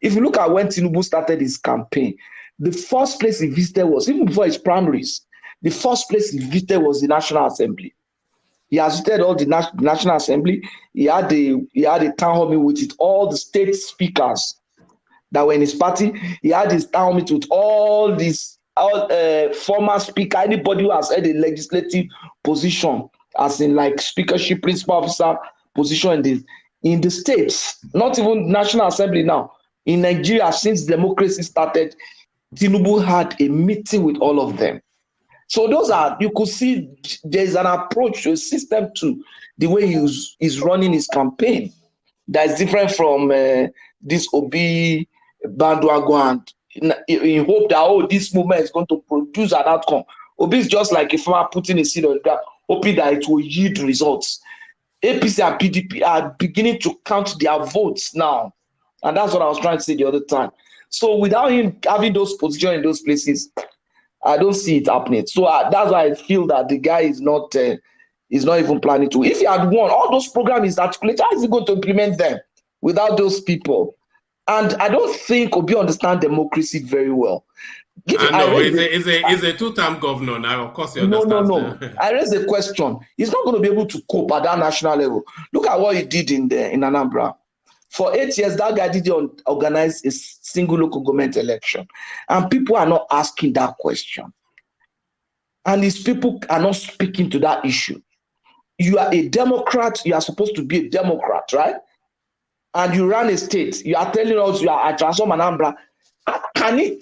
If you look at when Tinubu started his campaign, the first place he visited was, even before his primaries, the first place he visited was the National Assembly. He has visited all the National Assembly. He had a town hall meeting with all the state speakers that were in his party. He had his town hall meeting with all former speaker, anybody who has held a legislative position, as in like speakership, principal officer position in the states, not even National Assembly now. In Nigeria, since democracy started, Tinubu had a meeting with all of them. So you could see there's an approach to a system to the way he's running his campaign that's different from this Obi bandwagon in hope that, this movement is going to produce an outcome. Obi is just like a farmer putting a seed on the ground, hoping that it will yield results. APC and PDP are beginning to count their votes now. And that's what I was trying to say the other time. So without him having those positions in those places, I don't see it happening. So that's why I feel that the guy is not even planning to. If he had won, all those programs articulated, how is he going to implement them without those people? And I don't think Obi understands democracy very well. He's a two-term governor now. Of course, he understands. No. I raised the question. He's not going to be able to cope at that national level. Look at what he did in Anambra. For 8 years, that guy didn't organize a single local government election. And people are not asking that question. And these people are not speaking to that issue. You are a Democrat. You are supposed to be a Democrat, right? And you run a state. You are telling us you are at Transform Anambra. Can he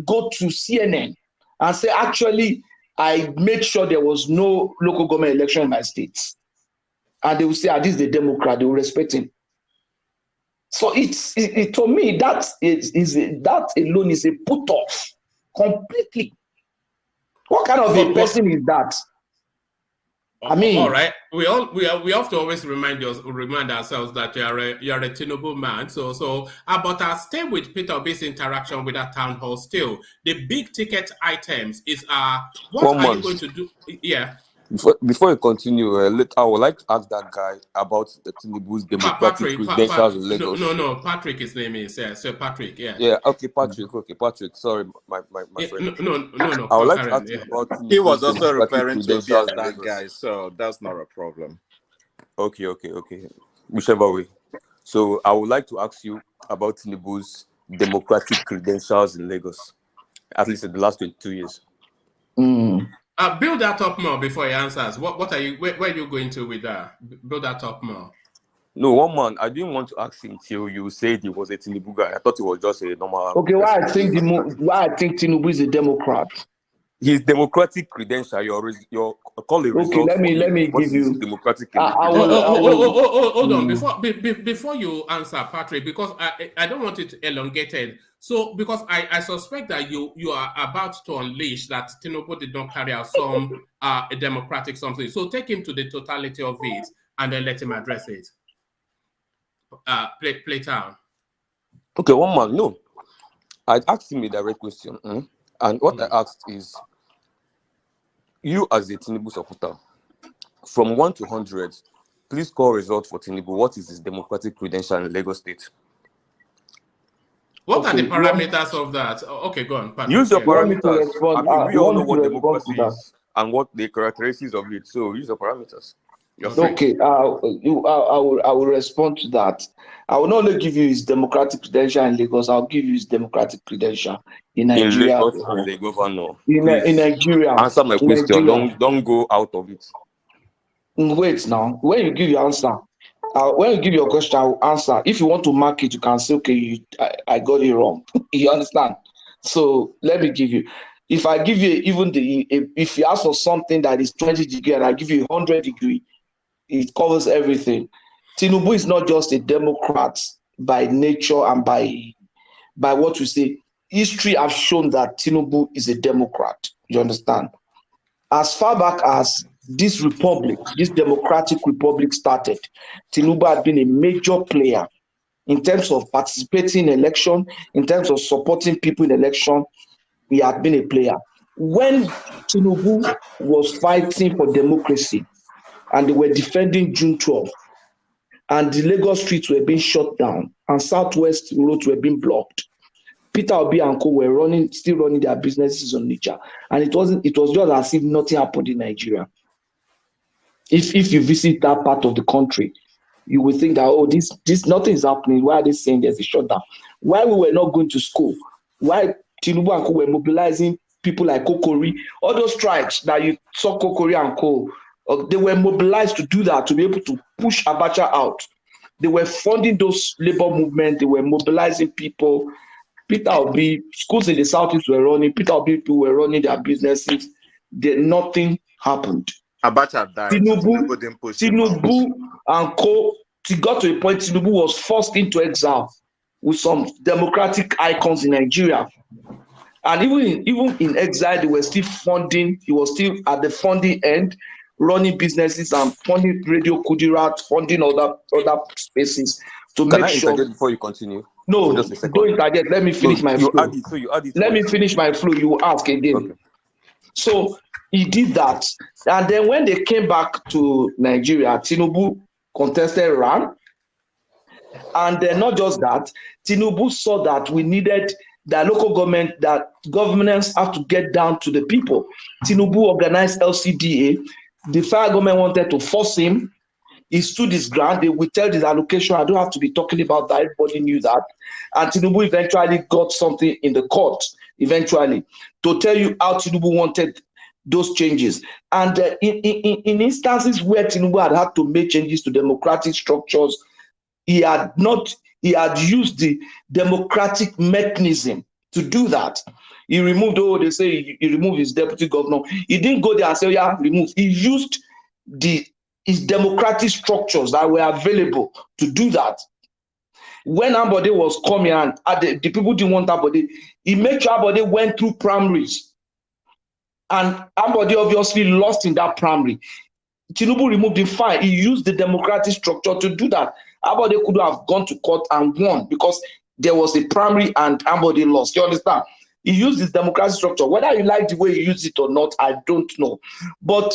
go to CNN and say, actually, I made sure there was no local government election in my state? And they will say, this is the Democrat. They will respect him. So to me, that alone is a put off completely. What kind of a person is that? I mean, all right. We have to always remind ourselves that you're a Tinubu man. But stay with Peter Obi's interaction with that town hall. Still, the big ticket items is what are you going to do? Yeah. Before you continue, I would like to ask that guy about the Tinubu's democratic credentials in Lagos. No, Patrick, his name is so Patrick, yeah. Yeah, okay, Patrick. Sorry, my friend. No. I would like to ask you about Tinubu's he was also referring to credentials Obi as in that Lagos. guy, so that's not a problem. Okay. Whichever way. So I would like to ask you about Tinubu's democratic credentials in Lagos, at least in the last 22 years. Build that up more before he answers. What are you? Where are you going to with that? Build that up more. No, one man. I didn't want to ask him till you said he was a Tinubu guy. I thought he was just a normal. Okay, why I think Tinubu is a Democrat? His democratic credential. Your call a result. Okay, let me give you democratic. Hold on. Before you answer, Patrick, because I don't want it elongated. So, because I suspect that you are about to unleash that Tinubu did not carry out some democratic something. So take him to the totality of it and then let him address it. Play town. Okay, one man. No, I asked him a direct question, and what I asked is, you as a Tinubu supporter, from 1 to 100, please call result for Tinubu. What is his democratic credential in Lagos State? What are the Okay, parameters of that? Okay, go on, Patrick. Use your Yeah. you want me to parameters. I respond? mean, we You all want know me to what respond to democracy that? is and what the characteristics of it. So use your parameters. You're free. Okay, I will respond to that. I will not only give you his democratic credential in Lagos, I'll give you his democratic credential in In Nigeria as Lagos a as whole. a governor, In please Nigeria, answer my question. Nigeria. Don't go out of it. Wait now. When you give your answer, when you give your question, I will answer. If you want to mark it, you can say, okay, I got it wrong. You understand? So let me give you. If I give you if you ask for something that is 20 degree and I give you 100 degree, it covers everything. Tinubu is not just a Democrat by nature and by what you say. History has shown that Tinubu is a Democrat. You understand? As far back as this republic, this democratic republic started, Tinubu had been a major player in terms of participating in election, in terms of supporting people in election. He had been a player. When Tinubu was fighting for democracy and they were defending June 12th, and the Lagos streets were being shut down and Southwest roads were being blocked, Peter Obi and co were still running their businesses on nature. And it was just as if nothing happened in Nigeria. If you visit that part of the country, you will think that, oh, this nothing is happening. Why are they saying there's a shutdown? Why we were not going to school? Why Tinubu and co were mobilizing people like Kokori? All those strikes that you saw Kokori and co, they were mobilized to do that, to be able to push Abacha out. They were funding those labor movements. They were mobilizing people. Peter Obi, schools in the southeast were running. Peter Obi people were running their businesses. Nothing happened. Abacha died, so Tinubu didn't push him out. Tinubu and co, it got to a point Tinubu was forced into exile with some democratic icons in Nigeria. And even in exile, they were still funding. He was still at the funding end, running businesses and funding Radio Kudirat, funding other spaces to Can make I sure. interject before you continue? No, For just a second. don't interject. Let me finish my you flow. add it, so you add it. Let me finish my flow. You will ask again. Okay. So he did that. And then when they came back to Nigeria, Tinubu contested ran. And then not just that, Tinubu saw that we needed the local government, that governments have to get down to the people. Tinubu organized LCDA. The federal government wanted to force him. He stood his ground. They withheld his allocation. I don't have to be talking about that. Everybody knew that. And Tinubu eventually got something in the court, eventually, to tell you how Tinubu wanted those changes. And in instances where Tinubu had to make changes to democratic structures, he had used the democratic mechanism to do that. He removed, they say he removed his deputy governor. He didn't go there and say, yeah, remove. He used his democratic structures that were available to do that. When Ambode was coming and the people didn't want Ambode, he made sure Ambode went through primaries. And Ambode obviously lost in that primary. Tinubu removed him, fine. He used the democratic structure to do that. Ambode could have gone to court and won because there was a primary and Ambode lost. You understand? He used his democratic structure. Whether you like the way he used it or not, I don't know. But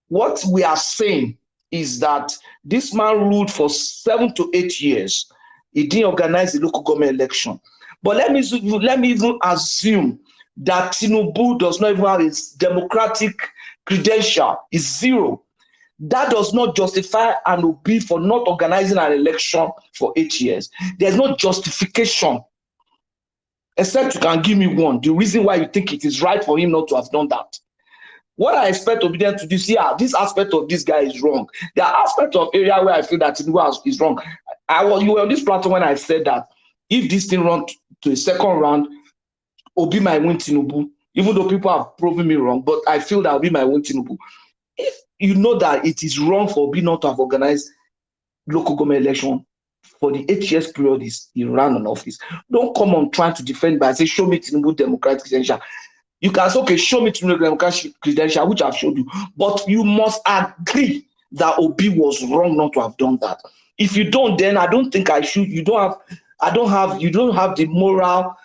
what we are saying is that this man ruled for 7 to 8 years. He didn't organize the local government election. But let me even assume that Tinubu does not even have his democratic credential. It's zero. That does not justify an Obi for not organizing an election for 8 years. There's no justification, except you can give me one. The reason why you think it is right for him not to have done that. What I expect Obedient to do is, yeah, this aspect of this guy is wrong. There are aspects of area where I feel that Tinubu is wrong. You were on this platform when I said that if this thing runs to a second round, Obi might win Tinubu, even though people have proven me wrong, but I feel that Obi might win Tinubu. If you know that it is wrong for Obi not to have organized local government election for the 8 years period he ran on office, don't come on trying to defend by saying, show me Tinubu democratic credential. You can say, okay, show me Tinubu democratic credential, which I've showed you, but you must agree that Obi was wrong not to have done that. If you don't, then I don't think I should. You don't have the moral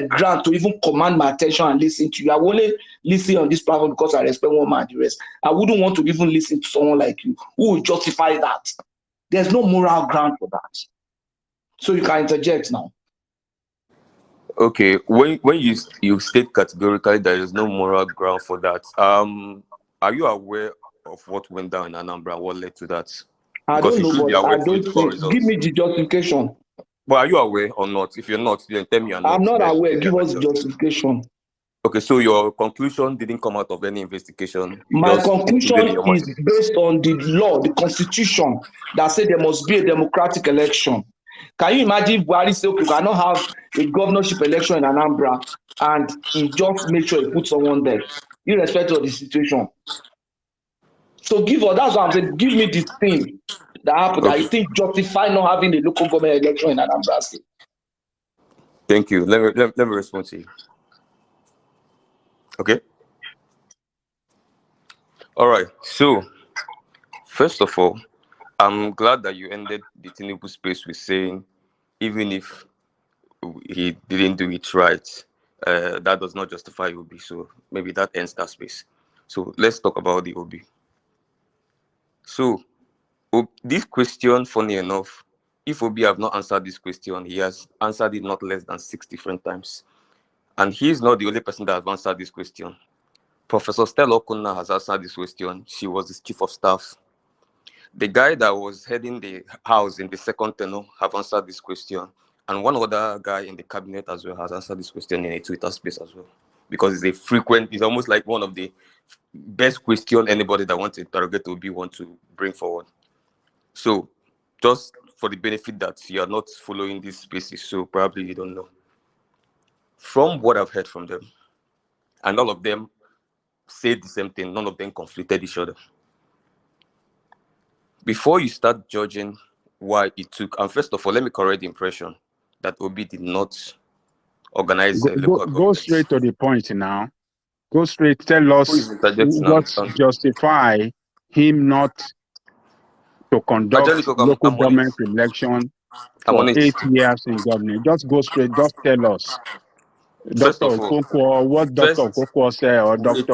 ground to even command my attention and listen to you. I will only listen on this platform because I respect one man and the rest. I wouldn't want to even listen to someone like you who will justify that. There's no moral ground for that. So you can interject now. Okay, when you state categorically there is no moral ground for that, are you aware of what went down in Anambra? What led to that? I Because don't you know, should be but I aware to don't the poor think. Give results. me the justification. But are you aware or not? If you're not, then tell me you're I'm not. not Then aware. maybe I Give can us just. justification. Okay, so your conclusion didn't come out of any investigation. You My just concluded in conclusion your mind. is based on the law, the constitution that said there must be a democratic election. Can you imagine if Buhari say, okay, we cannot have a governorship election in Anambra, and he just make sure he put someone there, irrespective of the situation? So give us, that's what I'm saying, give me the thing that happened that Okay, you think justify not having a local government election in Anambra State. thank you. Let me respond to you. Okay. All right. So first of all, I'm glad that you ended the Tinubu space with saying, even if he didn't do it right, that does not justify Obi. So maybe that ends that space. So let's talk about the Obi. So this question, funny enough, if Obi have not answered this question, he has answered it not less than 6 different times. And he is not the only person that has answered this question. Professor Stella Okunna has answered this question. She was his chief of staff. The guy that was heading the house in the second tenure have answered this question. And one other guy in the cabinet as well has answered this question in a Twitter space as well. Because it's almost like one of the best questions anybody that wants to interrogate Obi want to bring forward. So just for the benefit that you are not following these spaces, so probably you don't know. From what I've heard from them, and all of them said the same thing, none of them conflicted each other. Before you start judging why it took, and first of all, let me correct the impression that Obi did not organize a local Go government. straight to the point now. Go straight. Tell Who is us interjecting what and justify him not to conduct Angelico, local I'm on it. government election I'm for on it. 8 years in government. Just go straight. Just tell us, First Dr. of all, Okonkwo, what Dr. first, Okonkwo said or wait, Dr.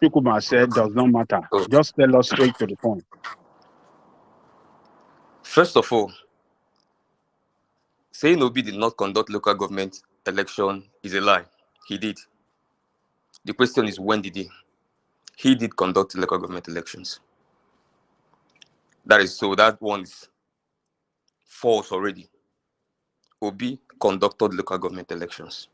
Chukuma said does not matter. oh, Just tell us straight to the point. first of all, saying Obi did not conduct local government election is a lie. He did. The question is, when did he? He did conduct local government elections. That is so. That one is false already. Obi conducted local government elections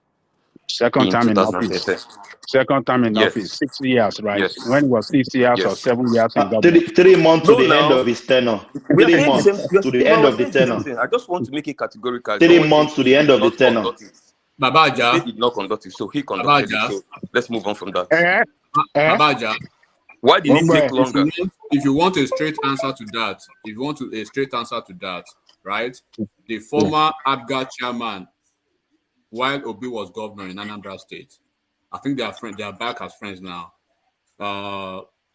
Second in time in office. 2013. Second time in office. Yes. 6 years, right? Yes. When it was 6 years or Yes. 7 years in Three, government. 3 months to No, the end now of his tenure. we are Three saying the same. months to the end We're of the saying the same tenure. thing. I just want to make it categorical. 3 Someone said months to he the end did of the not tenure. conduct it. He said Babaja, he did not conduct it, so he conducted it. Babaja, So let's move on from that. Babaja. Why did it take If longer? you want a straight answer to that, right? The former ABGA chairman, while Obi was governor in Anambra State, I think they are friends. They are back as friends now.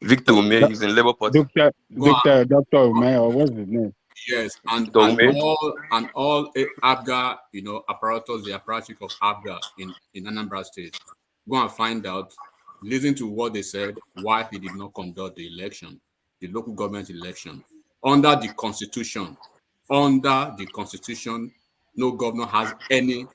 Victor Ume, he's in Labour Party. Dr. Ume, what's his name? Yes, and Victor Ume. all ABGA, apparatus, the apparatus of ABGA in Anambra State. Go and find out. Listen to what they said. Why he did not conduct the election, the local government election, under the constitution. Under the constitution, no governor has any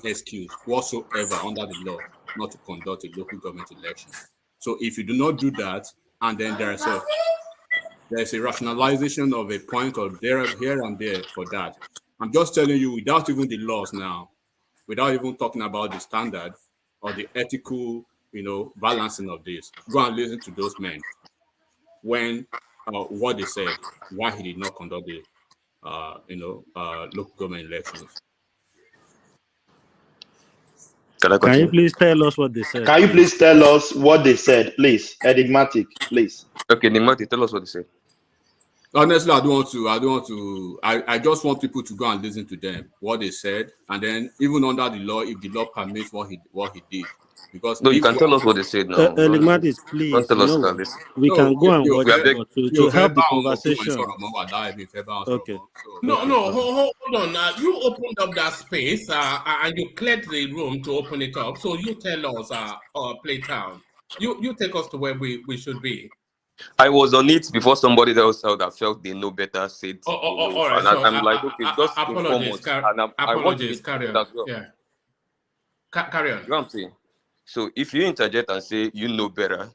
excuse whatsoever under the law not to conduct a local government election. So if you do not do that, and then there's a rationalization of a point of there, here and there for that. I'm just telling you, without even the laws now, without even talking about the standard or the ethical, balancing of this, go and listen to those men when what they said, why he did not conduct the local government elections. Can you please tell us what they said? Can you please tell us what they said, please? Enigmatic, please. Okay, Enigmatic, tell us what they said. Honestly, I just want people to go and listen to them, what they said, and then even under the law, if the law permits what he did. Because no, you can tell us what they said now. Enigmatic, please. Don't tell us that. We can go and watch it to help the conversation. Okay. Hold on. You opened up that space and you cleared the room to open it up. So you tell us, Playtown. You take us to where we should be. I was on it before somebody else that felt they know better said. All right. And So I'm like, okay, just inform us. And I want to be carry as on. well. Yeah. Carry on. You know what I'm saying? So if you interject and say you know better,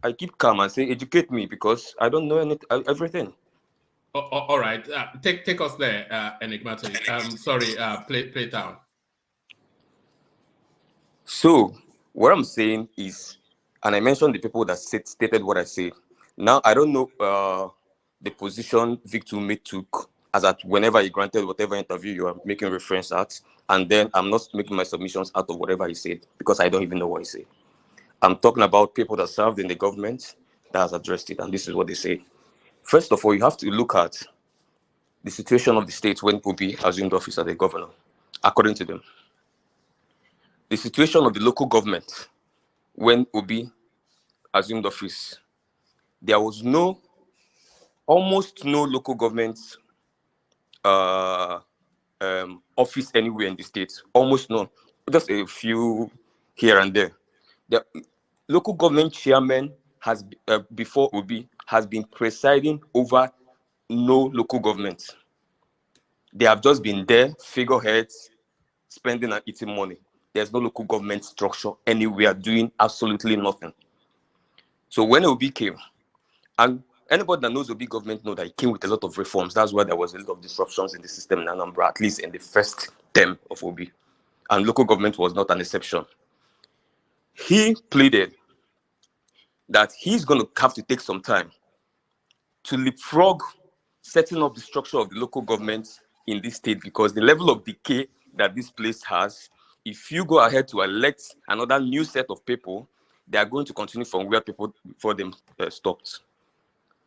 I keep calm and say educate me because I don't know everything. All right. Take us there, Enigmatic. Sorry, Playtown. So what I'm saying is, and I mentioned the people that stated what I said. Now I don't know the position Victor May took as at whenever he granted whatever interview you are making reference at, and then I'm not making my submissions out of whatever he said because I don't even know what he said. I'm talking about people that served in the government that has addressed it, and this is what they say. First of all, you have to look at the situation of the state when Obi assumed office as a governor, according to them. The situation of the local government when Obi assumed office, there was almost no local government office anywhere in the state, almost none, just a few here and there. The local government chairman has, before Obi, has been presiding over no local government. They have just been there, figureheads, spending and eating money. There's no local government structure anywhere doing absolutely nothing. So when Obi came, and anybody that knows Obi government know that he came with a lot of reforms. That's why there was a lot of disruptions in the system in Anambra, at least in the first term of Obi. And local government was not an exception. He pleaded that he's going to have to take some time to leapfrog setting up the structure of the local government in this state, because the level of decay that this place has, if you go ahead to elect another new set of people, they are going to continue from where people before them stopped.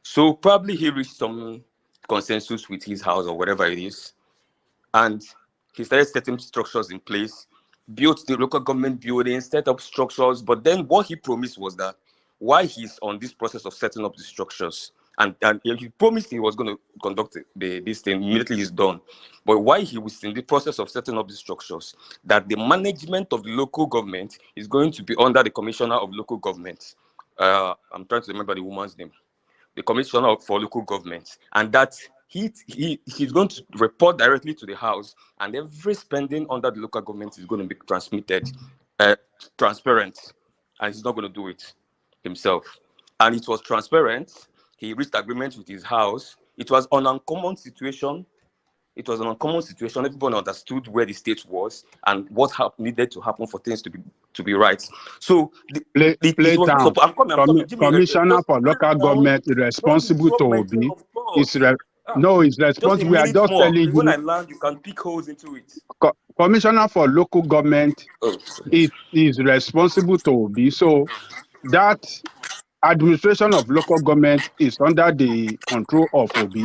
So probably he reached some consensus with his house or whatever it is, and he started setting structures in place, built the local government buildings, set up structures. But then what he promised was that while he's on this process of setting up the structures, and he promised he was going to conduct this thing immediately he's done. But while he was in the process of setting up the structures, that the management of the local government is going to be under the commissioner of local government. I'm trying to remember the woman's name. The commissioner for local government, and that he's going to report directly to the house, and every spending under the local government is going to be transmitted, transparent, and he's not going to do it himself. And it was transparent. He reached agreement with his house. It was an uncommon situation. Everyone understood where the state was and what needed to happen for things to be right. So Commissioner for local government is responsible to Obi. Is responsible. We are just telling you. When I land, you can pick holes into it. Commissioner for local government is responsible to Obi. So that administration of local government is under the control of Obi.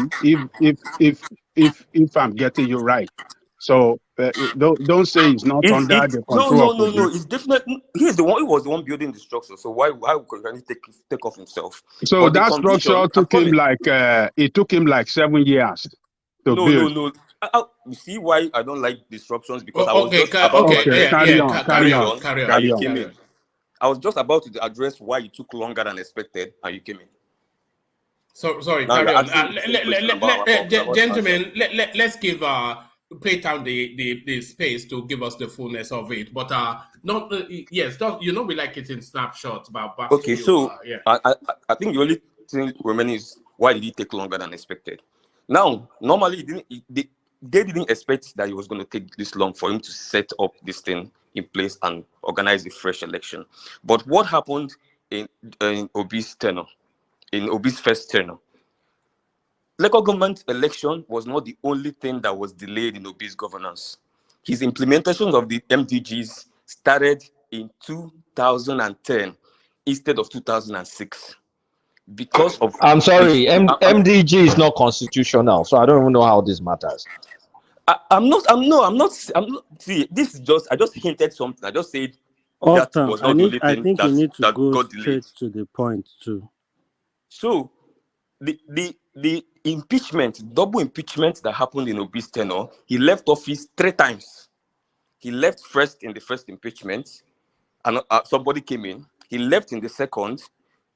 If I'm getting you right. So don't say it's not under the control of Obi. No. It's definitely he was the one building the structure. So why can he take off himself? So but that structure took him it took him like 7 years to build. No. You see why I don't like disruptions, because I was just about to carry on. I was just about to address why it took longer than expected, and you came in. So sorry, carry on. Gentlemen, let's give Playtown the space to give us the fullness of it. But not yes, we like it in snapshots. But back okay, to you, so I think the only thing remaining is why did it take longer than expected? Now, normally they didn't expect that it was going to take this long for him to set up this thing in place and organize a fresh election. But what happened in Obi's tenure, in Obi's first tenure, local government election was not the only thing that was delayed in Obi's governance. His implementation of the MDGs started in 2010 instead of 2006. Because of I'm sorry, MDG is not constitutional, so I don't even know how this matters. I'm not. See, this is just. I just hinted something. I just said that was not the only thing you need to go got straight delayed. to the point too. So, the impeachment, double impeachment that happened in Obi's tenure, he left office 3 times. He left first in the first impeachment, and somebody came in. He left in the second.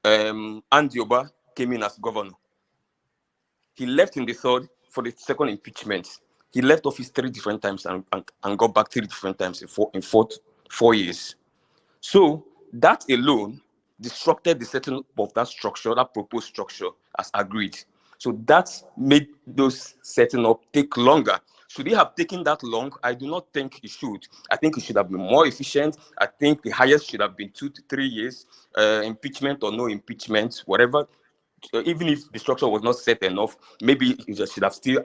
Andy Oba came in as governor. He left in the third for the second impeachment. He left office 3 different times and got back 3 different times in 4 years. So that alone disrupted the setting up of that structure, that proposed structure as agreed. So that made those setting up take longer. Should it have taken that long? I do not think it should. I think it should have been more efficient. I think the highest should have been 2 to 3 years, impeachment or no impeachment, whatever. Even if the structure was not set enough, maybe you just should have still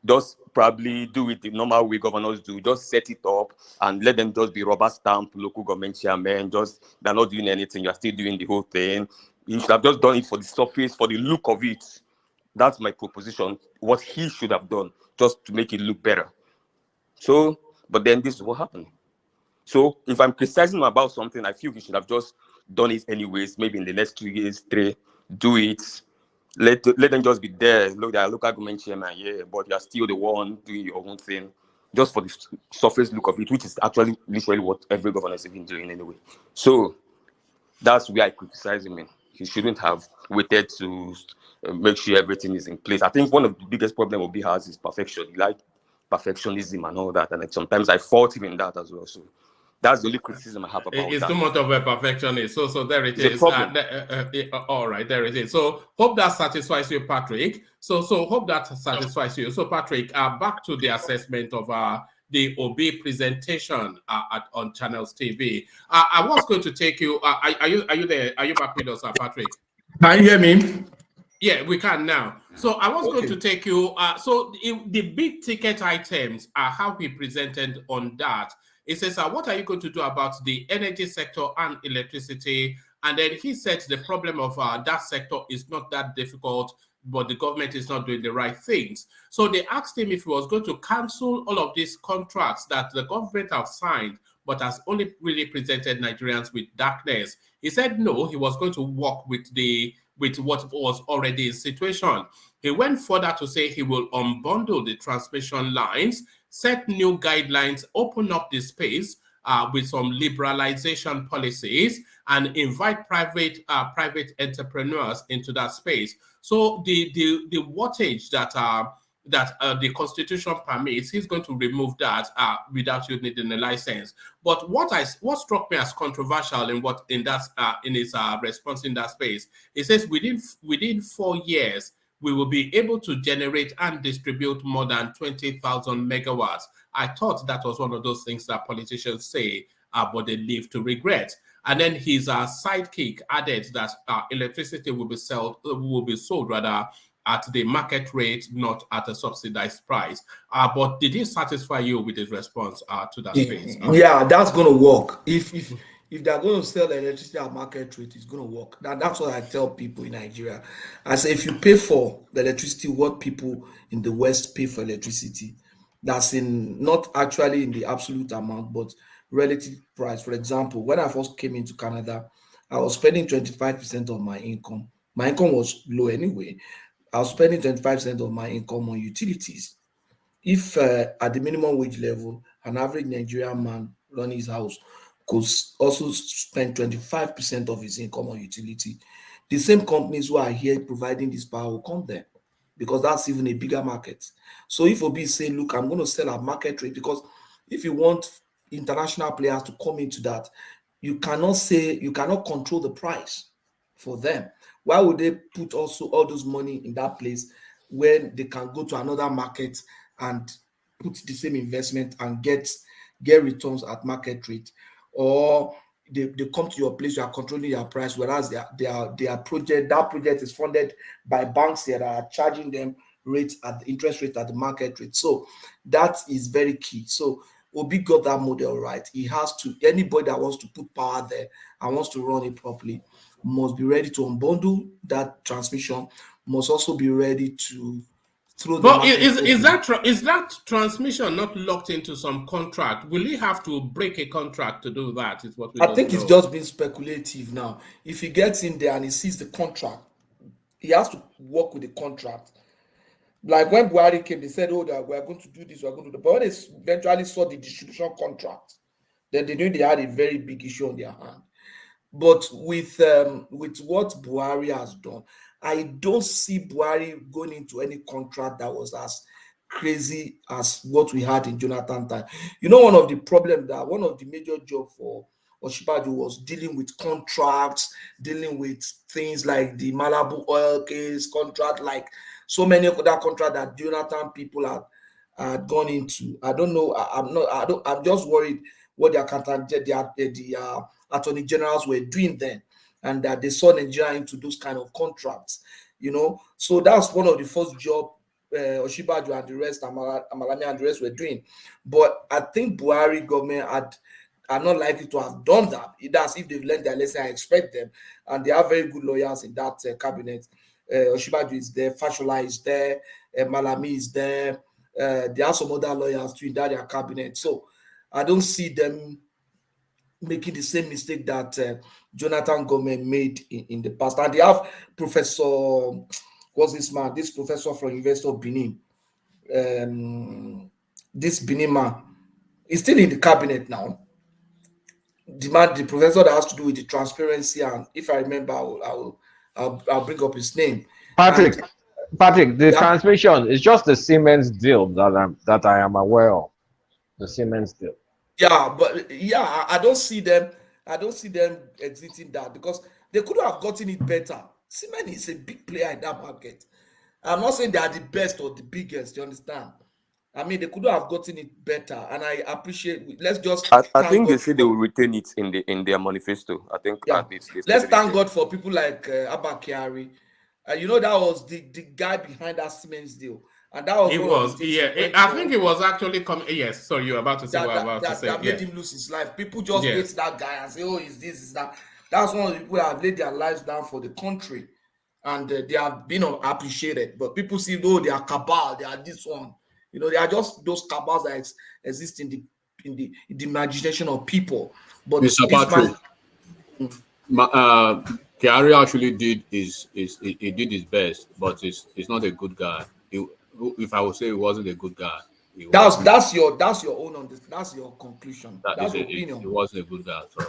just probably do it the normal way governors do, just set it up and let them just be rubber stamp local government chairmen, just they're not doing anything, you're still doing the whole thing. You should have just done it for the surface, for the look of it. That's my proposition, what he should have done, just to make it look better. So, but then this is what happened. So if I'm criticizing him about something, I feel he should have just done it anyways, maybe in the next 2 years, 3, do it. Let them just be there. Look, they are local government chairman, yeah, but you're still the one doing your own thing, just for the surface look of it, which is actually literally what every governor is even doing anyway. So that's where I criticize him in. He shouldn't have waited to make sure everything is in place. I think one of the biggest problems Obi has is perfection. He like perfectionism and all that, and sometimes I fault him in that as well. So that's the only criticism I have about It's that. too much of a perfectionist. So there it It's is. a problem. All right, there it is. So hope that satisfies you, Patrick. So hope that satisfies you. So Patrick, back to the assessment of the Obi presentation on Channels TV. I was going to take you. Are you there? Are you back with us, Patrick? Can you hear me? Yeah, we can now. So I was going to take you. So the big ticket items are how he presented on that. It says, what are you going to do about the energy sector and electricity? And then he said the problem of that sector is not that difficult, but the government is not doing the right things. So they asked him if he was going to cancel all of these contracts that the government have signed, but has only really presented Nigerians with darkness. He said no, he was going to work with what was already in situation. He went further to say he will unbundle the transmission lines, set new guidelines, open up the space with some liberalization policies, and invite private entrepreneurs into that space. So the wattage that the Constitution permits, he's going to remove that without you needing a license. But what struck me as controversial in his response in that space, it says within 4 years we will be able to generate and distribute more than 20,000 megawatts. I thought that was one of those things that politicians say, but they live to regret. And then his sidekick added that electricity will be sold at the market rate, not at a subsidized price. But did he satisfy you with his response to that space? Yeah, that's going to work. If they're going to sell electricity at market rate, it's going to work. That's what I tell people in Nigeria. I say, if you pay for the electricity, what people in the West pay for electricity, that's not actually in the absolute amount, but relative price. For example, when I first came into Canada, I was spending 25% of my income. My income was low anyway. I was spending 25% of my income on utilities. If at the minimum wage level, an average Nigerian man running his house could also spend 25% of his income on utility, the same companies who are here providing this power will come there because that's even a bigger market. So if Obi say, look, I'm going to sell at market rate, because if you want international players to come into that, you cannot control the price for them. Why would they put also all those money in that place when they can go to another market and put the same investment and get returns at market rate? Or they come to your place, you are controlling their price, whereas their project is funded by banks that are charging them rates at the interest rate at the market rate. So that is very key. So Obi got that model right. He has to, anybody that wants to put power there and wants to run it properly must be ready to unbundle that transmission, must also be ready to throw the But market is that transmission not locked into some contract? Will he have to break a contract to do that? Is what we I don't think know. it's just being speculative now. If he gets in there and he sees the contract, he has to work with the contract. Like when Buhari came, they said, oh, that we're going to do this, we're going to do that. But when they eventually saw the distribution contract, then they knew they had a very big issue on their hand. But with what Buhari has done, I don't see Buhari going into any contract that was as crazy as what we had in Jonathan time. You know, one of the major job for Osinbajo was dealing with contracts, dealing with things like the Malibu oil case contract, like so many other contracts that Jonathan people had gone into. I don't know. I'm just worried what the accountant, the attorney generals were doing then, and that they saw Nigeria into those kind of contracts. You know, so that's one of the first job Osinbajo and the rest, Amalami and the rest were doing. But I think Buhari government are not likely to have done that. That's if they've learned their lesson. I expect them, and they have very good lawyers in that cabinet. Osinbajo is there, Fashola is there, Malami is there. There are some other lawyers too in their cabinet. So I don't see them making the same mistake that Jonathan government made in the past. And they have Professor, what's this man? This professor from University of Benin. This Benin man is still in the cabinet now. The professor that has to do with the transparency, and if I remember, I'll bring up his name. Patrick, the Yeah. transmission is just the Siemens deal that I am aware of. The Siemens deal. Yeah, but I don't see them. I don't see them exiting that because they could have gotten it better. Siemens is a big player in that market. I'm not saying they are the best or the biggest. You understand? I mean, they could have gotten it better, and I appreciate. Let's just I thank think they God. said they will retain it in their manifesto. I think Yeah, they let's stated it thank there. God for people like Abba Kyari. You know, that was the guy behind that Siemens deal, and that was It one of the was, things yeah. he went I for. think it was actually coming. Yes, sorry, you're about to say what I'm about to say. That made Yeah. him lose his life. People just hate Yes. that guy and say, "Oh, is this, is that?" That's one of the people that have laid their lives down for the country, and they have been appreciated. But people see, oh, they are cabal, they are this one. You know, they are just those cabals that exist in the imagination of people. But Mr. this Patrick, man, Kyari actually did he did his best, but he's not a good guy. If I would say he wasn't a good guy, he wasn't. that's your own that's your conclusion. That That's is your he opinion. wasn't a good guy. So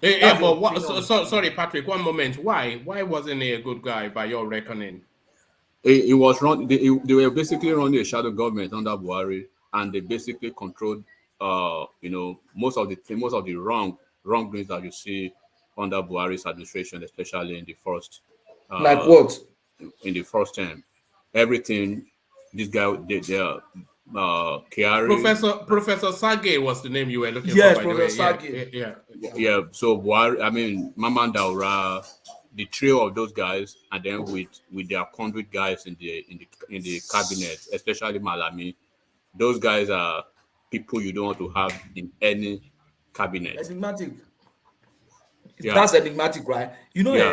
That's your But what? opinion. Sorry, Patrick. One moment. Why wasn't he a good guy by your reckoning? he was run. They were basically running a shadow government under Buhari, and they basically controlled, most of the wrongdoings that you see under Buhari's administration, especially in the first, Like what? in the first term. Everything this guy did there, Kyari. Professor Sage was the name you were looking Yes, for, by the way. Professor Sage. Yeah. So Buhari, I mean, Maman Daura, the trio of those guys, and then with their conduit guys in the cabinet, especially Malami, those guys are people you don't want to have in any cabinet. Enigmatic. Yeah. That's enigmatic, right? You know, Yeah.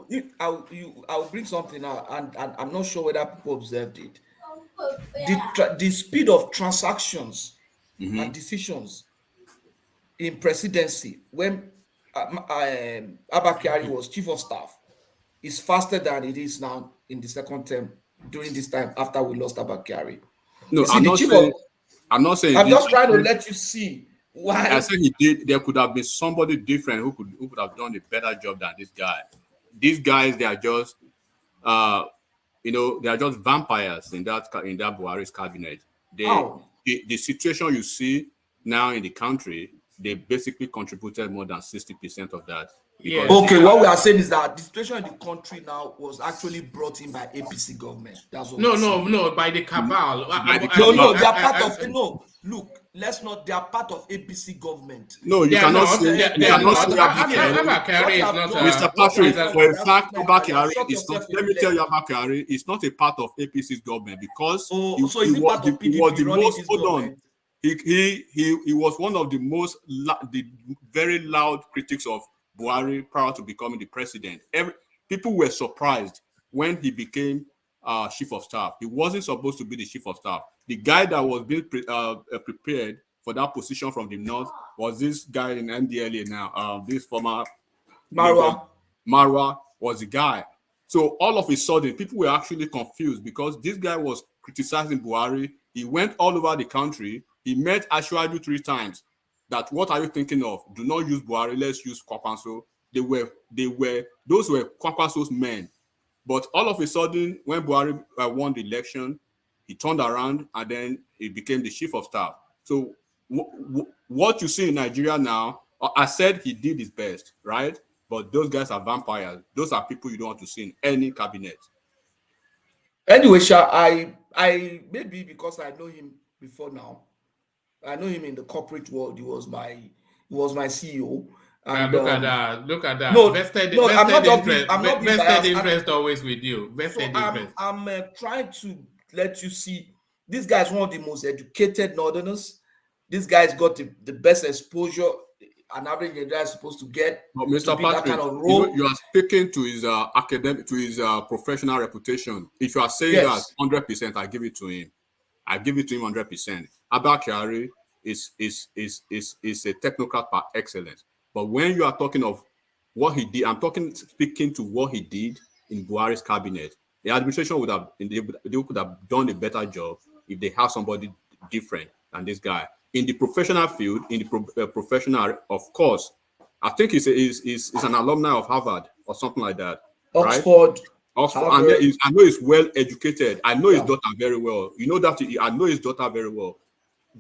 if I'll bring something out, and I'm not sure whether people observed it. The speed of transactions and decisions in presidency when Abba Kyari was chief of staff is faster than it is now in the second term during this time after we lost Abba Kyari. No, You see, I'm not saying. I'm just trying to let you see why. I said he did. There could have been somebody different who could have done a better job than this guy. These guys, they are just, they are just vampires in that Buhari's cabinet. The situation you see now in the country, they basically contributed more than 60% of that. Okay, what we are saying is that the situation in the country now was actually brought in by APC government. That's what No, by the cabal. No, they are part of. No, look, let's not. They are part of APC government. No, you cannot say. Mr. Patrick, for a fact, Abba Kyari is not. Let me tell you, Abba Kyari is not a part of APC's government because he was the most. Hold on. He was one of the most very loud critics of Buhari prior to becoming the president. People were surprised when he became chief of staff. He wasn't supposed to be the chief of staff. The guy that was being prepared for that position from the north was this guy in NDLA now. This former Marwa was the guy. So all of a sudden, people were actually confused because this guy was criticizing Buhari. He went all over the country. He met Ashwaju 3 times. That what are you thinking of? Do not use Buhari. Let's use Kwakwanso. Those were Kwakwanso's men. But all of a sudden, when Buhari won the election, He turned around and then he became the chief of staff. So what you see in Nigeria now, I said he did his best, right? But those guys are vampires. Those are people you don't want to see in any cabinet. Anyway, Sha, I maybe because I know him before now. I know him in the corporate world. He was my CEO. And look at that! Look at that! No, vested I'm not just interest. I'm not being vested biased. interest always with you. Vested interest. I'm trying to let you see this guy is one of the most educated Northerners. This guy's got the best exposure an average Nigerian is supposed to get. But Mr. To be Patrick, that kind of role. you are speaking to his academic, to his professional reputation. If you are saying Yes. that 100%, I give it to him. I give it to him 100%. Abba Kyari is a technocrat par excellence. But when you are talking of what he did, speaking to what he did in Buhari's cabinet. The administration they could have done a better job if they have somebody different than this guy. In the professional field, in the professional, of course, I think he's an alumni of Harvard or something like that. Oxford. Right? Oxford. Harvard. And I know he's well educated. I know his daughter very well. You know that I know his daughter very well.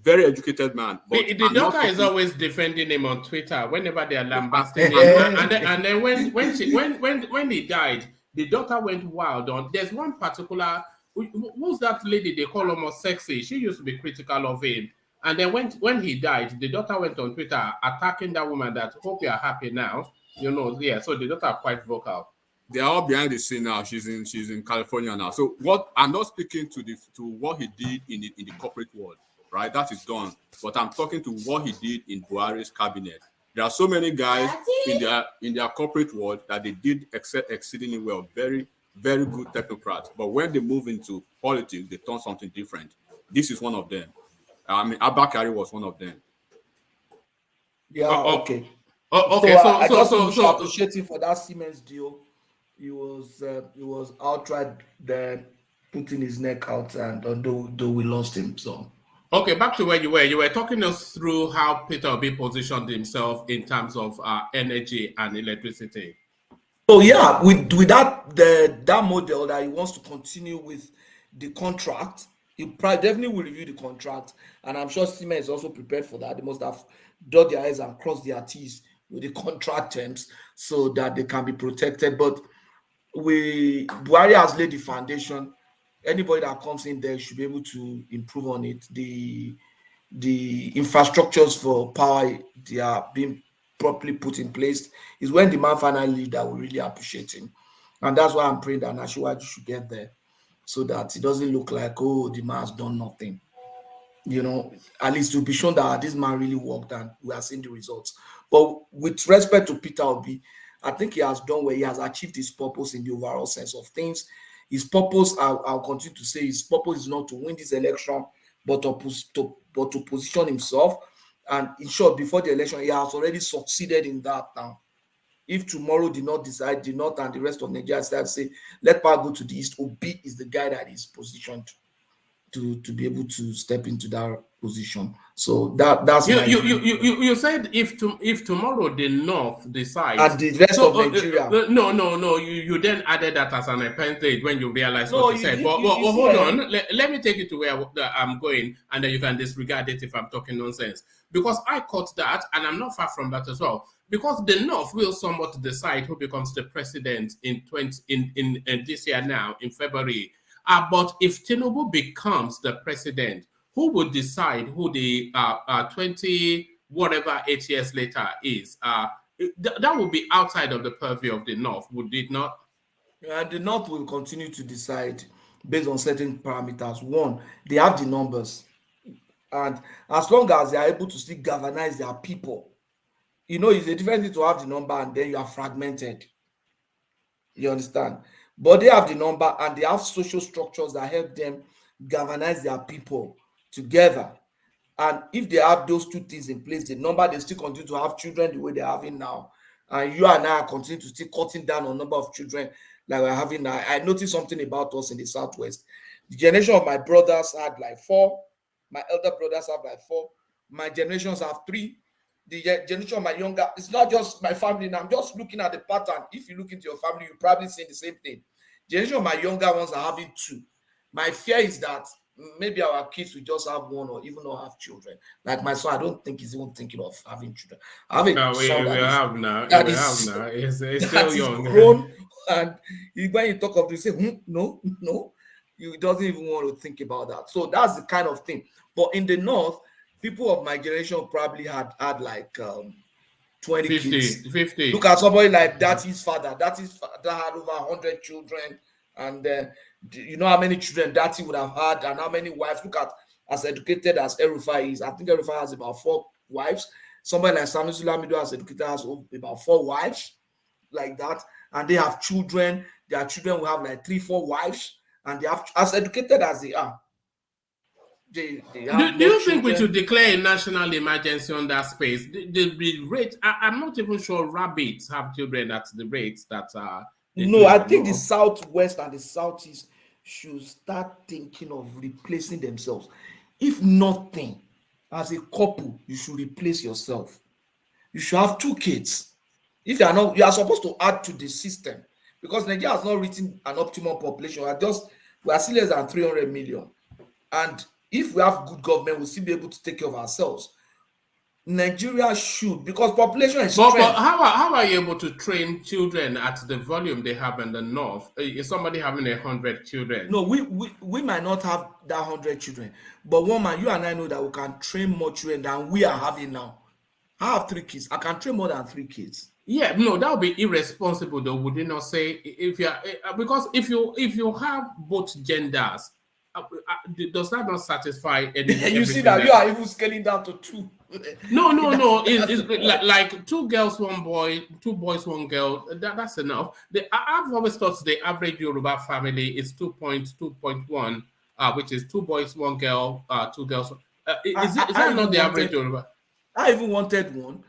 Very educated man. But the daughter is always defending him on Twitter whenever they are lambasting him. And then when he died, the daughter went wild on. There's one particular who's that lady they call almost sexy. She used to be critical of him. And then when he died, the daughter went on Twitter attacking that woman that hope you are happy now. You know, yeah. So the daughter are quite vocal. They are all behind the scene now. She's in California now. So what I'm not speaking to what he did in the corporate world, right? That is done. But I'm talking to what he did in Buhari's cabinet. There are so many guys in their corporate world that they did exceedingly well, very, very good technocrats. But when they move into politics, they turn something different. This is one of them. I mean, Abba Kyari was one of them. Yeah, okay. Okay, so I just so appreciate him for that Siemens deal. He was outright there putting his neck out, and although we lost him, so. Okay, back to where you were. You were talking us through how Peter Obi positioned himself in terms of energy and electricity. So yeah, with that model that he wants to continue with the contract, he definitely will review the contract, and I'm sure Siemens is also prepared for that. They must have dot their I's and cross their T's with the contract terms so that they can be protected. But Buhari has laid the foundation. Anybody that comes in there should be able to improve on it. The infrastructures for power, they are being properly put in place. Is when the man finally leave that we really appreciate him. And that's why I'm praying that Nasiwaju should get there so that it doesn't look like, oh, the man has done nothing. You know, at least to be shown that this man really worked and we are seeing the results. But with respect to Peter Obi, I think he has done well. He has achieved his purpose in the overall sense of things. His purpose, I'll continue to say, his purpose is not to win this election, but to position himself. And in short, before the election, he has already succeeded in that now. If tomorrow did not decide, the North and the rest of Nigeria start to say, let power go to the East, Obi is the guy that is positioned to be able to step into that position. So that's you said if tomorrow the North decides and the rest of Nigeria. No, you then added that as an appendage when you realized what you said. But hold on, let me take you to where I'm going, and then you can disregard it if I'm talking nonsense. Because I caught that, and I'm not far from that as well. Because the North will somewhat decide who becomes the president in this year now in February. But if Tinubu becomes the president, who would decide who the 8 years later is? That would be outside of the purview of the North, would it not? And the North will continue to decide based on certain parameters. One, they have the numbers. And as long as they are able to still galvanize their people, you know, it's a different thing to have the number and then you are fragmented. You understand? But they have the number and they have social structures that help them galvanize their people together. And if they have those two things in place, the number, they still continue to have children the way they're having now. And you and I continue to still cutting down on number of children like we're having now. I noticed something about us in the Southwest. The generation of my brothers had like 4. My elder brothers have like 4. My generations have 3. The generation of my younger, it's not just my family now. I'm just looking at the pattern. If you look into your family, you probably see the same thing. Generation of my younger ones are having 2. My fear is that maybe our kids will just have one or even not have children. Like my son, I don't think he's even thinking of having children. I have a No, son we that have now. that We have is now. It's that still is young. grown, and when you talk of this, you say, no, you doesn't even want to think about that. So that's the kind of thing. But in the north, people of my generation probably had like 20 kids. 50. Look at somebody like Datti's father. Datti's father had over 100 children, and you know how many children Datti would have had, and how many wives. Look at as educated as Erufai is. I think Erufai has about 4 wives. Somebody like Sanusi Lamido, as educated, has about 4 wives, like that, and they have children. Their children will have like 3-4 wives, and they have, as educated as they are, they have Do no you think we children. should declare a national emergency on that space? The rate, I'm not even sure rabbits have children at the rates that No, I think the southwest and the southeast should start thinking of replacing themselves. If nothing, as a couple, you should replace yourself. You should have 2 kids. If you are not, you are supposed to add to the system, because Nigeria has not written an optimum population. We are still less than 300 million, and if we have good government, we'll still be able to take care of ourselves. Nigeria should, because population is strength. But how are you able to train children at the volume they have in the north? Is somebody having 100 children? No, we might not have that 100 children, but one man, you and I know that we can train more children than we are having now. I have 3 kids. I can train more than 3 kids. Yeah, no, that would be irresponsible, though. Would you not say, if you are, because if you have both genders, does that not satisfy any? You see that you are even scaling down to 2. No. It's like 2 girls, 1 boy, 2 boys, 1 girl. That's enough. I've always thought the average Yoruba family is 2.1, which is 2 boys, 1 girl, 2 girls. Is that not the average Yoruba? I even wanted 1.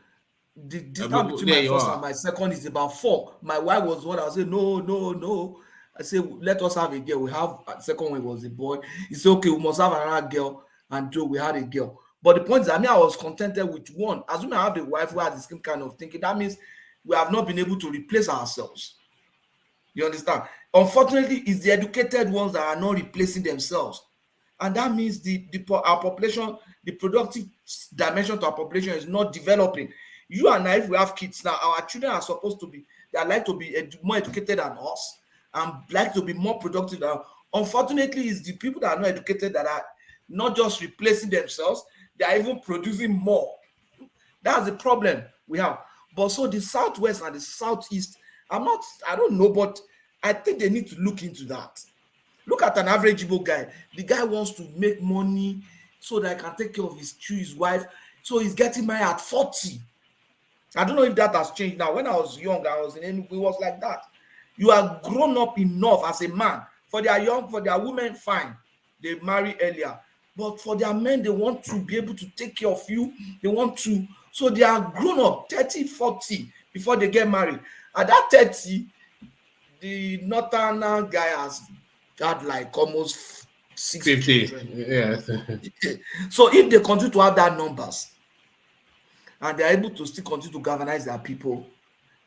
The distance between my first and my second is about 4. My wife was one. I said, no. I said, let us have a girl. We have a second one was a boy. He said, okay, we must have another girl. And we had a girl. But the point is, I was contented with 1. Assuming I have a wife who has the same kind of thinking, that means we have not been able to replace ourselves. You understand? Unfortunately, it's the educated ones that are not replacing themselves. And that means our population, the productive dimension to our population is not developing. You and I, if we have kids now, our children are supposed to be, they like to be more educated than us and like to be more productive than. Unfortunately, it's the people that are not educated that are not just replacing themselves, they are even producing more. That's the problem we have. But so the southwest and the southeast, I don't know, but I think they need to look into that. Look at an average Igbo guy. The guy wants to make money so that he can take care of his wife. So he's getting married at 40. I don't know if that has changed now. When I was young, I was in Enugu, it was like that. You are grown up enough as a man. For their women, fine. They marry earlier. But for their men, they want to be able to take care of you. They want to. So they are grown up 30, 40 before they get married. At that 30, the northern guy has had like almost 60 children. Yes. So if they continue to have that numbers and they're able to still continue to galvanize their people,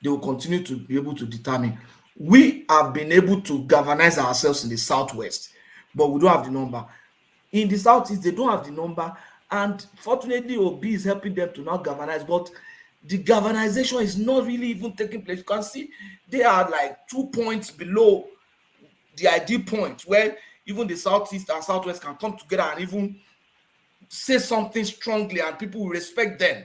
they will continue to be able to determine. We have been able to galvanize ourselves in the southwest, but we don't have the number. In the southeast, they don't have the number, and fortunately, Obi is helping them to now galvanize, but the galvanization is not really even taking place. You can see they are like 2 points below the ideal point where even the southeast and southwest can come together and even say something strongly and people will respect them.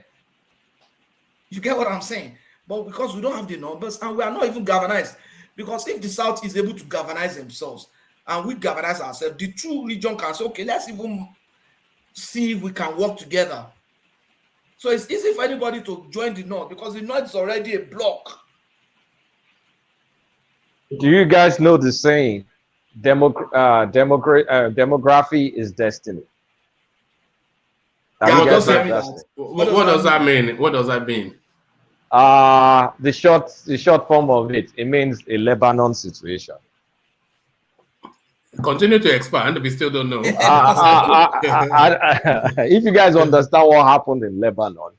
You get what I'm saying? But because we don't have the numbers and we are not even galvanized, because if the South is able to galvanize themselves and we galvanize ourselves, the two region can say, okay, let's even see if we can work together. So it's easy for anybody to join the North because the North is already a block. Do you guys know the saying, demography is destiny? What does that mean? What does that mean? The short form of it means a Lebanon situation. Continue to expand. We still don't know. If you guys understand what happened in Lebanon,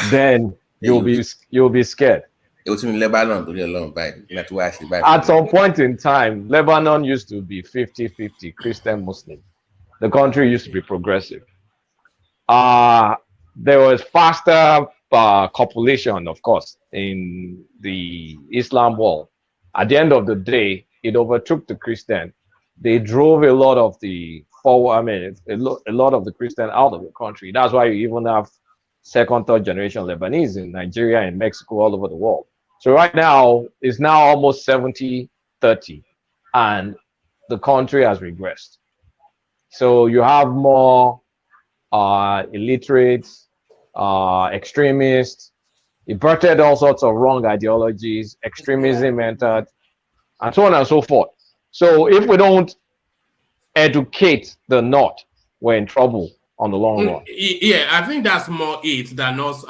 then you'll be scared. It was in Lebanon alone, At some point in time, Lebanon used to be 50-50 Christian Muslim. the country used to be progressive. There was faster copulation, of course, in the Islam world. At the end of the day, it overtook the Christian. They drove a lot of the forward, I mean, a lot of the Christian out of the country. That's why you even have second, third generation Lebanese in Nigeria and Mexico, all over the world. So right now, it's now almost 70-30, and the country has regressed. So you have more illiterates, extremists. It birthed all sorts of wrong ideologies, extremism entered, and so on and so forth. So if we don't educate the North, we're in trouble on the long run. Yeah, I think that's more it than us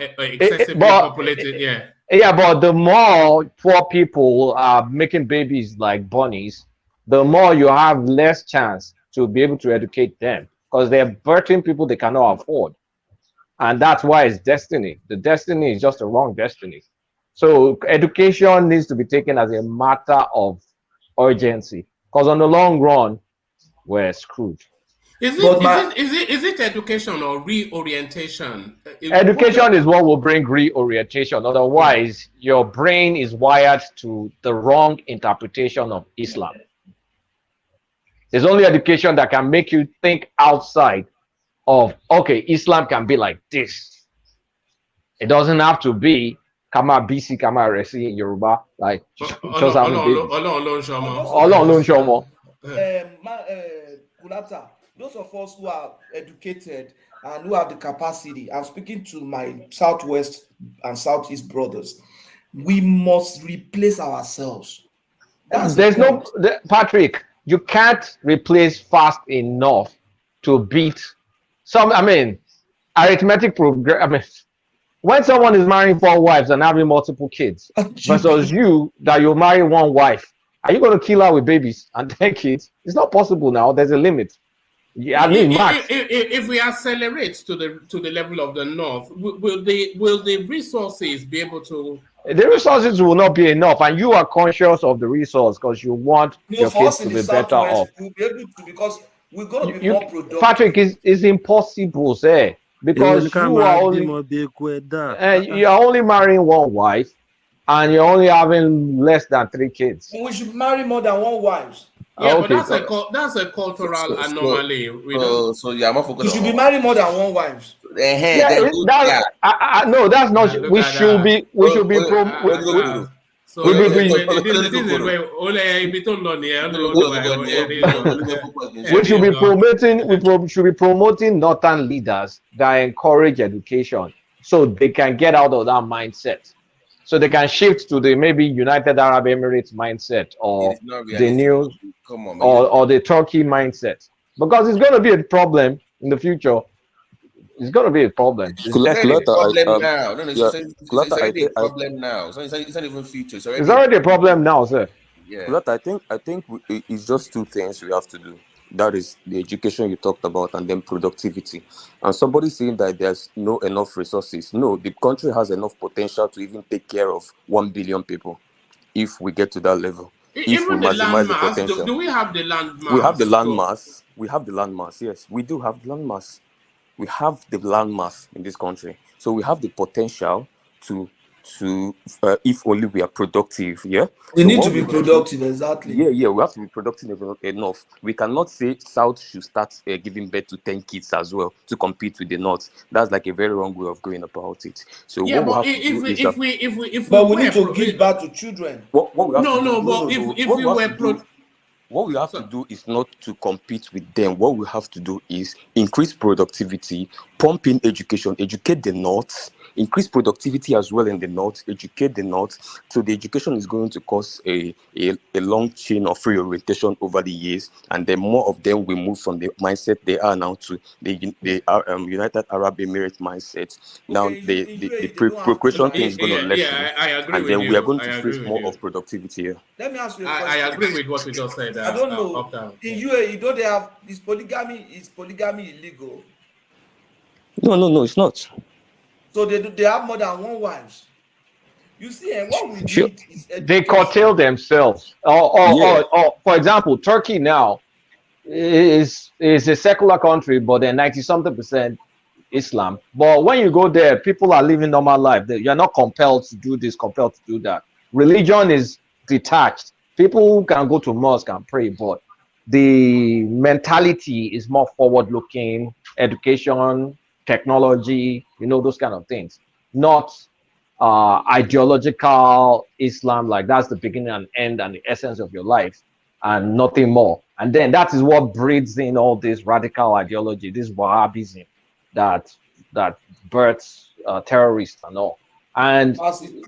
excessively populated. Yeah, but the more poor people are making babies like bunnies, the more you have less chance to be able to educate them, because they're birthing people they cannot afford. And that's why it's destiny. The destiny is just a wrong destiny. So education needs to be taken as a matter of urgency, because on the long run, we're screwed. Is it education or reorientation? Education is what will bring reorientation. Otherwise, your brain is wired to the wrong interpretation of Islam. It's only education that can make you think outside of, okay, Islam can be like this. It doesn't have to be Kama BC, Kama Resi in Yoruba, like just having babies. Kulata, those of us who are educated and who have the capacity, I'm speaking to my Southwest and Southeast brothers, we must replace ourselves. There's no, Patrick, you can't replace fast enough to beat some, I mean, arithmetic program. I mean, when someone is marrying 4 wives and having multiple kids versus you that you marry 1 wife, are you going to kill her with babies and 10 kids? It's not possible now. There's a limit. Yeah, I mean, max. If we accelerate to the level of the North, will the resources be able to? The resources will not be enough, and you are conscious of the resource because you want your kids to be better off. We'll be able to, because we're going to be more productive. Patrick, is impossible, say, because you are only marrying 1 wife, and you're only having less than 3 kids. We should marry more than 1 wife. Yeah, okay, but that's a cultural anomaly. So yeah, I'm focused. You should be married more than 1 wife. No, that's not. We should be. We should be. We should be promoting. We should be promoting Northern leaders that encourage education, so they can get out of that mindset. So they can shift to the maybe United Arab Emirates mindset, or the new, or the Turkey mindset, because it's going to be a problem in the future. It's going to be a problem. It's already a problem now. No, it's already a problem now. So it's not even future. It's already a problem now, sir. Yeah. I think it's just 2 things we have to do. That is the education you talked about, and then productivity. And somebody saying that there's no enough resources. No, the country has enough potential to even take care of 1 billion people if we get to that level. Even the land mass, do we have the land mass? We have the land mass. We have the land mass. Yes, we do have the land mass. We have the land mass in this country. So we have the potential to if only we are productive. Yeah, we need to be productive. Exactly. Yeah, we have to be productive enough. We cannot say South should start giving birth to 10 kids as well to compete with the North. That's like a very wrong way of going about it. So yeah, what but we we need to give back to children. What we have to do is not to compete with them. What we have to do is increase productivity, pump in education, educate the North, increase productivity as well in the North, educate the North. So the education is going to cause a long chain of reorientation over the years, and then more of them will move from the mindset they are now to the United Arab Emirates mindset. Now the procreation thing is going to lessen, I agree, and then we are going to face more of productivity here. Let me ask you a question. I agree with what you just said. I don't know. In UAE, don't they have is polygamy illegal? No, it's not. So they have more than 1 wife. You see, and what we need is they curtail themselves. Or for example, Turkey now, is a secular country, but they're 90-something% Islam. But when you go there, people are living normal life. You're not compelled to do this, compelled to do that. Religion is detached. People can go to mosque and pray, but the mentality is more forward-looking, education, technology, those kind of things. Not ideological Islam, like that's the beginning and end and the essence of your life, and nothing more. And then that is what breeds in all this radical ideology, this Wahhabism that births terrorists and all. And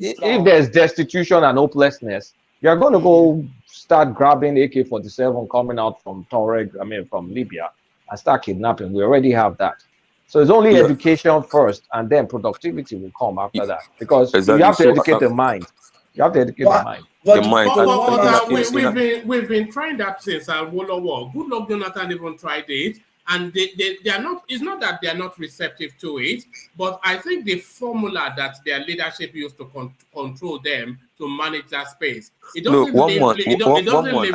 if there's destitution and hopelessness, you're going to go start grabbing AK-47 coming out from from Libya, and start kidnapping. We already have that. So it's only education first, and then productivity will come after that. Because you have to educate the mind. You have to educate the mind. We've been trying that since World War. Good luck, Jonathan even tried it, and they are not. It's not that they are not receptive to it, but I think the formula that their leadership used to control them to manage that space, it doesn't leave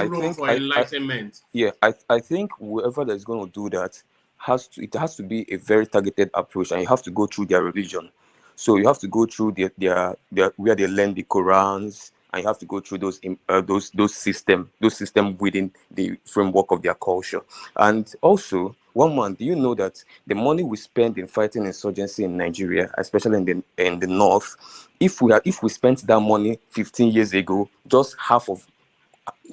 room for enlightenment. I think whoever that's going to do that has to be a very targeted approach, and you have to go through their religion. So you have to go through their where they learn the Qurans, and you have to go through those system within the framework of their culture. And also, do you know that the money we spend in fighting insurgency in Nigeria, especially in the north, if we spent that money 15 years ago, just half of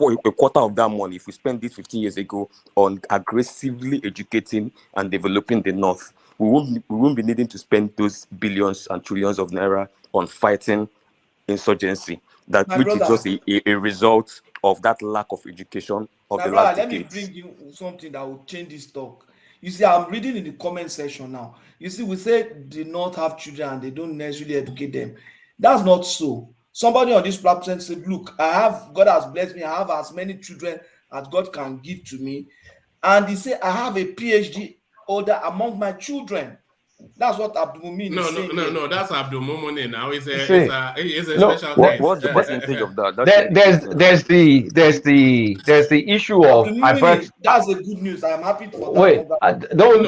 a quarter of that money, if we spend it 15 years ago on aggressively educating and developing the north, we won't be needing to spend those billions and trillions of naira on fighting insurgency. Which is just a result of that lack of education of the last decades. Let me bring you something that will change this talk. You see, I'm reading in the comment section now. You see, we say they not have children and they don't necessarily educate them. That's not so. Somebody on this platform said, look, God has blessed me. I have as many children as God can give to me. And he said, I have a PhD holder among my children. That's what Abdul Mumin is saying. No, that's Abdul Mumin now. It's a special case. What's the percentage of that? There's the issue of that's a good news. I'm happy for that. Don't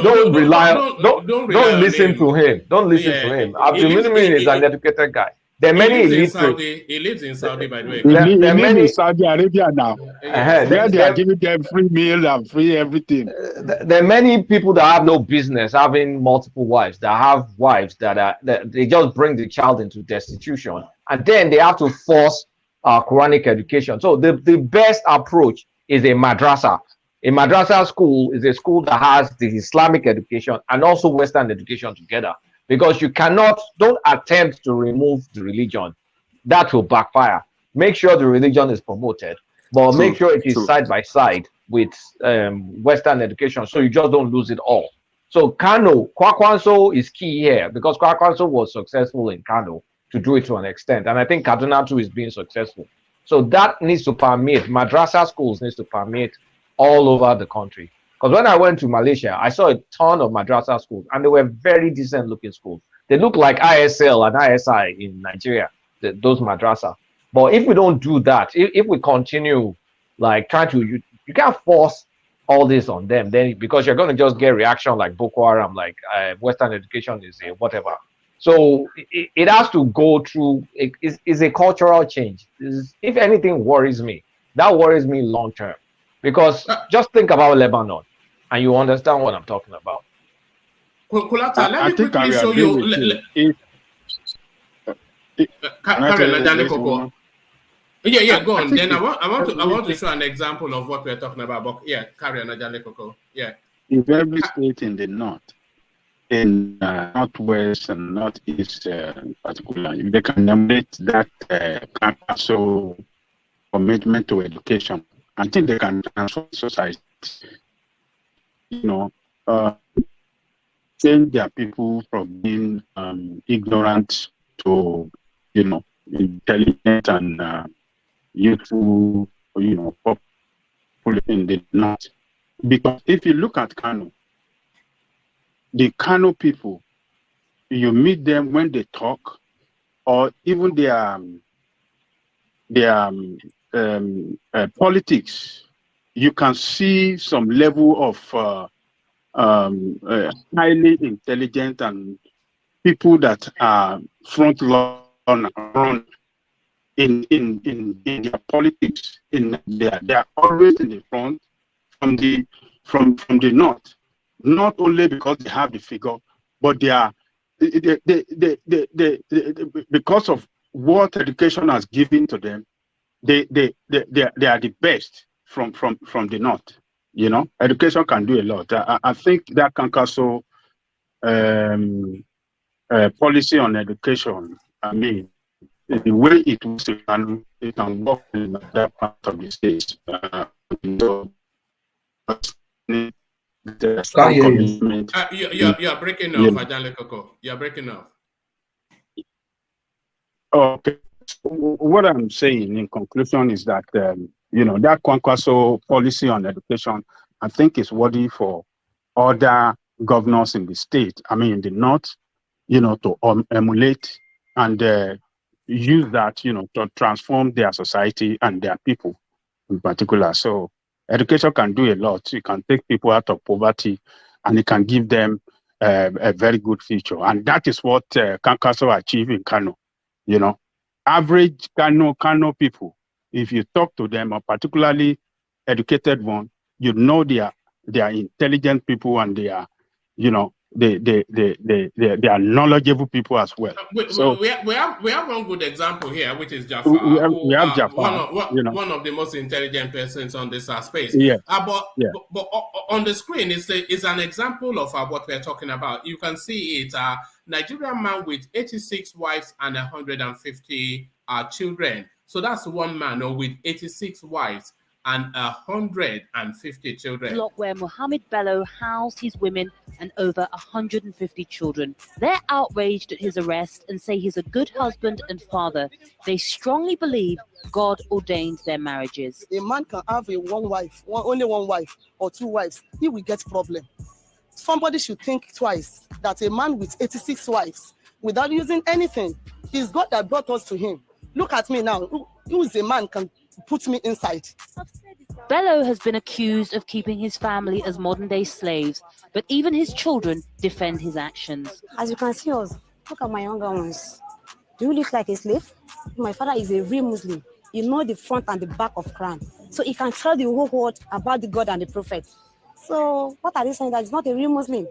listen to him. Don't listen to him. Abdul Mumin is an educated guy. There are many illiterate. He lives in Saudi, by the way. He lives in Saudi Arabia now. Where they are giving them free meal and free everything. There are many people that have no business having multiple wives, that have wives that they just bring the child into destitution, and then they have to force Quranic education. So the best approach is a madrasa. A madrasa school is a school that has the Islamic education and also Western education together. Because don't attempt to remove the religion. That will backfire. Make sure the religion is promoted, but make sure it is side by side with Western education, so you just don't lose it all. So Kwakwanso is key here, because Kwakwanso was successful in Kano to do it to an extent, and I think Kaduna too is being successful. So that needs to permeate. Madrasa schools needs to permeate all over the country. Because when I went to Malaysia, I saw a ton of madrasa schools, and they were very decent looking schools. They look like ISL and ISI in Nigeria, those madrasa. But if we don't do that, if we continue like trying to, you can't force all this on them, then, because you're going to just get reaction like Boko Haram, like Western education is a whatever. So it has to go through, it's a cultural change. If anything worries me, that worries me long term. Because just think about Lebanon, and you understand what I'm talking about. Kulata, let me quickly show you. Yeah, go on. Then I want to show an example of what we're talking about. But yeah, carry on, Ajale Koko. Yeah. If every state in the north, in northwest and northeast, particularly, they can nominate that so commitment to education, I think they can transform society. Change their people from being ignorant to, intelligent and youthful, popular in the north. Because if you look at Kano, the Kano people, you meet them when they talk, or even their politics you can see some level of highly intelligent and people that are front run in their politics in Nigeria. They are always in the front from the north, not only because they have the figure, but they are because of what education has given to them. They are the best from the north. You know, education can do a lot. I think that can also policy on education. I mean, the way it works, it can work in other part of the states. The strong commitment. You're breaking off, Adale Coco. You're breaking off. Okay. So what I'm saying in conclusion is that that Kwankwaso policy on education, I think, is worthy for other governors in the state. I mean, in the north, to emulate and use that, to transform their society and their people in particular. So education can do a lot. It can take people out of poverty, and it can give them a very good future. And that is what Kankaso achieved in Kano. Average Kano people, if you talk to them, or particularly educated one, they are intelligent people, and they are, they are knowledgeable people as well. We have one good example here, which is Jafar, we have Jafar, one of the most intelligent persons on this space. Yes. But on the screen, it's an example of what we're talking about. You can see it, Nigerian man with 86 wives and 150 children. So that's one man with 86 wives and 150 children. Block where Mohammed Bello housed his women and over 150 children. They're outraged at his arrest and say he's a good husband and father. They strongly believe God ordained their marriages. A man can have only one wife or two wives. He will get problem. Somebody should think twice that a man with 86 wives without using anything, it's God that brought us to him. Look at me now. Who is a man can put me inside? Bello has been accused of keeping his family as modern-day slaves, but even his children defend his actions. As you can see us, look at my younger ones. Do you look like a slave? My father is a real Muslim. You know the front and the back of Quran. So he can tell the whole world about the God and the prophet. So what are they saying? That he's not a real Muslim?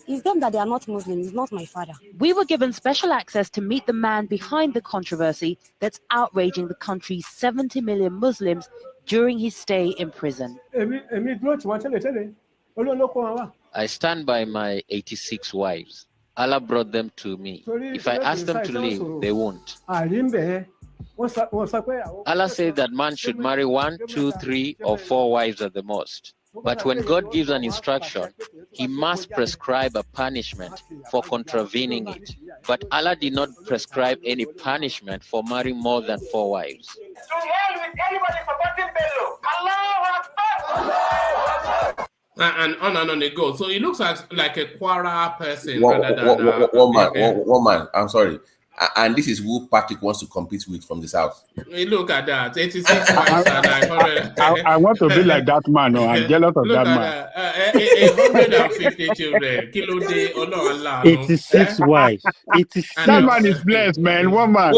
It's them that they are not Muslim. It's not my father. We were given special access to meet the man behind the controversy that's outraging the country's 70 million Muslims during his stay in prison. I stand by my 86 wives. Allah brought them to me. If I ask them to leave, they won't. Allah said that man should marry 1, 2, 3, or 4 wives at the most. But when God gives an instruction, he must prescribe a punishment for contravening it. But Allah did not prescribe any punishment for marrying more than 4 wives. And on it goes. So it looks like a Quara person. One man. I'm sorry. And this is who Patrick wants to compete with from the south. Look at that. 86 wives and 100. I want to be like that man. I'm jealous of that man. 150 children. 86 wives. 86. That man is blessed, man. One man.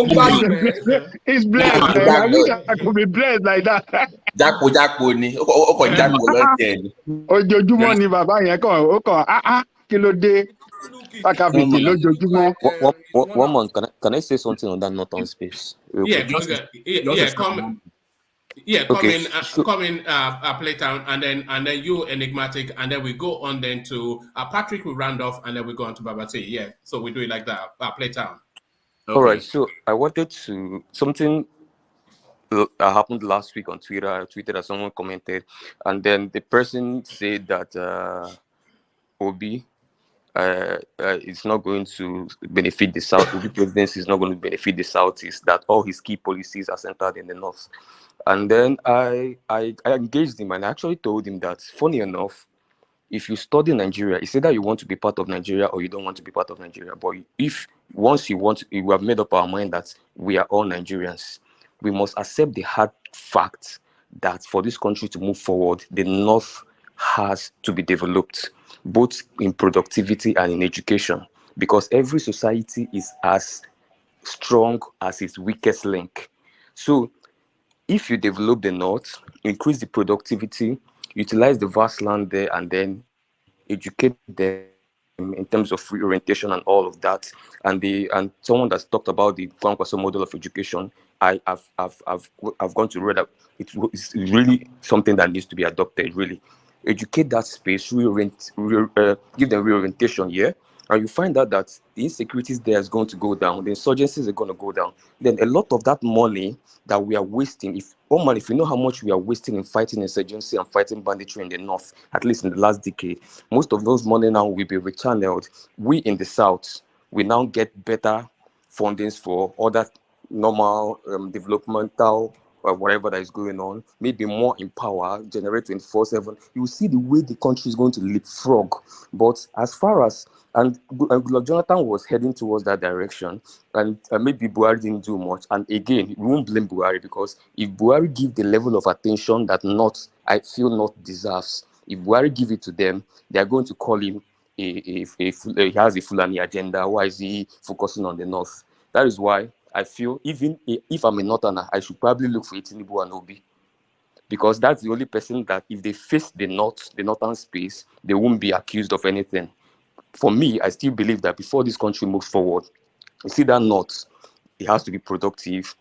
He's blessed, man. I wish I could be blessed like that. Ojoojúmọ́ ni bàbá yẹn kàn kí ló dé. One man, can I say something on that not on space? Come in, Playtown, and then you enigmatic, and then we go on then to Patrick will round off, and then we go on to Babati. Yeah, so we do it like that. Playtown. Okay. All right. So I wanted to something that happened last week on Twitter. I tweeted that someone commented, and then the person said that Obi. It's not going to benefit the South. The presidency is not going to benefit the Southeast. That all his key policies are centered in the North. And then I engaged him and I actually told him that, funny enough, if you study Nigeria, it's either you want to be part of Nigeria or you don't want to be part of Nigeria. But if once you have made up our mind that we are all Nigerians, we must accept the hard fact that for this country to move forward, the North has to be developed, both in productivity and in education, because every society is as strong as its weakest link. So if you develop the North, increase the productivity, utilize the vast land there, and then educate them in terms of reorientation and all of that, and someone that's talked about the Kwankwaso model of education, I've gone to read that it's really something that needs to be adopted. Really, educate that space, give them reorientation, yeah, and you find out that the insecurities there is going to go down, the insurgencies are going to go down. Then a lot of that money that we are wasting, if you know how much we are wasting in fighting insurgency and fighting banditry in the North, at least in the last decade, most of those money now will be rechanneled. We in the South, we now get better fundings for other normal developmental whatever that is going on, maybe more in power, generate 24/7. You will see the way the country is going to leapfrog. But as far as, and Jonathan was heading towards that direction, and maybe Buhari didn't do much. And again, we won't blame Buhari, because if Buhari give the level of attention that I feel North deserves, if Buhari give it to them, they are going to call him he has a Fulani agenda. Why is he focusing on the North? That is why I feel, even if I'm a Northerner, I should probably look for Tinubu and Obi, because that's the only person that if they face the northern space, they won't be accused of anything. For me, I still believe that before this country moves forward, you see that North, it has to be productive.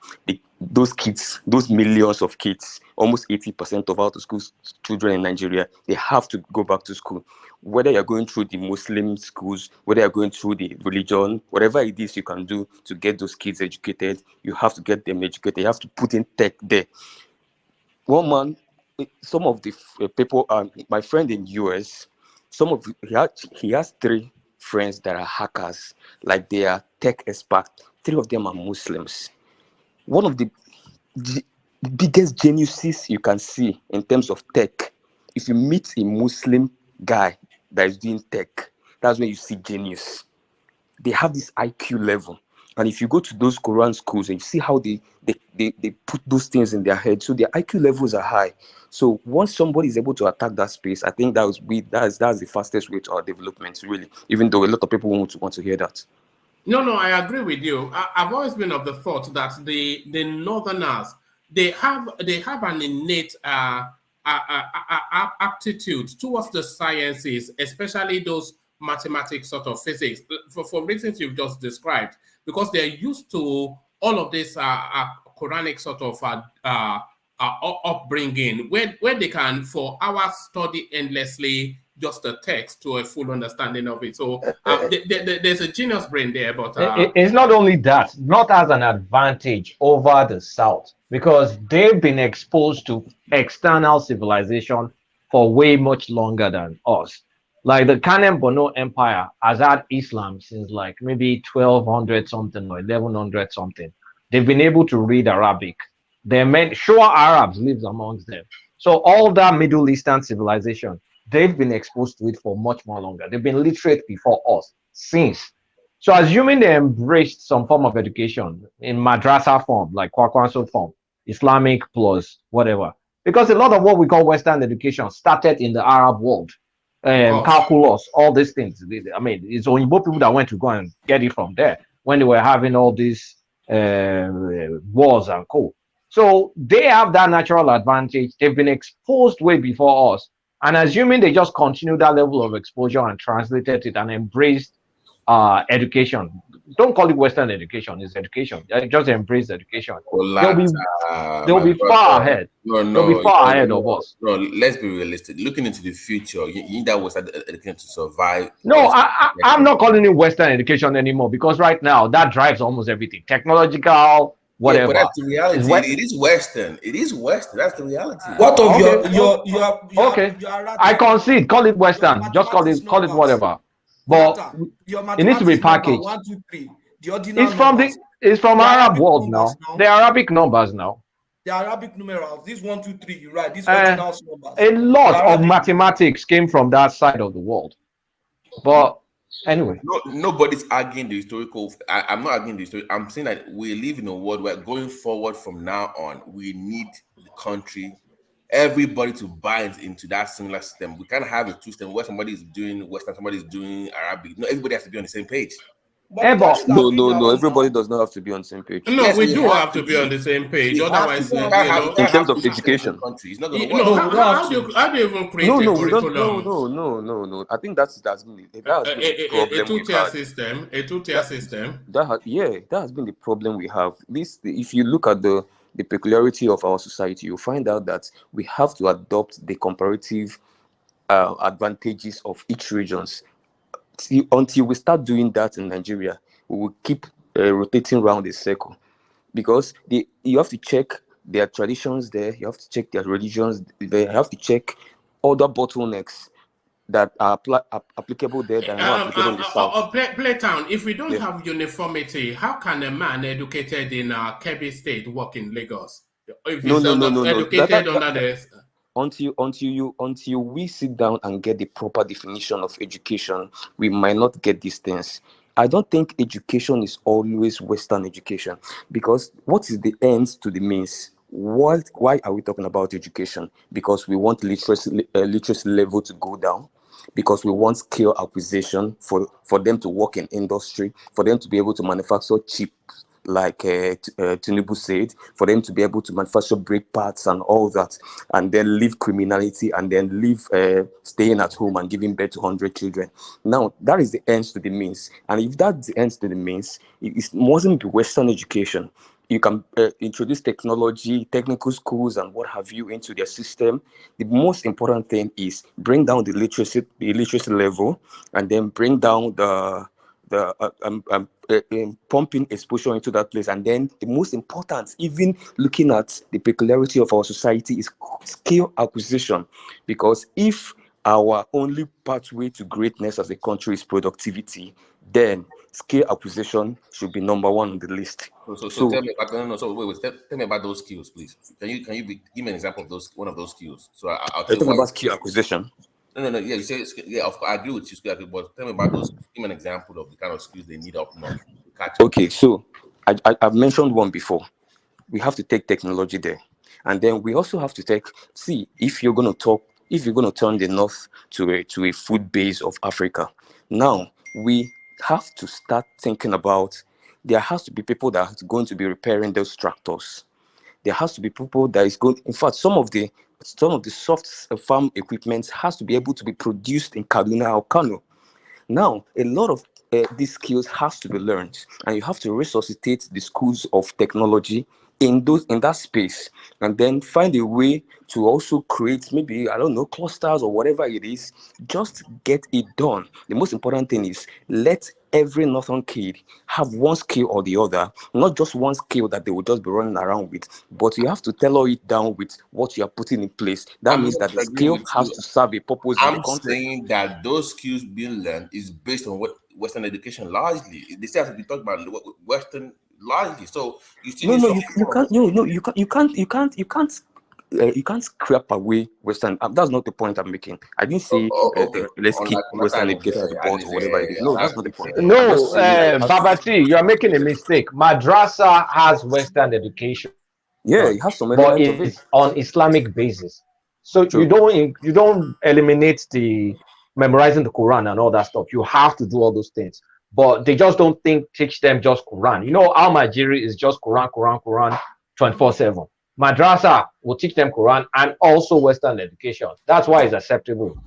Those kids, those millions of kids, almost 80% of out of school children in Nigeria, they have to go back to school. Whether you're going through the Muslim schools, whether you're going through the religion, whatever it is you can do to get those kids educated, you have to get them educated. You have to put in tech there. One man, some of the people, my friend in US, he has 3 friends that are hackers, like they are tech experts. 3 of them are Muslims. One of the biggest geniuses you can see in terms of tech, if you meet a Muslim guy that is doing tech, that's when you see genius. They have this IQ level. And if you go to those Quran schools and you see how they put those things in their head, so their IQ levels are high. So once somebody is able to attack that space, I think that's the fastest way to our development, really, even though a lot of people want to hear that. No, I agree with you. I've always been of the thought that the Northerners, they have an innate aptitude towards the sciences, especially those mathematics, sort of physics, for reasons you've just described, because they're used to all of this Quranic sort of upbringing, where they can, for hours, study endlessly just the text to a full understanding of it. So there's a genius brain there, but it's not only that, not as an advantage over the South, because they've been exposed to external civilization for way much longer than us. Like the Kanem Bono Empire has had Islam since like maybe 1200 something or 1100 something. They've been able to read Arabic. Sure, Arabs lives amongst them. So all that Middle Eastern civilization, they've been exposed to it for much more longer. They've been literate before us since. So assuming they embraced some form of education in madrasa form, like Kwakwanso form, Islamic plus whatever, because a lot of what we call Western education started in the Arab world. Calculus, all these things. I mean, it's only people that went to go and get it from there when they were having all these wars and co. So they have that natural advantage. They've been exposed way before us. And assuming they just continue that level of exposure and translated it and embraced education. Don't call it Western education, it's education. Just embrace education. They'll be far ahead. They'll be far ahead of us. No, let's be realistic. Looking into the future, you need that Western education to survive. No, I'm not calling it Western education anymore, because right now that drives almost everything. Technological, whatever. Yeah, but that's the reality. It is Western. It is Western. That's the reality. What of okay? I concede. Call it Western. Just call it whatever. But it needs to be packaged. 1, 2, 3. The ordinal it's from Arab world now. The Arabic numbers now. The Arabic numerals. This 1, 2, 3. You're right. These ordinal numbers. A lot of mathematics came from that side of the world. But anyway, nobody's arguing the historical. I'm not arguing the story. I'm saying that we live in a world where going forward from now on, we need the country everybody to buy into that singular system. We can't have a two system where somebody is doing Western, somebody is doing Arabic. No, everybody has to be on the same page. No, everybody does not have to be on the same page. No, Yes, we it do has have to be be. on the same page. It has to Otherwise, be. you You can't know, in terms have of two systems in education. country. It's not going to no, work. how do you even create a No, we don't. curriculum? No. I think that has been the A problem we've two-tier had. system, a two-tier That, system. that has been the problem we have. If you look at the peculiarity of our society, you find out that we have to adopt the comparative advantages of each regions. See, until we start doing that in Nigeria, we will keep rotating around the circle, because you have to check their traditions there, you have to check their religions there, you have to check other bottlenecks that are applicable there that are not applicable in the south. Playtown, if we don't Yeah. have uniformity, how can a man educated in Kebbi State work in Lagos? If No. he's educated under the... Until we sit down and get the proper definition of education, we might not get these things. I don't think education is always Western education, because what is the end to the means? Why are we talking about education? Because we want literacy level to go down, because we want skill acquisition for them to work in industry, for them to be able to manufacture cheap, like Tinubu said, for them to be able to manufacture brake parts and all that, and then leave criminality, and then leave staying at home and giving birth to 100 children. Now, that is the ends to the means. And if that's the ends to the means, it mustn't be Western education. You can introduce technology, technical schools, and what have you into their system. The most important thing is bring down the literacy level, and then bring down the pumping exposure into that place. And then the most important, even looking at the peculiarity of our society, is skill acquisition. Because if our only pathway to greatness as a country is productivity, then skill acquisition should be number one on the list. So tell me about tell me about those skills, please. Can you give me an example of one of those skills? So I'll tell you talking why. about skill acquisition. No. Yeah, you say of course I agree with you, skill acquisition, but tell me about those. Give me an example of the kind of skills they need up north to catch up. Okay, so I've mentioned one before. We have to take technology there, and then we also have to if you're going to turn the north to a food base of Africa, now we have to start thinking about, there has to be people that are going to be repairing those tractors. There has to be people that is going, in fact, some of the soft farm equipment has to be able to be produced in Kaduna or Kano. Now, a lot of these skills has to be learned, and you have to resuscitate the schools of technology in that space, and then find a way to also create, maybe, I don't know, clusters or whatever it is. Just get it done. The most important thing is, let every northern kid have one skill or the other, not just one skill that they will just be running around with, but you have to tailor it down with what you are putting in place. That means that the skill has to serve a purpose in the country. I'm saying that those skills being learned is based on what Western education largely. They still have to be talking about Western largely. So you still you can't scrap away Western. That's not the point I'm making. I didn't say okay. Let's keep Western education at the board or whatever it is. No, that's not the point. No, Babati, you're making a mistake. Madrasa has Western education. Yeah, it has some but element of it. it's on Islamic basis. So True. you don't eliminate the memorizing the Quran and all that stuff. You have to do all those things. But they just don't teach them just Quran. You know, Al-Majiri is just Quran, 24/7. Madrasa will teach them Quran and also Western education. That's why it's acceptable.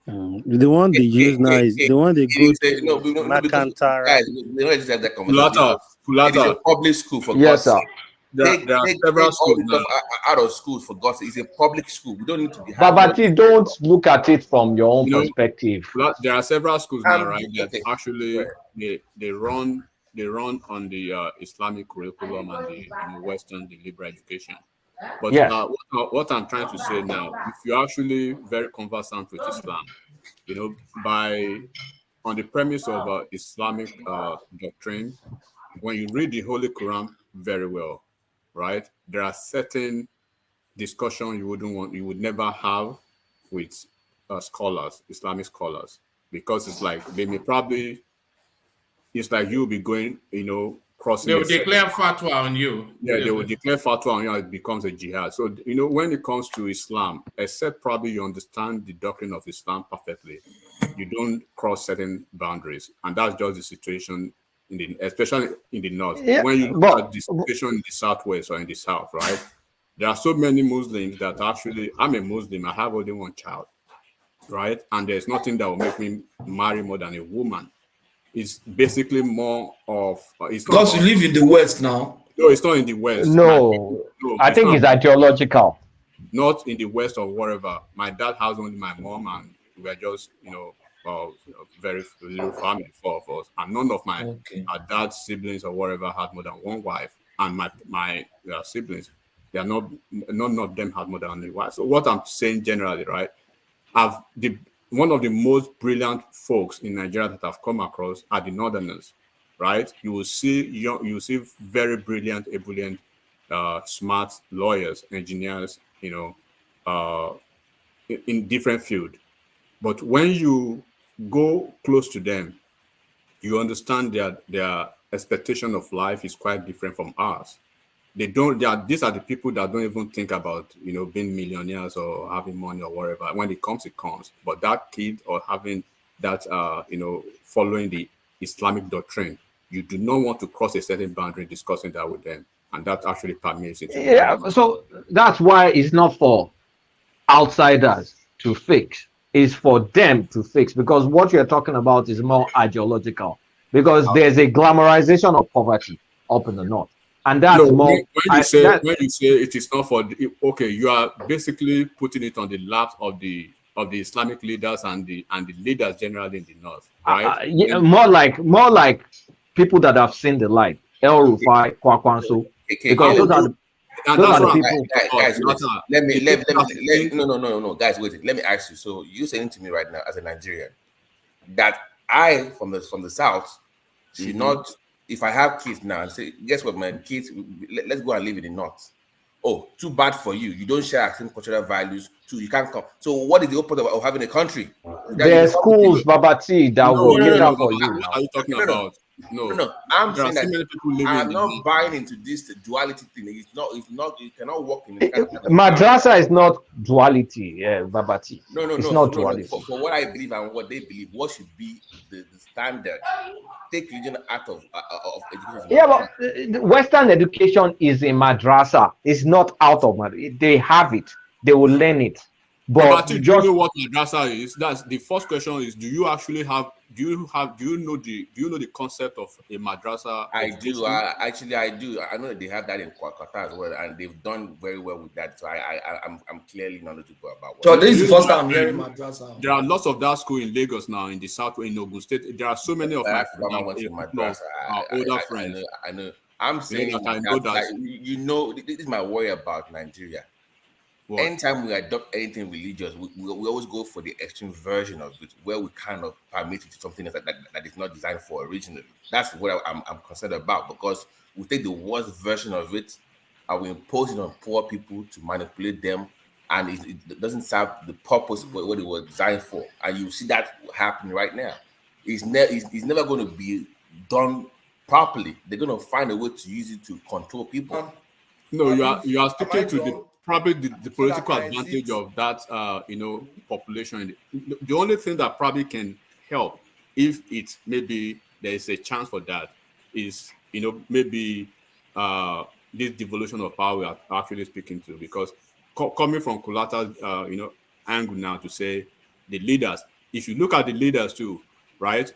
The one they use now is the one they go to Makantara. Guys, we don't have that conversation. It is a public school, for God's sake. Take all the stuff out of school, for God's sake. It's a public school. We don't need to be. Babati, don't look at it from your own perspective. There are several schools now, right? That actually they run on the Islamic curriculum and the Western, the liberal education. But what I'm trying to say now, if you're actually very conversant with Islam, on the premise of Islamic doctrine, when you read the Holy Quran very well, right, there are certain discussion you would never have with scholars, Islamic scholars, because it's like they may probably, it's like you'll be going, crossing. They will declare fatwa on you. Yeah, they will declare fatwa on you. It becomes a jihad. So when it comes to Islam, except probably you understand the doctrine of Islam perfectly, you don't cross certain boundaries, and that's just the situation especially in the north. Yeah, when you look at the situation in the southwest or in the south, right? There are so many Muslims that actually, I'm a Muslim, I have only one child, right? And there's nothing that will make me marry more than a woman. It's basically more of because you live in the West now. No, it's not in the West. No, I think it's ideological. Not in the West or whatever. My dad has only my mom, and we're just very little family, four of us, and none of my dad's siblings or whatever had more than one wife, and my siblings, none of them had more than one wife. So what I'm saying generally, right? One of the most brilliant folks in Nigeria that I've come across are the Northerners, right? You will see very brilliant, ebullient, smart lawyers, engineers, in different fields. But when you go close to them, you understand their expectation of life is quite different from ours. These are the people that don't even think about being millionaires or having money or whatever. When it comes, it comes. But that kid or having that following the Islamic doctrine, you do not want to cross a certain boundary discussing that with them, and that actually permeates into the life. So that's why it's not for outsiders to fix. It's for them to fix, because what you're talking about is more ideological, because there's a glamorization of poverty up in the north. And that's more. When you say it is not for you are basically putting it on the laps of the Islamic leaders and the leaders generally in the north, right? Yeah, more like people that have seen the light. El Rufai, Kwakwanso, because those are the people. Guys, no, guys, wait. Let me ask you. So you're saying to me right now, as a Nigerian, that I from the south should not. If I have kids now and say, guess what, my kids, let's go and live in the north. Oh, too bad for you. You don't share same cultural values, so you can't come. So what is the opposite of having a country? There are schools, Babati, that will cater for you. What are you talking about? No. I'm saying that many people living I'm not buying into this duality thing. It's not. You cannot work in kind of Madrasa is not duality, Babati. No. It's not duality. For what I believe and what they believe, what should be the standard? Take religion out of education. Yeah, but Western education is in madrasa. It's not out of madrasa. They have it. They will learn it. But do you know what madrasa is? That's the first question. Is do you know the concept of a madrasa? I do. I do. I know that they have that in Qatar as well, and they've done very well with that. So I'm clearly knowledgeable about what. So this is the first time I'm hearing madrasa. There are lots of that school in Lagos now, in the south, in Ogun State. There are so many of my older friends. I know. I'm saying that this is my worry about Nigeria. What? Anytime we adopt anything religious, we always go for the extreme version of it, where we kind of permit it to something that is not designed for originally. That's what I'm concerned about, because we take the worst version of it and we impose it on poor people to manipulate them, and it doesn't serve the purpose what it was designed for. And you see that happening right now. It's never going to be done properly. They're going to find a way to use it to control people. No, you are speaking to probably the political advantage of that population. The only thing that probably can help, if it's maybe there is a chance for that, is maybe this devolution of power we are actually speaking to, because coming from Kulata's angle now to say the leaders, if you look at the leaders too, right?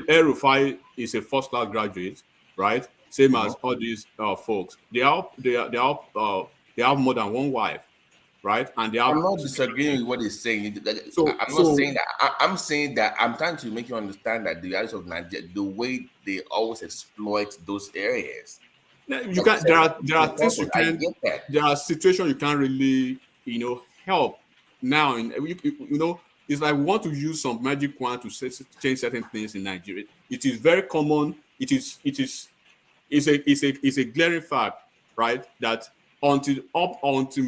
El Rufai is a first-class graduate, right? Same as all these folks. They have more than one wife, right? And I'm not disagreeing with what he's saying. Not saying that. I'm saying that I'm trying to make you understand that the reality of Nigeria, the way they always exploit those areas. You can. There are things you can. There are situations you can't really help now. It's like we want to use some magic wand to change certain things in Nigeria. It is very common. It's a glaring fact, right? That until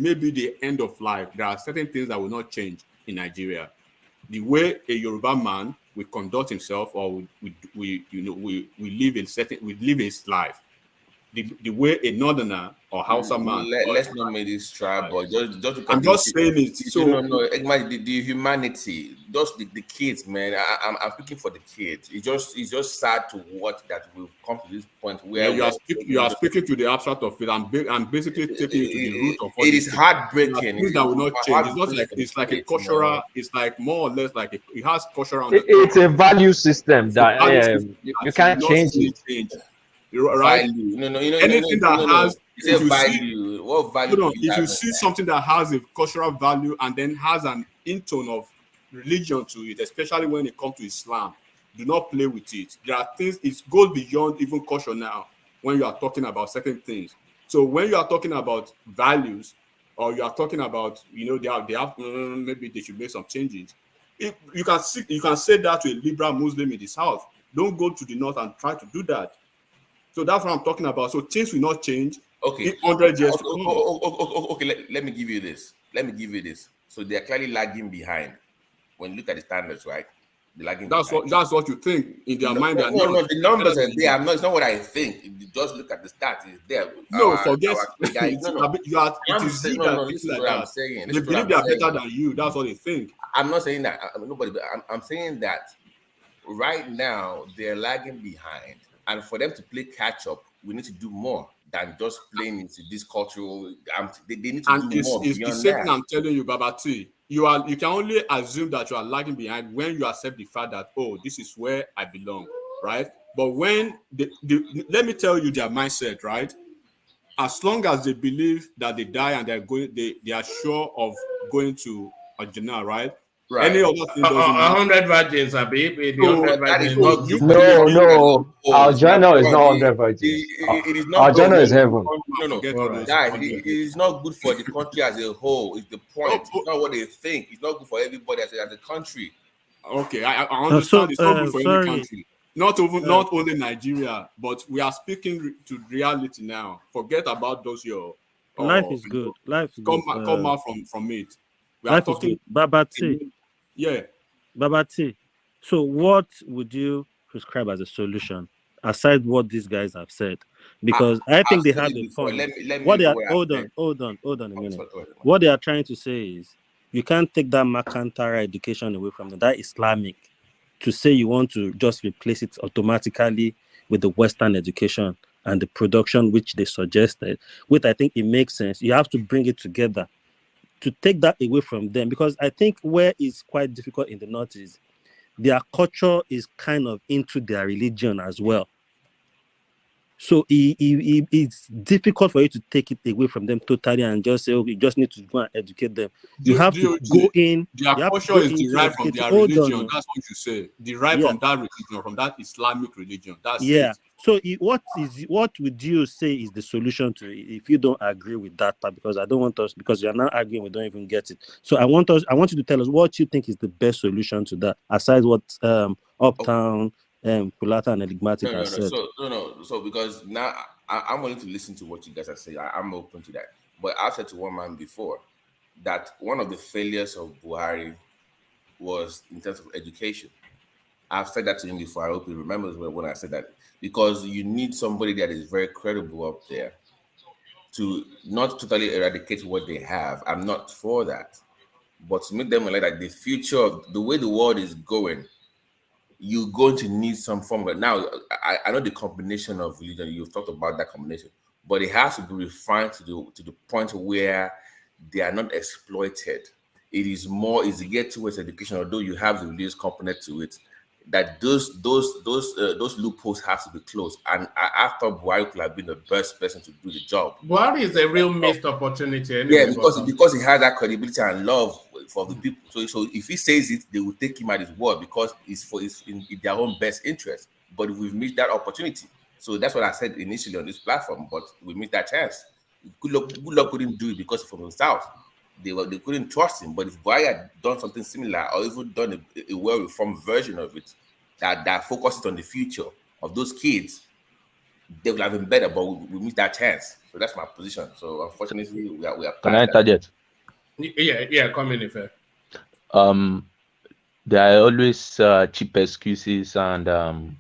maybe the end of life, there are certain things that will not change in Nigeria. The way a Yoruba man will conduct himself, or we live his life, the way a northerner or Hausa man. Let's not make this trial, but just look I'm at just saying it. So no, the humanity, just the kids, man. I'm speaking for the kids. It's just sad to watch that we've come to this point where you are speaking to the abstract of it. I'm basically taking you to the root of what it is heartbreaking. Things that will not change. It's like a cultural. It's like more or less like it has cultural. It's a value system that you can't change it. Right? Value. No, anything that has if you value. What value? If you see something that has a cultural value and then has an intone of religion to it, especially when it comes to Islam, do not play with it. There are things, it goes beyond even culture now when you are talking about certain things. So when you are talking about values, or you are talking about, they have maybe they should make some changes. You can say that to a liberal Muslim in the South. Don't go to the North and try to do that. So that's what I'm talking about. So things will not change. Okay. 100 years. Okay. Let me give you this. So they are clearly lagging behind. When you look at the standards, right? They're lagging behind. That's what you think in their mind. No, the numbers are there. It's not what I think. You just look at the stats. It's there. Forget. I'm saying they believe they are better than you. That's what they think. I'm not saying that. I'm saying that right now they're lagging behind. And for them to play catch up, we need to do more than just playing into this cultural. They need to do more. It's the same thing I'm telling you, Babati. You can only assume that you are lagging behind when you accept the fact that, oh, this is where I belong, right? But when let me tell you their mindset, right? As long as they believe that they die and they are sure of going to Jannah, right? Right. Any other thing doesn't matter. 100 virgins, Abi. That is not good. No. Our journal is not 100 virgins. It is not. Our journal is heaven. No. Guys, it is not good for the country as a whole. It's the point. It's not what they think. It's not good for everybody as a country. Okay, I understand. It's not good for any country. Not only Nigeria, but we are speaking to reality now. Forget about those life is good. Life is come good. out from it. We life are talking. Is good. Babati. Yeah. Babati. So what would you prescribe as a solution aside what these guys have said? Because I think they have a point. Hold on a minute. What they are trying to say is you can't take that mercantile education away from them, that Islamic, to say you want to just replace it automatically with the Western education and the production which they suggested, which I think it makes sense. You have to bring it together to take that away from them, because I think where it's quite difficult in the North is their culture is kind of into their religion as well. So it's difficult for you to take it away from them totally and just say, okay, you just need to go and educate them. You have to go in. Their culture is derived from their religion. That's what you say. Derived from that religion, from that Islamic religion. That's it. So what would you say is the solution to it if you don't agree with that part? Because I don't want us, because you're not arguing, we don't even get it. So I want you to tell us what you think is the best solution to that, aside what Uptown, Kulata and Enigmatic has said. So because now I'm willing to listen to what you guys are saying. I'm open to that. But I've said to one man before that one of the failures of Buhari was in terms of education. I've said that to him before. I hope he remembers when I said that. Because you need somebody that is very credible up there to not totally eradicate what they have. I'm not for that. But to make them like that, the future of the way the world is going, you're going to need some form of. Now, I know the combination of religion, you've talked about that combination, but it has to be refined to the point where they are not exploited. It is more easy to get towards education, although you have the religious component to it, that those loopholes have to be closed. And I thought Buhari could have been the best person to do the job. Buhari is a real missed opportunity. Anyway, because he has that credibility and love for the people. So if he says it, they will take him at his word because it's in their own best interest. But we've missed that opportunity. So that's what I said initially on this platform. But we missed that chance. Good luck couldn't do it because he's from the South. They couldn't trust him. But if Buhari had done something similar or even done a well-reformed version of it that focuses on the future of those kids, they would have been better. But we missed that chance. So that's my position. So unfortunately, we are. Can I interject? Yeah, come in, Ife. There are always cheap excuses and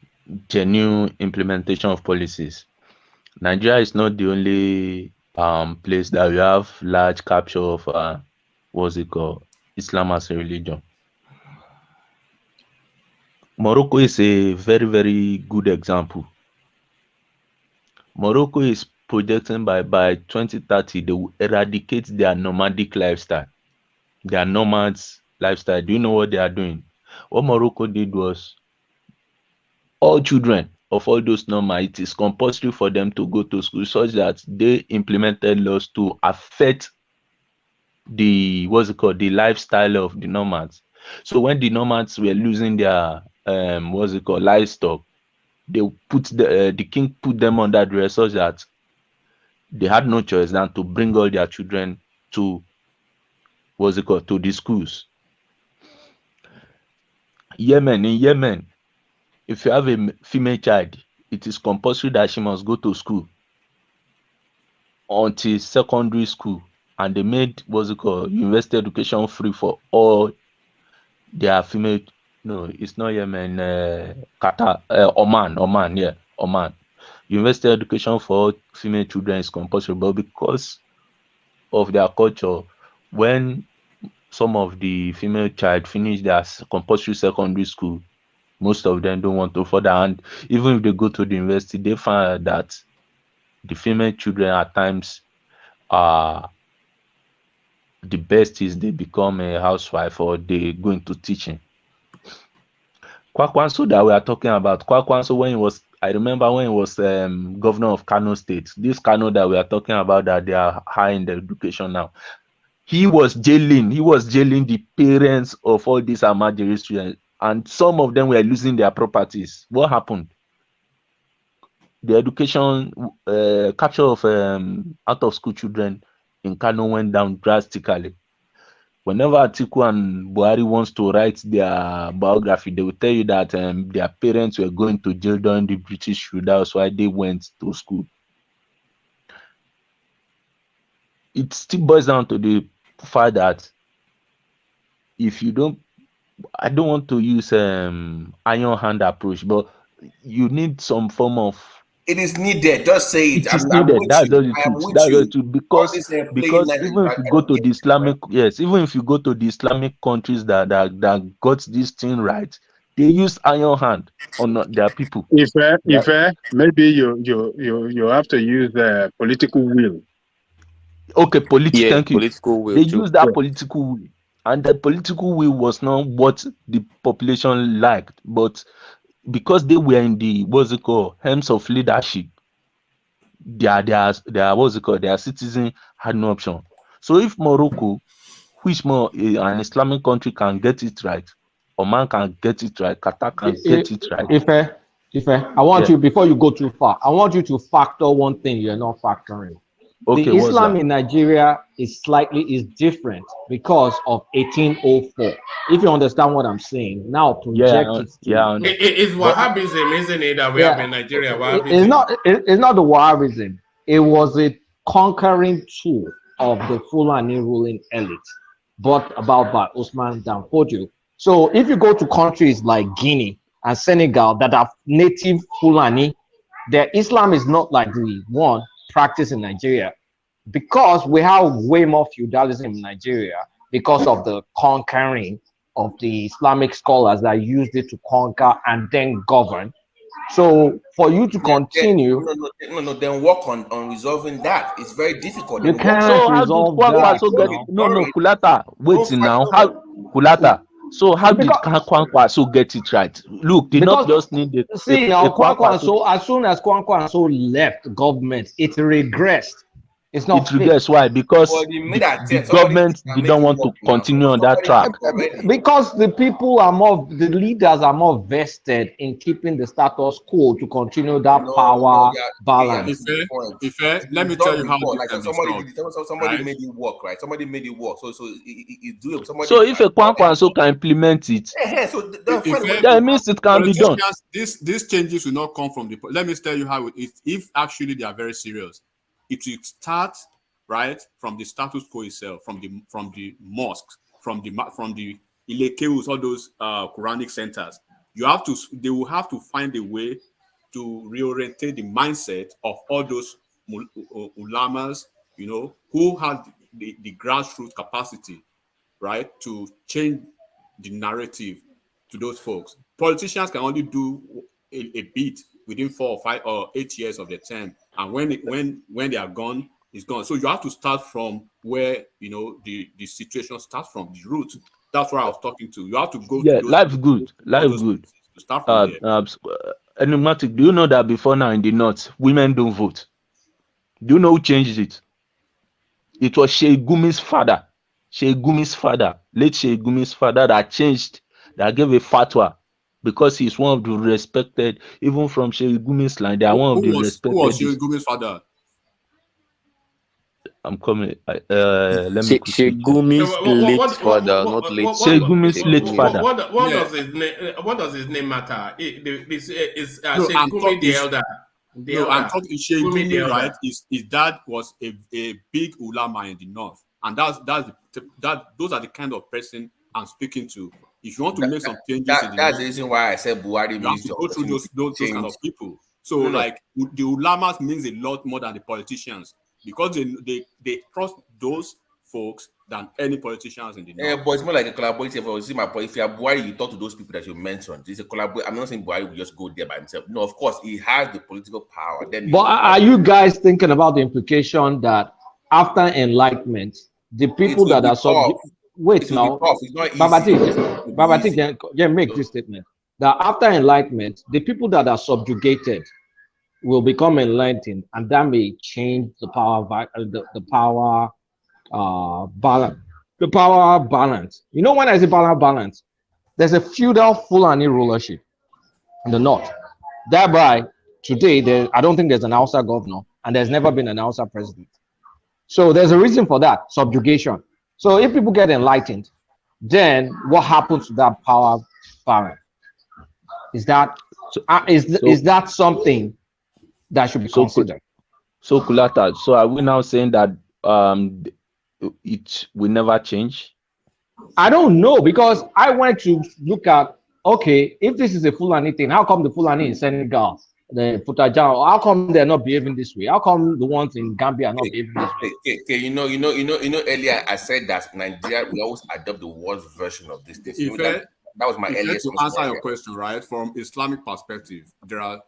genuine implementation of policies. Nigeria is not the only place that we have large capture of what's it called, Islam as a religion. Morocco is a very, very good example. Morocco is projecting by 2030 they will eradicate their nomadic lifestyle, their nomads lifestyle. Do you know what they are doing? What Morocco did was all children of all those nomads, it is compulsory for them to go to school, such that they implemented laws to affect the the lifestyle of the nomads. So when the nomads were losing their livestock, they put the king put them under duress, such that they had no choice than to bring all their children to to the schools. In Yemen, if you have a female child, it is compulsory that she must go to school until secondary school, and they made university education free for all their female. No, it's not Yemen. Qatar, Oman. University education for all female children is compulsory, but because of their culture, when some of the female child finish their compulsory secondary school, most of them don't want to further, and even if they go to the university, they find that the female children at times the best is they become a housewife or they go into teaching. Kwakwanso that we are talking about, Kwakwanso, when he was, I remember when he was governor of Kano State, this Kano that we are talking about, that they are high in the education now, he was jailing the parents of all these Amajiri students, and some of them were losing their properties. What happened? The education capture of out of school children in Kano went down drastically. Whenever Atiku and Buhari wants to write their biography, they will tell you that their parents were going to jail during the British rule. That's why they went to school. It still boils down to the fact that if you don't, I don't want to use iron hand approach, but you need some form of. It is needed. Just say it. It is needed. That's all the truth. That's all the truth. Because even if you go to the Islamic, even if you go to the Islamic countries that got this thing right, they use iron hand on their people. If maybe you have to use political will. Okay, thank you. Political will. They use that political will, and the political will was not what the population liked, but because they were in the helms of leadership, their citizen had no option. So if Morocco, which more an Islamic country, can get it right, Oman can get it right, Qatar can get it right. If I want you, before you go too far, I want you to factor one thing you're not factoring. Okay, the Islam in Nigeria is different because of 1804. If you understand what I'm saying, now project it. It's Wahhabism, isn't it, that we have in Nigeria? Wahhabism. It's not the Wahhabism. It was a conquering tool of the Fulani ruling elite, brought about by Usman Dan Fodio. So if you go to countries like Guinea and Senegal that have native Fulani, their Islam is not like the one practiced in Nigeria, because we have way more feudalism in Nigeria because of the conquering of the Islamic scholars that used it to conquer and then govern. So for you to continue, then work on resolving that. It's very difficult. You can't resolve that. Kulata, wait now. How Kulata? So how did Kwankwaso get it right? Look, they not just need it. See now, Kwankwaso, as soon as Kwankwaso left government, it regressed. It's not. It regressed. Why? Because the government didn't want to continue on that track. Because the leaders are more vested in keeping the status quo to continue that power balance. Let me tell you how somebody made it work, right? Somebody made it work. So it's doable. So if a Kwankwaso can implement it, that means it can be done. These changes will not come from the. Let me tell you how it is. If actually they are very serious, it will start right from the status quo itself, from the mosques, from the Ilekeus, all those Quranic centers. They will have to find a way to reorientate the mindset of all those ulamas, you know, who had the grassroots capacity, right, to change the narrative to those folks. Politicians can only do a bit within 4 or 5 or 8 years of their term, and when they are gone, it's gone. So you have to start from where, you know, the situation starts from, the root. That's what I was talking to. You have to go to those. Life good. Life good. To start from there. Enigmatic, do you know that before now in the North, women don't vote? Do you know who changed it? It was Sheikh Gumi's father. Sheikh Gumi's father, late Sheikh Gumi's father, that changed, that gave a fatwa, because he's one of the respected, even from Sheikh Gumi's line, they are one of the respected. Who was Sheikh Gumi's father? I'm coming. Let me Sheikh Gumi's late father, not late. Sheikh Gumi's late father. What does his name matter? Is No, Sheikh I'm Gumi talking. the elder? No, I'm talking. Sheikh Gumi the Gumi, elder. right? His dad was a big ulama in the north, and those are the kind of person I'm speaking to. If you want to make some changes, that's the reason why I said Buhari you have to go through those kind of people. So, like, the ulamas means a lot more than the politicians, because they trust those folks than any politicians in the north. But it's more like a collaborative. See my point. If you are Buhari, you talk to those people that you mentioned. It's a collaboration. I'm not saying Buhari will just go there by himself. No, of course he has the political power. Then, but are you guys thinking about the implication that after enlightenment, the people that are subject? Wait now, Babati, make this statement that after enlightenment, the people that are subjugated will become enlightened, and that may change the power balance. The power balance. You know, when I say power balance, there's a feudal Fulani rulership in the north. Thereby, today, I don't think there's an Hausa governor, and there's never been an Hausa president. So there's a reason for that, subjugation. So if people get enlightened, then what happens to that power balance? Is that something that should be considered? So Kulata, so are we now saying that it will never change? I don't know, because I went to look at, okay, if this is a Fulani thing, how come the Fulani in Senegal, the Futajao, how come they're not behaving this way? How come the ones in Gambia are not behaving this way? Okay, you know, earlier I said that Nigeria, we always adopt the worst version of this thing. You know, that was my earliest. To answer your question, right, from Islamic perspective, there are,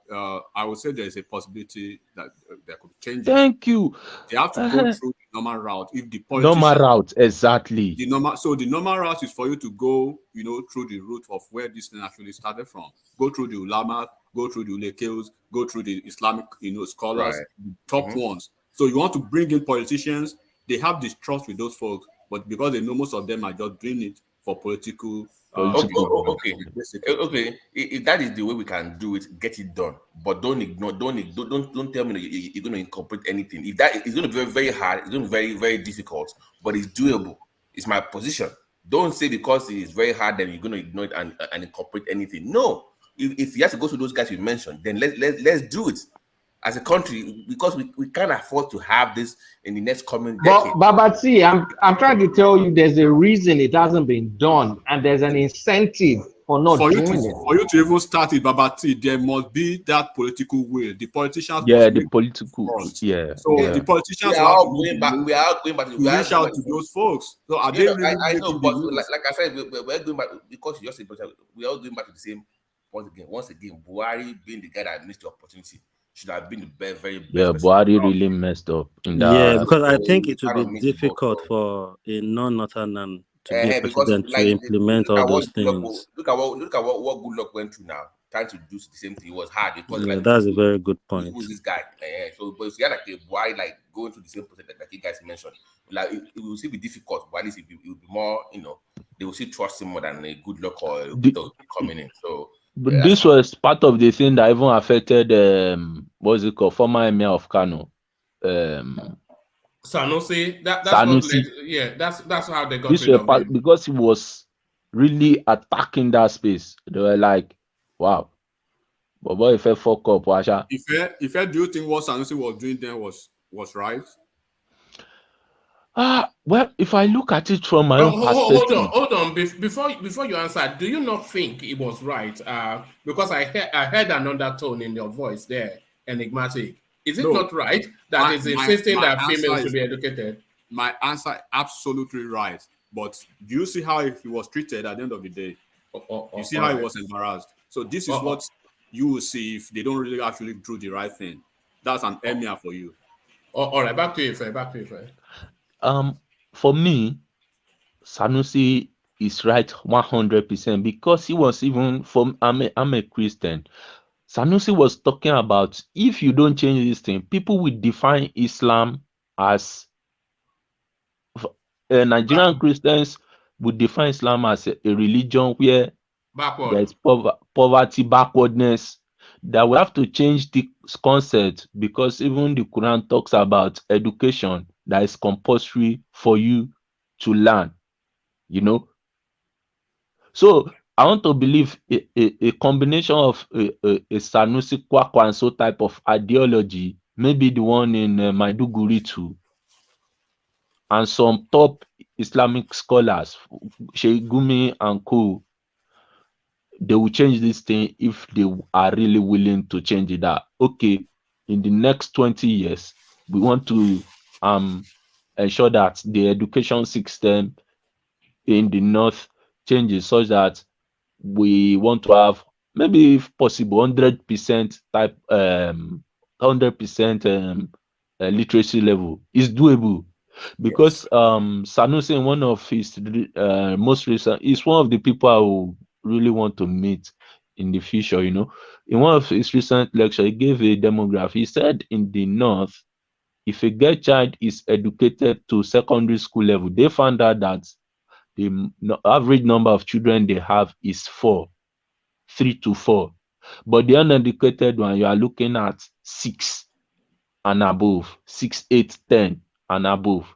I would say there is a possibility that there could be changes. Thank you. They have to go through the normal route. If the normal route, exactly. The normal route is for you to go, you know, through the route of where this thing actually started from. Go through the ulama, go through the ulekels, go through the Islamic, you know, scholars, the top ones. So you want to bring in politicians. They have this trust with those folks, but because they know most of them are just doing it for political. Okay. If that is the way we can do it, get it done. But don't ignore. Don't tell me you're going to incorporate anything. If that is going to be very, very hard, it's going to be very, very difficult. But it's doable. It's my position. Don't say because it's very hard, then you're going to ignore it and incorporate anything. No. If you have to go to those guys you mentioned, then let's do it as a country, because we can't afford to have this in the next coming decade. But see, I'm trying to tell you there's a reason it hasn't been done, and there's an incentive for not doing it. For you to even start it, Babati, there must be that political will. The politicians the political first. So the politicians we are going back to reach out to those folks. So are they really I know, but like I said, we're going back, because you just said we're all going back to the same point again. Once again, Buhari being the guy that missed the opportunity should have been the very best. Yeah, Buhari really messed up in that. Yeah, because I think it would be difficult for a non-Northerner to be a president to implement all those things. Look at what Goodluck went through now, trying to do the same thing. It was hard. Yeah, that's a very good point. Who's this guy? So, but if you had like a Buhari like going through the same process that you guys mentioned, like it will still be difficult, but at least it will be more, you know, they will still trust him more than a Goodluck or coming in. So. But this was part of the thing that even affected what's it called, former emir of Kano, Sanusi. That's Sanusi. That's how they got this rid of part, him. because he was really attacking that space. They were like, wow, but boy, if I fuck up, Washa. If do you think what Sanusi was doing then was right? Well, if I look at it from my Oh, own perspective, hold on. Before you answer, do you not think it was right? Because I heard another tone in your voice there, enigmatic. Is it No, not right that it's insisting my that answer females should is be educated? my answer absolutely right. But do you see how he was treated at the end of the day? You see how he was embarrassed. So this is what you will see if they don't really actually do the right thing. That's an emir for you. All right, back to you, Faye. Back to you, Faye. For me, Sanusi is right 100% because he was even from. I'm a Christian. Sanusi was talking about if you don't change this thing, people will define Islam as Nigerian Christians would define Islam as a religion where Backward. there's poverty, backwardness. That we have to change the concept because even the Quran talks about education that is compulsory for you to learn. You know, so I want to believe a combination of a Sanusi Kwakwa and so type of ideology, maybe the one in Maiduguri too, and some top Islamic scholars, Sheikh Gumi and co, they will change this thing if they are really willing to change it. That okay, in the next 20 years, we want to ensure that the education system in the north changes such that we want to have maybe if possible 100% type 100% literacy level is doable because Sanusi in one of his most recent is one of the people I will really want to meet in the future. You know, in one of his recent lecture he gave a demographic. He said in the north, if a girl child is educated to secondary school level, they found out that the average number of children they have is 3 to 4. But the uneducated one, you are looking at 6 and above, 6, 8, 10 and above.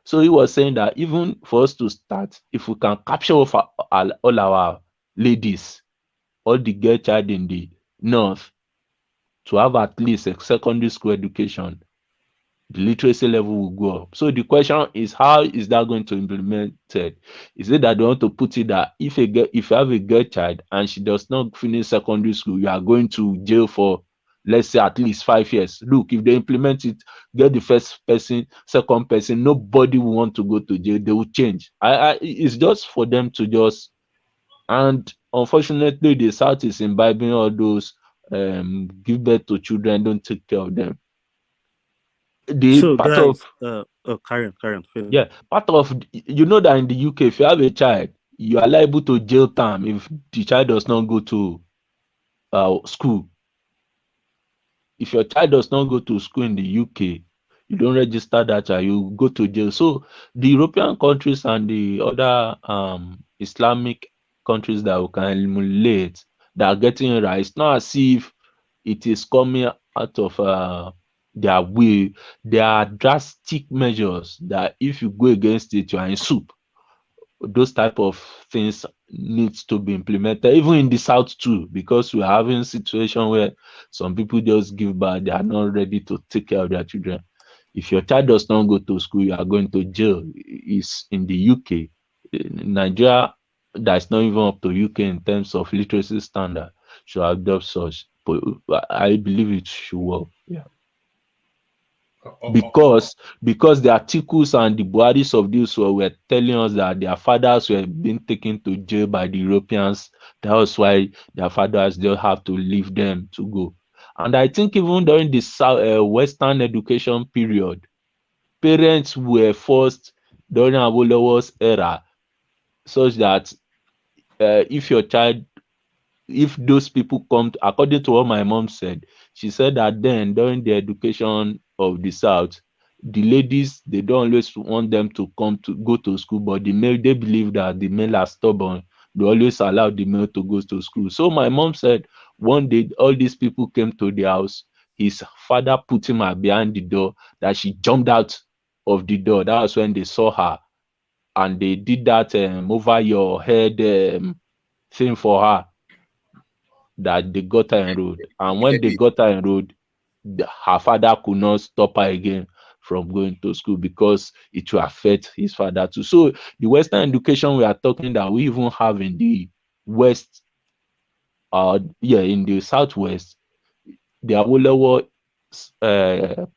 So he was saying that even for us to start, if we can capture all our ladies, all the girl child in the north, to have at least a secondary school education, the literacy level will go up. So the question is, how is that going to be implemented? Is it that they want to put it that if you have a girl child and she does not finish secondary school, you are going to jail for, let's say, at least 5 years? Look, if they implement it, get the first person, second person, nobody will want to go to jail. They will change. It's just for them to just, and unfortunately, the South is imbibing all those give birth to children, don't take care of them. So guys, Karen, finish. Yeah, part of you know that in the UK, if you have a child, you are liable to jail time if the child does not go to school. If your child does not go to school in the UK, you don't register that child, you go to jail. So the European countries and the other Islamic countries that we can emulate that are getting it right, it's not as if it is coming out of their way. There are drastic measures that if you go against it, you are in soup. Those type of things needs to be implemented, even in the South too, because we're having a situation where some people just give birth, they are not ready to take care of their children. If your child does not go to school, you are going to jail. Is in the UK. In Nigeria, that's not even up to UK in terms of literacy standard, should adopt such. But I believe it should work. Yeah. Because the articles and the bodies of this were telling us that their fathers were being taken to jail by the Europeans. That was why their fathers don't have to leave them to go. And I think even during the Western education period, parents were forced during Awolowo's era, such that if those people come to, according to what my mom said, she said that then during the education of the South, the ladies, they don't always want them to go to school, but the male, they believe that the male are stubborn. They always allow the male to go to school. So my mom said one day all these people came to the house, his father put him behind the door, that she jumped out of the door. That was when they saw her, and they did that over your head thing for her, that they got her enrolled. And when they got her enrolled, her father could not stop her again from going to school because it will affect his father too. So the Western education we are talking that we even have in the West, in the Southwest, the Awolowo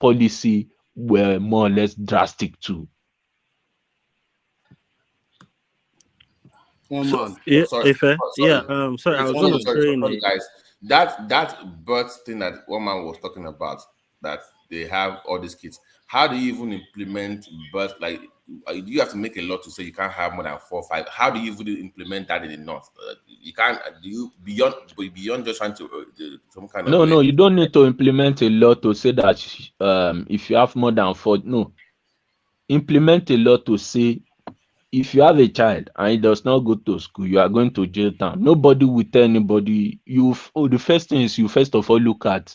policy were more or less drastic too. One man. Yeah, Sorry, yeah. Sorry, I was gonna train sorry, it. guys. That birth thing that one man was talking about, that they have all these kids. How do you even implement birth? Like, you have to make a law to say you can't have more than 4 or 5. How do you even implement that in the north? You can't. Do you beyond just trying to do some kind of No, you don't need to implement a law to say that if you have more than 4, no. Implement a law to say if you have a child and he does not go to school, you are going to jail time. Nobody will tell anybody. The first thing is you first of all look at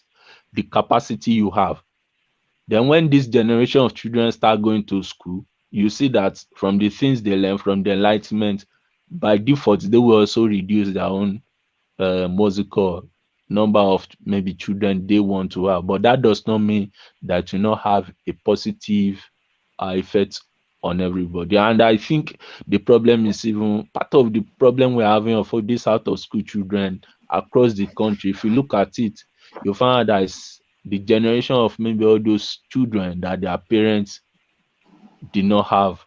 the capacity you have. Then when this generation of children start going to school, you see that from the things they learn from the enlightenment, by default, they will also reduce their own musical number of maybe children they want to have. But that does not mean that you not have a positive effect on everybody. And I think the problem is even part of the problem we're having of all these out of school children across the country. If you look at it, you find that it's the generation of maybe all those children that their parents did not have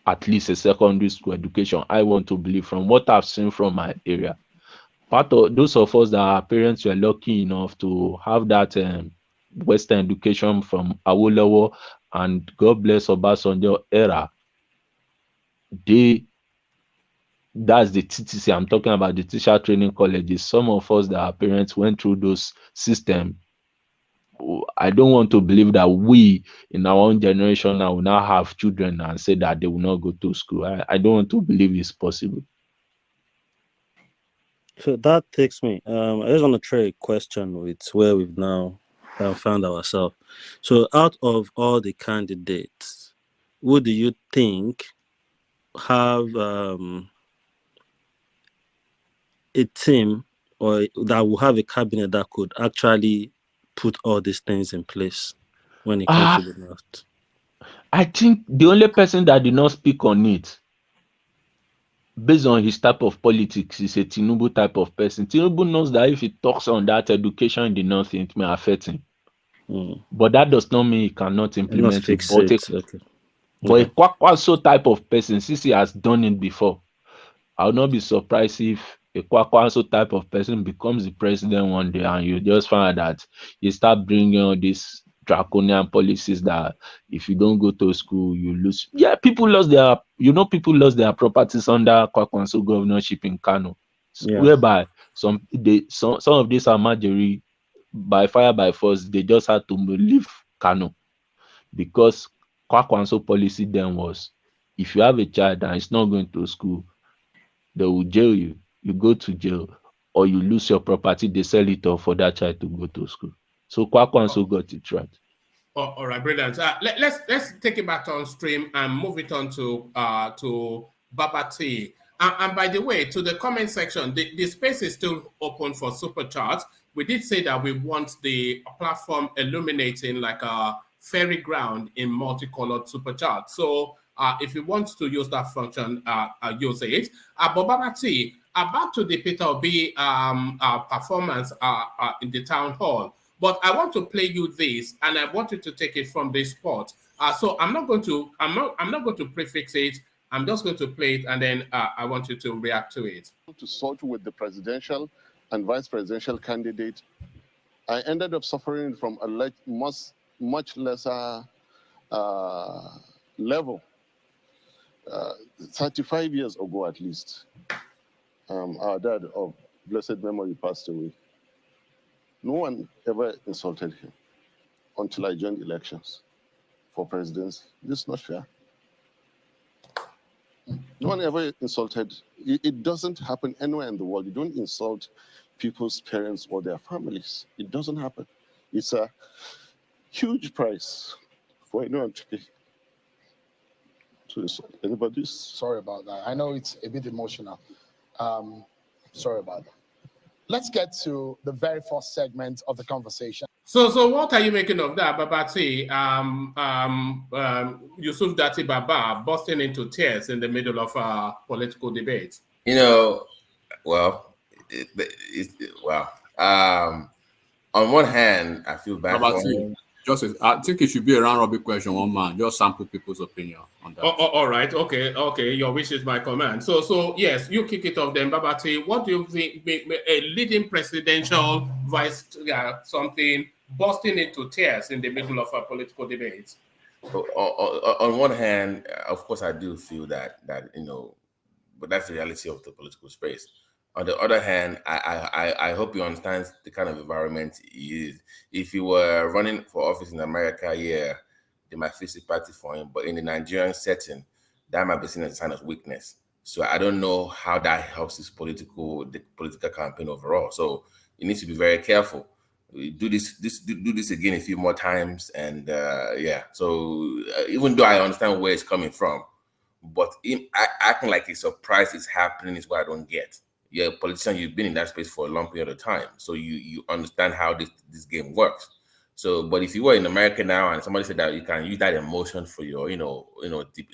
at least a secondary school education. I want to believe from what I've seen from my area. Part of those of us that our parents were lucky enough to have that Western education from Awolowo and God bless Obasanjo era, that's the TTC I'm talking about, the teacher training colleges. Some of us that our parents went through those systems. I don't want to believe that we in our own generation now will now have children and say that they will not go to school. I don't want to believe it's possible. So that takes me. I just want to trade a question with where we've now found ourselves. So, out of all the candidates, who do you think have a team or that will have a cabinet that could actually put all these things in place when it comes to the North? I think the only person that did not speak on it, based on his type of politics, is a Tinubu type of person. Tinubu knows that if he talks on that education in the North, it may affect him. But that does not mean he cannot implement it. But a Kwakwanso type of person, since he has done it before, I would not be surprised if a Kwakwanso type of person becomes the president one day and you just find that you start bringing all these draconian policies that if you don't go to school, you lose. Yeah, people lost their properties under Kwakwanso governorship in Kano, whereby some of these Amajiri, by fire by force, they just had to leave Kano because Kwakwanso policy then was, if you have a child and it's not going to school, they will jail you. You go to jail, or you lose your property. They sell it off for that child to go to school. So Kwakwanso got it right. All right, brilliant. Let's take it back on stream and move it on to Baba T. And by the way, to the comment section, the space is still open for super chats. We did say that we want the platform illuminating like a fairy ground in multicolored super chat. So if you want to use that function, use it. But Baba T, back to the Peter Obi performance in the town hall. But I want to play you this, and I want you to take it from this spot. So I'm not going to prefix it. I'm just going to play it, and then I want you to react to it. To sort with the presidential and vice presidential candidate, I ended up suffering from a much lesser level. 35 years ago, at least, our dad of blessed memory passed away. No one ever insulted him until I joined elections for presidency. This is not fair. No one ever insulted. It doesn't happen anywhere in the world. You don't insult people's parents or their families. It doesn't happen. It's a huge price for anyone to pay. To insult anybody. Sorry about that. I know it's a bit emotional. Sorry about that. let's get to the very first segment of the conversation. So what are you making of that, Babati? Yusuf Datti Baba busting into tears in the middle of a political debate. You know, well, wow. On one hand, I feel bad for him. I think it should be a round robin question, one man. Just sample people's opinion on that. All right, okay. Your wish is my command. So yes, you kick it off then, Babati. What do you think a leading presidential vice something busting into tears in the middle of a political debate? On one hand, of course, I do feel that but that's the reality of the political space. On the other hand, I hope you understand the kind of environment he is. If he were running for office in America, yeah, they might feel sympathy for him. But in the Nigerian setting, that might be seen as a sign of weakness. So I don't know how that helps the political campaign overall. So you need to be very careful. Do this again a few more times, and yeah. So even though I understand where it's coming from, but acting like a surprise is happening is what I don't get. You're a politician, you've been in that space for a long period of time, so you understand how this game works. So, but if you were in America now and somebody said that you can use that emotion for your,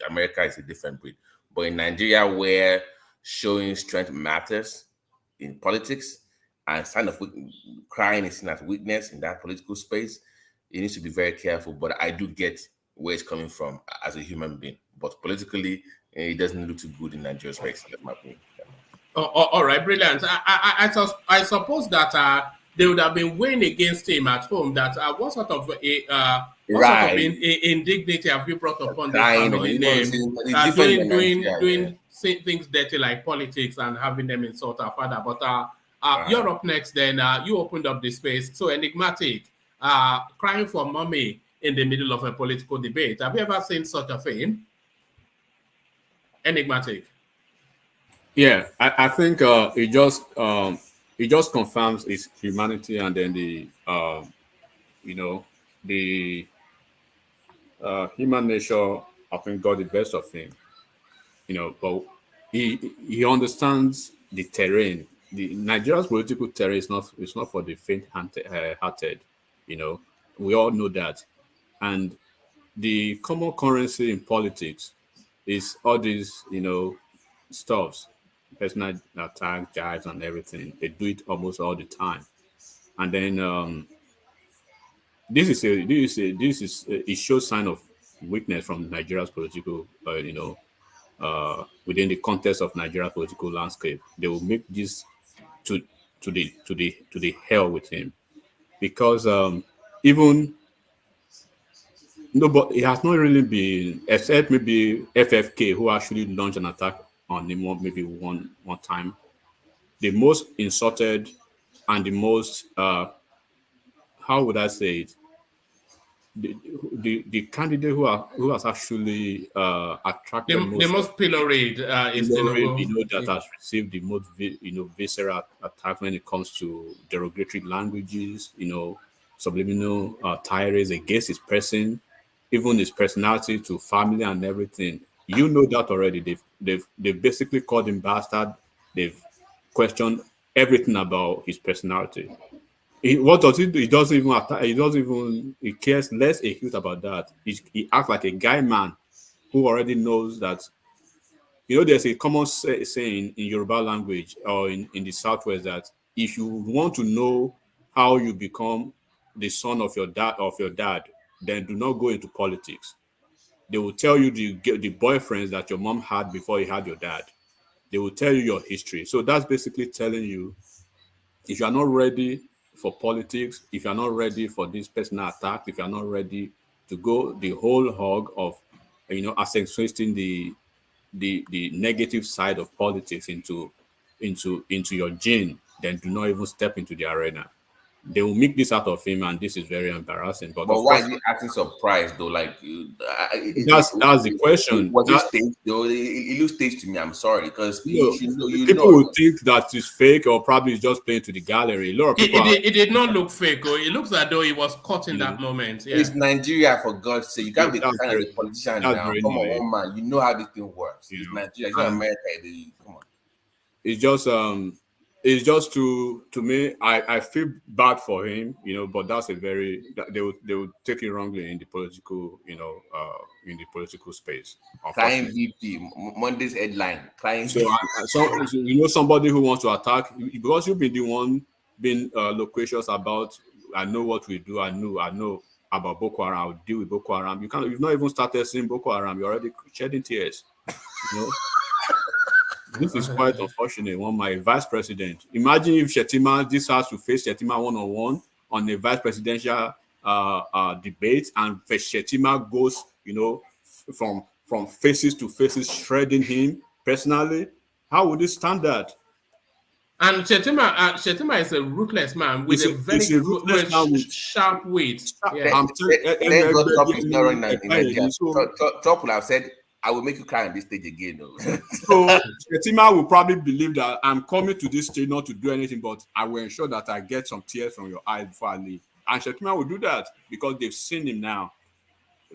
America is a different breed. But in Nigeria, where showing strength matters in politics and sign of crying is seen as weakness in that political space, you need to be very careful. But I do get where it's coming from as a human being. But politically, it doesn't look too good in Nigeria's space. That's my opinion. All right, brilliant. I suppose that they would have been weighing against him at home. That what sort of indignity have you brought upon the family name? Doing things dirty like politics and having them insult our father. But you're up next. Then you opened up the space. So enigmatic, crying for mommy in the middle of a political debate. Have you ever seen such a thing? Enigmatic. Yeah, I think it just confirms his humanity, and then the human nature. I think got the best of him, but he understands the terrain. The Nigeria's political terrain is not for the faint-hearted. We all know that, and the common currency in politics is all these stuffs. Personal attack, jibes, and everything. They do it almost all the time, and then it shows sign of weakness from Nigeria's political, within the context of Nigeria's political landscape. They will make this to the hell with him, because even no, but it has not really been, except maybe FFK, who actually launched an attack on him one time. The most insulted and the most how would I say it? The candidate who has actually attracted the most pilloried is that has received the most visceral attack when it comes to derogatory languages, subliminal tirades against his person, even his personality to family and everything. You know that already. They've basically called him bastard. They've questioned everything about his personality. What does he do? He doesn't even attack. He cares less a huge about that. He acts like a guy man who already knows that. There's a common saying in Yoruba language or in the Southwest that if you want to know how you become the son of your dad, then do not go into politics. They will tell you the boyfriends that your mom had before you had your dad. They will tell you your history. So that's basically telling you, if you are not ready for politics, if you are not ready for this personal attack, if you are not ready to go the whole hog of, accentuating the negative side of politics into your gene, then do not even step into the arena. They will make this out of him, and this is very embarrassing. But why is he acting surprised though? Like that's the question. Was it staged though? It looks staged to me. I'm sorry, because people will think that it's fake or probably it's just playing to the gallery. A lot of people. It did not look fake. It looks as though he was caught in that moment. Yeah. It's Nigeria, for God's sake. You can't be kind of a politician now. Come on, man. You know how this thing works. It's Nigeria. It's not America. Come on. It's just it's just to me, I feel bad for him, but that's they would take it wrongly in the political, in the political space. Crying VP, Monday's headline. Crying. So, somebody who wants to attack, because you've been the one being loquacious about. I know what we do. I know about Boko Haram. I'll deal with Boko Haram. You've not even started seeing Boko Haram. You're already shedding tears. This is quite unfortunate. My vice president. Imagine if Shettima, this has to face Shettima one-on-one on a vice presidential debate, and Shettima goes, from faces to faces, shredding him personally. How would you stand that? And Shettima is a ruthless man with a very sharp wit. Top would have said, I will make you cry on this stage again. So Shettima will probably believe that I'm coming to this stage not to do anything, but I will ensure that I get some tears from your eyes before I leave. And Shettima will do that because they've seen him now.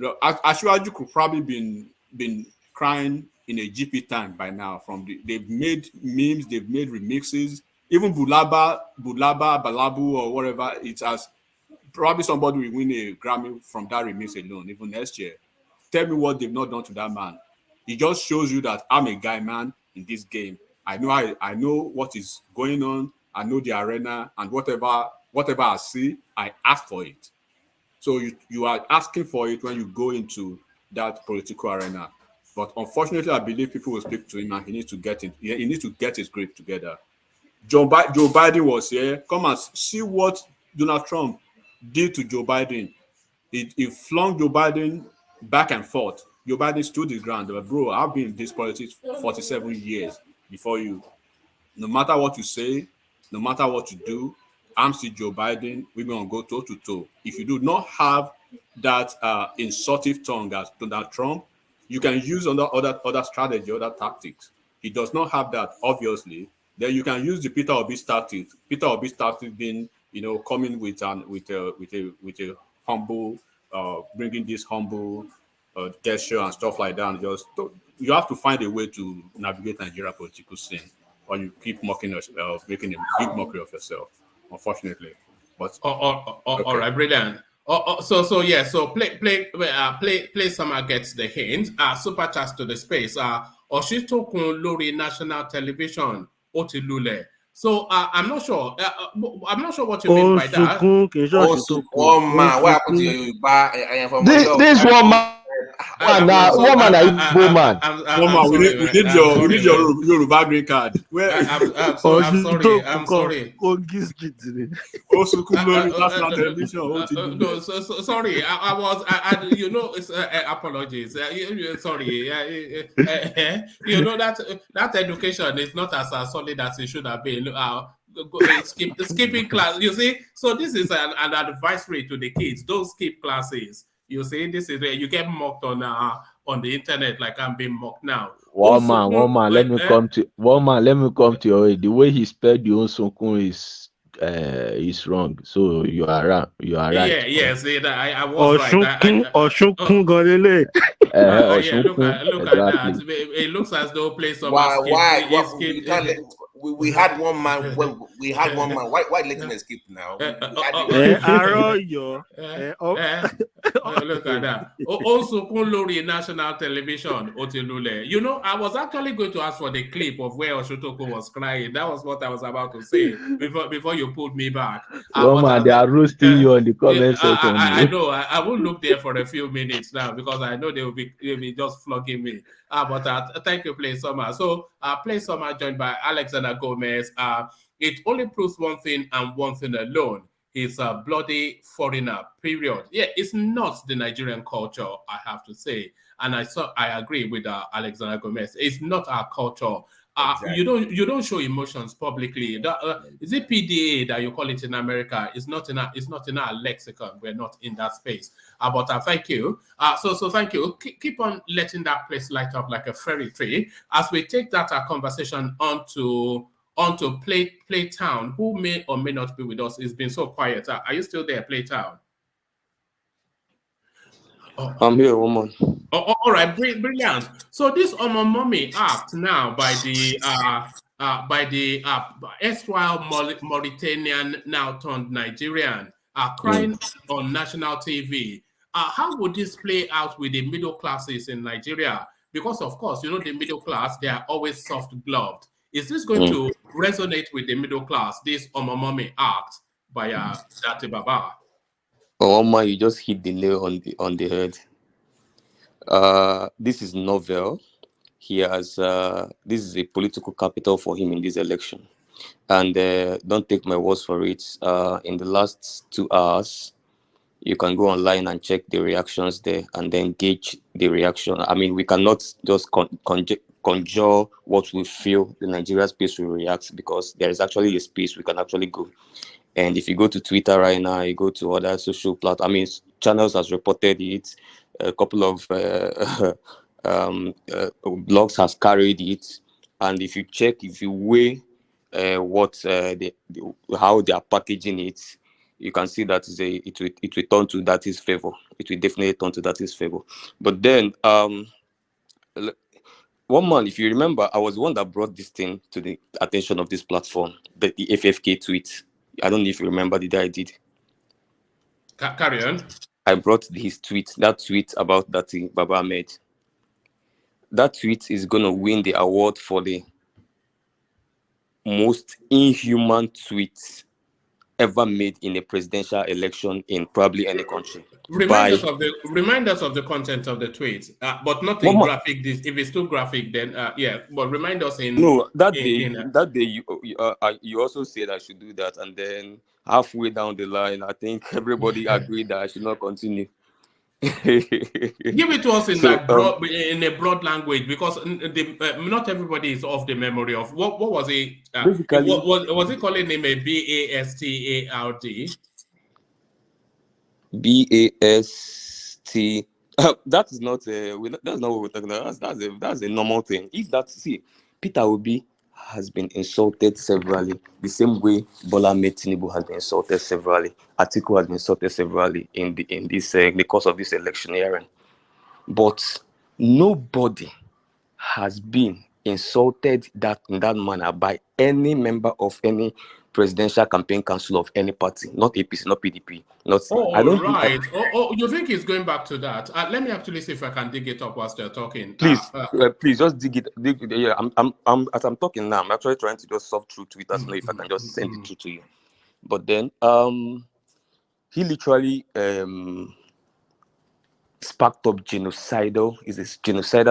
Ashwaju could probably been crying in a GP tank by now. They've made memes, they've made remixes. Even Balabu or whatever, it has probably somebody will win a Grammy from that remix alone, even next year. Tell me what they've not done to that man. It just shows you that I'm a guy, man, in this game. I know what is going on. I know the arena, and whatever I see, I ask for it. So you are asking for it when you go into that political arena. But unfortunately, I believe people will speak to him, and he needs to get his grip together. Joe Biden was here. Come and see what Donald Trump did to Joe Biden. He flung Joe Biden back and forth. Joe Biden stood his ground. But bro, I've been in this politics 47 years before you. No matter what you say, no matter what you do, I'm still Joe Biden. We're going to go toe to toe. If you do not have that insultive tongue as Donald Trump, you can use other strategy, other tactics. He does not have that, obviously. Then you can use the Peter Obi'S tactics. Peter Obi'S tactics being, coming with a humble, bringing this humble gesture and stuff like that. And you have to find a way to navigate Nigeria political scene, or you keep making a big mockery of yourself. Unfortunately, but all right, brilliant. So play Summer gets the hint. Super chats to the space. Oshitokun Lori national television Otilule. So I'm not sure. I'm not sure what you mean by that. What happened to you? This one man. We need your Yoruba green card. I'm sorry. No, sorry. I was. Apologies. Sorry. That education is not as solid as it should have been. Skipping class. You see, so this is an advisory to the kids. Don't skip classes. You see, this is where you get mocked on the internet like I'm being mocked now. One man, let me come to your way. The way he spelled the Onsokun is wrong. So you are right. Yeah, yes, I was right. Look at that. It looks as though play some. We had one man. Why let him escape now? Look at that. Also, Lori national television, Otilule. I was actually going to ask for the clip of where Oshotoko was crying. That was what I was about to say before you pulled me back. They are roasting you on the comment section. I know. I will look there for a few minutes now because I know they will be just flogging me. But thank you, Play Summer. So, Play Summer joined by Alexander Gomez. It only proves one thing and one thing alone. He's a bloody foreigner, period. Yeah, it's not the Nigerian culture, I have to say. And I agree with Alexander Gomez. It's not our culture. Exactly. You don't show emotions publicly. Is it PDA that you call it in America? It's not in our lexicon. We're not in that space. But thank you. So thank you. Keep on letting that place light up like a fairy tree as we take that conversation onto Playtown, who may or may not be with us. It's been so quiet. Are you still there, Playtown? I'm here, woman. All right, brilliant. So this Mommy act now by the by the erstwhile Mauritanian, now turned Nigerian, crying on national TV. How would this play out with the middle classes in Nigeria? Because, of course, you know, the middle class, they are always soft-gloved. Is this going to resonate with the middle class, this Omamami act by Datti Baba? Oh man, you just hit the nail on the head. This is novel. He has this is a political capital for him in this election, and don't take my words for it. In the last 2 hours, you can go online and check the reactions there, and then gauge the reaction. I mean, we cannot just conjure what we feel the Nigeria space will react, because there is actually a space we can actually go. And if you go to Twitter right now, you go to other social platforms. I mean, channels has reported it. A couple of blogs has carried it. And if you check, if you weigh how they are packaging it, you can see that it will turn to Datti's favor. It will definitely turn to Datti's favor. But then, one man, if you remember, I was the one that brought this thing to the attention of this platform, the FFK tweet. I don't know if you remember the day I did. Carry on. I brought that tweet about Datti Baba Ahmed. That tweet is going to win the award for the most inhuman tweet ever made in a presidential election in probably any country. Remind us of the content of the tweet, but not in graphic. If it's too graphic, then yeah. But remind us in that day you also said I should do that, and then halfway down the line, I think everybody agreed that I should not continue. Give it to us in in a broad language, because not everybody is off the memory of what was it. Basically, was it calling him a BASTARD? BAST. That is not that's not what we're talking about. That's a normal thing. Peter Obi has been insulted severally, the same way Bola Ahmed Tinubu has been insulted severally. Atiku has been insulted severally in the course of this election hearing. But nobody has been insulted in that manner by any member of any presidential campaign council of any party, not APC, not PDP, not. You think he's going back to that? Let me actually see if I can dig it up whilst you're talking. Please just dig it. Yeah, as I'm talking now, I'm actually trying to just soft through Twitter to know if I can just send it through to you. But then he literally sparked up genocidal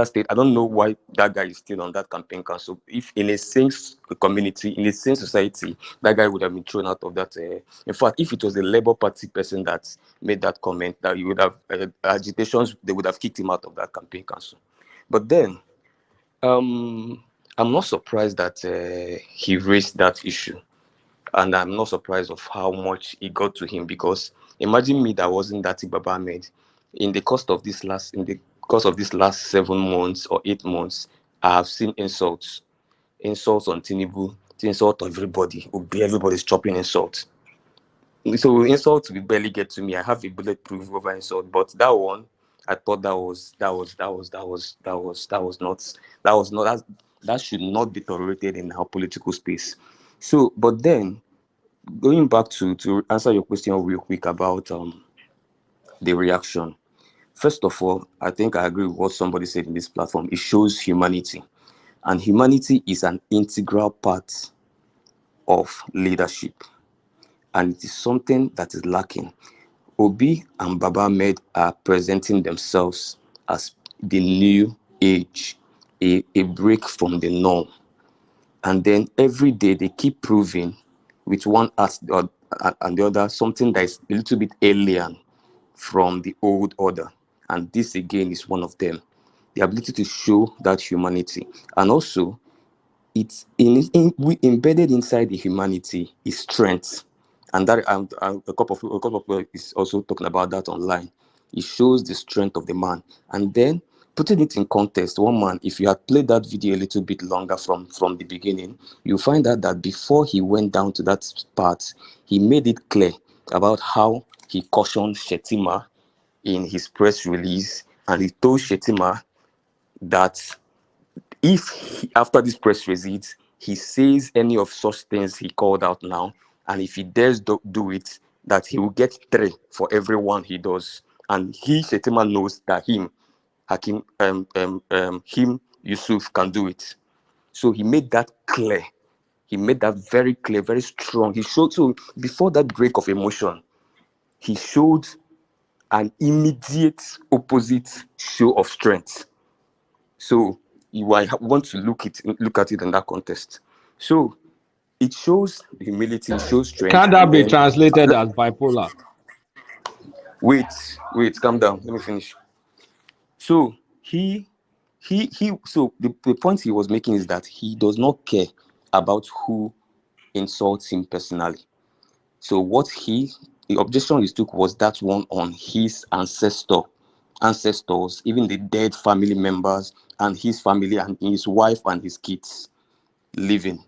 state. I don't know why that guy is still on that campaign council. If in a sane community, in a sane society, that guy would have been thrown out of that. In fact, if it was a Labour Party person that made that comment, that you would have agitations, they would have kicked him out of that campaign council. But then, I'm not surprised that he raised that issue, and I'm not surprised of how much it got to him, because imagine me that wasn't Datti Baba Ahmed. In the course of this last 7 months or 8 months, I have seen insults on Tinubu, to insult everybody. Everybody's chopping insults. So insults will barely get to me. I have a bulletproof over insult, but that one, I thought that should not be tolerated in our political space. So, but then going back to answer your question real quick about the reaction. First of all, I think I agree with what somebody said in this platform. It shows humanity. And humanity is an integral part of leadership. And it is something that is lacking. Obi and Baba Ahmed are presenting themselves as the new age, a break from the norm. And then every day they keep proving with one act and the other something that is a little bit alien from the old order. And this again is one of them. The ability to show that humanity. And also, it's embedded inside the humanity is strength. And that a couple of people is also talking about that online. It shows the strength of the man. And then putting it in context, one man, if you had played that video a little bit longer from the beginning, you find out that before he went down to that part, he made it clear about how he cautioned Shettima in his press release, and he told Shettima that if after this press release he says any of such things he called out now, and if he dares do it, that he will get 3 for every one he does. And he, Shetima, knows that him, Yusuf, can do it. So he made that clear. He made that very clear, very strong. He showed, so before that break of emotion, he showed an immediate opposite show of strength. So you want to look at it in that context. So it shows humility, it shows strength. Can that be translated as bipolar? Wait, calm down. Let me finish. So so the point he was making is that he does not care about who insults him personally. So the objection he took was that one on his ancestors, even the dead family members and his family and his wife and his kids living.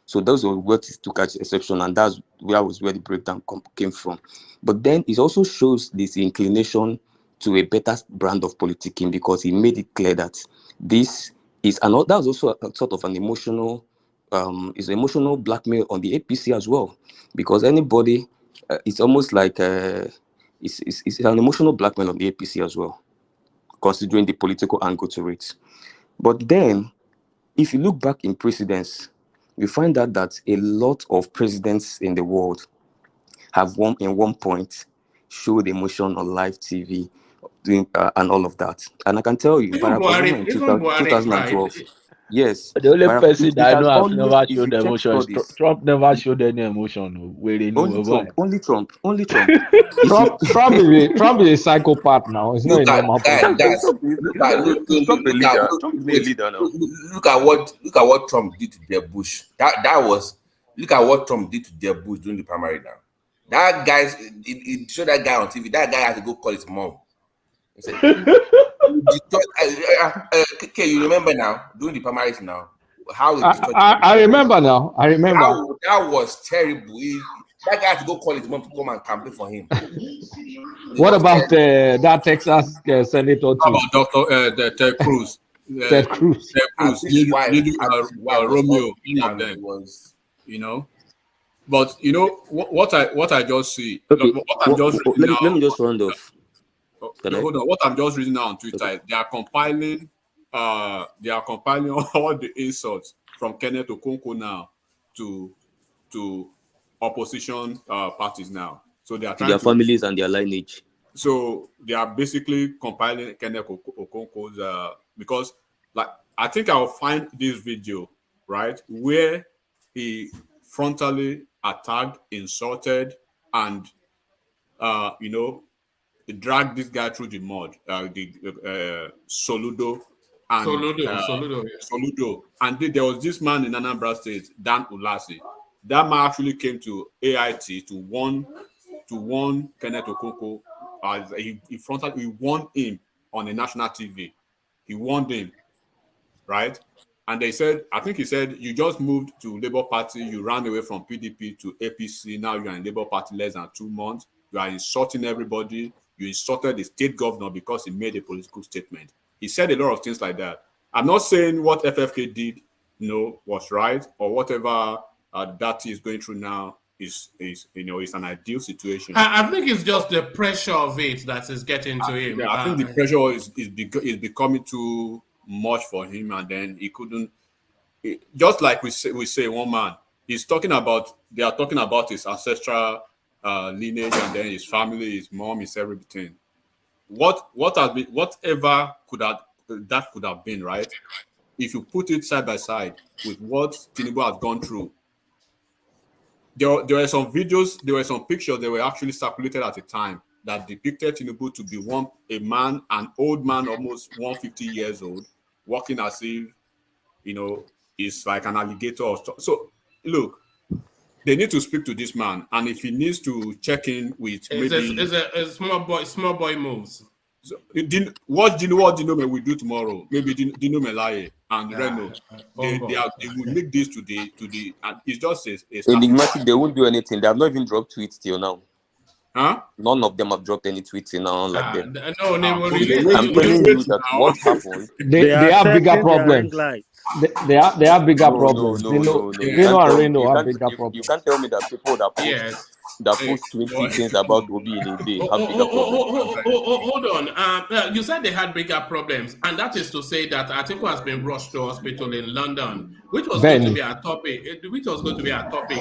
So those were what he took as exception, and that's where the breakdown came from. But then it also shows this inclination to a better brand of politicking, because he made it clear that this is that was also a sort of an emotional blackmail on the APC as well, because anybody, it's almost like it's an emotional blackmail on the APC as well, considering the political angle to it. But then, if you look back in precedents, we find out that a lot of presidents in the world have in one point showed emotion on live TV, doing and all of that. And I can tell you, Barack Obama in 2012. Yes, The only person that I know have never if showed you check emotion is studies, Trump. Never showed any emotion. only Trump. Trump is a psychopath now. It's not a normal person. Trump is a leader now. Look at what Trump did to Jeb Bush. Look at what Trump did to Jeb Bush during the primary now. That guy, it showed that guy on TV. That guy had to go call his mom. He said, okay, you remember now, during the primaries now, how I remember now. I remember. That was terrible. That guy had to go call his mom to come and campaign for him. What about that Texas senator too? How about Dr. Ted Cruz? Ted Cruz. Romeo, all of them. Was, but what I just see. Okay. Let me just round off. Hold on. What I'm just reading now on Twitter, okay. They are compiling all the insults from Kenneth Okonkwo now to opposition parties now. So they are trying their families and their lineage. So they are basically compiling Kenneth Okonkwo's because, like, I think I'll find this video, right, where he frontally attacked, insulted, and dragged this guy through the mud, Soludo. And Soludo. And there was this man in Anambra State, Dan Ulasi. That man actually came to AIT to warn Kenneth Okonkwo. He warned him on a national TV. He warned him, right? And he said, you just moved to Labour Party, you ran away from PDP to APC, now you're in Labour Party less than 2 months. You are insulting everybody. You insulted the state governor because he made a political statement. He said a lot of things like that. I'm not saying what FFK did, was right, or whatever Datti is going through now is an ideal situation. I think it's just the pressure of it that is getting to him. I think the pressure is becoming too much for him, and then he couldn't. Just like we say, one man, they are talking about his ancestral lineage, and then his family, his mom, his everything. Whatever could have been, right? If you put it side by side with what Tinubu has gone through, there were some videos, there were some pictures that were actually circulated at the time that depicted Tinubu to be an old man, almost 150 years old, walking as if, he's like an alligator or so. So, look, they need to speak to this man, and if he needs to check in with it's a small boy moves. So, what Dino will do tomorrow? Maybe Dino Melaye and Reno. They will make this to the and it's just a enigmatic. They won't do anything. They have not even dropped tweets till now. Huh? None of them have dropped any tweets in now like them. No, they will release. I'm telling you that what happened. They have bigger problems. They have bigger problems. No. Reno and Reno have bigger problems. You can't tell me that people that post 20 things about Obi in a day have bigger problems. Hold on. You said they had bigger problems, and that is to say that Atiku has been rushed to hospital in London, which was going to be a topic. Which was going to be a topic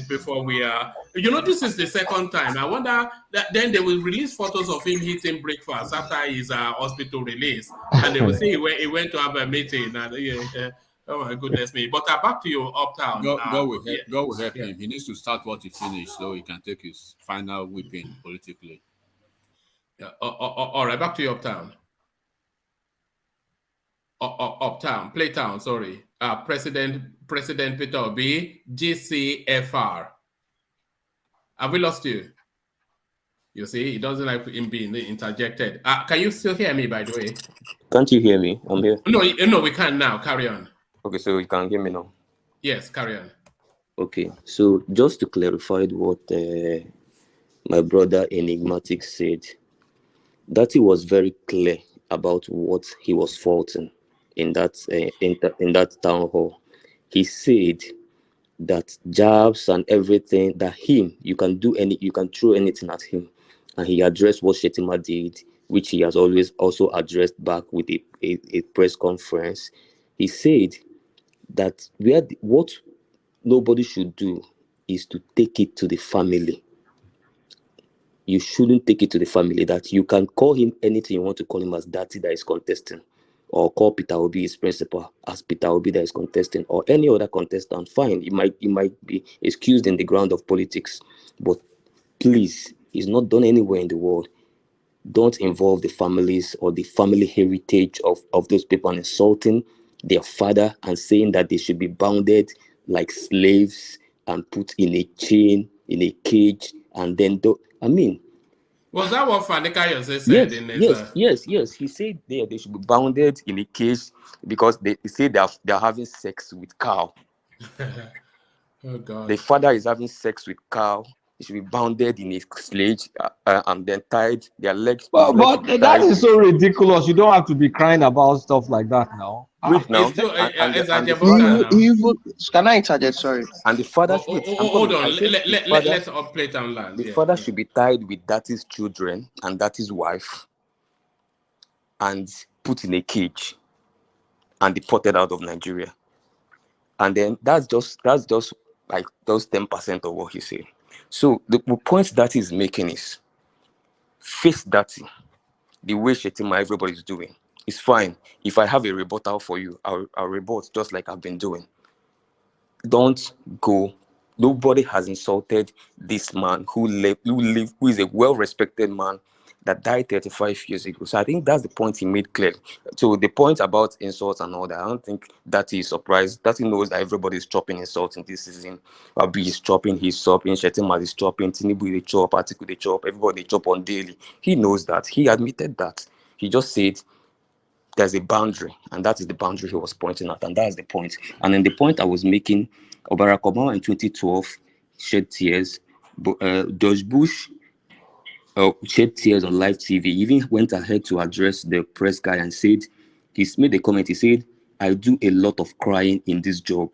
before we are. This is the second time. I wonder that then they will release photos of him eating breakfast after his hospital release, and they will say he went to have a meeting. And oh my goodness me! But back to your Uptown. God will help him. He needs to start what he finished so he can take his final whipping politically. Yeah. All right, back to your Uptown. Uptown, Playtown. Sorry. President Peter Obi, GCFR. Have we lost you? You see, he doesn't like him being interjected. Can you still hear me, by the way? Can't you hear me? I'm here. No, we can now. Carry on. Okay, so you can hear me now. Yes, carry on. Okay, so just to clarify what my brother Enigmatic said, that he was very clear about what he was faulting in that in that town hall. He said that jabs and everything, that you can throw anything at him, and he addressed what Shetima did, which he has always also addressed back with a press conference. He said that what nobody should do is to take it to the family. You shouldn't take it to the family. That you can call him anything you want to call him as Datti that is contesting, or call Peter Obi his principal as Peter Obi that is contesting, or any other contestant. Fine, he might be excused in the ground of politics, but please, he's not done anywhere in the world. Don't involve the families or the family heritage of those people and insulting their father and saying that they should be bounded like slaves and put in a chain, in a cage, and then was that what Fadika said? Yes. He said they should be bounded in a cage because they say they're having sex with cow. Oh God. The father is having sex with cow. He should be bounded in a sledge and then tied their legs. But that is so ridiculous. You don't have to be crying about stuff like that now. Wait now. Can I interject? Sorry. And the father hold on. Let's play down land. The father should be tied with Datti's children and Datti's wife and put in a cage and deported out of Nigeria. And then that's just like those 10% of what he said. So the point that he's making is face Datti the way Shetima everybody's doing. It's fine. If I have a rebuttal for you, I'll rebut just like I've been doing. Don't go. Nobody has insulted this man who is a well-respected man that died 35 years ago. So I think that's the point he made clear. So the point about insults and all that, I don't think Datti is surprised. Datti knows that everybody is chopping insults in this season. Abi is chopping, he's chopping, Shetima is chopping, Tinubu they chop, Atiku they chop, everybody they chop on daily. He knows that. He admitted that. He just said there's a boundary, and that is the boundary he was pointing at, and that's the point. And then the point I was making, Barack Obama in 2012 shed tears. George Bush shed tears on live TV. He even went ahead to address the press guy and said, he's made a comment. He said, I do a lot of crying in this job.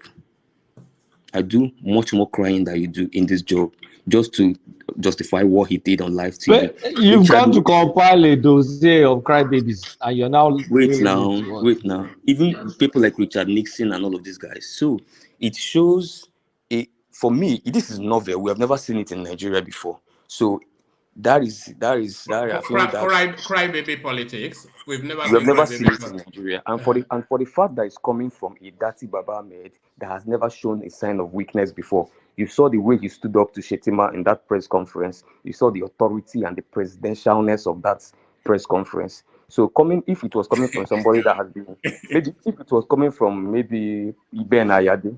I do much more crying than you do in this job, just to justify what he did on live TV. But you've gone to compile a dossier of crybabies, and you're now wait now. Even people like Richard Nixon and all of these guys. So it shows for me, this is novel. We have never seen it in Nigeria before. So that is crybaby politics. We've never seen it in Nigeria. And for the fact that it's coming from a Datti Baba Ahmed that has never shown a sign of weakness before. You saw the way he stood up to Shetima in that press conference. You saw the authority and the presidentialness of that press conference. So if it was coming from somebody that has been, maybe if it was coming from maybe Iben Ayade.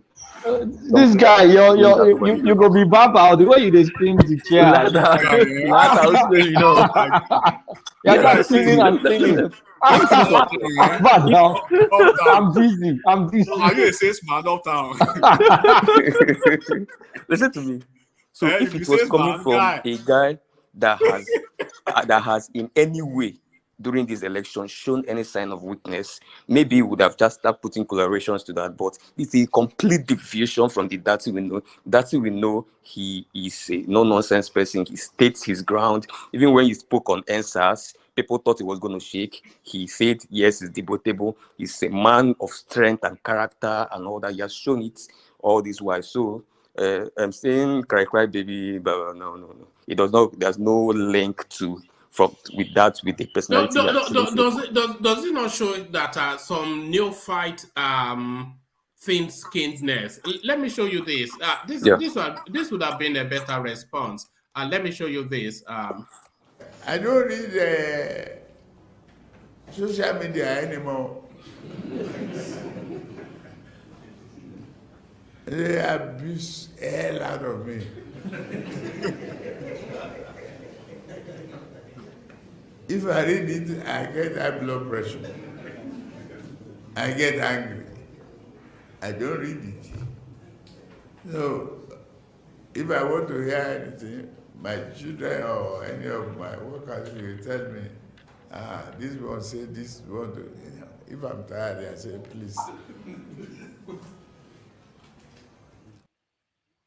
This guy, you go be baba the way you dey spin the chair. You're just spinning and spinning. I'm busy. Are you a salesman uptown? Listen to me. So if it was coming from a guy that has in any way during this election shown any sign of weakness, maybe he would have just started putting colorations to that. But it's a complete deviation from the Datti we know. Datti we know he is a no-nonsense person. He states his ground. Even when he spoke on NSAS, people thought he was going to shake. He said, yes, it's debatable. He's a man of strength and character and all that. He has shown it all this while. So I'm saying cry baby, but no. It does not. There's no link with the personality. Does it not show that some neophyte thin-skinnedness? Let me show you this. This would have been a better response. Let me show you this. I don't read social media anymore. They abuse the hell out of me. If I read it, I get high blood pressure. I get angry. I don't read it. So, if I want to hear anything, my children or any of my workers will tell me, this one say this one. If I'm tired, I say, please.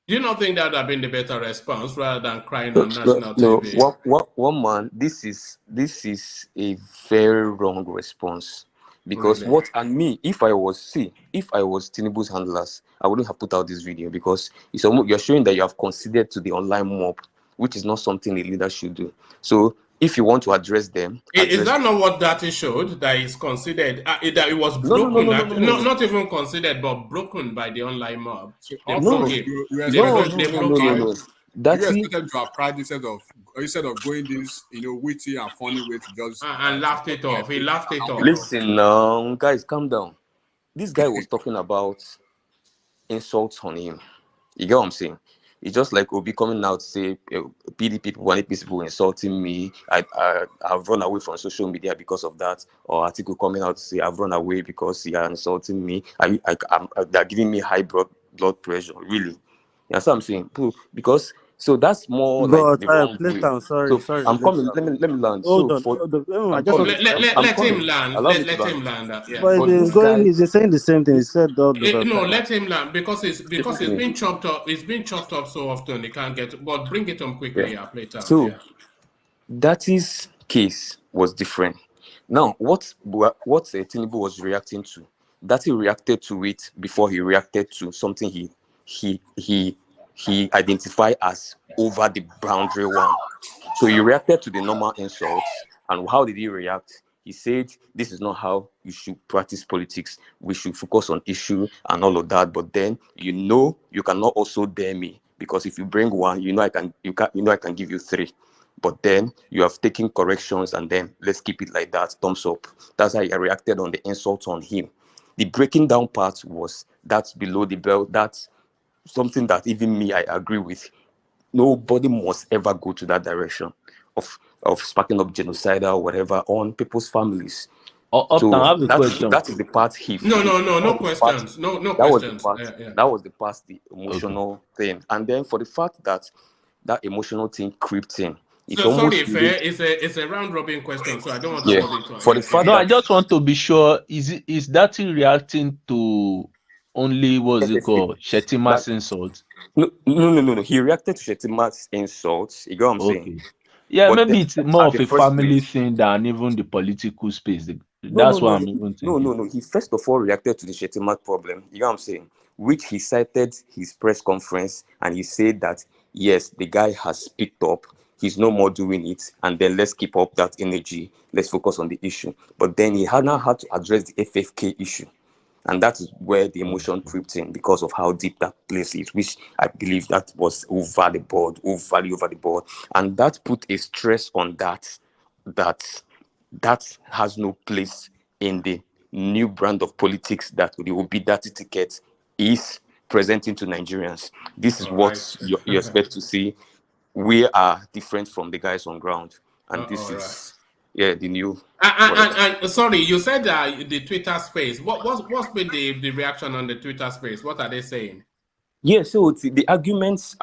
Do you not think that would have been the better response rather than crying on national TV? No, one man, this is a very wrong response. Because really? If I was Tinubu's handlers, I wouldn't have put out this video, because you're showing that you have conceded to the online mob, which is not something a leader should do. So if you want to address them, is that not what Datti showed? That is considered that it was broken, not even considered, but broken by the online mob. They broke him. You expected to have cried instead of going this, witty and funny way to just and laughed it off. He laughed it off. Listen, guys, calm down. This guy was talking about insults on him. You get what I'm saying? It's just like Obi coming out to say PDP people, APC people insulting me. I've run away from social media because of that. Or Atiku coming out to say I've run away because they are insulting me. They're giving me high blood pressure. Really, that's what I'm saying. Because so that's more like the wrong way. Sorry. I'm coming. Let me land. Hold on. Let him land. Let him land. Yeah. But he's been saying the same thing. He said let him land because it's been chopped up. It's been chopped up so often he can't get. But bring it on quickly. Yeah. Later. So Datti's case was different. Now, what Tinubu was reacting to, Datti reacted to it before he reacted to something he identified as over the boundary one. So he reacted to the normal insults. And how did he react? He said, this is not how you should practice politics. We should focus on issue and all of that. But then, you cannot also dare me, because if you bring one, I can give you three. But then you have taken corrections, and then let's keep it like that. Thumbs up. That's how I reacted on the insults on him. The breaking down part was that's below the belt. That's something that even me, I agree with. Nobody must ever go to that direction of sparking up genocide or whatever on people's families. So I have a question. That is the part he. No questions. No questions. That was the part, the emotional thing, and then for the fact that emotional thing crept in. It's a round robin question, so I don't want to go into it. For the fact I just want to be sure: is Datti reacting to only Shettima's insults? No. He reacted to Shettima's insults. You know what I'm saying? Yeah, but maybe it's more of a family thing than even the political space. That's what I'm even thinking. No. He first of all reacted to the Shettima problem. You know what I'm saying? Which he cited his press conference, and he said that yes, the guy has picked up. He's no more doing it, and then let's keep up that energy. Let's focus on the issue. But then he now had to address the FFK issue. And that is where the emotion crept in, because of how deep that place is, which I believe that was over the board. And that put a stress on that has no place in the new brand of politics that the Obi Datti ticket is presenting to Nigerians. This is what you expect to see. We are different from the guys on ground. And this is... Yeah, the new. And sorry, you said the Twitter space. What's been the reaction on the Twitter space? What are they saying? Yeah, so the arguments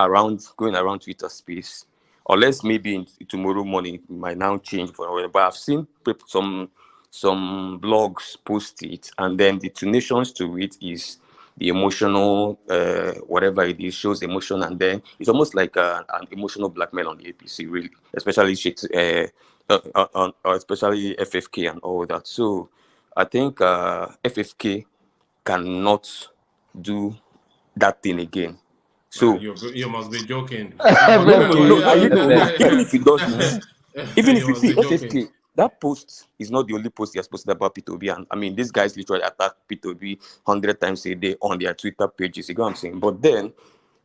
going around Twitter space, unless maybe tomorrow morning it might now change for whatever. But I've seen some blogs post it, and then the donations to it is the emotional whatever it is, shows emotion, and then it's almost like an emotional blackmail on the APC, really, especially especially FFK and all that. So I think FFK cannot do that thing again. So you must be joking. no. Even if he does it, even if You you must see be joking. FFK, that post is not the only post he has posted about P2B. And I mean, these guys literally attack P2B 100 times a day on their Twitter pages. You know what I'm saying? But then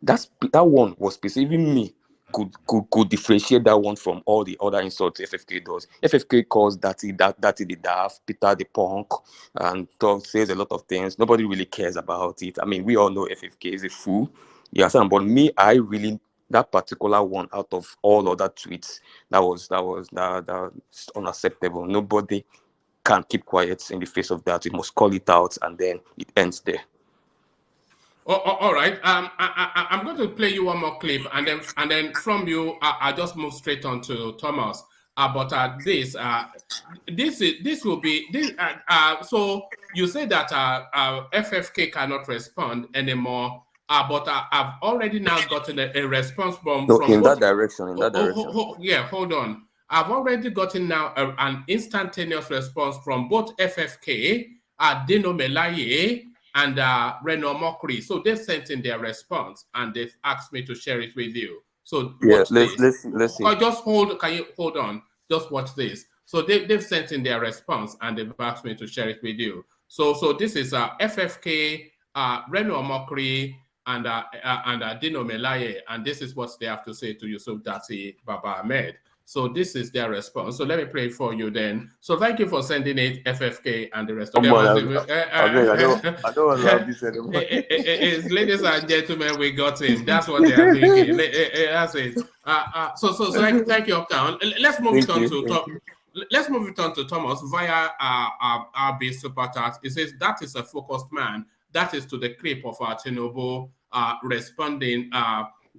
that one was specific. Even me could differentiate that one from all the other insults FFK does. FFK calls Datti the daft, Peter the punk, and says a lot of things. Nobody really cares about it. I mean, we all know FFK is a fool. You understand? But me, I really, that particular one out of all other tweets, that was unacceptable. Nobody can keep quiet in the face of that. You must call it out, and then it ends there. All right. I'm going to play you one more clip, and then from you, I just move straight on to Thomas. But this will be this. So you say that FFK cannot respond anymore. But I've already now gotten a response from in both. that direction. Yeah, hold on. I've already gotten now an instantaneous response from both FFK, Dino Melaye, and Reno Mokri. So they've sent in their response and they've asked me to share it with you. So watch this. Let's see. Just can you hold on? Just watch this. So they've sent in their response and they've asked me to share it with you. So this is FFK, Reno Mokri, and Dino Melaye, and this is what they have to say to Yusuf Datti, Baba Ahmed. So this is their response. So let me play it for you then. So thank you for sending it, FFK and the rest of them. I don't want to have this anymore. Ladies and gentlemen, we got him. That's what they are thinking. That's it. So thank you, Uptown. Let's move it on to Thomas via RB Super Chat. It says that is a focused man. That is to the clip of Tinubu responding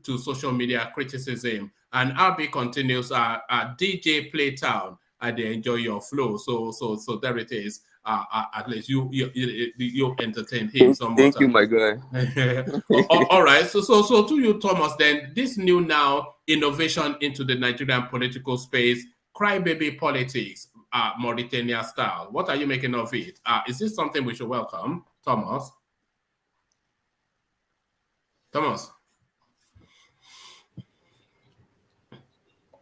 to social media criticism. And RB continues, DJ Playtown, they enjoy your flow. So there it is. At least you entertained him somewhat. Thank you, my guy. All right. So to you, Thomas, then this new now innovation into the Nigerian political space, crybaby politics, Mauritania style. What are you making of it? Is this something we should welcome, Thomas? Thomas.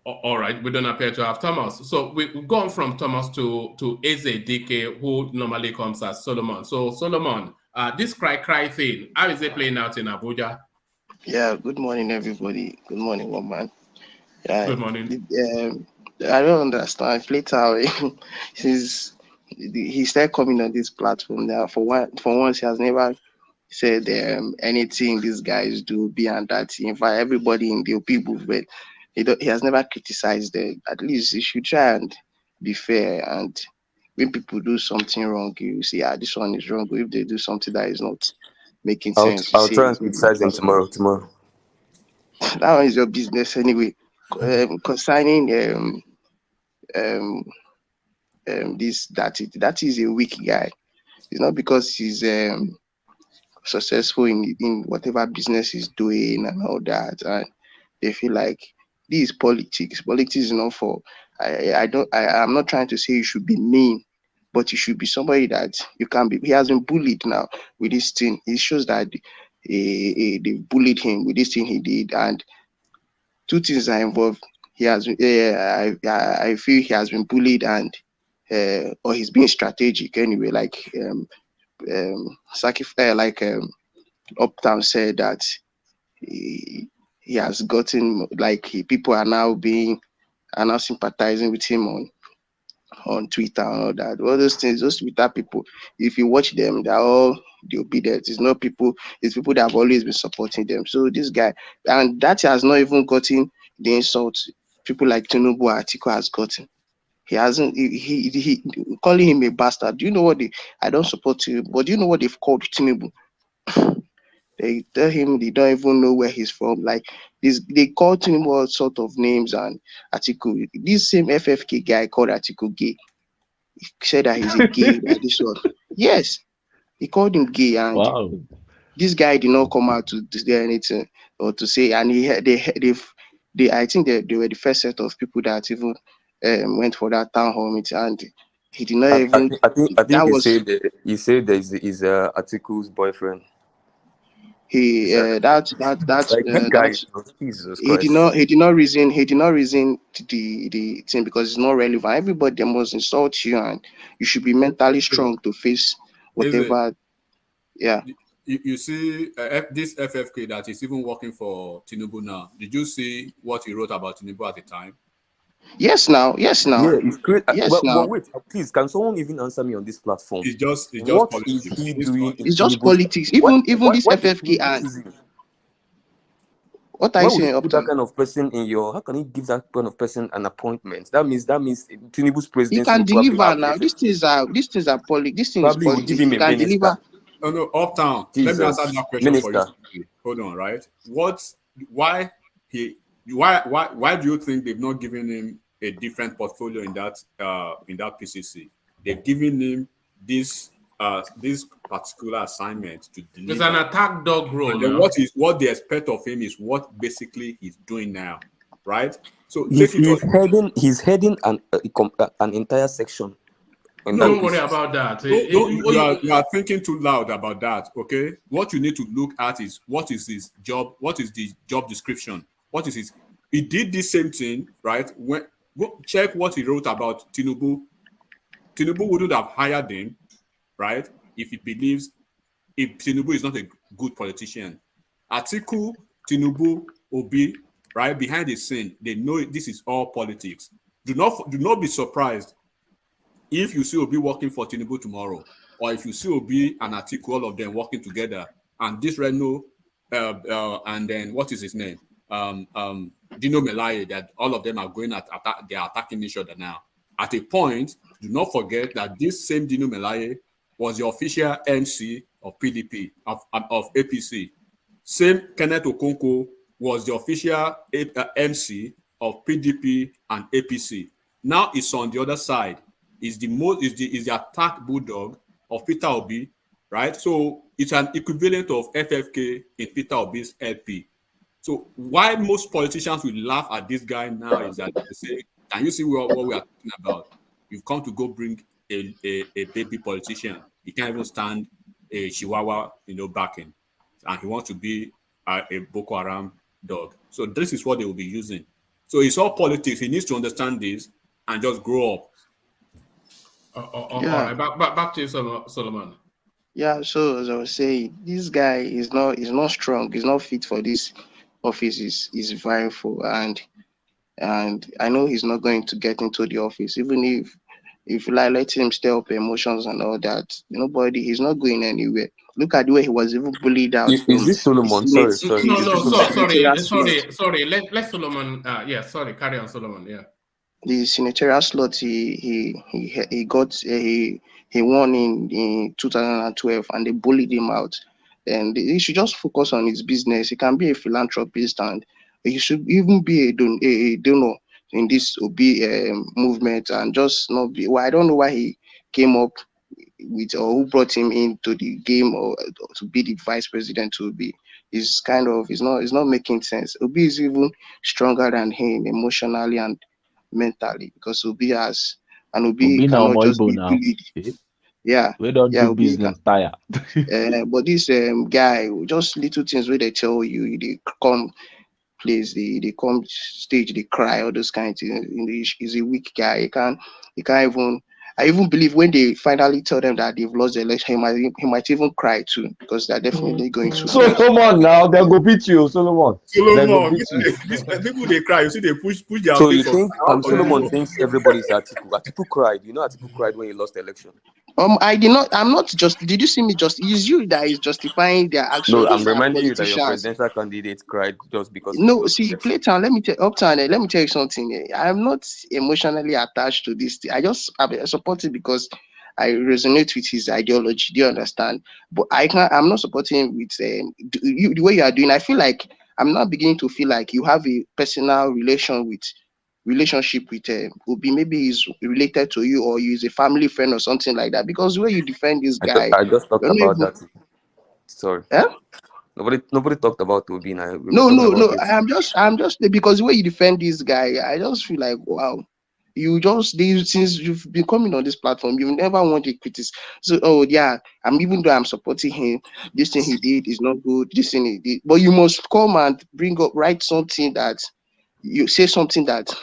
All right, we don't appear to have Thomas. So we've gone from Thomas to Eze DK, who normally comes as Solomon. So Solomon, this cry thing, how is it playing out in Abuja? Yeah, good morning, everybody. Good morning, one man. Good morning. I don't understand. Playtown, he started coming on this platform now. For once, he has never said anything these guys do beyond that. In fact, everybody in the OP movement, he has never criticized them. At least he should try and be fair. And when people do something wrong, you see, this one is wrong. But if they do something that is not making sense, I'll try and criticize them tomorrow. That one is your business anyway. Concerning this that is a weak guy. It's not because he's successful in whatever business he's doing and all that, and they feel like this is politics. Politics is not for. I'm not trying to say you should be mean, but you should be somebody that you can be. He has been bullied now with this thing. It shows that they bullied him with this thing he did, and two things are involved. He has. I feel he has been bullied and or he's being strategic anyway. Like Uptown said that he has gotten people are now sympathizing with him on Twitter and all that. All those things, those Twitter people, if you watch them, they're all the obedient. It's not people, it's people that have always been supporting them. So this guy, and that has not even gotten the insult people like Tinubu or Atiku has gotten. He hasn't. He calling him a bastard. Do you know what I don't support him, but do you know what they've called Tinubu? They tell him they don't even know where he's from. Like this, they called him all sort of names and Atiku. This same FFK guy called Atiku gay. He said that he's a gay. That this one, yes, he called him gay, and Wow. this guy did not come out to say anything or to say. And they I think they were the first set of people that even went for that town hall meeting, and he did not even. I think That he was said that he's Atiku's boyfriend. he Like this guy, Jesus he did Christ. not reason the thing because it's not relevant. Everybody must insult you, and you should be mentally strong to face whatever. Yeah. You see this FFK that is even working for Tinubu now. Did you see what he wrote about Tinubu at the time? Yes, now. Yeah, it's great. Yes, now. But wait, please, can someone even answer me on this platform? It's just what politics. Is he doing? It's just politics. Even this FFK and what I say put that kind of person in your? How can he give that kind of person an appointment? That means Tinubu's presidency. He can deliver now. These things are politics. This thing is politics. Give him he can minister. deliver. Oh no, Uptown. Jesus. Let me answer that question for you. Hold on, right? Why do you think they've not given him a different portfolio in that PCC? They've given him this particular assignment to deliver. It's an attack dog role. And then what they expect of him is what basically he's doing now, right? So he's heading an entire section. Don't worry about that. You are thinking too loud about that. Okay, what you need to look at is what is his job. What is the job description? What is his? He did the same thing, right? Check what he wrote about Tinubu. Tinubu wouldn't have hired him, right? If Tinubu is not a good politician. Atiku, Tinubu, Obi, right behind the scene, they know this is all politics. Do not be surprised if you see Obi working for Tinubu tomorrow, or if you see Obi and Atiku, all of them working together, and this Reno, and then what is his name? Dino Melaye, that all of them are going they are attacking each other now. At a point, do not forget that this same Dino Melaye was the official MC of PDP, of APC. Same Kenneth Okonkwo was the official MC of PDP and APC. Now it's on the other side. Is the attack bulldog of Peter Obi, right? So it's an equivalent of FFK in Peter Obi's LP. So why most politicians will laugh at this guy now is that they say, "Can you see what we are talking about? You've come to go bring a baby politician. He can't even stand a Chihuahua, backing, and he wants to be a Boko Haram dog." So this is what they will be using. So it's all politics. He needs to understand this and just grow up. All right, back to you, Solomon. Yeah, so as I was saying, this guy is not strong. He's not fit for this office. Is vying for, and I know he's not going to get into the office, even if let him stir up emotions and all that. He's not going anywhere. Look at the way he was even bullied out. Is this Solomon? Sorry. Sorry. Let Solomon. Sorry. Carry on, Solomon. Yeah. The senatorial slot he won in 2012, and they bullied him out. And he should just focus on his business. He can be a philanthropist, and he should even be a donor in this Obi movement, and just not be. Well, I don't know why he came up with, or who brought him into the game, or to be the vice president to be. It's not making sense. Obi is even stronger than him emotionally and mentally, because Obi cannot just be bullied. Yeah, we don't do business tire. But this guy, just little things where they tell you, they come place, they come stage, they cry, all those kinds of things. He's a weak guy. He can't even. I even believe when they finally tell them that they've lost the election, he might even cry too, because they're definitely going to. Solomon, now they'll go beat you, Solomon. These people they cry. You see, they push their. So you think Solomon thinks everybody's Atiku? Atiku cried. You know, Atiku cried when he lost the election. I did not. I'm not just. Did you see me? Just it's you that is justifying their actions. No, I'm reminding you that your presidential candidate cried just because. No, see, Playtown. Let me tell you something. I'm not emotionally attached to this. I support it because I resonate with his ideology. Do you understand? But I'm not supporting him with the way you are doing. I feel like I'm not beginning to feel like you have a personal relationship with Obi. Maybe he's related to you, or he's a family friend or something like that. Because the way you defend this guy, I just talked you're not about even. that. Sorry. Eh? Nobody talked about Obi now. We were No, talking no, about no. this. I'm just because the way you defend this guy, I just feel like wow. Since you've been coming on this platform, you never want to criticize. So, oh yeah, even though I'm supporting him, this thing he did is not good. This thing he did, but you must come and write something that you say something that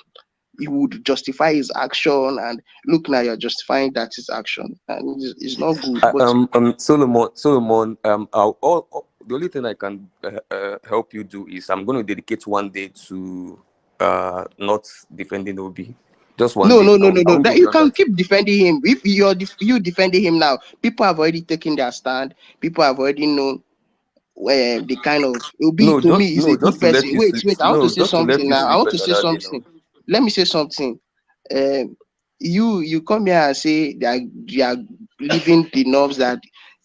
he would justify his action, and look now you're justifying that his action, and it's not good. But Solomon, the only thing I can help you do is I'm going to dedicate one day to not defending Obi. Just one no, day. no, no, no, I no. won't go That you beyond can that. keep defending him. If you defending him now, people have already taken their stand. People have already known where the kind of Obi to me is a good Just to let person. you Wait, sleep. I want to No, say just to let something you now. I sleep want to say another day now. something. Let me say something. You come here and say they are living the norms, that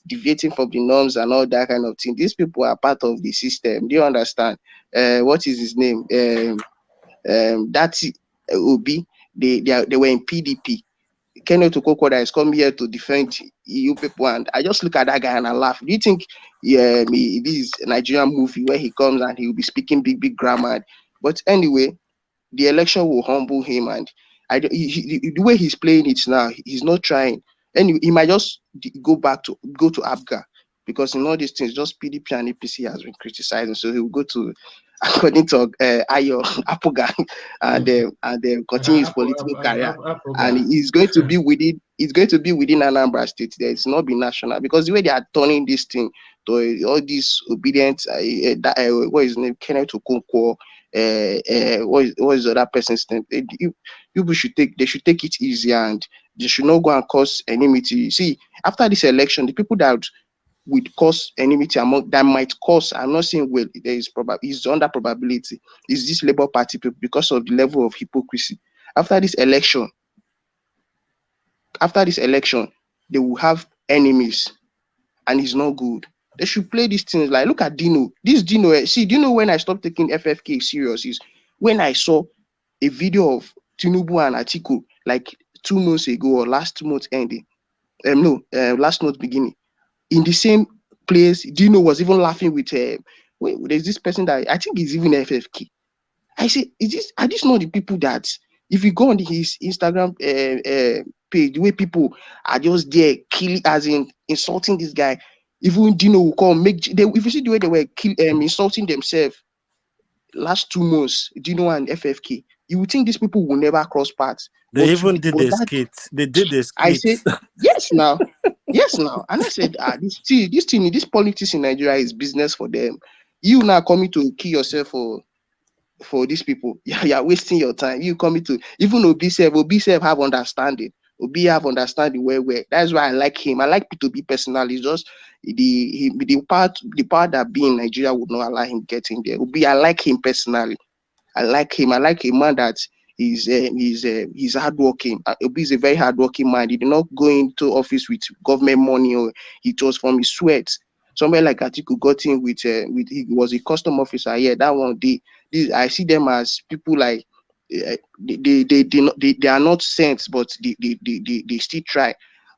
deviating from the norms and all that kind of thing. These people are part of the system. Do you understand? What is his name? That's Obi. They were in PDP. Kenneth Okonkwo is come here to defend EU people, and I just look at that guy and I laugh. Do you think this is a Nigerian movie where he comes and he will be speaking big grammar? But anyway, the election will humble him, and the way he's playing it now, he's not trying. Anyway, he might just go to ABGA, because in all these things, just PDP and APC has been criticizing, so he will go to, according to Ayo Apoga, and continue his political career. And he's going to be within Anambra State. There, it's not be national, because the way they are turning this thing to all these obedient, what is his name, Kenneth Okonkwo, what is the other person's name? People should take it easy, and they should not go and cause enmity. See, after this election, the people that would cause enmity among that might cause, I'm not saying well, there is is under probability, is this Labour Party people, because of the level of hypocrisy. After this election, they will have enemies, and it's not good. They should play these things. Like, look at Dino. This Dino, see, do you know when I stopped taking FFK serious is when I saw a video of Tinubu and Atiku like 2 months ago, or last month ending. Last month beginning. In the same place, Dino was even laughing with there's this person that I think is even FFK. I say, are these not the people that, if you go on his Instagram page, the way people are just there killing, as in insulting this guy, even Dino will come if you see the way they were insulting themselves last 2 months, Dino and FFK, you would think these people will never cross paths. They even did a skit. They did a skit. I said, yes now. And I said, this politics in Nigeria is business for them. You now coming to kill yourself for these people. You're wasting your time. You coming to, even Obi have understanding. Obi have understanding where. That's why I like him. I like P2B personally. It's just the part that being in Nigeria would not allow him getting there. Obi, I like him personally. I like him. I like a man that he's hardworking. Obi is a very hardworking man. He did not go into office with government money, or it was from his sweat. Somebody like Atiku got in with he was a custom officer. Yeah, that one. I see them as people like they are not saints, but they still try.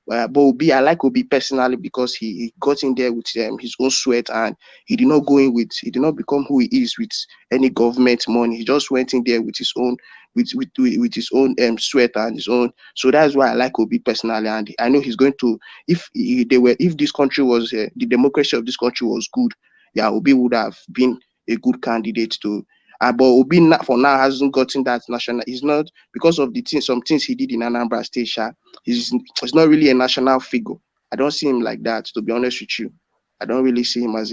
But Obi, I like Obi personally, because he got in there with his own sweat, and he did not become who he is with any government money. He just went in there with his own with his own sweat and his own. So that's why I like Obi personally, and I know he's going to, if this country was the democracy of this country was good, yeah, Obi would have been a good candidate to. But Obi for now hasn't gotten that national. He's not, because of some things he did in Anambra State. He's not really a national figure. I don't see him like that, to be honest with you. I don't really see him as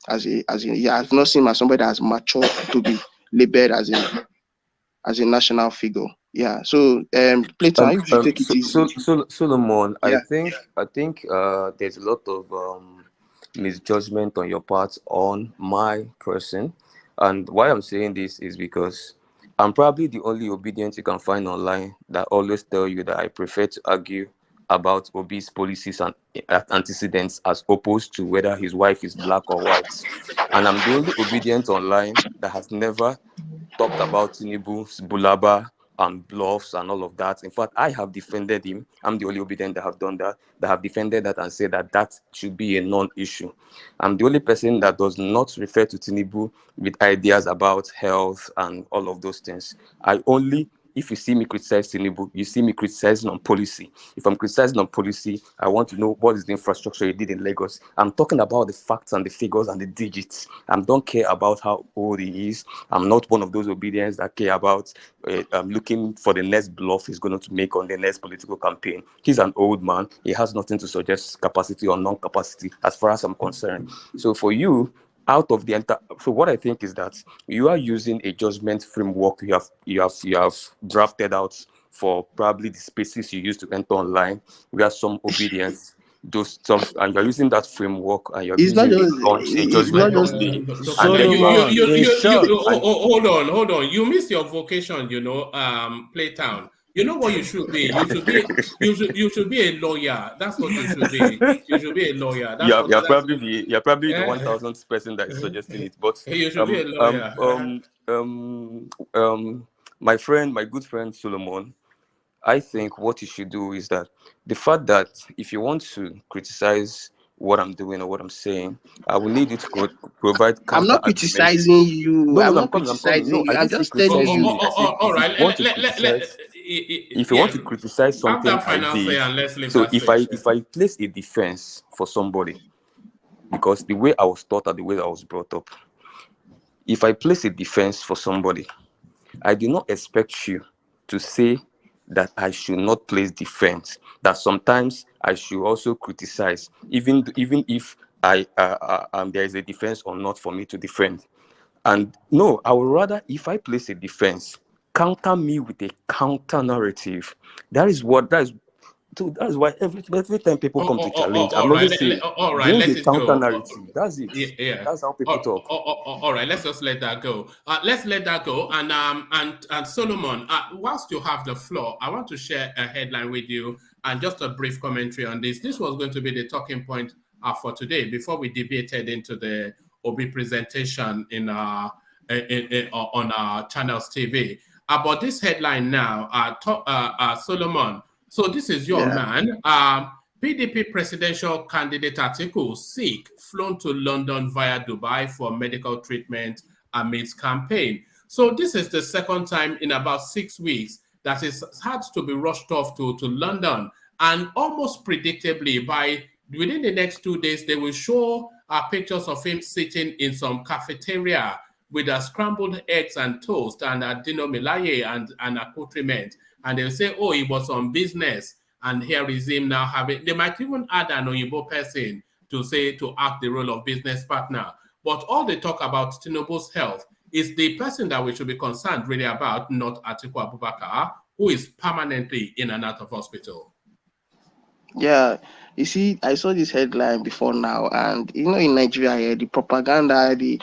I've not seen him as somebody that's mature to be labeled as a national figure. Yeah. So Plato, you should take it easy. Solomon, Yeah. I think there's a lot of misjudgment on your part on my person. And why I'm saying this is because I'm probably the only obedient you can find online that always tell you that I prefer to argue about Obi's policies and antecedents as opposed to whether his wife is black or white. And I'm the only obedient online that has never talked about Tinubu's bulaba and bluffs and all of that. In fact, I have defended him. I'm the only obedient that have done that, that have defended that and said that that should be a non-issue. I'm the only person that does not refer to Tinubu with ideas about health and all of those things. I only, if you see me criticize Tinubu, you see me criticizing on policy. If I'm criticizing on policy, I want to know what is the infrastructure he did in Lagos. I'm talking about the facts and the figures and the digits. I don't care about how old he is. I'm not one of those obedience that care about looking for the next bluff he's going to make on the next political campaign. He's an old man. He has nothing to suggest capacity or non-capacity as far as I'm concerned. So for you, out of the entire, so what I think is that you are using a judgment framework you have drafted out for probably the spaces you used to enter online. We have some obedience, those stuff, and you're using that framework and you're It's not using a just launch, a it's not judgment just on me, and then you are Solomon, in short. Hold on. You missed your vocation, Playtown. You know what you should be? You should be a lawyer. That's what you should be. You should be a lawyer. you're probably the 1000th person that is suggesting it. But you should be a lawyer. my good friend Solomon, I think what you should do is that the fact that if you want to criticize what I'm doing or what I'm saying, I will need you to provide I'm counter not arguments. criticizing you. No, I'm I'm not coming. criticizing No, you. I I'm didn't say just telling criticize you. you. I said All right. if you want to criticize Have something that I final did, say and let's leave so that if space. I place a defense for somebody, because the way I was taught and the way I was brought up, if I place a defense for somebody, I do not expect you to say that I should not place defense. That sometimes I should also criticize, even if there is a defense or not for me to defend. And no, I would rather, if I place a defense, counter me with a counter narrative. That's why every time people come to challenge, I'm always saying, bring Let a it counter go. narrative. That's it. Yeah. That's how people talk. All right, let's just let that go. Let's let that go. And Solomon, whilst you have the floor, I want to share a headline with you and just a brief commentary on this. This was going to be the talking point for today before we debated into the Obi presentation on our channels TV. About this headline now, Solomon. So this is your man. PDP presidential candidate Atiku sick, flown to London via Dubai for medical treatment amidst campaign. So this is the second time in about 6 weeks that he's had to be rushed off to London. And almost predictably, within the next 2 days, they will show pictures of him sitting in some cafeteria with scrambled eggs and toast and Dino Milaye and accoutrement. And they'll say, oh, he was on business. And here is him now they might even add an Oyibo person to act the role of business partner. But all they talk about Tinubu's health is the person that we should be concerned really about, not Atiku Abubakar, who is permanently in and out of hospital. Yeah, you see, I saw this headline before now, and in Nigeria here, the propaganda they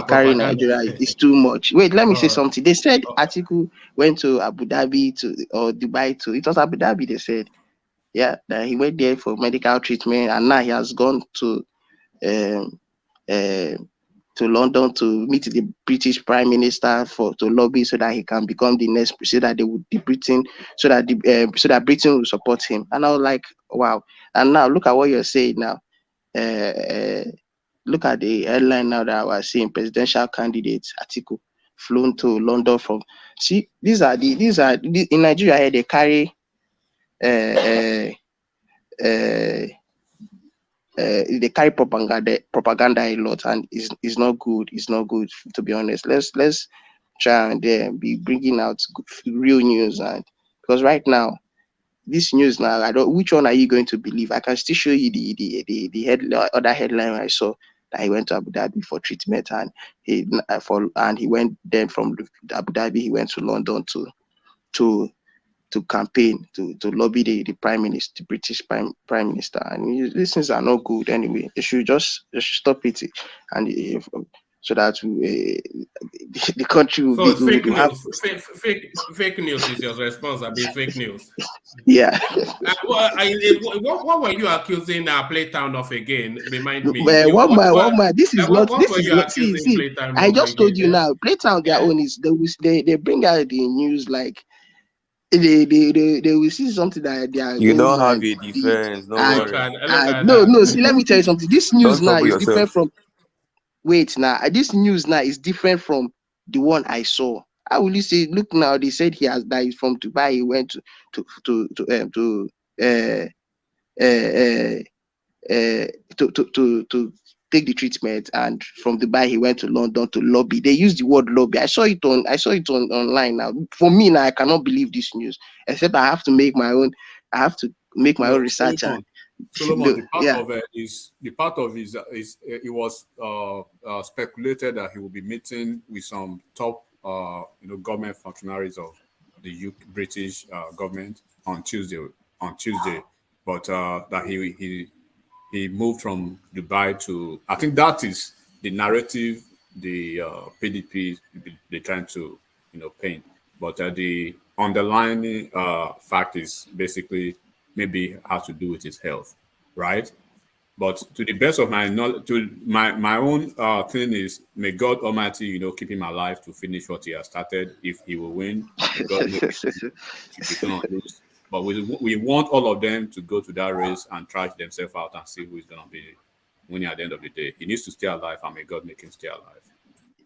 carry in Nigeria is too much. Wait, let me say something. They said Atiku went to Abu Dhabi or Dubai it was Abu Dhabi, they said. Yeah, that he went there for medical treatment, and now he has gone to London to meet the British Prime Minister to lobby so that he can become the next, so that they would Britain, so that Britain will support him. And I was like, wow. And now look at what you're saying now. Look at the headline now that I was seeing: presidential candidate Atiku flown to London from. See, these are in Nigeria here, they carry. They carry propaganda a lot, and it's not good. It's not good, to be honest. Let's try and be bringing out real news, and because right now, this news now, which one are you going to believe? I can still show you the other headline I saw, that he went to Abu Dhabi for treatment, and he went then from Abu Dhabi he went to London to campaign to lobby the prime minister, the British prime minister, and these things are not good anyway. They should stop it. And so that the country will So be it's fake will have. news. Fake news is your response. I mean, fake news. Yeah. What were you accusing Playtown of again? Remind me. One man. This is not. What This were is you not. accusing See. Playtown I of just told you again? now. Playtown, their own is they bring out the news like they will see something that they are You going don't to have and a defense. No and, worry. no. See, let me tell you something. This news Don't now trouble is different yourself. from. Wait now. This news now is different from the one I saw. How will you say? Look now. They said he has died from Dubai. He went to take the treatment, and from Dubai he went to London to lobby. They used the word lobby. I saw it on online now. For me now, I cannot believe this news. Except I have to make my own. I have to make my own research. Solomon, the part yeah. of it is it was speculated that he will be meeting with some top government functionaries of the British government on Tuesday, but that he moved from Dubai to. I think that is the narrative the PDP they're trying to paint, but the underlying fact is basically maybe has to do with his health, right? But to the best of my knowledge, to my own thing is, may God Almighty, keep him alive to finish what he has started. If he will win, may God make it if he cannot lose. But we want all of them to go to that race and try themselves out and see who is going to be winning at the end of the day. He needs to stay alive, and may God make him stay alive.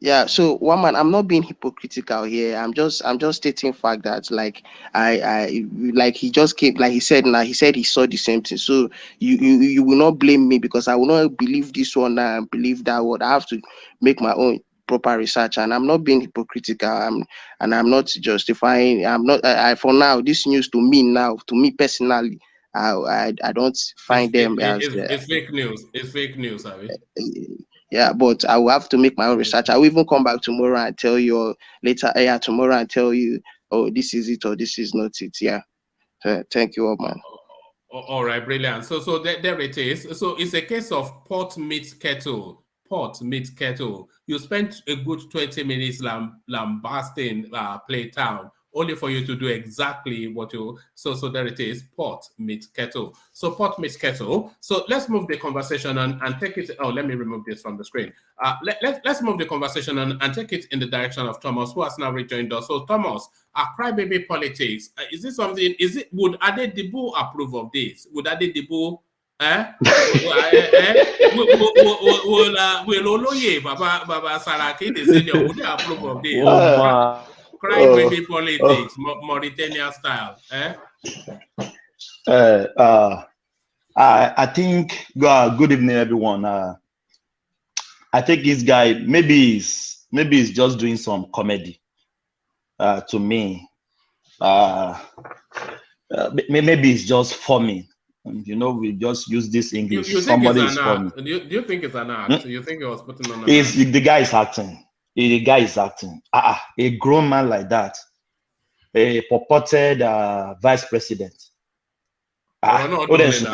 Yeah, so one man, I'm not being hypocritical here. I'm just stating fact that like I like he just came, like he said now, he said he saw the same thing. So you will not blame me because I will not believe this one and believe that one. I have to make my own proper research, and I'm not being hypocritical. I'm not justifying. I'm not. For now, this news to me personally, I don't find them as. It's fake news. It's fake news, Abi. Yeah, but I will have to make my own research. I will even come back tomorrow and tell you, or later, tomorrow and tell you, oh, this is it or this is not it. Yeah. Thank you, old man. All right, brilliant. So there it is. So it's a case of pot meets kettle. Pot meets kettle. You spent a good 20 minutes lambasting Playtown, only for you to do exactly what you. So there it is. Pot meets kettle. So pot meets kettle. So let's move the conversation on and take it. Oh, let me remove this from the screen. Let's move the conversation on and take it in the direction of Thomas, who has now rejoined us. So Thomas, crybaby politics. Is this something? Would Adedibu approve of this? Would Adedibu? Will Oloye Baba Saraki the senior would they approve of this? Crybaby politics, Mauritania style. I think. Good evening, everyone. I think this guy maybe he's just doing some comedy. To me, maybe it's just funny. We just use this English. You think Somebody it's is an funny. act? Do you think it's an act? You think he was putting on an Is act? the guy is acting? The guy is acting. A grown man like that, a purported vice president. Television.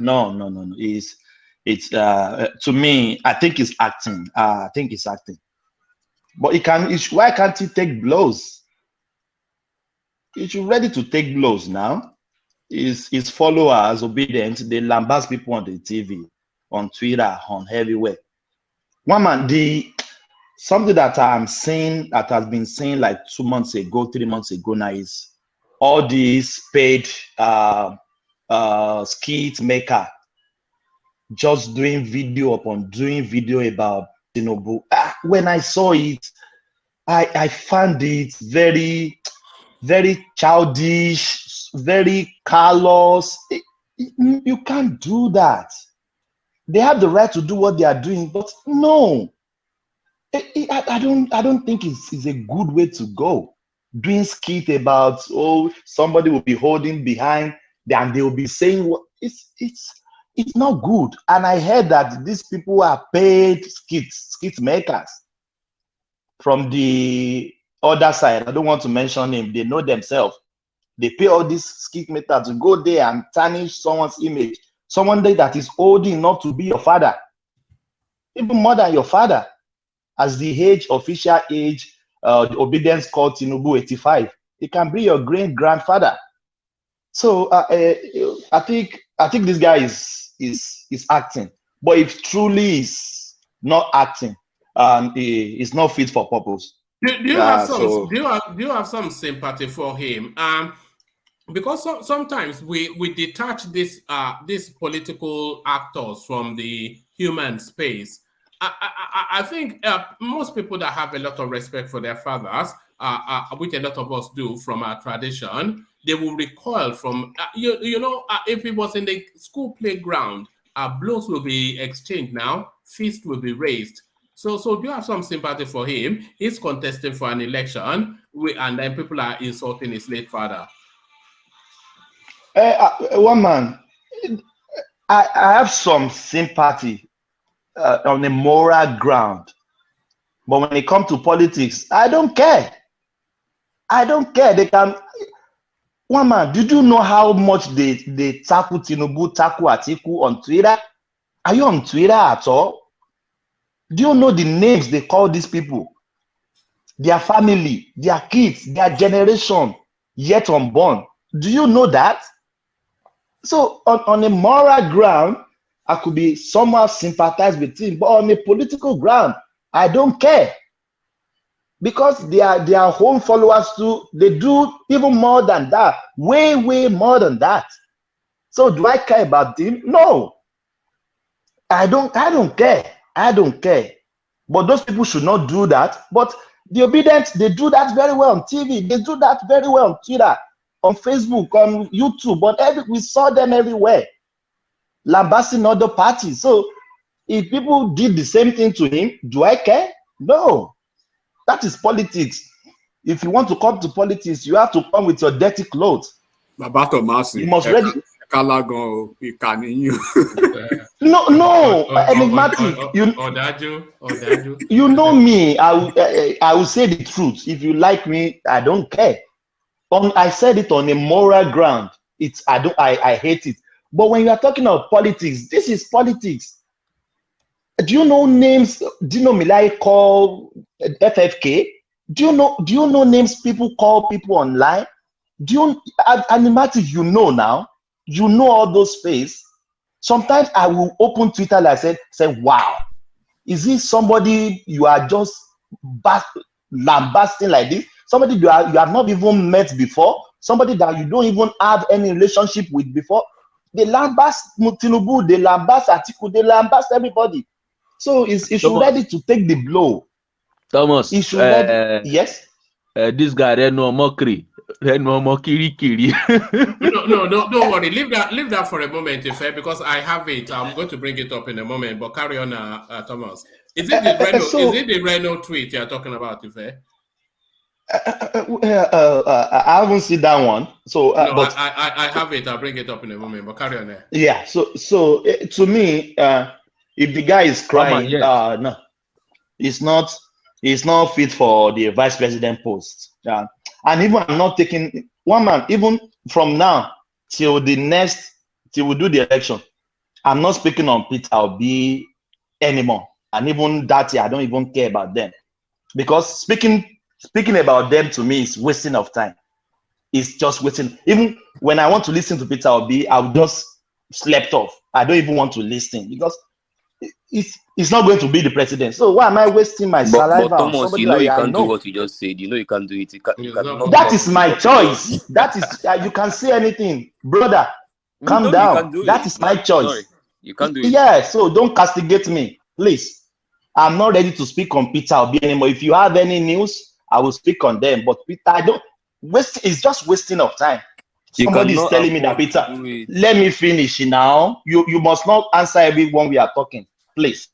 No. It's to me, I think it's acting. I think it's acting. But why can't he take blows? He's ready to take blows now. His followers, obedient, they lambast people on the TV, on Twitter, on everywhere. One man, something that I'm saying that has been saying like 2 months ago, 3 months ago now is all these paid skit maker just doing video upon doing video about Tinubu. When I saw it, I found it very, very childish, very callous. You can't do that. They have the right to do what they are doing, but no. I don't think it's a good way to go. Doing skit about somebody will be holding behind, and they will be saying what it's not good. And I heard that these people are paid skit makers from the other side. I don't want to mention name. They know themselves. They pay all these skit makers to go there and tarnish someone's image someone that is old enough to be your father, even more than your father, as the official age, the obedience called Tinubu 85. It can be your great grandfather. So I think this guy is acting, but if truly is not acting, he is not fit for purpose. Do you have some? Do you have some sympathy for him? Because sometimes we detach these political actors from the human space. I think most people that have a lot of respect for their fathers, which a lot of us do from our tradition, they will recoil from, if it was in the school playground, blows will be exchanged now, fists will be raised. So do you have some sympathy for him? He's contesting for an election, and then people are insulting his late father. One man, I have some sympathy on the moral ground, but when it comes to politics, I don't care. They can. One man, did you know how much they tackle Tinubu, tackle Atiku on Twitter? Are you on Twitter at all? Do you know the names they call these people? Their family, their kids, their generation, yet unborn. Do you know that? So on a moral ground, I could be somehow sympathize with him, but on a political ground, I don't care. Because their home followers too, they do even more than that, way more than that. So do I care about them? No, I don't care. But those people should not do that. But the obedient, they do that very well on TV. They do that very well on Twitter, on Facebook, on YouTube. But we saw them everywhere, lambasting other parties. So if people did the same thing to him, do I care? No. That is politics. If you want to come to politics, you have to come with your dirty clothes. You must ready. No, enigmatic. You know me. I will say the truth. If you like me, I don't care. I said it on a moral ground. I hate it. But when you are talking about politics, this is politics. Do you know names? Do you know Milai call FFK? Do you know names people call people online? Do you animatic? You know now. You know all those faces. Sometimes I will open Twitter like say, wow, is this somebody you are just lambasting like this? Somebody you have not even met before? Somebody that you don't even have any relationship with before? They lambast Tinubu, they lambast Atiku, they lambast everybody. So it should ready to take the blow. Thomas, it should ready. Yes. This guy there no more kiri. Kiri. No, don't worry. Leave that for a moment, because I have it. I'm going to bring it up in a moment. But carry on, Thomas. Is it the Reno tweet you're talking about, Ife? I haven't seen that one. So, but I have it. I'll bring it up in a moment. But carry on there. Yeah. So to me, if the guy is crying, no, it's not fit for the vice president post. And even I'm not taking one man, even from now till we do the election, I'm not speaking on Peter Obi anymore. And even that year, I don't even care about them. Because speaking about them to me is wasting of time. It's just wasting. Even when I want to listen to Peter Obi, I'll just slept off. I don't even want to listen because it's not going to be the president. So why am I wasting my saliva but Thomas, on somebody you know like you I can't do know? what you just said. You know you can't do it. That is my choice. That is you can say anything, brother. Calm down. That is my choice. Sorry, you can't do it. Yeah, so don't castigate me, please. I'm not ready to speak on Peter Obi anymore. If you have any news, I will speak on them. But Peter, I don't waste. It's just wasting of time. Somebody is telling me that Peter. Let me finish now. You must not answer everyone we are talking, please.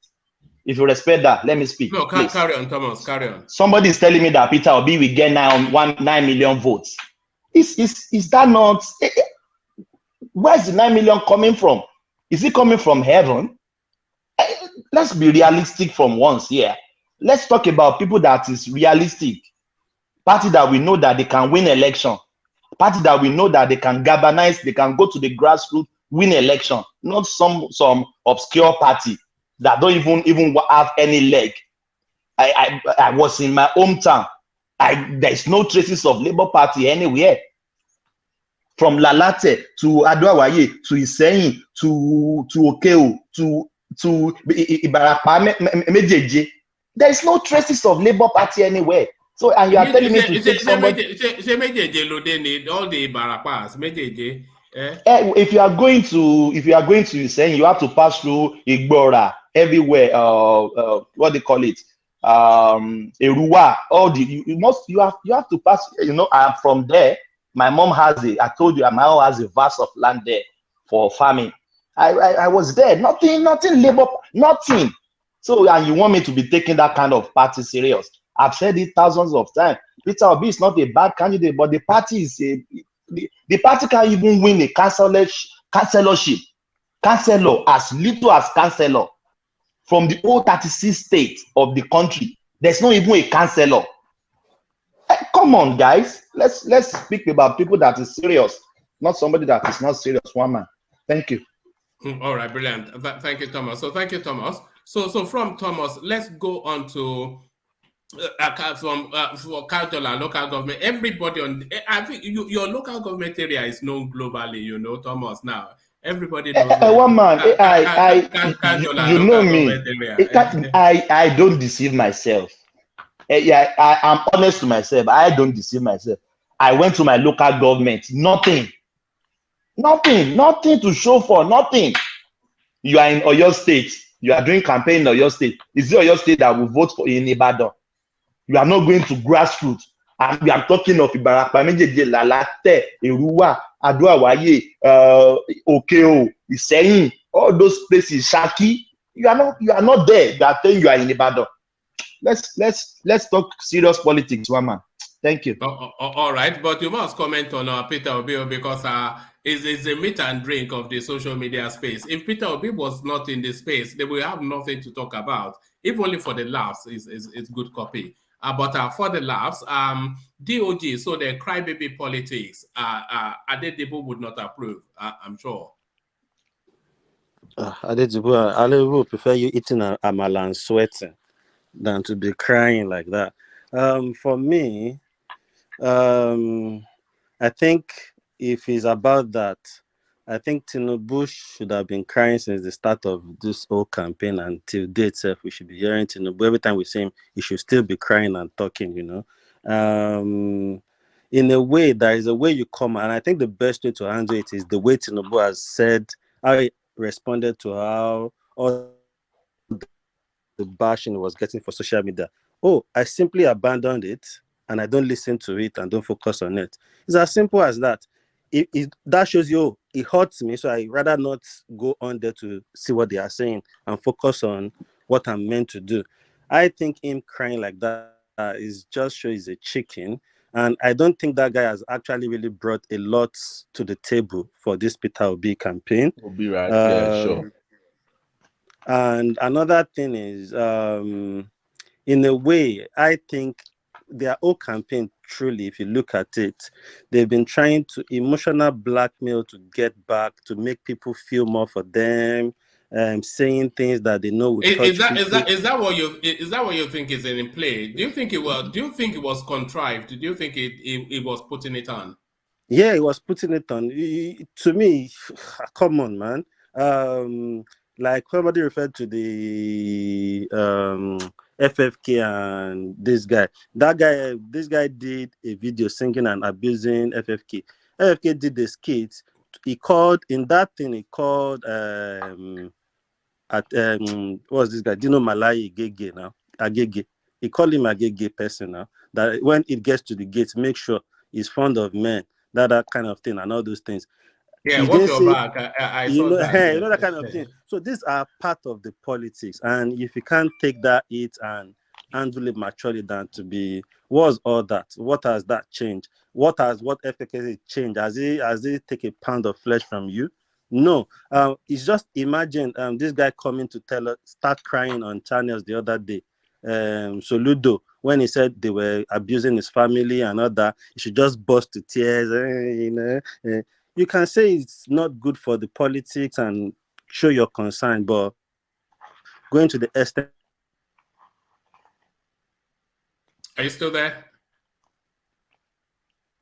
If you respect that, let me speak. No, carry on, Thomas. Carry on. Somebody is telling me that Peter Obi will get 9 million votes. Is that not? Where's the 9 million coming from? Is it coming from heaven? Let's be realistic from once here. Let's talk about people that is realistic. Party that we know that they can win election. Party that we know that they can galvanize, they can go to the grassroots, win election, not some obscure party that don't even have any leg. I was in my hometown. There's no traces of Labour Party anywhere. From Lalate to Adoawaye to Iseyin to Okeo to Ibarapa Mejeje. There is no traces of Labour Party anywhere. So, and you are telling me to take somebody. All the Barapas, Mejeje. If you are going to Iseyin, you have to pass through Igbora everywhere. What they call it? Eruwa. All the you have to pass. You know, I am from there. My mom has I told you, my mom has a vast of land there for farming. I was there. Nothing Labour, nothing. So, and you want me to be taking that kind of party serious? I've said it thousands of times. Peter Obi is not a bad candidate, but the party is the party can even win a councillorship, councillor, as little as councillor from the whole 36 states of the country. There's not even a councillor. Come on, guys. Let's speak about people that is serious, not somebody that is not serious. One man. Thank you. All right, brilliant. Thank you, Thomas. So thank you, Thomas. So from Thomas, let's go on to for cultural and local government. Everybody I think your local government area is known globally. You know, Thomas. Now everybody knows. One man. You know me. I don't deceive myself. Yeah, I'm honest to myself. I don't deceive myself. I went to my local government. Nothing to show for. Nothing. You are in Oyo State. You are doing campaign in Oyo State. Is it Oyo State that will vote for in Ibadan? You are not going to grassroots. And we are talking of Ibarapa, Mejeje, Lalate, Eruwa, Adoawaye, Okeo, Iseyin, all those places, Shaki. You are not there. You are saying you are in Ibadan. Let's talk serious politics, one man. Thank you. All right, but you must comment on Peter Obi because it's a meat and drink of the social media space. If Peter Obi was not in the space, they will have nothing to talk about. If only for the laughs, it's good copy. But for the laughs, DOG, so the crybaby politics, Adedibu would not approve, I'm sure. Adedibu, I will prefer you eating an amala and sweating than to be crying like that. For me, I think if it's about that, I think Tinubu should have been crying since the start of this whole campaign until date itself. We should be hearing Tinubu. Every time we see him, he should still be crying and talking, you know. In a way, there is a way you come, and I think the best way to handle it is the way Tinubu has said, how he responded to how all the bashing he was getting for social media. Oh, I simply abandoned it and I don't listen to it and don't focus on it. It's as simple as that. That shows you, it hurts me, so I rather not go on there to see what they are saying and focus on what I'm meant to do. I think him crying like that is just shows he's a chicken, and I don't think that guy has actually really brought a lot to the table for this Peter Obi campaign. Obi, right? Yeah, sure. And another thing is, in a way, I think their whole campaign, truly, if you look at it, they've been trying to emotional blackmail to get back, to make people feel more for them, saying things that they know will touch people. Is that what you think is in play? Do you think it was contrived? Do you think it was putting it on? Yeah, it was putting it on. To me, come on, man. Like somebody referred to the FFK and this guy. This guy did a video singing and abusing FFK. FFK did the skit. He called in that thing. He called what was this guy? Dino Malai Agege now. Agege. He called him Agege person now. That when it gets to the gates, make sure he's fond of men. That kind of thing and all those things. Yeah, what's your back? I saw that. You know that kind of thing. So these are part of the politics, and if you can't take that hit and handle it maturely, than to be what's all that? What has that changed? What FKK changed? Has it take a pound of flesh from you? No. It's just imagine this guy coming to start crying on channels the other day. Soludo, when he said they were abusing his family and all that, he should just burst to tears. you can say it's not good for the politics and show your concern, but going to the extent. Are you still there?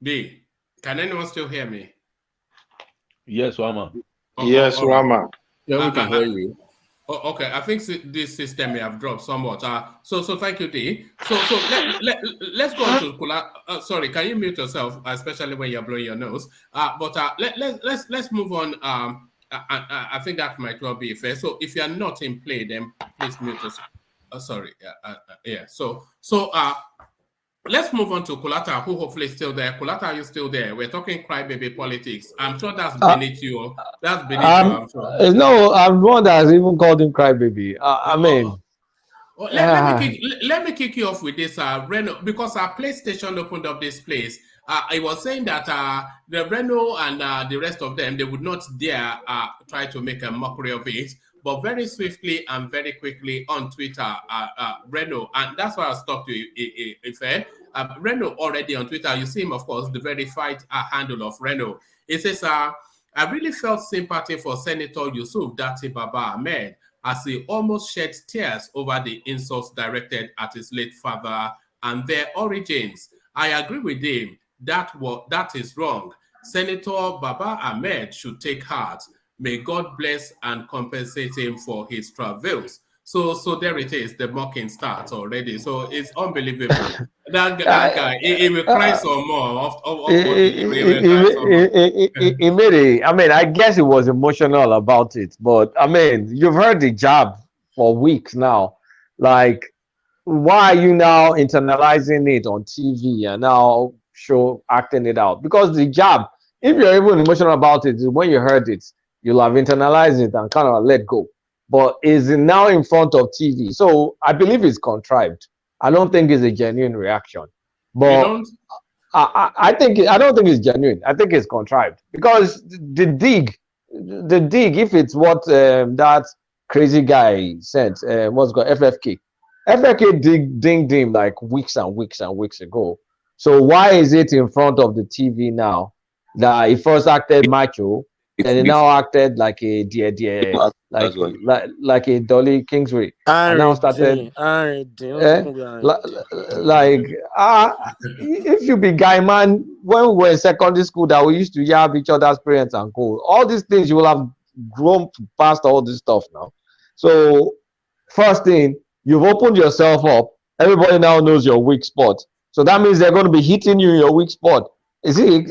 B, can anyone still hear me? Yes, Wama. Yes, all right. Wama. Yeah, we can hear you. Okay, I think this system may have dropped somewhat. So thank you, D. So let's go on to Kula. Sorry, can you mute yourself, especially when you're blowing your nose? But let's move on. I think that might well be fair. So if you are not in play, then please mute yourself. Sorry. Yeah. So let's move on to Kulata, who hopefully is still there. Kulata, are you still there? We're talking crybaby politics. I'm sure that's beneath you. That's beneath you, I'm sure. No, I'm one that has even called him crybaby. I mean, let me kick you off with this, Reno, because our PlayStation opened up this place. I was saying that the Reno and the rest of them, they would not dare try to make a mockery of it. But very swiftly and very quickly on Twitter, Reno, and that's why I stopped you, Ife. Reno already on Twitter, you see him, of course, the verified handle of Reno. It says, I really felt sympathy for Senator Yusuf Datti Baba Ahmed as he almost shed tears over the insults directed at his late father and their origins. I agree with him. That is wrong. Senator Baba Ahmed should take heart. May God bless and compensate him for his travels. So there it is. The mocking starts already. So it's unbelievable. That guy, he will cry some more. I mean, I guess he was emotional about it, but I mean, you've heard the jab for weeks now. Like, why are you now internalizing it on TV and now acting it out? Because the jab, if you're even emotional about it, when you heard it, you'll have internalized it and kind of let go. But is it now in front of TV? So I believe it's contrived. I don't think it's a genuine reaction. But I don't think it's genuine. I think it's contrived because the dig, if it's what that crazy guy said, what's called FFK dinged him like weeks and weeks and weeks ago. So why is it in front of the TV now that he first acted macho? And he now acted like a like a Dolly Kingsbury. And now started if you be guy man, when we were in secondary school that we used to yab each other's parents and go, all these things you will have grown past all this stuff now. So first thing, you've opened yourself up. Everybody now knows your weak spot. So that means they're going to be hitting you in your weak spot. Is he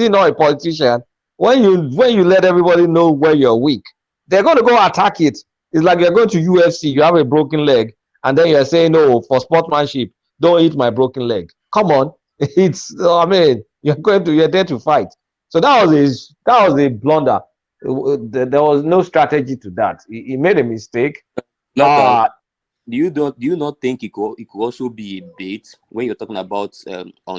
not a politician? When you let everybody know where you're weak, they're going to go attack it. It's like you're going to UFC, you have a broken leg, and then you're saying, no, for sportsmanship, don't eat my broken leg. Come on. You're there to fight. So that was a blunder. There was no strategy to that. He made a mistake. Do you not think it could also be a bait when you're talking about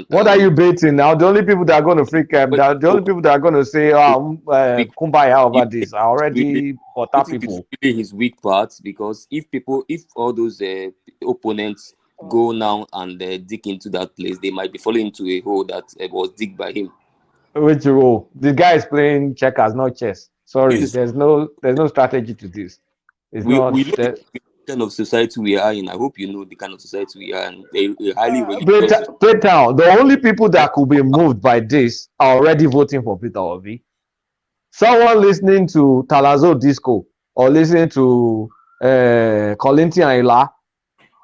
what are you baiting now? The only people that are going to freak out, the only people that are going to say kumbaya over this are already hotter people. It's really his weak parts, because if all those opponents go now and dig into that place, they might be falling into a hole that was digged by him. Which hole? The guy is playing checkers, not chess. Sorry, there's no strategy to this. It's kind of society we are in. I hope you know the kind of society we are in. A highly religious. Playtown. The only people that could be moved by this are already voting for Peter Obi. Someone listening to Talazo Disco or listening to Colinti Ayla,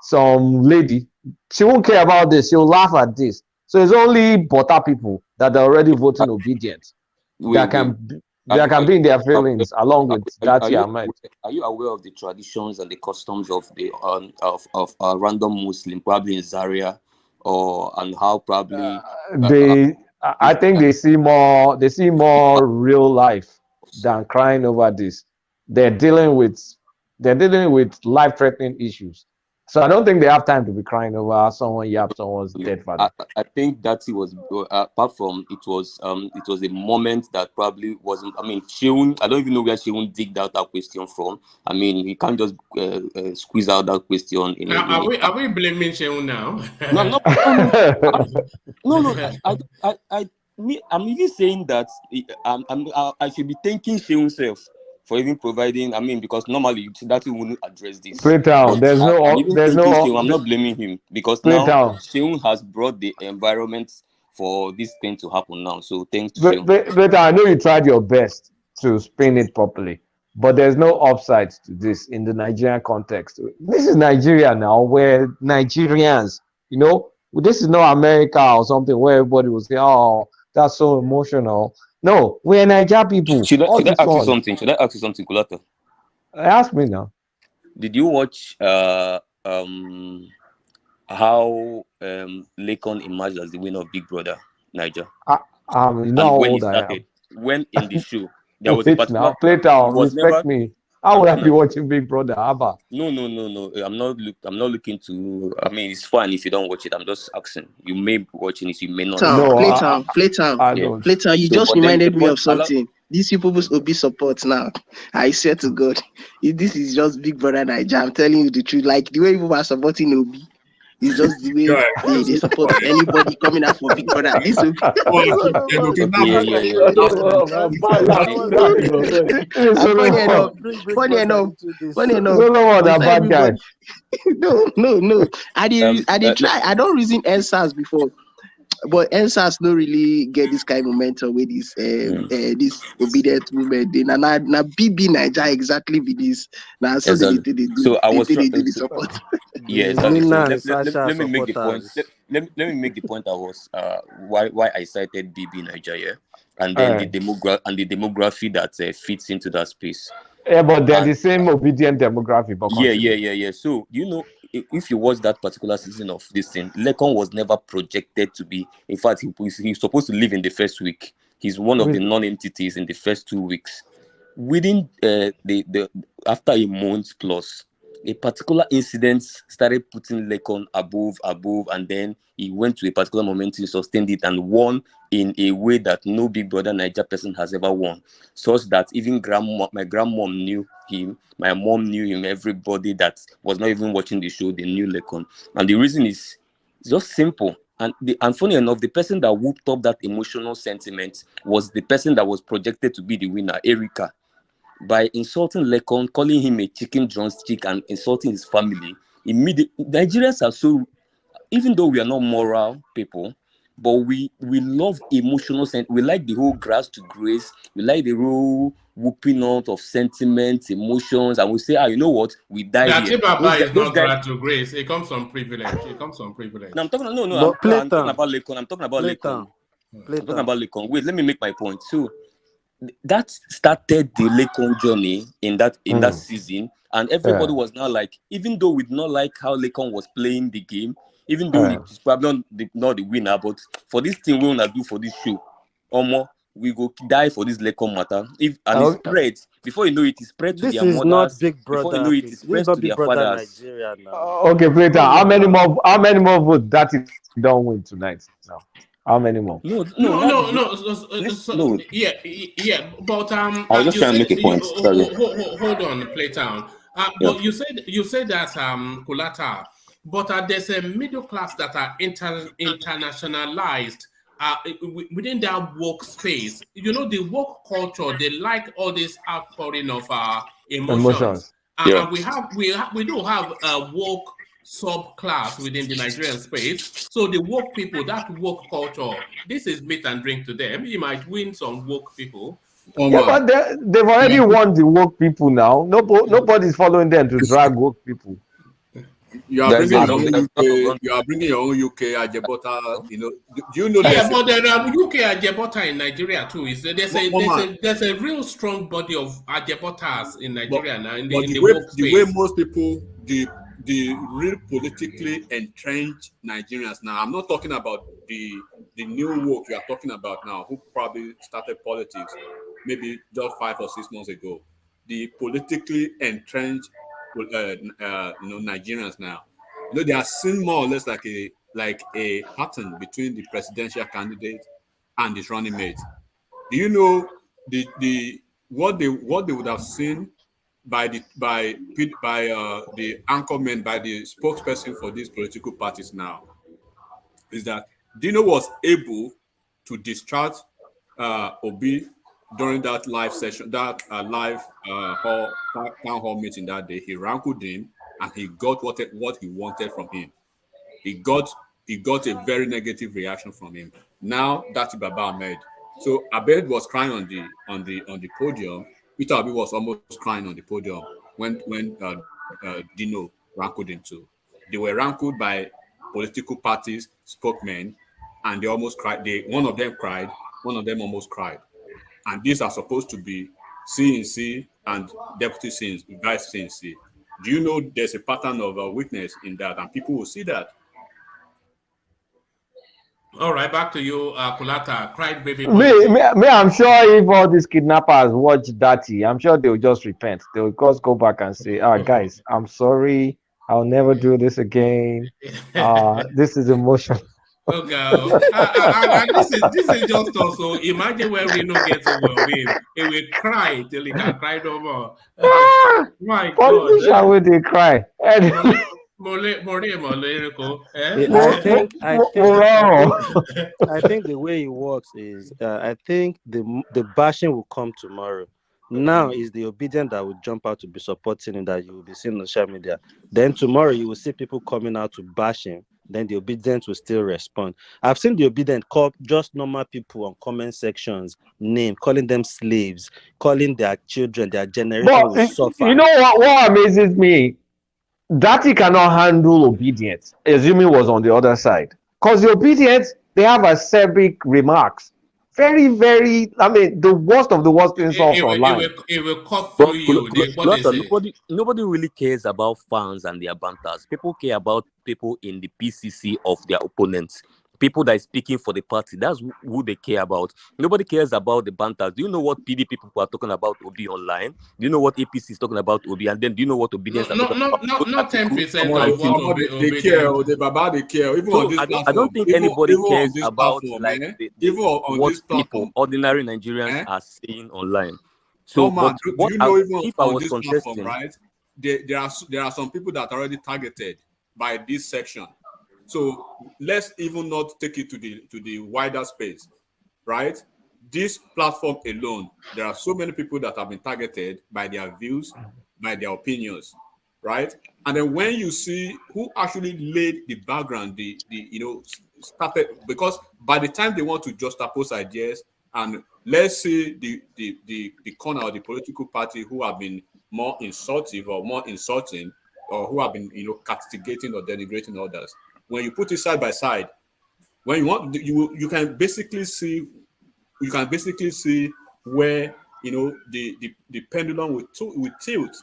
some lady, she won't care about this. She'll laugh at this. So it's only butter people that are already voting obedient that can be in their feelings along with that. Are you aware of the traditions and the customs of the of random Muslim, probably in Zaria, and how probably I think they see more real life than crying over this. They're dealing with life-threatening issues. So I don't think they have time to be crying over someone someone's dead father. I think that he was apart from it was a moment that probably wasn't. I mean, Sheun, I don't even know where Sheun digged out that question from. I mean, he can't just squeeze out that question. Are we blaming Sheun now? No. I'm even saying that I should be thanking Shehu himself for even providing. I mean, because normally that wouldn't address this. Playtown, But I'm even thanking Shehu. I'm not there's blaming him because now Playtown. Shehu has brought the environment for this thing to happen now. So thanks to Shehu. But I know you tried your best to spin it properly, but there's no upside to this in the Nigerian context. This is Nigeria now, where Nigerians, this is not America or something where everybody will say, "Oh, that's so emotional." No, we're Niger people. Should I ask you One. something? Should I ask you something, Kulata? Ask me now. Did you watch how Lakon emerged as the winner of Big Brother Niger? And when he started, when in the show there was a Wait particular. now, Playtown, It was respect never. me. How would I be watching Big Brother? Abba? No. I'm not looking to. I mean, it's fine if you don't watch it. I'm just asking. You may be watching it. You may not. Playtown. You So, just but then reminded the me of point, something. These people's Obi support now. I swear to God, if this is just Big Brother Niger, I'm telling you the truth. Like the way people are supporting Obi, it's just the way they support anybody coming out for Big Brother. This will funny enough. That bad guy. No. I did try. I don't reason NSAS before. But NSAS no really get this kind of momentum with this this obedient movement. Then na BB Niger exactly with this. Now so they do So I was they do the support. Yeah, exactly. So let me make the point. Let me make the point. I was why I cited BB Nigeria, and then the demography that fits into that space. Yeah, but they're the same obedient demographic. But Yeah. So if you watch that particular season of this thing, Lekon was never projected to be. In fact, he's supposed to live in the first week. He's one of the non-entities in the first 2 weeks. Within the after a month plus, a particular incident started putting Lekon above, and then he went to a particular moment, he sustained it and won in a way that no Big Brother Niger person has ever won. Such that even my grandmom knew him, my mom knew him, everybody that was not even watching the show, they knew Lekon. And the reason is just simple. And funny enough, the person that whooped up that emotional sentiment was the person that was projected to be the winner, Erica. By insulting Lekon, calling him a chicken drumstick and insulting his family, Nigerians are so, even though we are not moral people, but we love emotional sense. We like the whole grass to grace. We like the whole whooping out of sentiments, emotions, and we say, you know what? We die that here. Baba is not glad to grace. It comes from privilege. No, I'm talking about Lekon. I'm talking about Lekon. Wait, let me make my point. So that started the Lekon journey in that season, and everybody was now like, even though we did not like how Lekon was playing the game, even though he's probably not the winner, but for this thing we wanna do for this show, we go die for this Lekon matter. It spread before you know it spread to their mothers. Before you know it spreads to their fathers. Okay, Plater, how many more votes that he don't win tonight now? How many more? No. Yeah. But I was just trying to make a point. Hold on, Playtown. But you said that Kulata, but there's a middle class that are internationalized within that workspace. The work culture. They like all this outpouring of emotions. And we do have a work subclass within the Nigerian space. So the work people, that work culture, this is meat and drink to them. You might win some work people. But they've already won the work people now. Nobody's following them to drag work people. You are bringing your own UK Ajebota. Do you know? Yeah, but there are UK Ajebota in Nigeria too. There's a real strong body of Ajebotas in Nigeria now. The way most people, the real politically entrenched Nigerians now. I'm not talking about the new work you are talking about now, who probably started politics maybe just 5 or 6 months ago. The politically entrenched Nigerians now. They are seen more or less like a pattern between the presidential candidate and his running mate. Do you know what they would have seen by the anchorman, by the spokesperson for these political parties now, is that Dino was able to discharge Obi during that live session, that town hall meeting that day. He rankled him, and he got what he wanted from him. He got a very negative reaction from him. Now that's Baba Ahmed. So Abed was crying on the podium. Peter Obi was almost crying on the podium when Dino rankled him too. They were rankled by political parties, spokesmen, and they almost cried. One of them cried, one of them almost cried. And these are supposed to be CNC and deputy CNC, vice CNC. Do you know there's a pattern of weakness in that, and people will see that? All right, back to you, Kulata. Cried baby. Me, I'm sure if all these kidnappers watch Datti, I'm sure they'll just repent. They'll just go back and say, guys, I'm sorry. I'll never do this again. This is emotional. Okay. This is just also imagine when Reno gets over him. He will cry till he can cry no more. My God. Shall we they cry? I think the way it works is I think the bashing will come tomorrow. Now is the obedient that will jump out to be supporting him, that you will be seeing on social media. Then tomorrow you will see people coming out to bash him. Then the obedient will still respond. I've seen the obedient call just normal people on comment sections name, calling them slaves, calling their children, their generation will suffer. You know what amazes me? Datti cannot handle obedience, assuming was on the other side. Because the obedience, they have acerbic remarks. Very, very, I mean, the worst of the worst insults online. It will cut through you. Nobody really cares about fans and their banters. People care about people in the PCC of their opponents. People that is speaking for the party. That's who they care about. Nobody cares about the banters. Do you know what PDP people are talking about Obi online? Do you know what APC is talking about Obi? And then do you know what obedience are talking about? Not 10% of what they care. They care. Even on this platform, I don't think anybody cares about what people, ordinary Nigerians are saying online. So, but you know, if I was contesting, right? There are some people that are already targeted by this section. So let's even not take it to the wider space, right? This platform alone, there are so many people that have been targeted by their views, by their opinions, right? And then when you see who actually laid the background, started, because by the time they want to juxtapose ideas, and let's say the corner of the political party who have been more insultive or more insulting, or who have been castigating or denigrating others. When you put it side by side, when you want, you can basically see where the pendulum will tilt,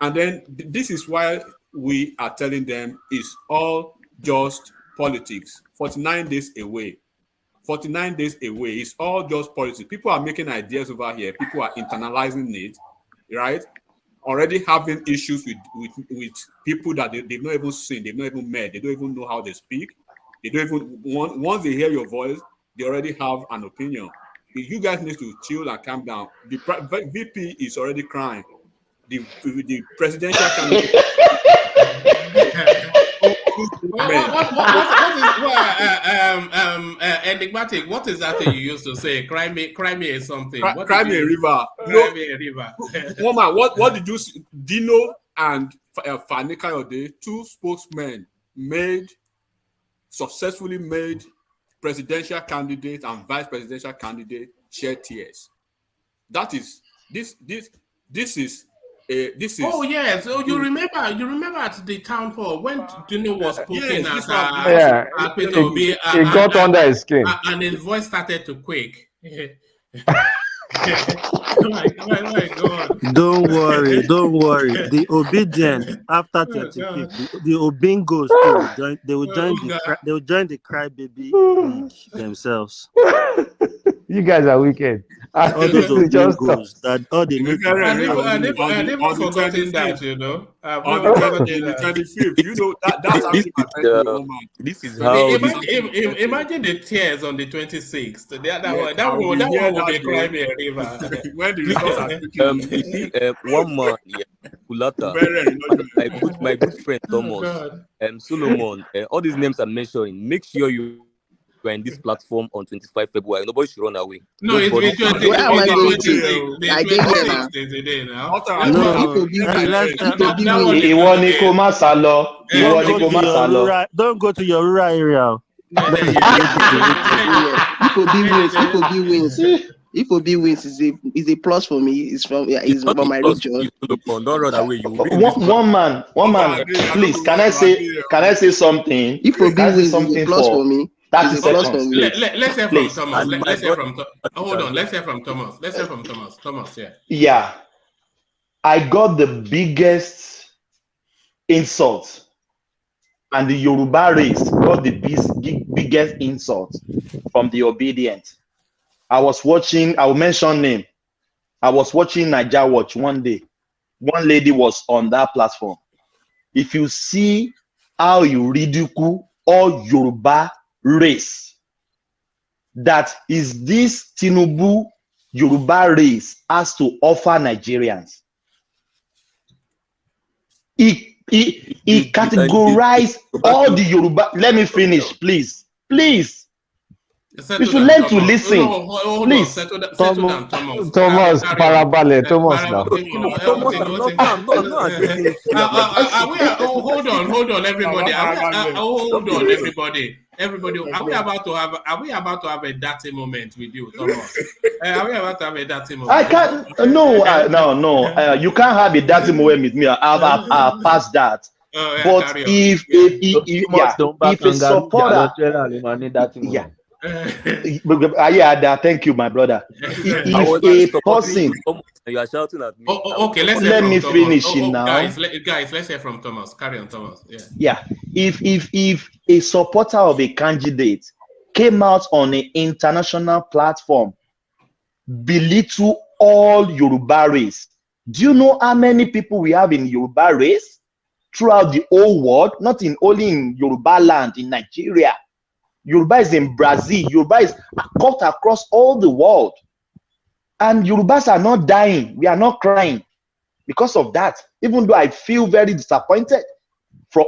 and then this is why we are telling them it's all just politics. 49 days away. 49 days away. It's all just politics. People are making ideas over here. People are internalizing it, right? Already having issues with people that they've not even seen, they've not even met, they don't even know how they speak. They don't even once they hear your voice, they already have an opinion. You guys need to chill and calm down. The VP is already crying. The presidential candidate. Enigmatic, what is that thing you used to say? Cry me is something. Cry me a river. Cry me a river. Woman, what did you see? Dino and Fani Kayode, two spokesmen, successfully made presidential candidate and vice presidential candidate shed tears. That is this is. Oh yes, so you remember at the town hall when Dino was poking at Peter Obi, it got under his skin, and his voice started to quake. my God! Don't worry. The obedient after 25th, the Obingos too. They will join the crybaby league themselves. You guys are wicked. All those Obingos that all they need. I never forgotten that, On the 25th, that's actually my woman. This is how. Imagine the tears on the 26th. That one will be crying a river. When the results are you see, one man, Kulata, my good friend Thomas, Solomon, all these names I'm mentioning. Make sure you we're in this platform on 25 February. Nobody should run away. No, it's Nobody. the Where am I going to? 26th. I The get here now. 26th is the day now. No, if Obi win, if Obi That one win, is Ìwọ not ni the kó má sá lọ. Ìwọ ni kó má sá lọ. Don't go to your rural area. if Obi wins, is a plus for me. It's from my region. Don't run away. You will be in One man, please, can I say something? If Obi Can I say wins, something it's a plus for for me. 30 It's a plus seconds, for me. please? Let's hear from Please. Thomas. Let's hear from hold on. Let's hear from Thomas. Let's hear from Thomas. Thomas, yeah. Yeah, I got the biggest insult, and the Yoruba race got the biggest insult from the obedient. I was watching, I will mention name. I was watching Naija Watch one day. One lady was on that platform. If you see how you ridicule all Yoruba race, that is this Tinubu Yoruba race has to offer Nigerians. He categorized all the Yoruba. Let me finish, please. Please. You should learn to listen. No, hold please. on. Settle down, Thomas. Thomas, parabale, Thomas now. Hold on, everybody. Hold on, everybody. Everybody, are we about to have a dirty moment with you, Thomas? Are we about to have a dirty moment? I can't. No. You can't have a dirty moment with me. I've passed that. But if a supporter, thank you, my brother. If a person, you are shouting at me. Okay, let me finish it now. Guys, let's hear from Thomas. Carry on, Thomas. Yeah. If a supporter of a candidate came out on an international platform, belittle all Yoruba race, do you know how many people we have in Yoruba race throughout the whole world? Not only in Yoruba land, in Nigeria. Yoruba is in Brazil. Yoruba is cut across all the world. And Yorubas are not dying. We are not crying because of that. Even though I feel very disappointed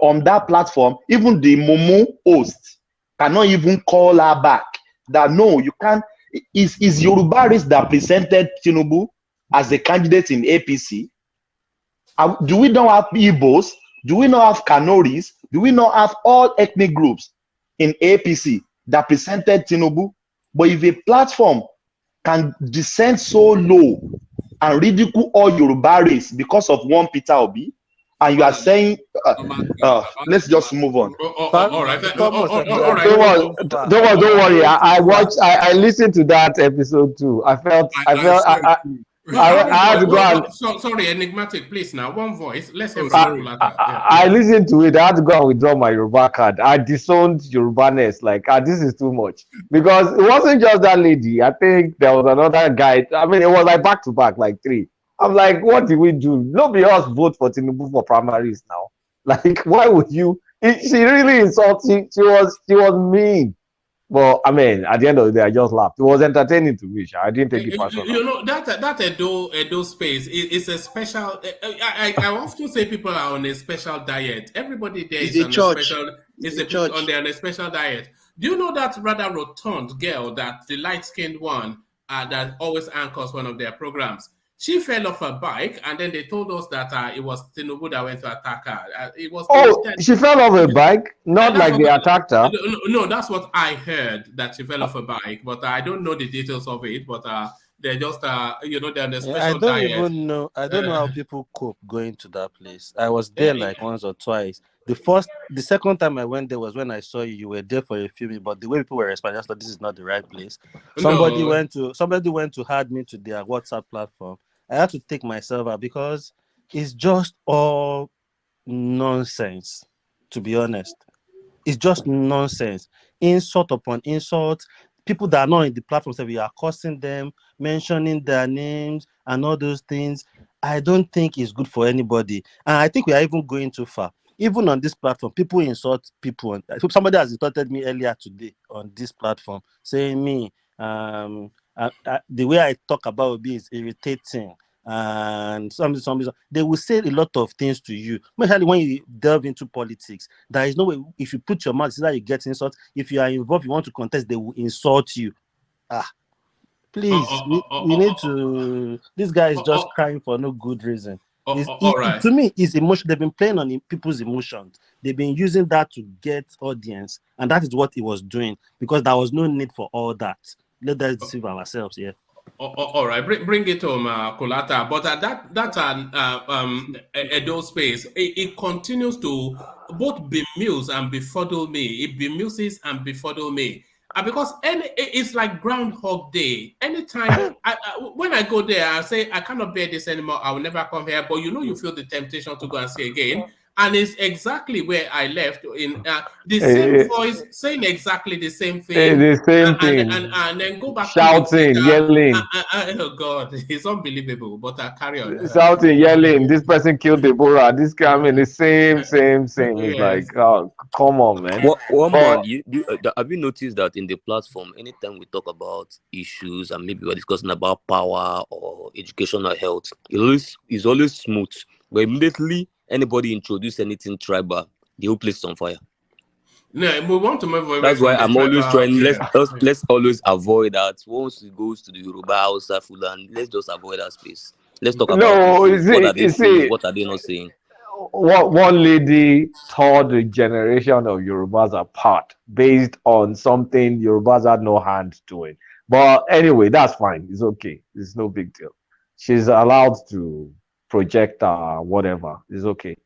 on that platform, even the Momo host cannot even call her back. That no, you can't. Is Yoruba race that presented Tinubu as a candidate in APC? Do we not have Igbos? Do we not have Kanoris? Do we not have all ethnic groups in APC that presented Tinubu? But if a platform can descend so low and ridicule all Yoruba race because of one Peter Obi, and you are saying, let's just move on. All right. Don't worry. I listened to that episode too. I had to go and. Sorry, enigmatic, please. Now, one voice. Let's have I listened to it. I had to go and withdraw my Yoruba card. I disowned Yorubaness. Like, this is too much. Because it wasn't just that lady. I think there was another guy. I mean, it was like back to back, like 3. I'm like, what did we do? Nobody else vote for Tinubu for primaries now. Like, why would you? She really insulted. She was mean. Well, I mean, at the end of the day, I just laughed. It was entertaining to me. I didn't take it personal. You know, that Edo space is a special. I often say people are on a special diet. Everybody there is on a special. On a special diet. Do you know that rather rotund girl, that the light-skinned one that always anchors one of their programs? She fell off her bike, and then they told us that it was Tinubu that went to attack her. She fell off her bike? Not like they attacked her? No, that's what I heard, that she fell off her bike, but I don't know the details of it, but they're just, they're on a special diet. I don't know how people cope going to that place. I was there like once or twice. The second time I went there was when I saw you. You were there for a few minutes, but the way people were responding, I thought this is not the right place. Somebody went to add me to their WhatsApp platform. I had to take myself out because it's just all nonsense, to be honest. It's just nonsense. Insult upon insult. People that are not in the platform say we are cursing them, mentioning their names and all those things. I don't think it's good for anybody. And I think we are even going too far. Even on this platform, people insult people. Somebody has insulted me earlier today on this platform, saying me, the way I talk about Obi is irritating. and something. They will say a lot of things to you. Especially when you delve into politics, there is no way. If you put your mouth, it's either you get insult. If you are involved, you want to contest, they will insult you. Please, we need to. This guy is just crying for no good reason. To me, it's emotion. They've been playing on people's emotions. They've been using that to get audience, and that is what he was doing because there was no need for all that. Let us deceive ourselves here. All right, bring it home, Kolata. But that's an Edo space. It continues to both bemuse and befuddle me. It bemuses and befuddle me. Because it's like Groundhog Day. Anytime when I go there, I say I cannot bear this anymore. I will never come here. But you feel the temptation to go and see again, and it's exactly where I left in the same voice saying exactly the same thing. The same thing. And then go back shouting, yelling. Oh God, it's unbelievable. But carry on. Shouting, yelling. This person killed Deborah. This guy, I mean, the same. It's like, oh, come on, man. One man, have you noticed that in the platform, anytime we talk about issues and maybe we're discussing about power or education or health, it's always smooth. But immediately anybody introduce anything tribal, the whole place is on fire. No, we want to move away. That's why I'm always trying. Let's always avoid that. Once it goes to the Yoruba House, Fulani, let's just avoid that space. Let's talk about what are they saying, what are they not saying. One lady tore the generation of Yorubas apart based on something Yorubas had no hand to it. But anyway, that's fine. It's okay. It's no big deal. She's allowed to project whatever. It's okay.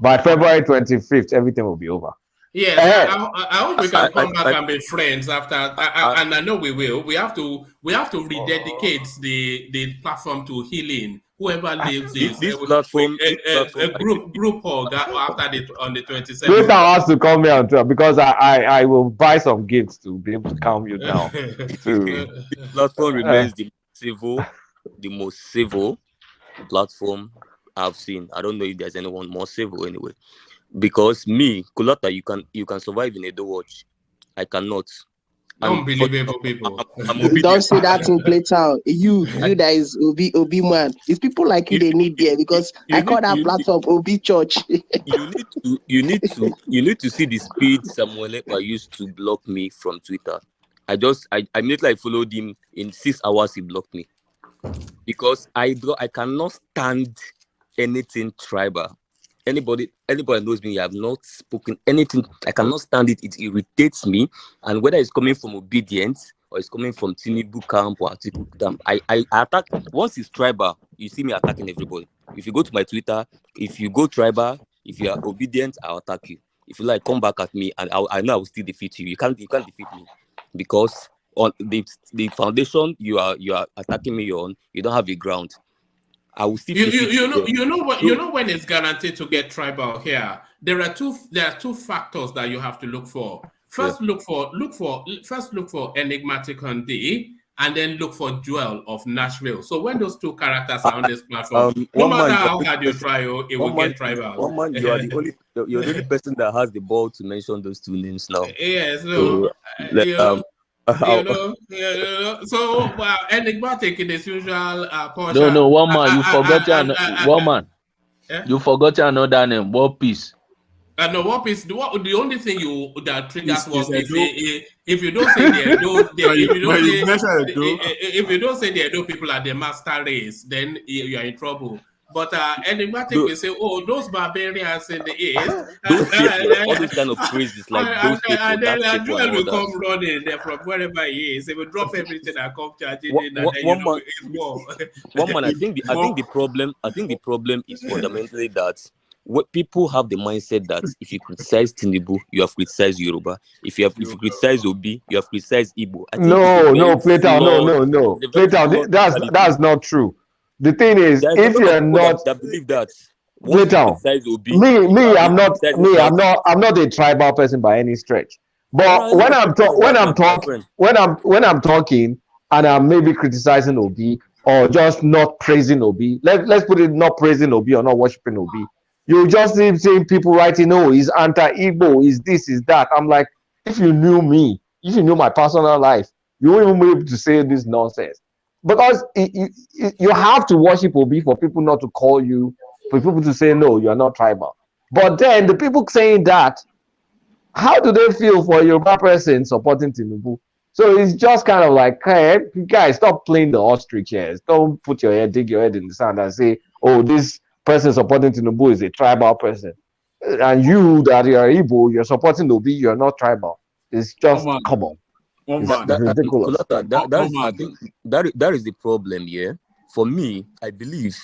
By February 25th, everything will be over. Yes, I hope we can come back and be friends after, and I know we will. We have to rededicate the platform to healing. Whoever lives this platform, a group hug after on the 27th. Later has to come here and talk because I will buy some gifts to be able to calm you down. This platform remains the most civil platform I've seen. I don't know if there's anyone more civil anyway. Because me, Kulata, you can survive in a do watch. I cannot. Unbelievable people. Don't say that in Playtown. You that is Obi man. It's people like you they need there because I call that platform Obi Church. you need to see the speed Samuel Ekpa used to block me from Twitter. I immediately followed him. In 6 hours he blocked me because I cannot stand anything tribal. Anybody knows me, I have not spoken anything. I cannot stand it. It irritates me. And whether it's coming from obedience or it's coming from Tinubu camp or Atiku camp, I attack. Once it's tribal, you see me attacking everybody. If you go to my Twitter, if you go tribal, if you are obedient, I'll attack you. If you like, come back at me, and I know I will still defeat you. You can't defeat me because on the foundation you are attacking me on, you don't have a ground. I will still you know when it's guaranteed to get tribal here. There are two factors that you have to look for. First, look for Enigmatic Hundy, and then look for Joel of Nashville. So when those two characters are on this platform, no matter how hard you try, it will get tribal. One man, you're the only person that has the ball to mention those two names now. Yes, no. So Enigmatic in his usual portion. No, one man, you forgot one man. You forgot another name. What piece? No, what piece? The only thing that triggers was if you don't say the Edo, if you don't say the Edo people are the master race, then you are in trouble. But Enigmatic will say, "Oh, those barbarians in the east." All those kind of phrases like those people. And then Joel will come running there from wherever he is. He will drop everything and come charging in, and then it's war. One man, I think the problem is fundamentally that what people have the mindset that if you criticize Tinubu, you have criticized Yoruba. If you criticize Obi, you have criticized Igbo. No, Playtown, no. Playtown, that's not true. The thing is, if you're not that believe that Playtown, I'm not a tribal person by any stretch. But when I'm talking and I'm maybe criticizing Obi or just not praising Obi, let's put it not praising Obi or not worshiping Obi, you just see seeing people writing, "Oh, he's anti-Igbo, is this, is that." I'm like, if you knew me, if you knew my personal life, you wouldn't even be able to say this nonsense. because you have to worship Obi for people not to call you, for people to say no, you are not tribal. But then the people saying that, how do they feel for a Yoruba person supporting Tinubu? So it's just kind of like, hey, guys, stop playing the ostrich here. Don't put your head, dig your head in the sand and say, oh, this person supporting Tinubu is a tribal person. And you that you are Igbo, you're supporting Obi, you're not tribal. It's just, come on. It's ridiculous. I think that is the problem here. For me, I believe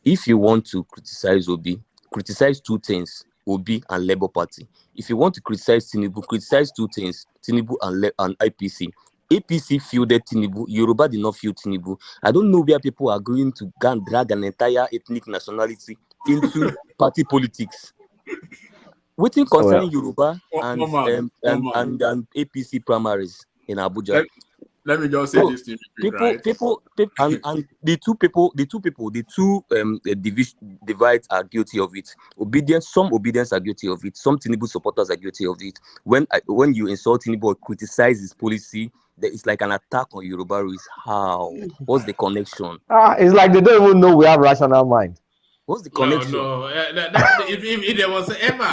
if you want to criticize Obi, criticize two things: Obi and Labour Party. If you want to criticize Tinubu, criticize two things: Tinubu and IPC. APC fielded Tinubu. Yoruba did not field Tinubu. I don't know where people are going to go and drag an entire ethnic nationality into party politics. Waiting concerning Yoruba and APC primaries in Abuja. Let me just say this to you, right? People, and the two divides are guilty of it. Some obedience are guilty of it. Some Tinubu supporters are guilty of it. When you insult Tinubu or criticize his policy, there is like an attack on Yoruba race. How? What's the connection? It's like they don't even know we have rational mind. What's the connection? No. If there was ever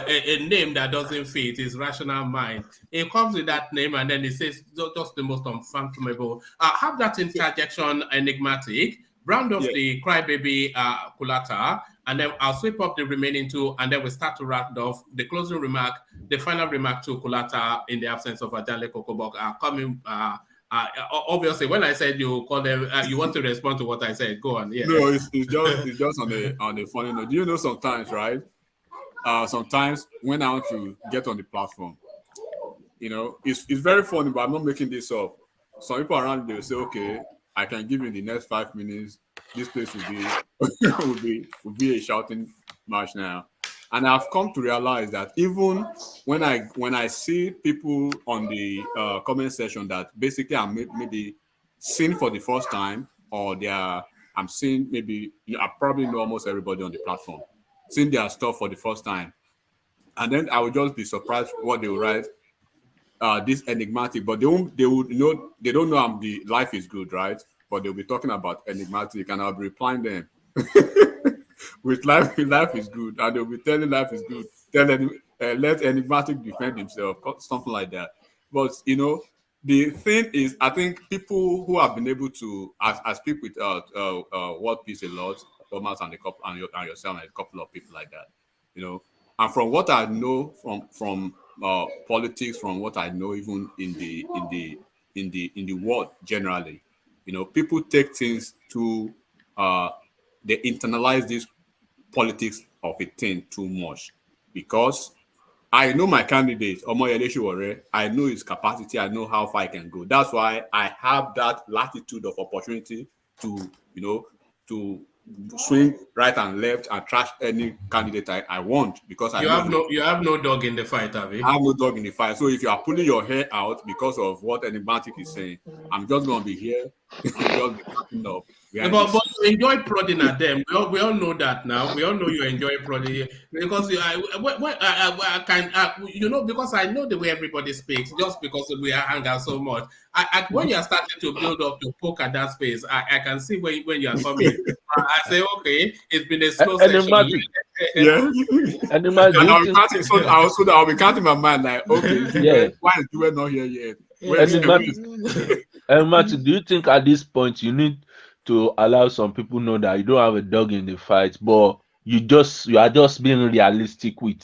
a name that doesn't fit, is rational mind. It comes with that name and then it says just the most unfathomable. Have that interjection enigmatic. Round off the crybaby Kulata, and then I'll sweep up the remaining two, and then we start to wrap off the closing remark, the final remark to Kulata in the absence of Ajale Kokobok coming. Obviously, when I said you call them, you want to respond to what I said. Go on. Yeah. No, it's just on a funny note. Do you know sometimes, right? Sometimes when I want to get on the platform, it's very funny, but I'm not making this up. Some people around they will say, "Okay, I can give you in the next 5 minutes. This place will be a shouting match now." And I've come to realize that even when I see people on the comment section that basically I'm maybe seeing for the first time, or I'm seeing I probably know almost everybody on the platform, seeing their stuff for the first time, and then I would just be surprised what they will write. This enigmatic, but they don't know I'm the life is good, right? But they'll be talking about enigmatic, and I'll be replying them. With life is good, and they'll be telling life is good. Tell them, let enigmatic defend himself, something like that. But the thing is, I think people who have been able to, I speak with World Peace a lot, Thomas and yourself and a couple of people like that, and from what I know from politics, from what I know even in the world generally, people take things to they internalize this politics of a thing too much, because I know my candidate, Omoyele Sowore. I know his capacity. I know how far I can go. That's why I have that latitude of opportunity to, to swing right and left and trash any candidate I want, because you have no dog in the fight, have you? I have no dog in the fight. So if you are pulling your hair out because of what enigmatic is saying, I'm just going to be here, just be backing up. But you enjoy prodding at them. We all know that now. We all know you enjoy prodding because I can, because I know the way everybody speaks. Just because we hang out so much, when you are starting to build up to poke at that space, I can see when you are coming. I say, okay, it's been a slow session. Yeah, and I'll be counting my mind like, okay, why is Due not here yet? Enigmatic, do you think at this point you need to allow some people know that you don't have a dog in the fight, but you are just being realistic with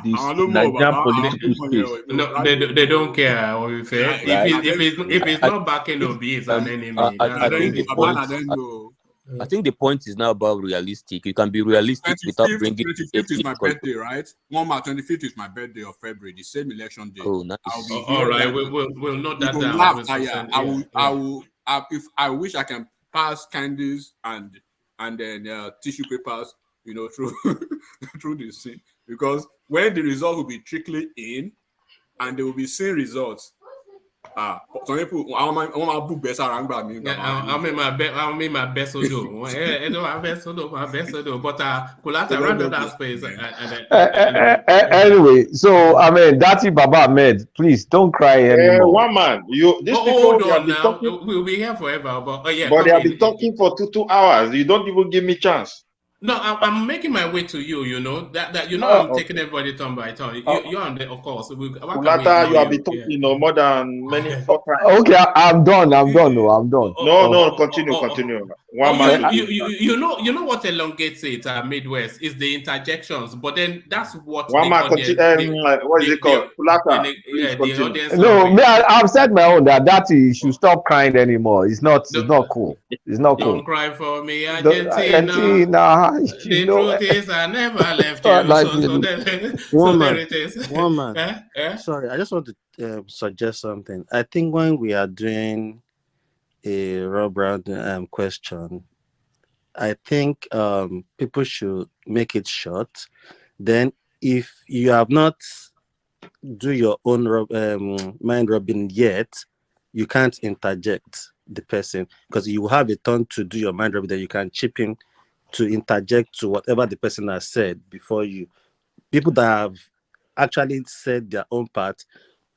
this Nigerian political space? No, they don't care. If it's not backing Obi, it's an enemy. I think the point is now about realistic. You can be realistic without bringing 25th is my birthday, right? 25th is my birthday of February, the same election day. Oh, nice. All right, we'll note that down. I wish I can pass candies and then tissue papers, through through this thing, because when the results will be trickling in and they will be seeing results, Some people, I'm book best around by me. I'm in my best odo. I don't have best odo. But Kulata round that space Anyway, so I mean, Datti Baba Ahmed, please don't cry anymore. One man, these people hold they have on been now. talking, We'll be here forever. But yeah, but come they have in. been talking for 2 hours. You don't even give me chance. No, I'm making my way to you. You know that I'm Okay. taking everybody turn by turn. You're on the, of course. Kulata, you have been talking, more than 4 times. Okay, I'm done. I'm done. No, I'm done. No, continue. One man. You know what elongates it, Midwest is the interjections, but then that's what One man continue. What is it called? Kulata, please continue. The audience. No, me, I've said my own that he should stop crying anymore. It's not cool. It's not cool. Don't cry for me, Argentina. The truth is, I never left you. So there it is. One man. Sorry, I just want to suggest something. I think when we are doing a Rob Brown question, I think people should make it short. Then, if you have not do your own mind rubbing yet, you can't interject the person, because you have a turn to do your mind rubbing, then you can chip in to interject to whatever the person has said before you. People that have actually said their own part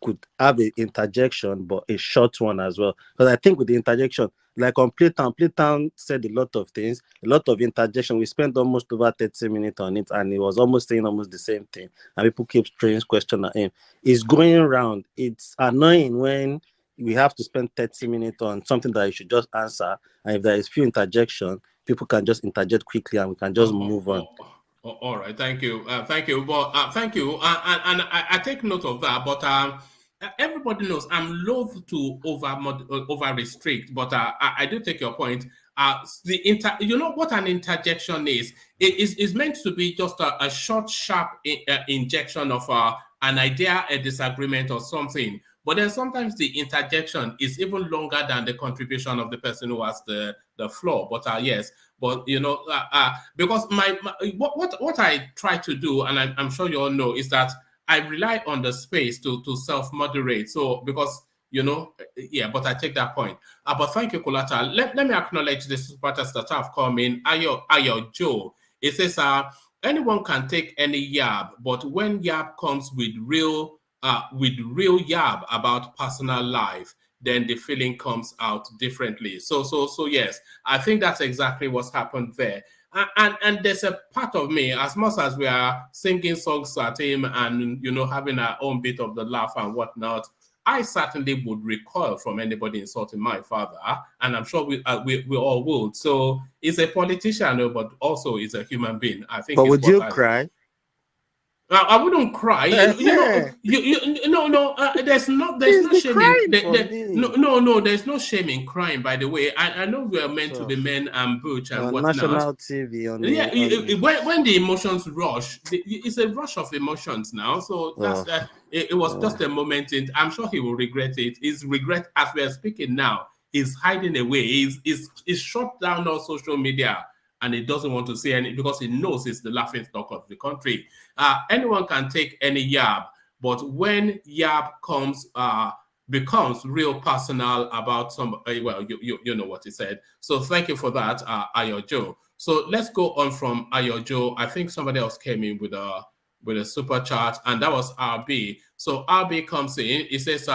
could have an interjection, but a short one as well. Because I think with the interjection, like on Playtown said a lot of things, a lot of interjection. We spent almost over 30 minutes on it, and he was almost saying almost the same thing. And people keep throwing questions at him. It's going around. It's annoying when we have to spend 30 minutes on something that you should just answer. And if there is few interjection, people can just interject quickly and we can just move on. All right, thank you. But thank you, and I take note of that. But everybody knows I'm loath to over restrict, but I do take your point. You know what an interjection is? It is meant to be just a short, sharp injection of an idea, a disagreement, or something. But then sometimes the interjection is even longer than the contribution of the person who has the floor. But yes, but you know, because what I try to do, and I'm sure you all know, is that I rely on the space to self-moderate. So because you know, yeah, but I take that point. But thank you, Kulata. Let me acknowledge the super chats that have come in. Ayo Joe. It says anyone can take any yab, but when yab comes with real yab about personal life, then the feeling comes out differently. So yes, I think that's exactly what's happened there. And there's a part of me, as much as we are singing songs at him and you know having our own bit of the laugh and whatnot, I certainly would recoil from anybody insulting my father, and I'm sure we all would. So he's a politician, but also he's a human being. I think. But would you cry? I wouldn't cry. There's no shame in there's no shame in crying. By the way, I know we are meant to be men and butch and whatnot. National TV. When the emotions rush, it's a rush of emotions now. So that's it was just a moment. I'm sure he will regret it. His regret, as we are speaking now, is hiding away. He's shut down on social media. And he doesn't want to say any because he knows it's the laughing stock of the country. Anyone can take any yab, but when yab becomes real personal about some, well, you know what he said. So thank you for that, Ayo Joe. So let's go on from Ayo Joe. I think somebody else came in with a super chat, and that was RB. So RB comes in. He says,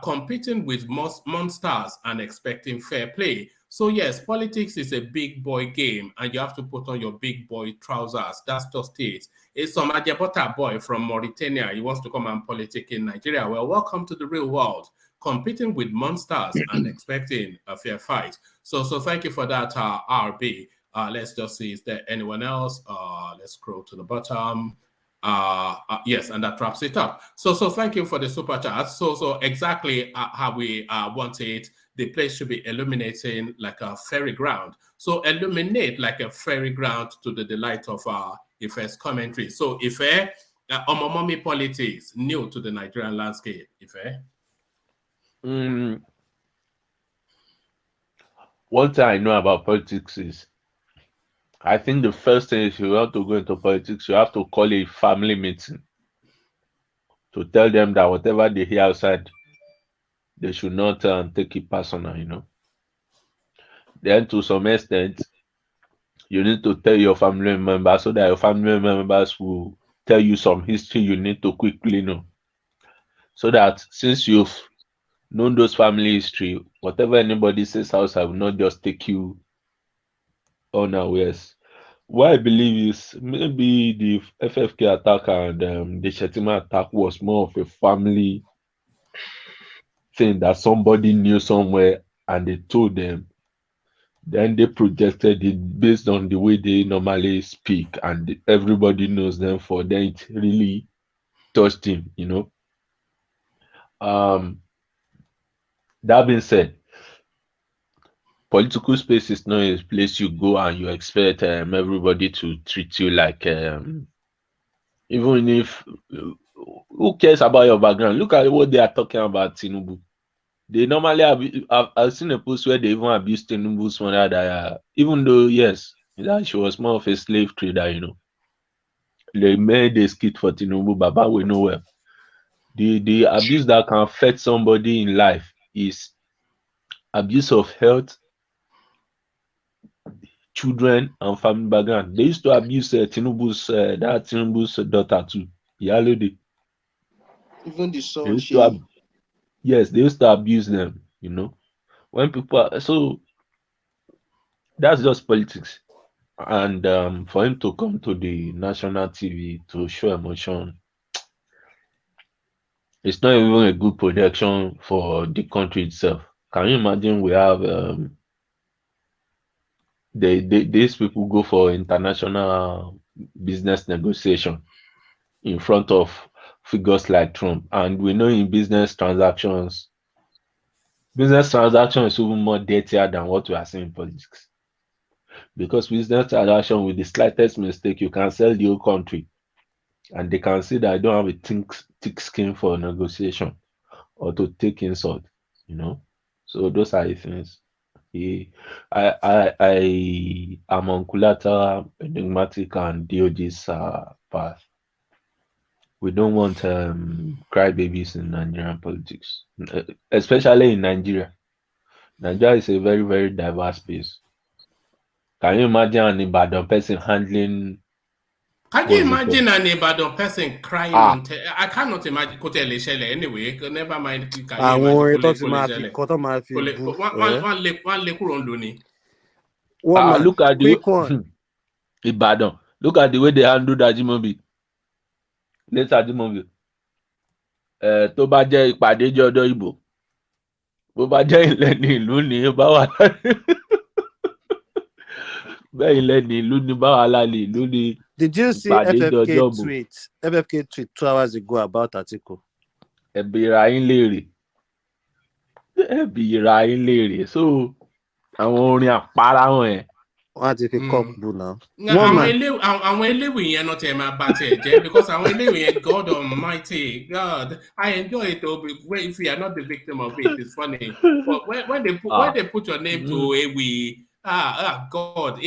competing with monsters and expecting fair play. So yes, politics is a big boy game, and you have to put on your big boy trousers. That's just it. It's some Ajabota boy from Mauritania. He wants to come and politic in Nigeria. Well, welcome to the real world. Competing with monsters and expecting a fair fight. So thank you for that, RB. Let's just see, is there anyone else? Let's scroll to the bottom. Yes, and that wraps it up. So thank you for the super chat. So exactly how we want it. The place should be illuminating like a fairy ground. So illuminate like a fairy ground to the delight of Ife's commentary. So Ife, Omomomi politics, new to the Nigerian landscape, Ife. One thing I know about politics is, I think the first thing is you have to go into politics, you have to call a family meeting to tell them that whatever they hear outside they should not take it personal, you know. Then to some extent, you need to tell your family members so that your family members will tell you some history you need to quickly know. So that since you've known those family history, whatever anybody says outside will not just take you unawares. What I believe is maybe the FFK attack and the Shetima attack was more of a family thing that somebody knew somewhere and they told them. Then they projected it based on the way they normally speak, and everybody knows them for. Then it really touched him, you know. Um, that being said, political space is not a place you go and you expect everybody to treat you like even if who cares about your background? Look at what they are talking about Tinubu. They normally I've seen a post where they even abuse Tinubu's mother that even though yes, that she was more of a slave trader, you know. They made a skit for Tinubu, Baba we know well. The abuse that can affect somebody in life is abuse of health, children, and family background. They used to abuse Tinubu's daughter too, Yalode. Even the They son, used to she yes, they used to abuse them, you know. When people so that's just politics. And for him to come to the national TV to show emotion, it's not even a good projection for the country itself. Can you imagine we have these people go for international business negotiation in front of figures like Trump, and we know in business transactions is even more dirtier than what we are seeing in politics. Because business transaction with the slightest mistake, you can sell the whole country, and they can see that I don't have a thick skin for negotiation or to take insult, you know. So those are the things. I am on collateral, enigmatic, and DOG's path. We don't want crybabies in Nigerian politics, especially in Nigeria. Nigeria is a very, very diverse place. Can you imagine an Ibadan person handling Can you what's it imagine called? an Ibadan person crying on I cannot imagine Kote Leshele anyway. Never mind. Can you àwọn imagine orin tó ti Kole máa fi Leshele? kọ́ tó máa fi bú One le kúrò ń lò ní. one man Look at the quick one. Ibadan. Look at the way they handle Ajimobi. Let's Ajimobi. Tó bá jẹ́ ìpàdé jẹ́ ọ̀dọ̀ Ìgbò. Bó bá jẹ́ ilẹ̀ ní ìlú ní bá wà bẹ́ẹ̀ ilẹ̀ ní ìlú ní bá wà lálẹ́ ìlú ní Did you see ìpàdé jẹ́ FFK ọjọ́ Ìgbò. tweet? FFK tweet 2 hours ago about Atiku. Ẹ̀bìrà yín léèrè. Ẹ̀bìrà yín léèrè. So àwọn orin àpárá wọn yẹn. Wọ́n á ti fi cup bù náà. Àwọn eléwì yẹn náà tẹ̀ máa bá tiẹ̀ jẹ́ because àwọn eléwì yẹn God Almighty God I enjoy it though if you are not the victim of it it's funny but when they put your name to ewi God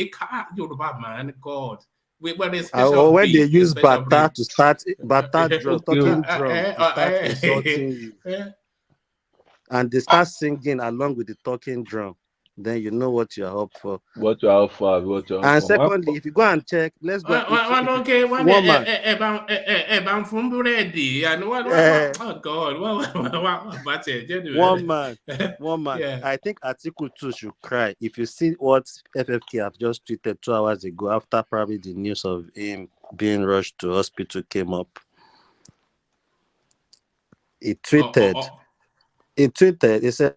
Yoruba man God when they special when beat, they use special bata beat. to start bata drum talking drum to start insulting you and they start singing along with the talking drum. Then you know what you are up for. And secondly, if you go and check, let's go. One man. One man. Yeah. I think Atiku too should cry. If you see what FFK have just tweeted 2 hours ago after probably the news of him being rushed to hospital came up. He tweeted. He said,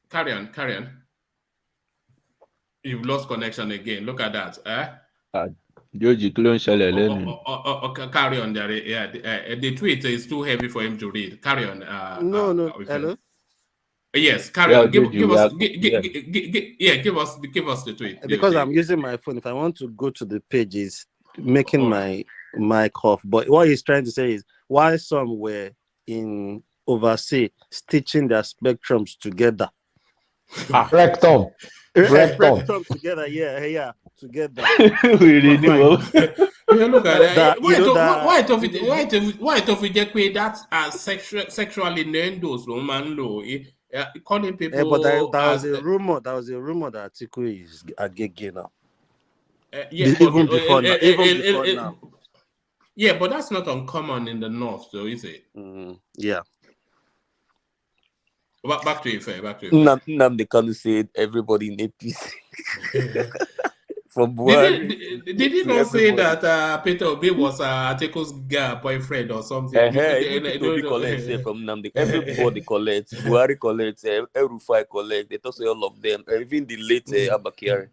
Carry on. You've lost connection again. Look at that. Carry on there. Yeah, the tweet is too heavy for him to read. Carry on. No. Hello. Yes, carry on. Give us the tweet. Because I'm using my phone. If I want to go to the page, it's making my mic off. But what he's trying to say is, while some were in overseas stitching their spectrums together, Rectum. Rectum. Rectum together, yeah, together. We really know. You look at that. You know that Why don't we just create that as sexual innuendos, man? Calling people but there was as a rumor. That Atiku is a gay now. yeah, Even before now. Yeah, but that's not uncommon in the north, though, is it? Yeah. Back to Ife. Nnamdi Kanu said everybody in APC. From Buhari. Did he not say that Peter Obi was Atiku's boyfriend or something? Even Peter Obi collects from Nnamdi. Everybody collects. Buhari collects. El-Rufai collects. They toss all of them. Even the late Abba Kyari.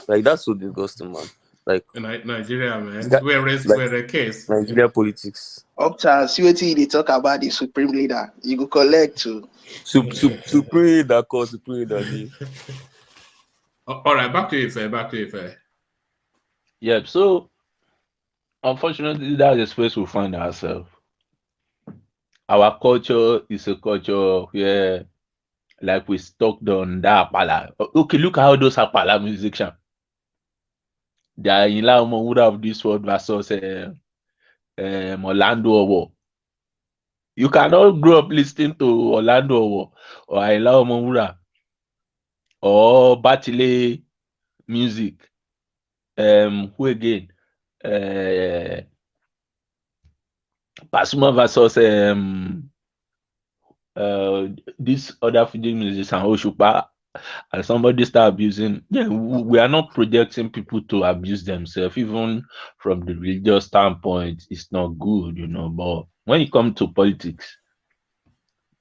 Like, that's so disgusting, man. Like Nigeria, man. We're a case. Nigeria politics. Up to see what they talk about the supreme leader. You go collect to Supreme leader call supreme leader. All right, back to Ife. Yeah, so unfortunately, that's the space we find ourselves. Our culture is a culture where, like, we stuck on that Apala. Okay, look how those Apala musicians. They are in Laomo would have this word versus Orlando Owo. You cannot grow up listening to Orlando Owo or Ayinla Omowura or Batile music. Who again? Pasuma versus this other Fuji musician Oshupa, and somebody start abusing. Yeah, we are not projecting people to abuse themselves, even from the religious standpoint. It's not good, But when it comes to politics,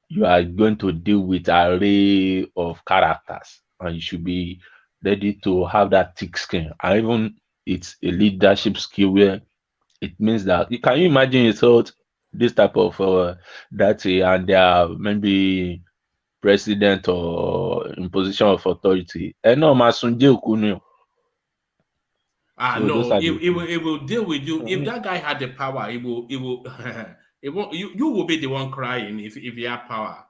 you are going to deal with an array of characters, and you should be ready to have that thick skin. And even it's a leadership skill where it means that can you imagine yourself this type of that and they are maybe president or in position of authority. No, no, it will deal with you. If that guy had the power, it will it won't you will be the one crying if you have power.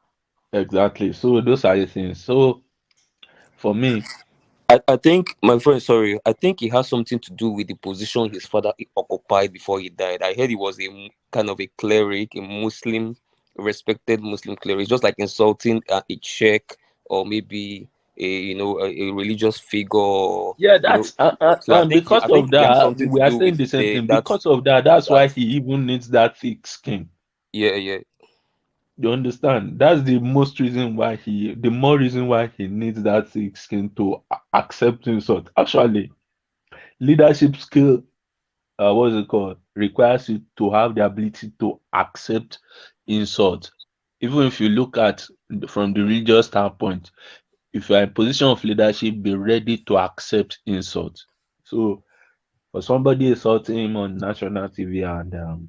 Exactly. So those are the things. So for me, I think, my friend, sorry, I think it has something to do with the position his father occupied before he died. I heard he was a kind of a cleric, a Muslim, respected Muslim cleric, just like insulting a sheikh or maybe a religious figure. Yeah, that's so because of that we are saying the same thing. Because of that, that's why he even needs that thick skin. Yeah. You understand? That's the most reason why the more reason why he needs that thick skin to accept insult. Actually, leadership skill, what's it called? Requires you to have the ability to accept insult. Even if you look at from the religious standpoint, if you are in a position of leadership, be ready to accept insult. So for somebody insulting him on national TV and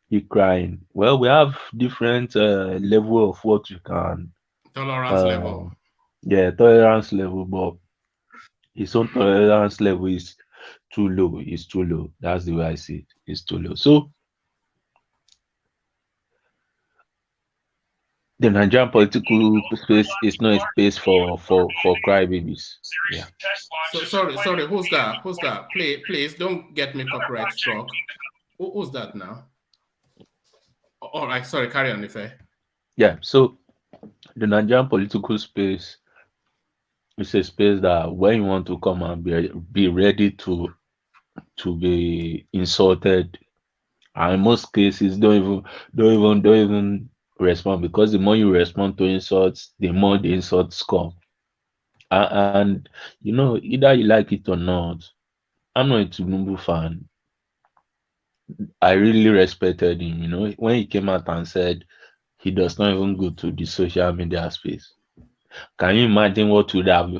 he crying, well, we have different level of what you can tolerance level. Yeah, tolerance level, but his own tolerance level is too low. It's too low. That's the way I see it. It's too low. So the Nigerian political space is not a space for crybabies. Yeah. So sorry. Who's that? Please don't get me copyright struck. Who's that now? All right. Sorry. Carry on, Ife. Yeah. So the Nigerian political space is a space that when you want to come and be ready to be insulted, and in most cases don't even respond, because the more you respond to insults, the more the insults come. And either you like it or not, I'm not a Tinubu fan. I really respected him, when he came out and said he does not even go to the social media space. Can you imagine what would have,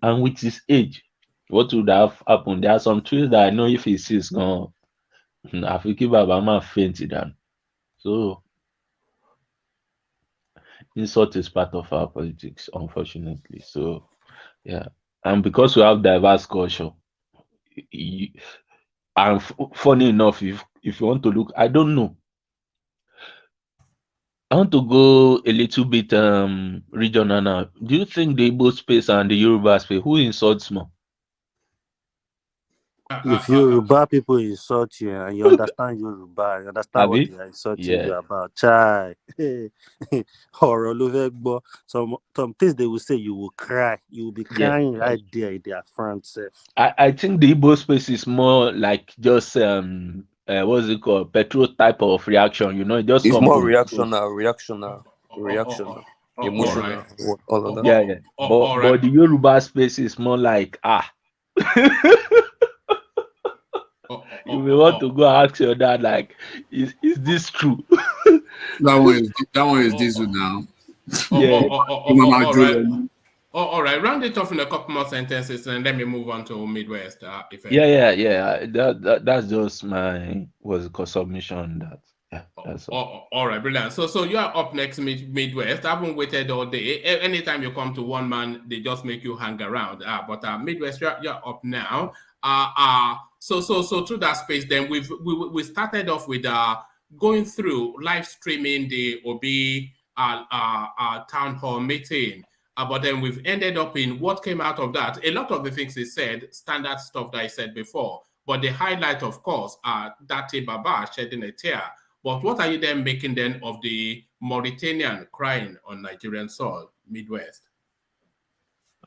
and with his age, what would have happened? There are some tweets that I know if he sees gone, Afiki Babama fainted down. So insult is part of our politics, unfortunately. So yeah, and because we have diverse culture, and funny enough, if you want to look, I don't know. I want to go a little bit regional now. Do you think the Igbo space and the Yoruba space, who insults more? If Yoruba people insult you and you understand Yoruba, you understand what Abi? they are insulting Yeah. you about, chai. Or some things they will say, you will cry. You will be Yeah. crying right there in their front self. I think the Igbo space is more like just what's it called? Petrol type of reaction, you know, it just It's come more boom. reactional, All right. emotional, all of that. Yeah. All right. But the Yoruba space is more like you may want to go ask your dad, like, is this true? That one is diesel now. Yeah. All right. All right. Round it off in a couple more sentences, and let me move on to Midwest. If any. Yeah. That's just my submission on that. Yeah, that's all. All right, brilliant. So you are up next, Midwest. I haven't waited all day. Anytime you come to one man, they just make you hang around. But Midwest, you're up now. So through that space, then we started off with going through live streaming the Obi town hall meeting. But then we've ended up in what came out of that. A lot of the things he said, standard stuff that I said before. But the highlight, of course, Datti Baba shedding a tear. But what are you then making then of the Mauritanian crying on Nigerian soil, Midwest?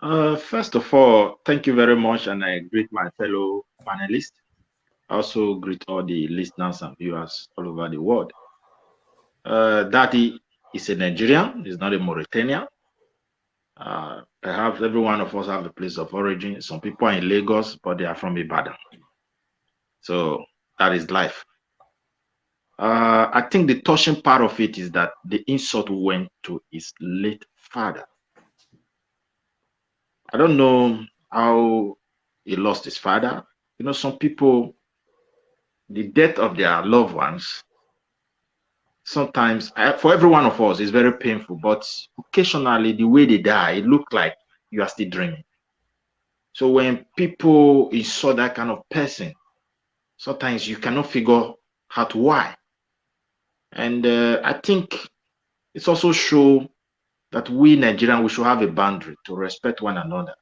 First of all, thank you very much, and I greet my fellow panelists. I also greet all the listeners and viewers all over the world. Datti is a Nigerian, he's not a Mauritanian. Perhaps every one of us have a place of origin. Some people are in Lagos, but they are from Ibadan. So that is life. I think the touching part of it is that the insult went to his late father. I don't know how he lost his father. You know, some people, the death of their loved ones, sometimes, for every one of us, is very painful, but occasionally the way they die, it looks like you are still dreaming. So when people insult that kind of person, sometimes you cannot figure out why. And I think it's also show that we Nigerians, we should have a boundary to respect one another.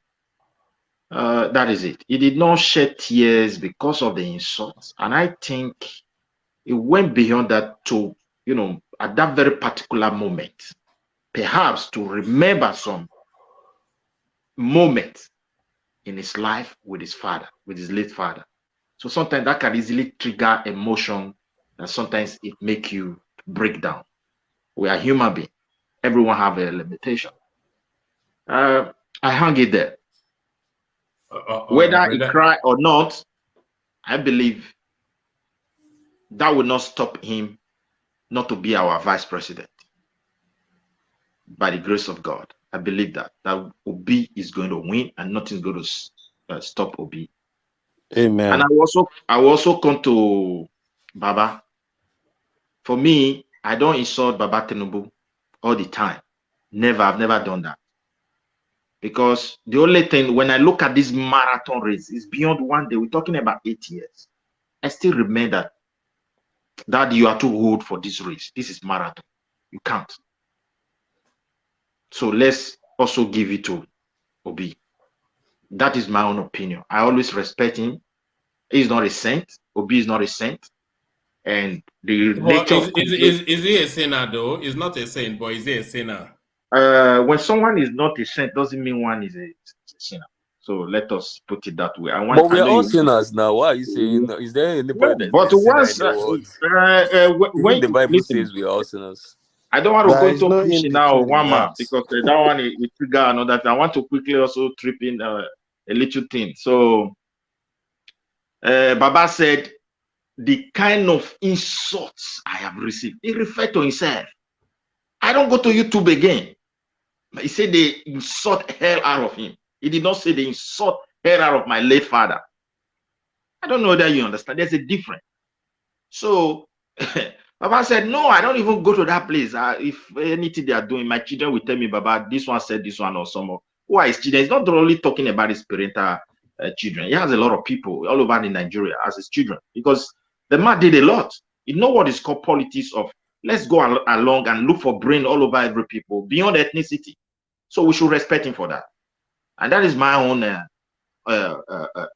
That is it. He did not shed tears because of the insults. And I think it went beyond that to, you know, at that very particular moment, perhaps to remember some moment in his life with his father, with his late father. So sometimes that can easily trigger emotion, and sometimes it make you break down. We are human beings. Everyone have a limitation. I hung it there. Whether he cry or not, I believe that will not stop him not to be our vice president. By the grace of God, I believe that Obi is going to win and nothing's going to stop Obi. Amen. And I will also come to Baba. For me, I don't insult Baba Tinubu all the time. Never, I've never done that. Because the only thing, when I look at this marathon race, is beyond one day. We're talking about 8 years. I still remember that you are too old for this race. This is marathon. You can't. So let's also give it to Obi. That is my own opinion. I always respect him. He's not a saint. Obi is not a saint. And the nature of is he a sinner though? He's not a saint, but is he a sinner? When someone is not a saint, doesn't mean one is a sinner. So let us put it that way. But we are all sinners now. Why are you saying? Is there anybody but that is a once sinner in the world? Even the Bible says we are all sinners. I don't want to go into no pushing now one man because that one will trigger another thing. I want to quickly also trip in a little thing. So Baba said the kind of insults I have received. He referred to himself. I don't go to YouTube again. He said they insult hell out of him. He did not say they insult hell out of my late father. I don't know whether you understand. There's a difference. So Baba said, no, I don't even go to that place. If anything they are doing, my children will tell me, Baba, this one said this one or some of. Who are his children? He's not only talking about his parental children. He has a lot of people all over in Nigeria as his children because the man did a lot. You know what is called politics of Let's go along and look for brain all over every people beyond ethnicity. So we should respect him for that. And that is my own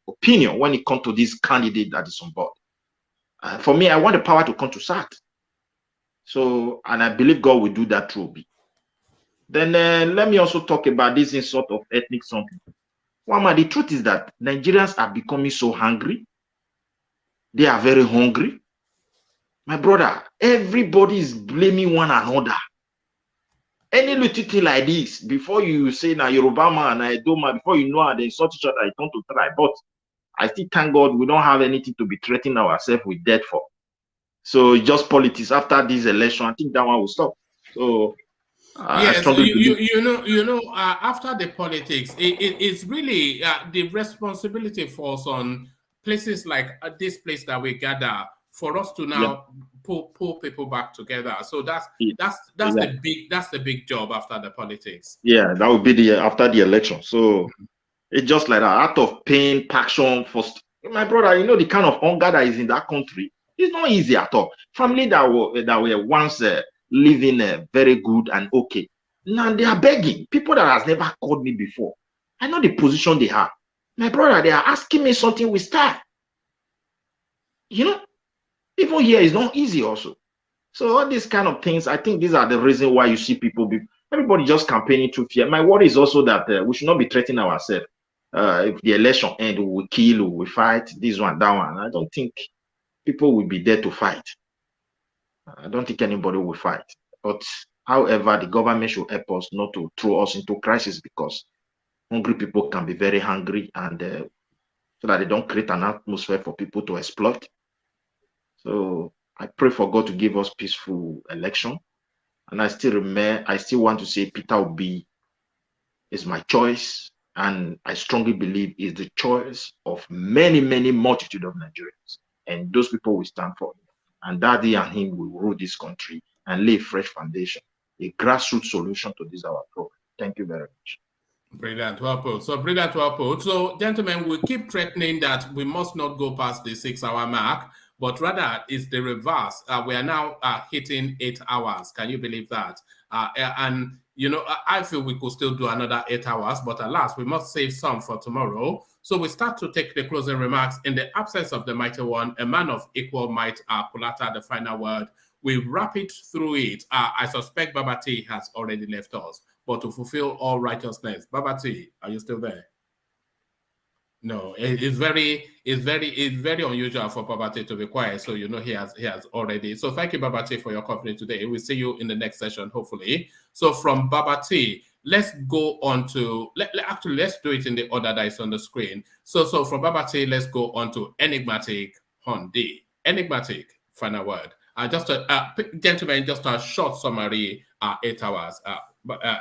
opinion when it comes to this candidate that is on board. For me, I want the power to come to SAT. So, and I believe God will do that through me. Then let me also talk about this in sort of ethnic something. Wama, the truth is that Nigerians are becoming so hungry. They are very hungry. My brother, everybody is blaming one another. Any little thing like this, before you say na Yoruba man, I do man, before you know how they insult each other, I turn to try. But I still thank God we don't have anything to be threatening ourselves with death for. So just politics. After this election, I think that one will stop. So yes, I strongly believe. After the politics, it's really the responsibility falls on places like this place that we gather for us to now pull people back together. So that's the big job after the politics. Yeah, that would be the after the election. So it's just like that, out of pain, passion, my brother. You know the kind of hunger that is in that country. It's not easy at all. Family that were once living very good and okay. Now they are begging. People that has never called me before. I know the position they have. My brother, they are asking me something with style. You know, even here is not easy also. So all these kind of things, I think these are the reason why you see people everybody just campaigning through fear. My worry is also that we should not be threatening ourselves. If the election end, we will kill, we will fight, this one, that one. I don't think people will be there to fight. I don't think anybody will fight. But however, the government should help us not to throw us into crisis, because hungry people can be very hungry, and so that they don't create an atmosphere for people to exploit. So I pray for God to give us peaceful election. And I still want to say Peter Obi is my choice. And I strongly believe is the choice of many, many multitude of Nigerians. And those people will stand for him. And Daddy and him will rule this country and lay a fresh foundation, a grassroots solution to this our problem. Thank you very much. Brilliant, well put. So brilliant, well put. So, gentlemen, we keep threatening that we must not go past the 6-hour mark, but rather it's the reverse. We are now hitting 8 hours. Can you believe that? And you know, I feel we could still do another 8 hours, but alas, we must save some for tomorrow. So we start to take the closing remarks. In the absence of the mighty one, a man of equal might, Kulata, the final word. We wrap it through it. I suspect Babati has already left us. But to fulfill all righteousness. Babati, are you still there? No, it's very unusual for Babati to be quiet. So you know he has already. So thank you, Babati, for your company today. We'll see you in the next session, hopefully. So from Babati, let's go on to let's do it in the order that is on the screen. So from Babati, let's go on to Enigmatic Hondi. Enigmatic, final word. Gentlemen, just a short summary. 8 hours.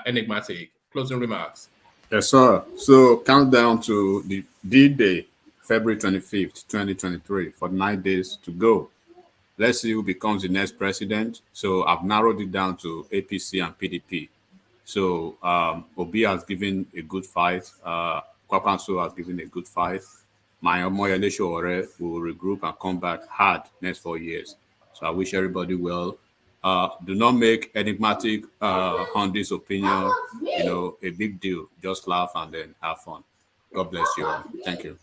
Enigmatic closing remarks. Yes, sir. So countdown to the D-Day, February 25th, 2023, for 9 days to go. Let's see who becomes the next president. So I've narrowed it down to APC and PDP. So Obi has given a good fight. Kwakanso has given a good fight. My Omoyele Sowore will regroup and come back hard next 4 years. So I wish everybody well. Do not make enigmatic on this opinion, a big deal. Just laugh and then have fun. God bless you all. Thank you.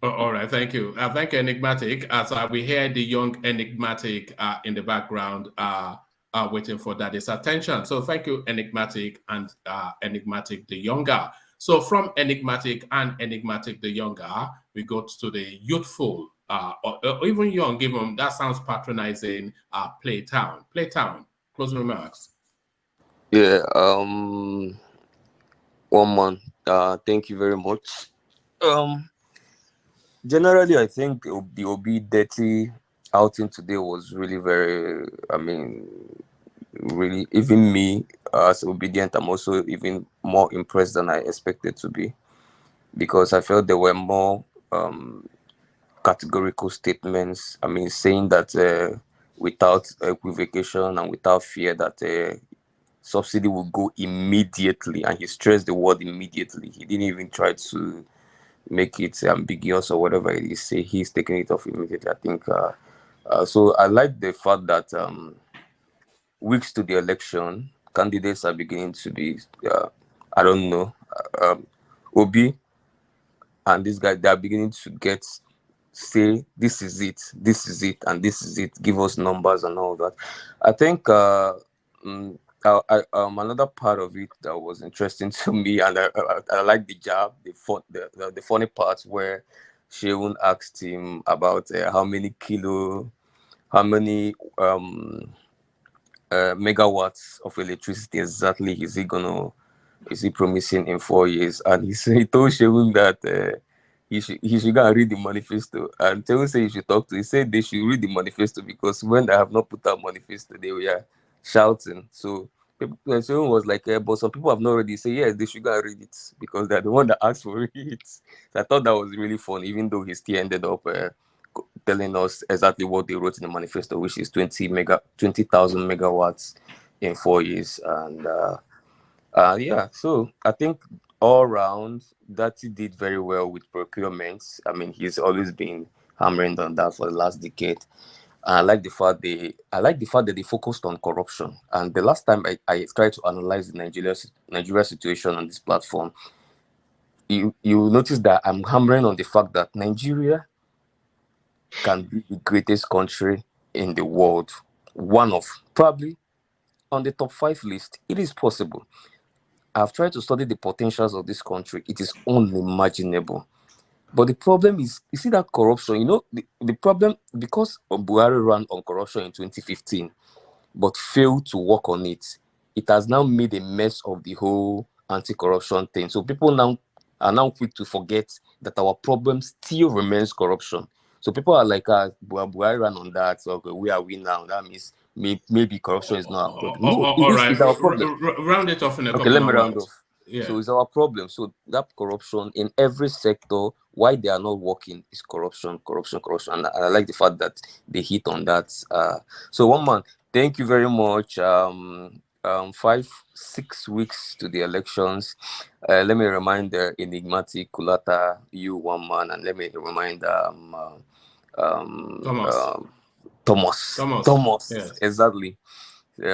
All right, thank you. Thank you, Enigmatic. As we hear the young Enigmatic in the background waiting for Daddy's attention. So thank you, Enigmatic and Enigmatic the younger. So from Enigmatic and Enigmatic the younger, we go to the youthful, or even young, given that sounds patronizing, Playtown. Playtown, closing remarks. Yeah, one man, thank you very much. Generally, I think the Obi'S Datti outing today was really very, really, even me as obedient, I'm also even more impressed than I expected to be, because I felt there were more categorical statements. Saying that without equivocation and without fear that subsidy will go immediately, and he stressed the word immediately. He didn't even try to make it ambiguous or whatever it is. Say he's taking it off immediately. I think so. I like the fact that weeks to the election, candidates are beginning to be, I don't know, Obi and this guy, they are beginning to say, this is it, and this is it. Give us numbers and all that. I think another part of it that was interesting to me, and I like the jab, the funny parts where Sheun asked him about how many megawatts of electricity exactly is he promising in 4 years, and he told Sheun that he should go and read the manifesto, and Sheun said he should talk to. He said they should read the manifesto because when they have not put out manifesto, they were shouting. So Sheun was like, but some people have not read it. Say yes, they should go and read it because they're the one that asked for it. So I thought that was really fun, even though he still ended up telling us exactly what they wrote in the manifesto, which is 20,000 megawatts in 4 years. And yeah, so I think all round that he did very well with procurements. I mean, he's always been hammering on that for the last decade. I like the fact that they focused on corruption. And the last time I tried to analyze the Nigeria situation on this platform, you notice that I'm hammering on the fact that Nigeria can be the greatest country in the world. One of probably on the top 5 list. It is possible. I've tried to study the potentials of this country. It is unimaginable. But the problem is, you see that corruption, the problem, because Buhari ran on corruption in 2015, but failed to work on it, it has now made a mess of the whole anti-corruption thing. So people now are now quick to forget that our problem still remains corruption. So people are like, Buhari ran on that, so okay, where are we now? That means maybe corruption is not our problem. No, All right, it's our problem. round it off in a Okay, couple let me of round words. off. Yeah. So it's our problem. So that corruption in every sector, why they are not working is corruption. And I like the fact that they hit on that. So one man, thank you very much. 5-6 weeks to the elections. Let me remind the enigmatic Kulata, you one man, and let me remind Thomas. Yes. Exactly.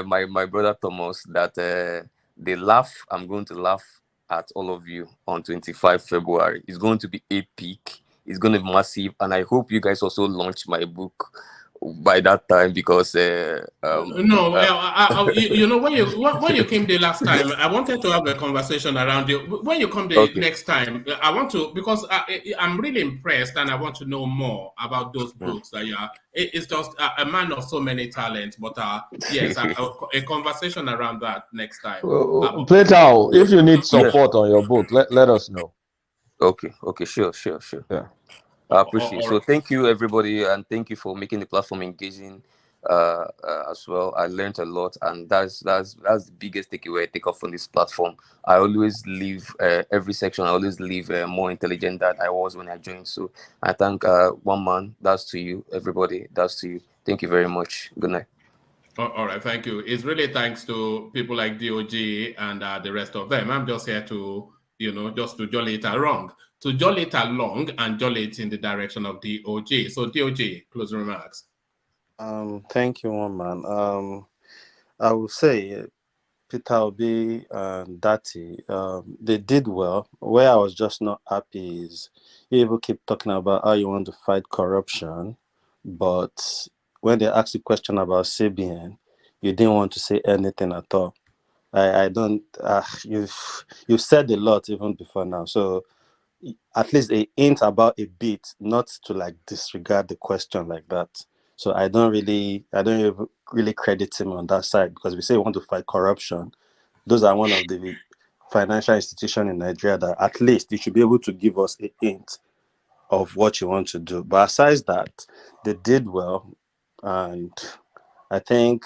My brother Thomas, that I'm going to laugh at all of you on 25 February. It's going to be epic. It's going to be massive. And I hope you guys also launch my book by that time because when you came the last time, I wanted to have a conversation around you. When you come the next time, I want to, because I'm really impressed and I want to know more about those books that you are. It's just a man of so many talents, but yes, a conversation around that next time. Plato, if you need support on your book, let us know. Okay, sure. Yeah. I appreciate it. So thank you everybody, and thank you for making the platform engaging as well. I learned a lot, and that's the biggest takeaway I take off from this platform. I always leave every section, I always leave more intelligent than I was when I joined. So I thank one man, that's to you, everybody, that's to you. Thank you very much. Good night. All right, thank you. It's really thanks to people like DOG and the rest of them. I'm just here to, just to jolly it along, and jolly it in the direction of DOG. So DOG, closing remarks. Thank you, one man. I will say Peter Obi and Datti, they did well. Where I was just not happy is you keep talking about how you want to fight corruption, but when they ask the question about CBN, you didn't want to say anything at all. I don't. You've said a lot even before now, so at least a hint about a bit, not to disregard the question like that. So I don't really credit him on that side, because we say we want to fight corruption. Those are one of the financial institutions in Nigeria that at least you should be able to give us a hint of what you want to do. But aside that, they did well, and I think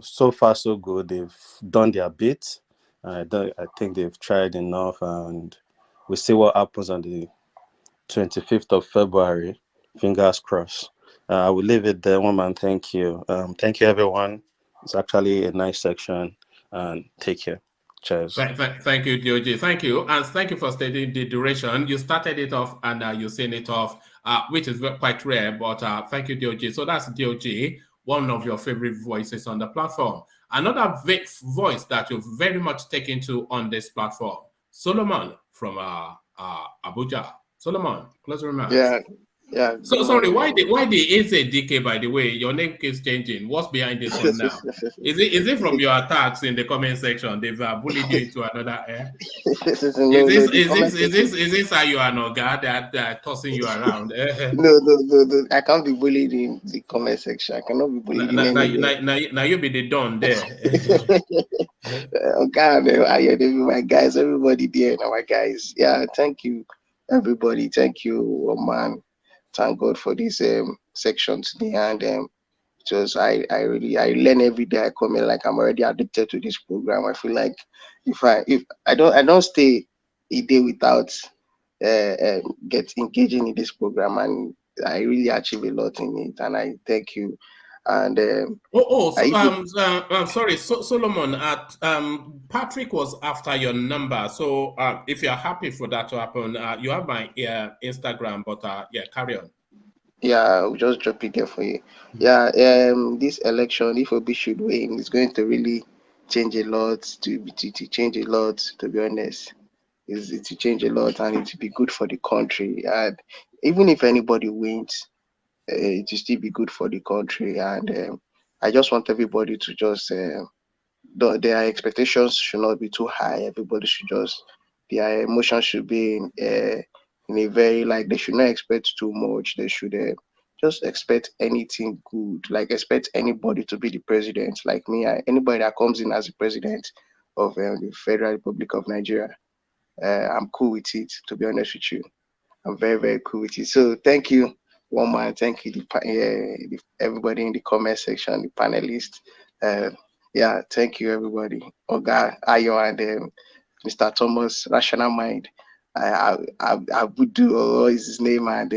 so far so good. They've done their bit. I think they've tried enough, and we see what happens on the 25th of February. Fingers crossed. I will leave it there. One man, thank you. Thank you, everyone. It's actually a nice section, and take care. Cheers. Thank you, DOG. Thank you. And thank you for stating the duration. You started it off and you're saying it off, which is quite rare, but thank you, DOG. So that's DOG, one of your favorite voices on the platform. another voice that you've very much taken to on this platform, Solomon from Abuja. Solomon, closing remarks. Yeah. So sorry, why the DK, by the way? Your name keeps changing. What's behind this one now? Is it from your attacks in the comment section? They've bullied you into another air. Is this how you are no God that tossing you around? No. I can't be bullied in the comment section. I cannot be bullied in any. Now you be the don there. Okay, my guys, everybody there, my guys. Yeah, thank you, everybody. Thank you, man. Thank God for this section today, and just I learn every day. I come in like I'm already addicted to this program. I feel like if I don't stay a day without get engaging in this program, and I really achieve a lot in it, and I thank you. And sorry, Solomon. Patrick was after your number, so if you're happy for that to happen, you have my Instagram. But carry on. Yeah, I'll just drop it there for you. Yeah, this election, if Obi should win, it's going to really change a lot. To change a lot, to be honest, is to change a lot, and it will be good for the country. And even if anybody wins, it will still be good for the country. And I just want everybody to just their expectations should not be too high. Everybody should just their emotions should be in a very, like, they should not expect too much. They should just expect anything good. Like, expect anybody to be the president. Like me, anybody that comes in as the president of the Federal Republic of Nigeria, I'm cool with it. To be honest with you, I'm very, very cool with it. So thank you, one man. Thank you, everybody in the comment section, the panelists. Yeah, thank you, everybody. Oga, Ayo, and Mr. Thomas, Rational Mind. I would do what is his name, and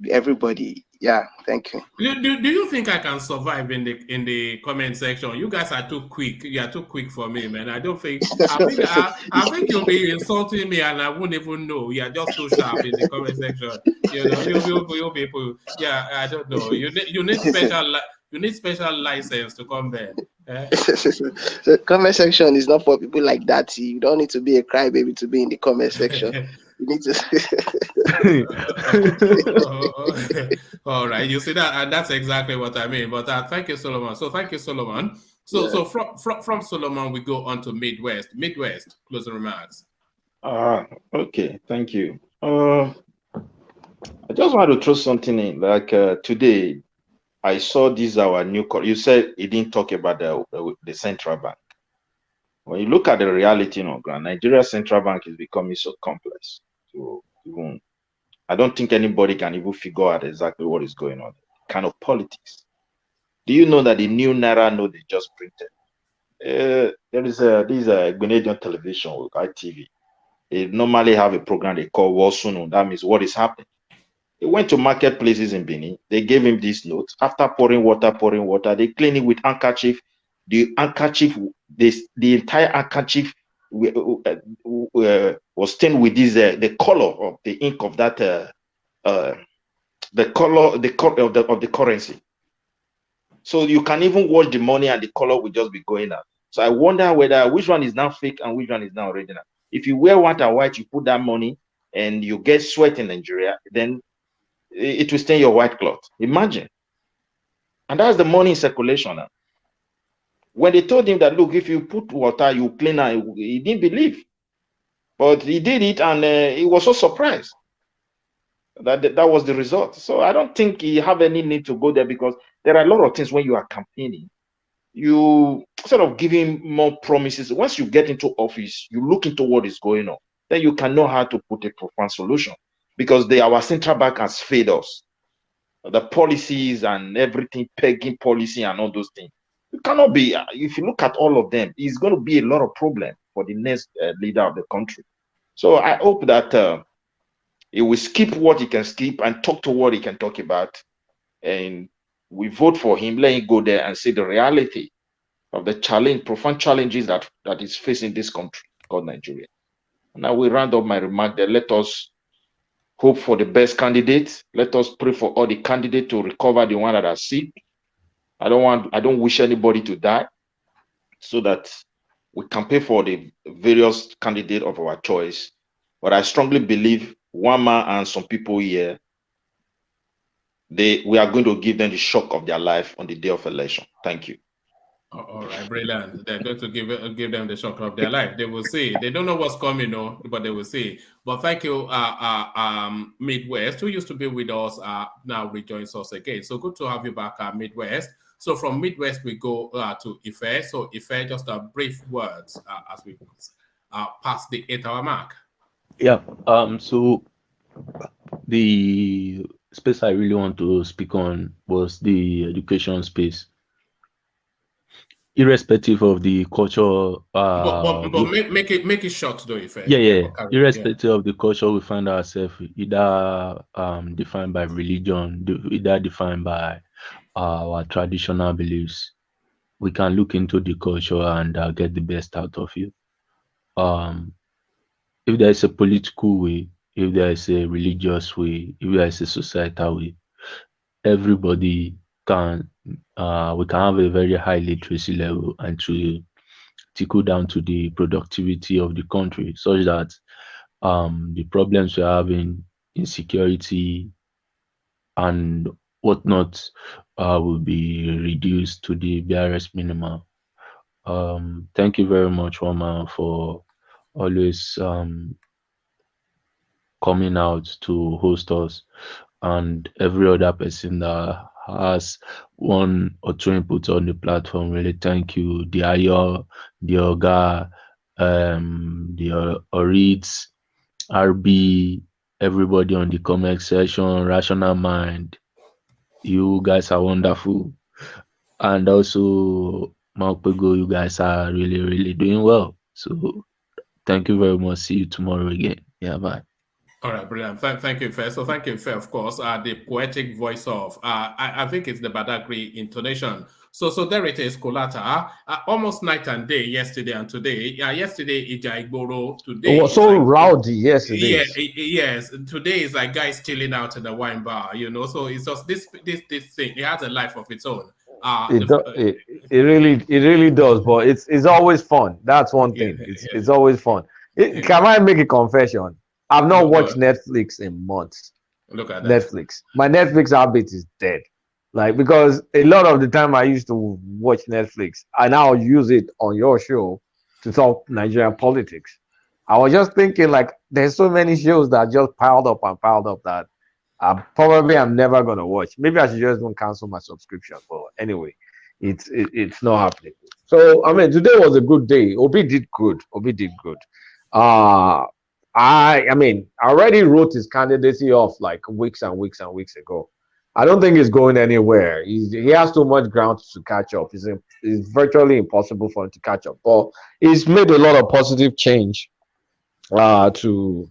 everybody. Yeah, thank you. Do you think I can survive in the comment section? You guys are too quick. You are too quick for me, man. I don't think. I think you'll be insulting me, and I wouldn't even know. You are just too sharp in the comment section. You know, you people. Yeah, I don't know. You need special. You need special license to come there. The comment section is not for people like that. You don't need to be a crybaby to be in the comment section. You need to. All right, you see that, and that's exactly what I mean. But thank you, Solomon. So thank you, Solomon. So from Solomon, we go on to Midwest. Midwest, closing remarks. Okay, thank you. I just want to throw something in. Like today, I saw this our new. You said you didn't talk about the central bank. When you look at the reality on ground, Nigeria central bank is becoming so complex. So I don't think anybody can even figure out exactly what is going on. Kind of politics. Do you know that the new Naira note they just printed? There is this Ghanaian television with ITV. They normally have a program they call Wasunu. That means what is happening. He went to marketplaces in Benin. They gave him this note. After pouring water, they clean it with handkerchief. The handkerchief, the entire handkerchief was stained with this the color of the ink of that the color of the currency. So you can even watch the money and the color will just be going out. So I wonder which one is now fake and which one is now original. If you wear white and white, you put that money and you get sweat in Nigeria, then it will stain your white cloth. Imagine. And that's the money in circulation now. When they told him that, look, if you put water, you clean it, he didn't believe. But he did it, and he was so surprised that was the result. So I don't think he have any need to go there, because there are a lot of things when you are campaigning, you sort of giving more promises. Once you get into office, you look into what is going on. Then you can know how to put a profound solution. Because our central bank has failed us. The policies and everything, pegging policy and all those things. You cannot be, if you look at all of them, it's going to be a lot of problem for the next leader of the country. So I hope that he will skip what he can skip and talk to what he can talk about. And we vote for him, let him go there and see the reality of the profound challenges that is facing this country called Nigeria. And I will round up my remark there. Let us hope for the best candidates. Let us pray for all the candidates to recover the one that are sick. I don't wish anybody to die, so that we can pay for the various candidate of our choice. But I strongly believe one man and some people here, we are going to give them the shock of their life on the day of election. Thank you. All right, brilliant. They're going to give them the shock of their life. They will see. They don't know what's coming, no, but they will see. But thank you, Midwest, who used to be with us, now rejoins us again. So good to have you back, Midwest. So from Midwest, we go to Ife. So Ife, just a brief words as we pass the 8-hour mark. Yeah. So the space I really want to speak on was the education space. Irrespective of the culture, but make it short though, Ife. Yeah. Irrespective of the culture we find ourselves, either defined by religion, either defined by our traditional beliefs, we can look into the culture and get the best out of it. If there is a political way, if there is a religious way, if there is a societal way, everybody can we can have a very high literacy level and to trickle down to the productivity of the country, such that the problems we're having, insecurity and whatnot, will be reduced to the barest minimum. Thank you very much, Roman, for always coming out to host us, and every other person that has one or two inputs on the platform. Really thank you. The Ayo, the Oga, the Orids, RB, everybody on the comment section, Rational Mind. You guys are wonderful. And also Malpego, you guys are really, really doing well. So thank you very much. See you tomorrow again. Yeah, bye. All right, brilliant. Thank you, Fair. So thank you, Fair, of course, the poetic voice of, I think it's the Badagry intonation. So there it is, Kolata. Almost night and day yesterday and today. Yesterday, Ijaigboro. Today it was so like, rowdy yesterday. Yes. Today is like guys chilling out in the wine bar, So it's just this thing. It has a life of its own. It really does, but it's always fun. That's one thing. It's always fun. Can I make a confession? I've not watched Netflix in months. Look at Netflix. My Netflix habit is dead. Like, because a lot of the time I used to watch Netflix, I now use it on your show to talk Nigerian politics. I was just thinking, like, there's so many shows that just piled up that I'm never gonna watch. Maybe I should just cancel my subscription. But anyway, it's not happening. So I mean, today was a good day. Obi did good. I mean, I already wrote his candidacy off like weeks and weeks and weeks ago. I don't think he's going anywhere. He has too much ground to catch up. It's virtually impossible for him to catch up. But he's made a lot of positive change to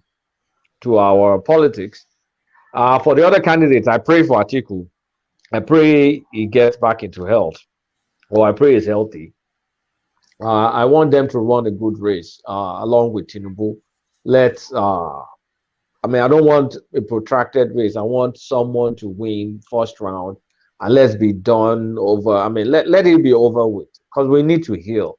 our politics. For the other candidates, I pray for Atiku. I pray he gets back into health, or I pray he's healthy. I want them to run a good race along with Tinubu. I don't want a protracted race. I want someone to win first round, and let's be done over. I mean, let it be over with, because we need to heal.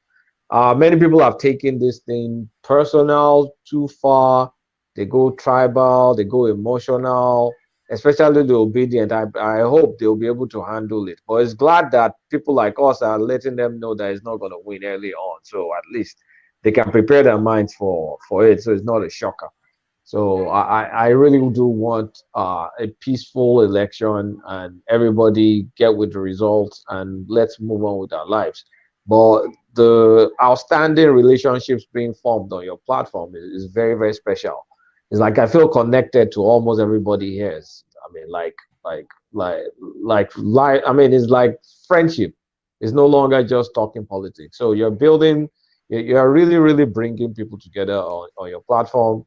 Many people have taken this thing personal too far. They go tribal, they go emotional, especially the obedient. I hope they'll be able to handle it. But it's glad that people like us are letting them know that it's not going to win early on. So at least they can prepare their minds for it. So it's not a shocker. So I really do want a peaceful election, and everybody get with the results, and let's move on with our lives. But the outstanding relationships being formed on your platform is very, very special. It's like I feel connected to almost everybody here. I mean, I mean, it's like friendship. It's no longer just talking politics. So you're really, really bringing people together on your platform.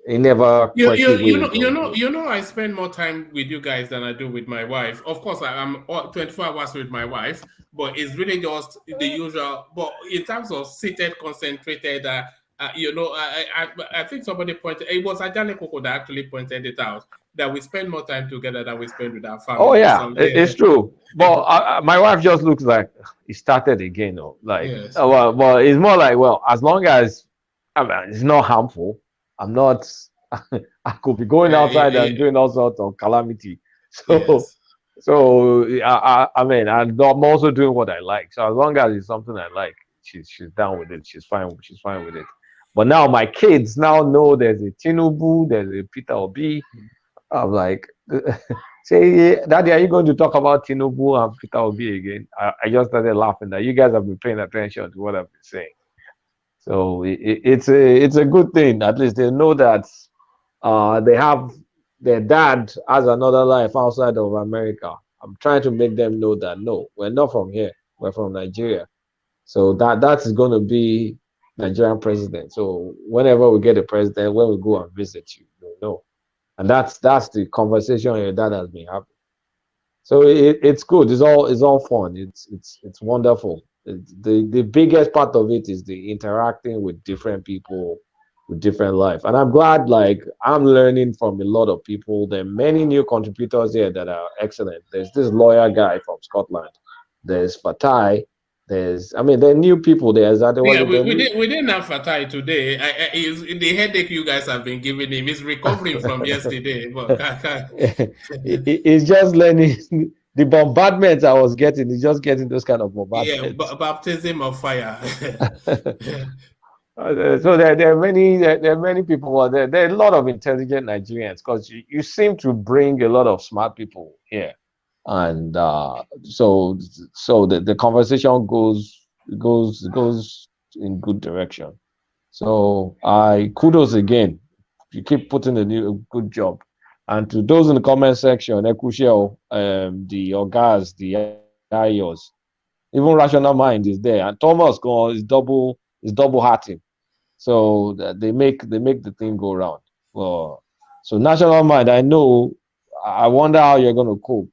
It never I spend more time with you guys than I do with my wife. Of course, I'm 24 hours with my wife, but it's really just the usual. But in terms of seated, concentrated, I think somebody pointed. It was Ajale Koko that actually pointed it out. that we spend more time together than we spend with our Oh family. yeah, it's true. But my wife just looks like it started again. Though. Like, Yes. well, it's more like, well, as long as it's not harmful, I'm not. I could be going outside and doing all sorts of calamity. So, Yes. so I mean, I'm also doing what I like. So as long as it's something I like, she's down with it. She's fine. She's fine with it. But now my kids now know there's a Tinubu, there's a Peter Obi. I'm like, say, Daddy, are you going to talk about Tinubu and Peter Obi again? I just started laughing that you guys have been paying attention to what I've been saying. So it's a good thing. At least they know that they have their dad has another life outside of America. I'm trying to make them know that no, we're not from here. We're from Nigeria. So that is going to be Nigerian president. So whenever we get a president, when we go and visit you, you'll know. And that's the conversation your dad has been having. So it's good. It's all fun. It's wonderful. The biggest part of it is the interacting with different people with different life. And I'm glad, like, I'm learning from a lot of people. There are many new contributors here that are excellent. There's this lawyer guy from Scotland. There's Fatai. There are new people. There's we didn't have Fatai today. The headache you guys have been giving him is recovering from yesterday. But it's just learning the bombardment I was getting. It's just getting those kind of bombardment. Yeah, baptism of fire. So there are many people. Well, there are a lot of intelligent Nigerians because you seem to bring a lot of smart people here, and so the conversation goes in good direction. So I kudos again. You keep putting a good job, and to those in the comment section, Ekushel, the Ogas, the Ayos, even Rational Mind is there, and Thomas is double hearting. So they make the thing go round. So National Mind, I wonder how you're going to cope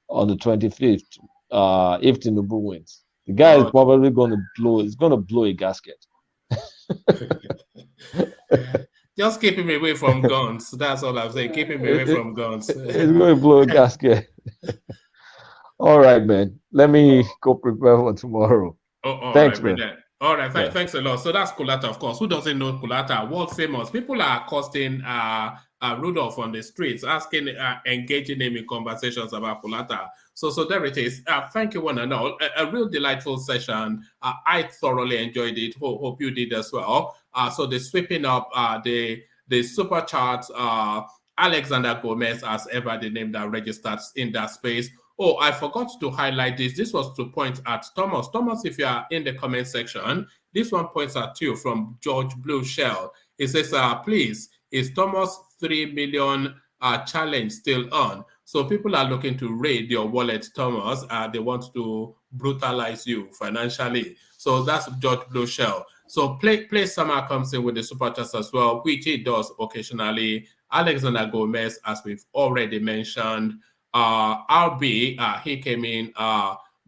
on the 25th if Tinubu wins. The guy is probably going to blow a gasket. Just keep him away from guns. That's all I'm saying. Keep him away from guns. It's going to blow a gasket. All right, man. Let me go prepare for tomorrow. Thanks, right, man. All right, thanks a lot. So that's Kulata, of course. Who doesn't know Kulata? World famous. People are accosting Rudolph on the streets, asking, engaging him in conversations about Kulata. So there it is. Thank you, one and all. A real delightful session. I thoroughly enjoyed it. Hope you did as well. So the sweeping up the super chart, Alexander Gomez, as ever, the name that registered in that space. Oh, I forgot to highlight this. This was to point at Thomas. Thomas, if you are in the comment section, this one points at you from George Blue Shell. It says, please, is Thomas 3 million challenge still on? So people are looking to raid your wallet, Thomas. They want to brutalize you financially. So that's George Blue Shell. So Play Summer comes in with the super chats as well, which he does occasionally. Alexander Gomez, as we've already mentioned. RB, he came in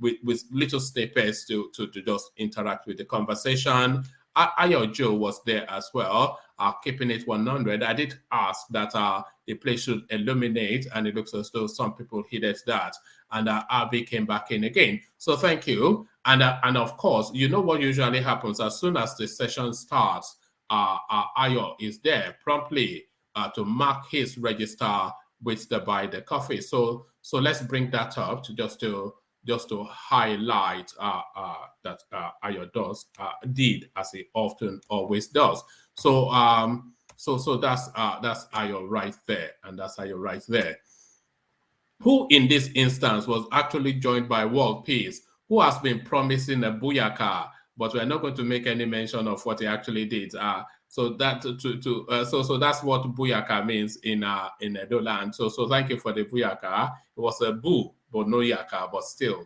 with little snippets to just interact with the conversation. Ayo Joe was there as well, keeping it 100. I did ask that the place should illuminate, and it looks as though some people heeded that. And RB came back in again. So thank you. And of course, you know what usually happens as soon as the session starts, Ayo is there promptly to mark his register with the buy the coffee. So let's bring that up to just to highlight that Ayo did, as he often always does. So that's Ayo right there, and that's Ayo right there, who in this instance was actually joined by World Peace, who has been promising a booyaka, but we're not going to make any mention of what he actually did. So that so that's what booyaka means in Edo land. So thank you for the booyaka. It was a boo, but no yaka, but still,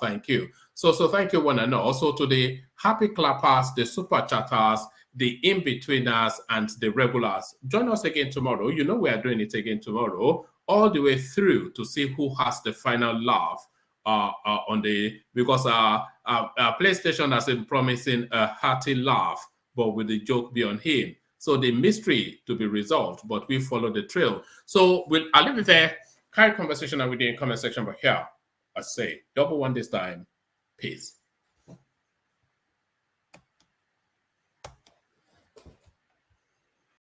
thank you. So thank you one and all. Also to the happy clappers, the super chatters, the in-betweeners, and the regulars. Join us again tomorrow. You know we are doing it again tomorrow, all the way through to see who has the final laugh on the, because PlayStation has been promising a hearty laugh, but with the joke be on him. So the mystery to be resolved, but we follow the trail. So I'll leave it there. Carry conversation and within comment section, but here I say double one this time. Peace.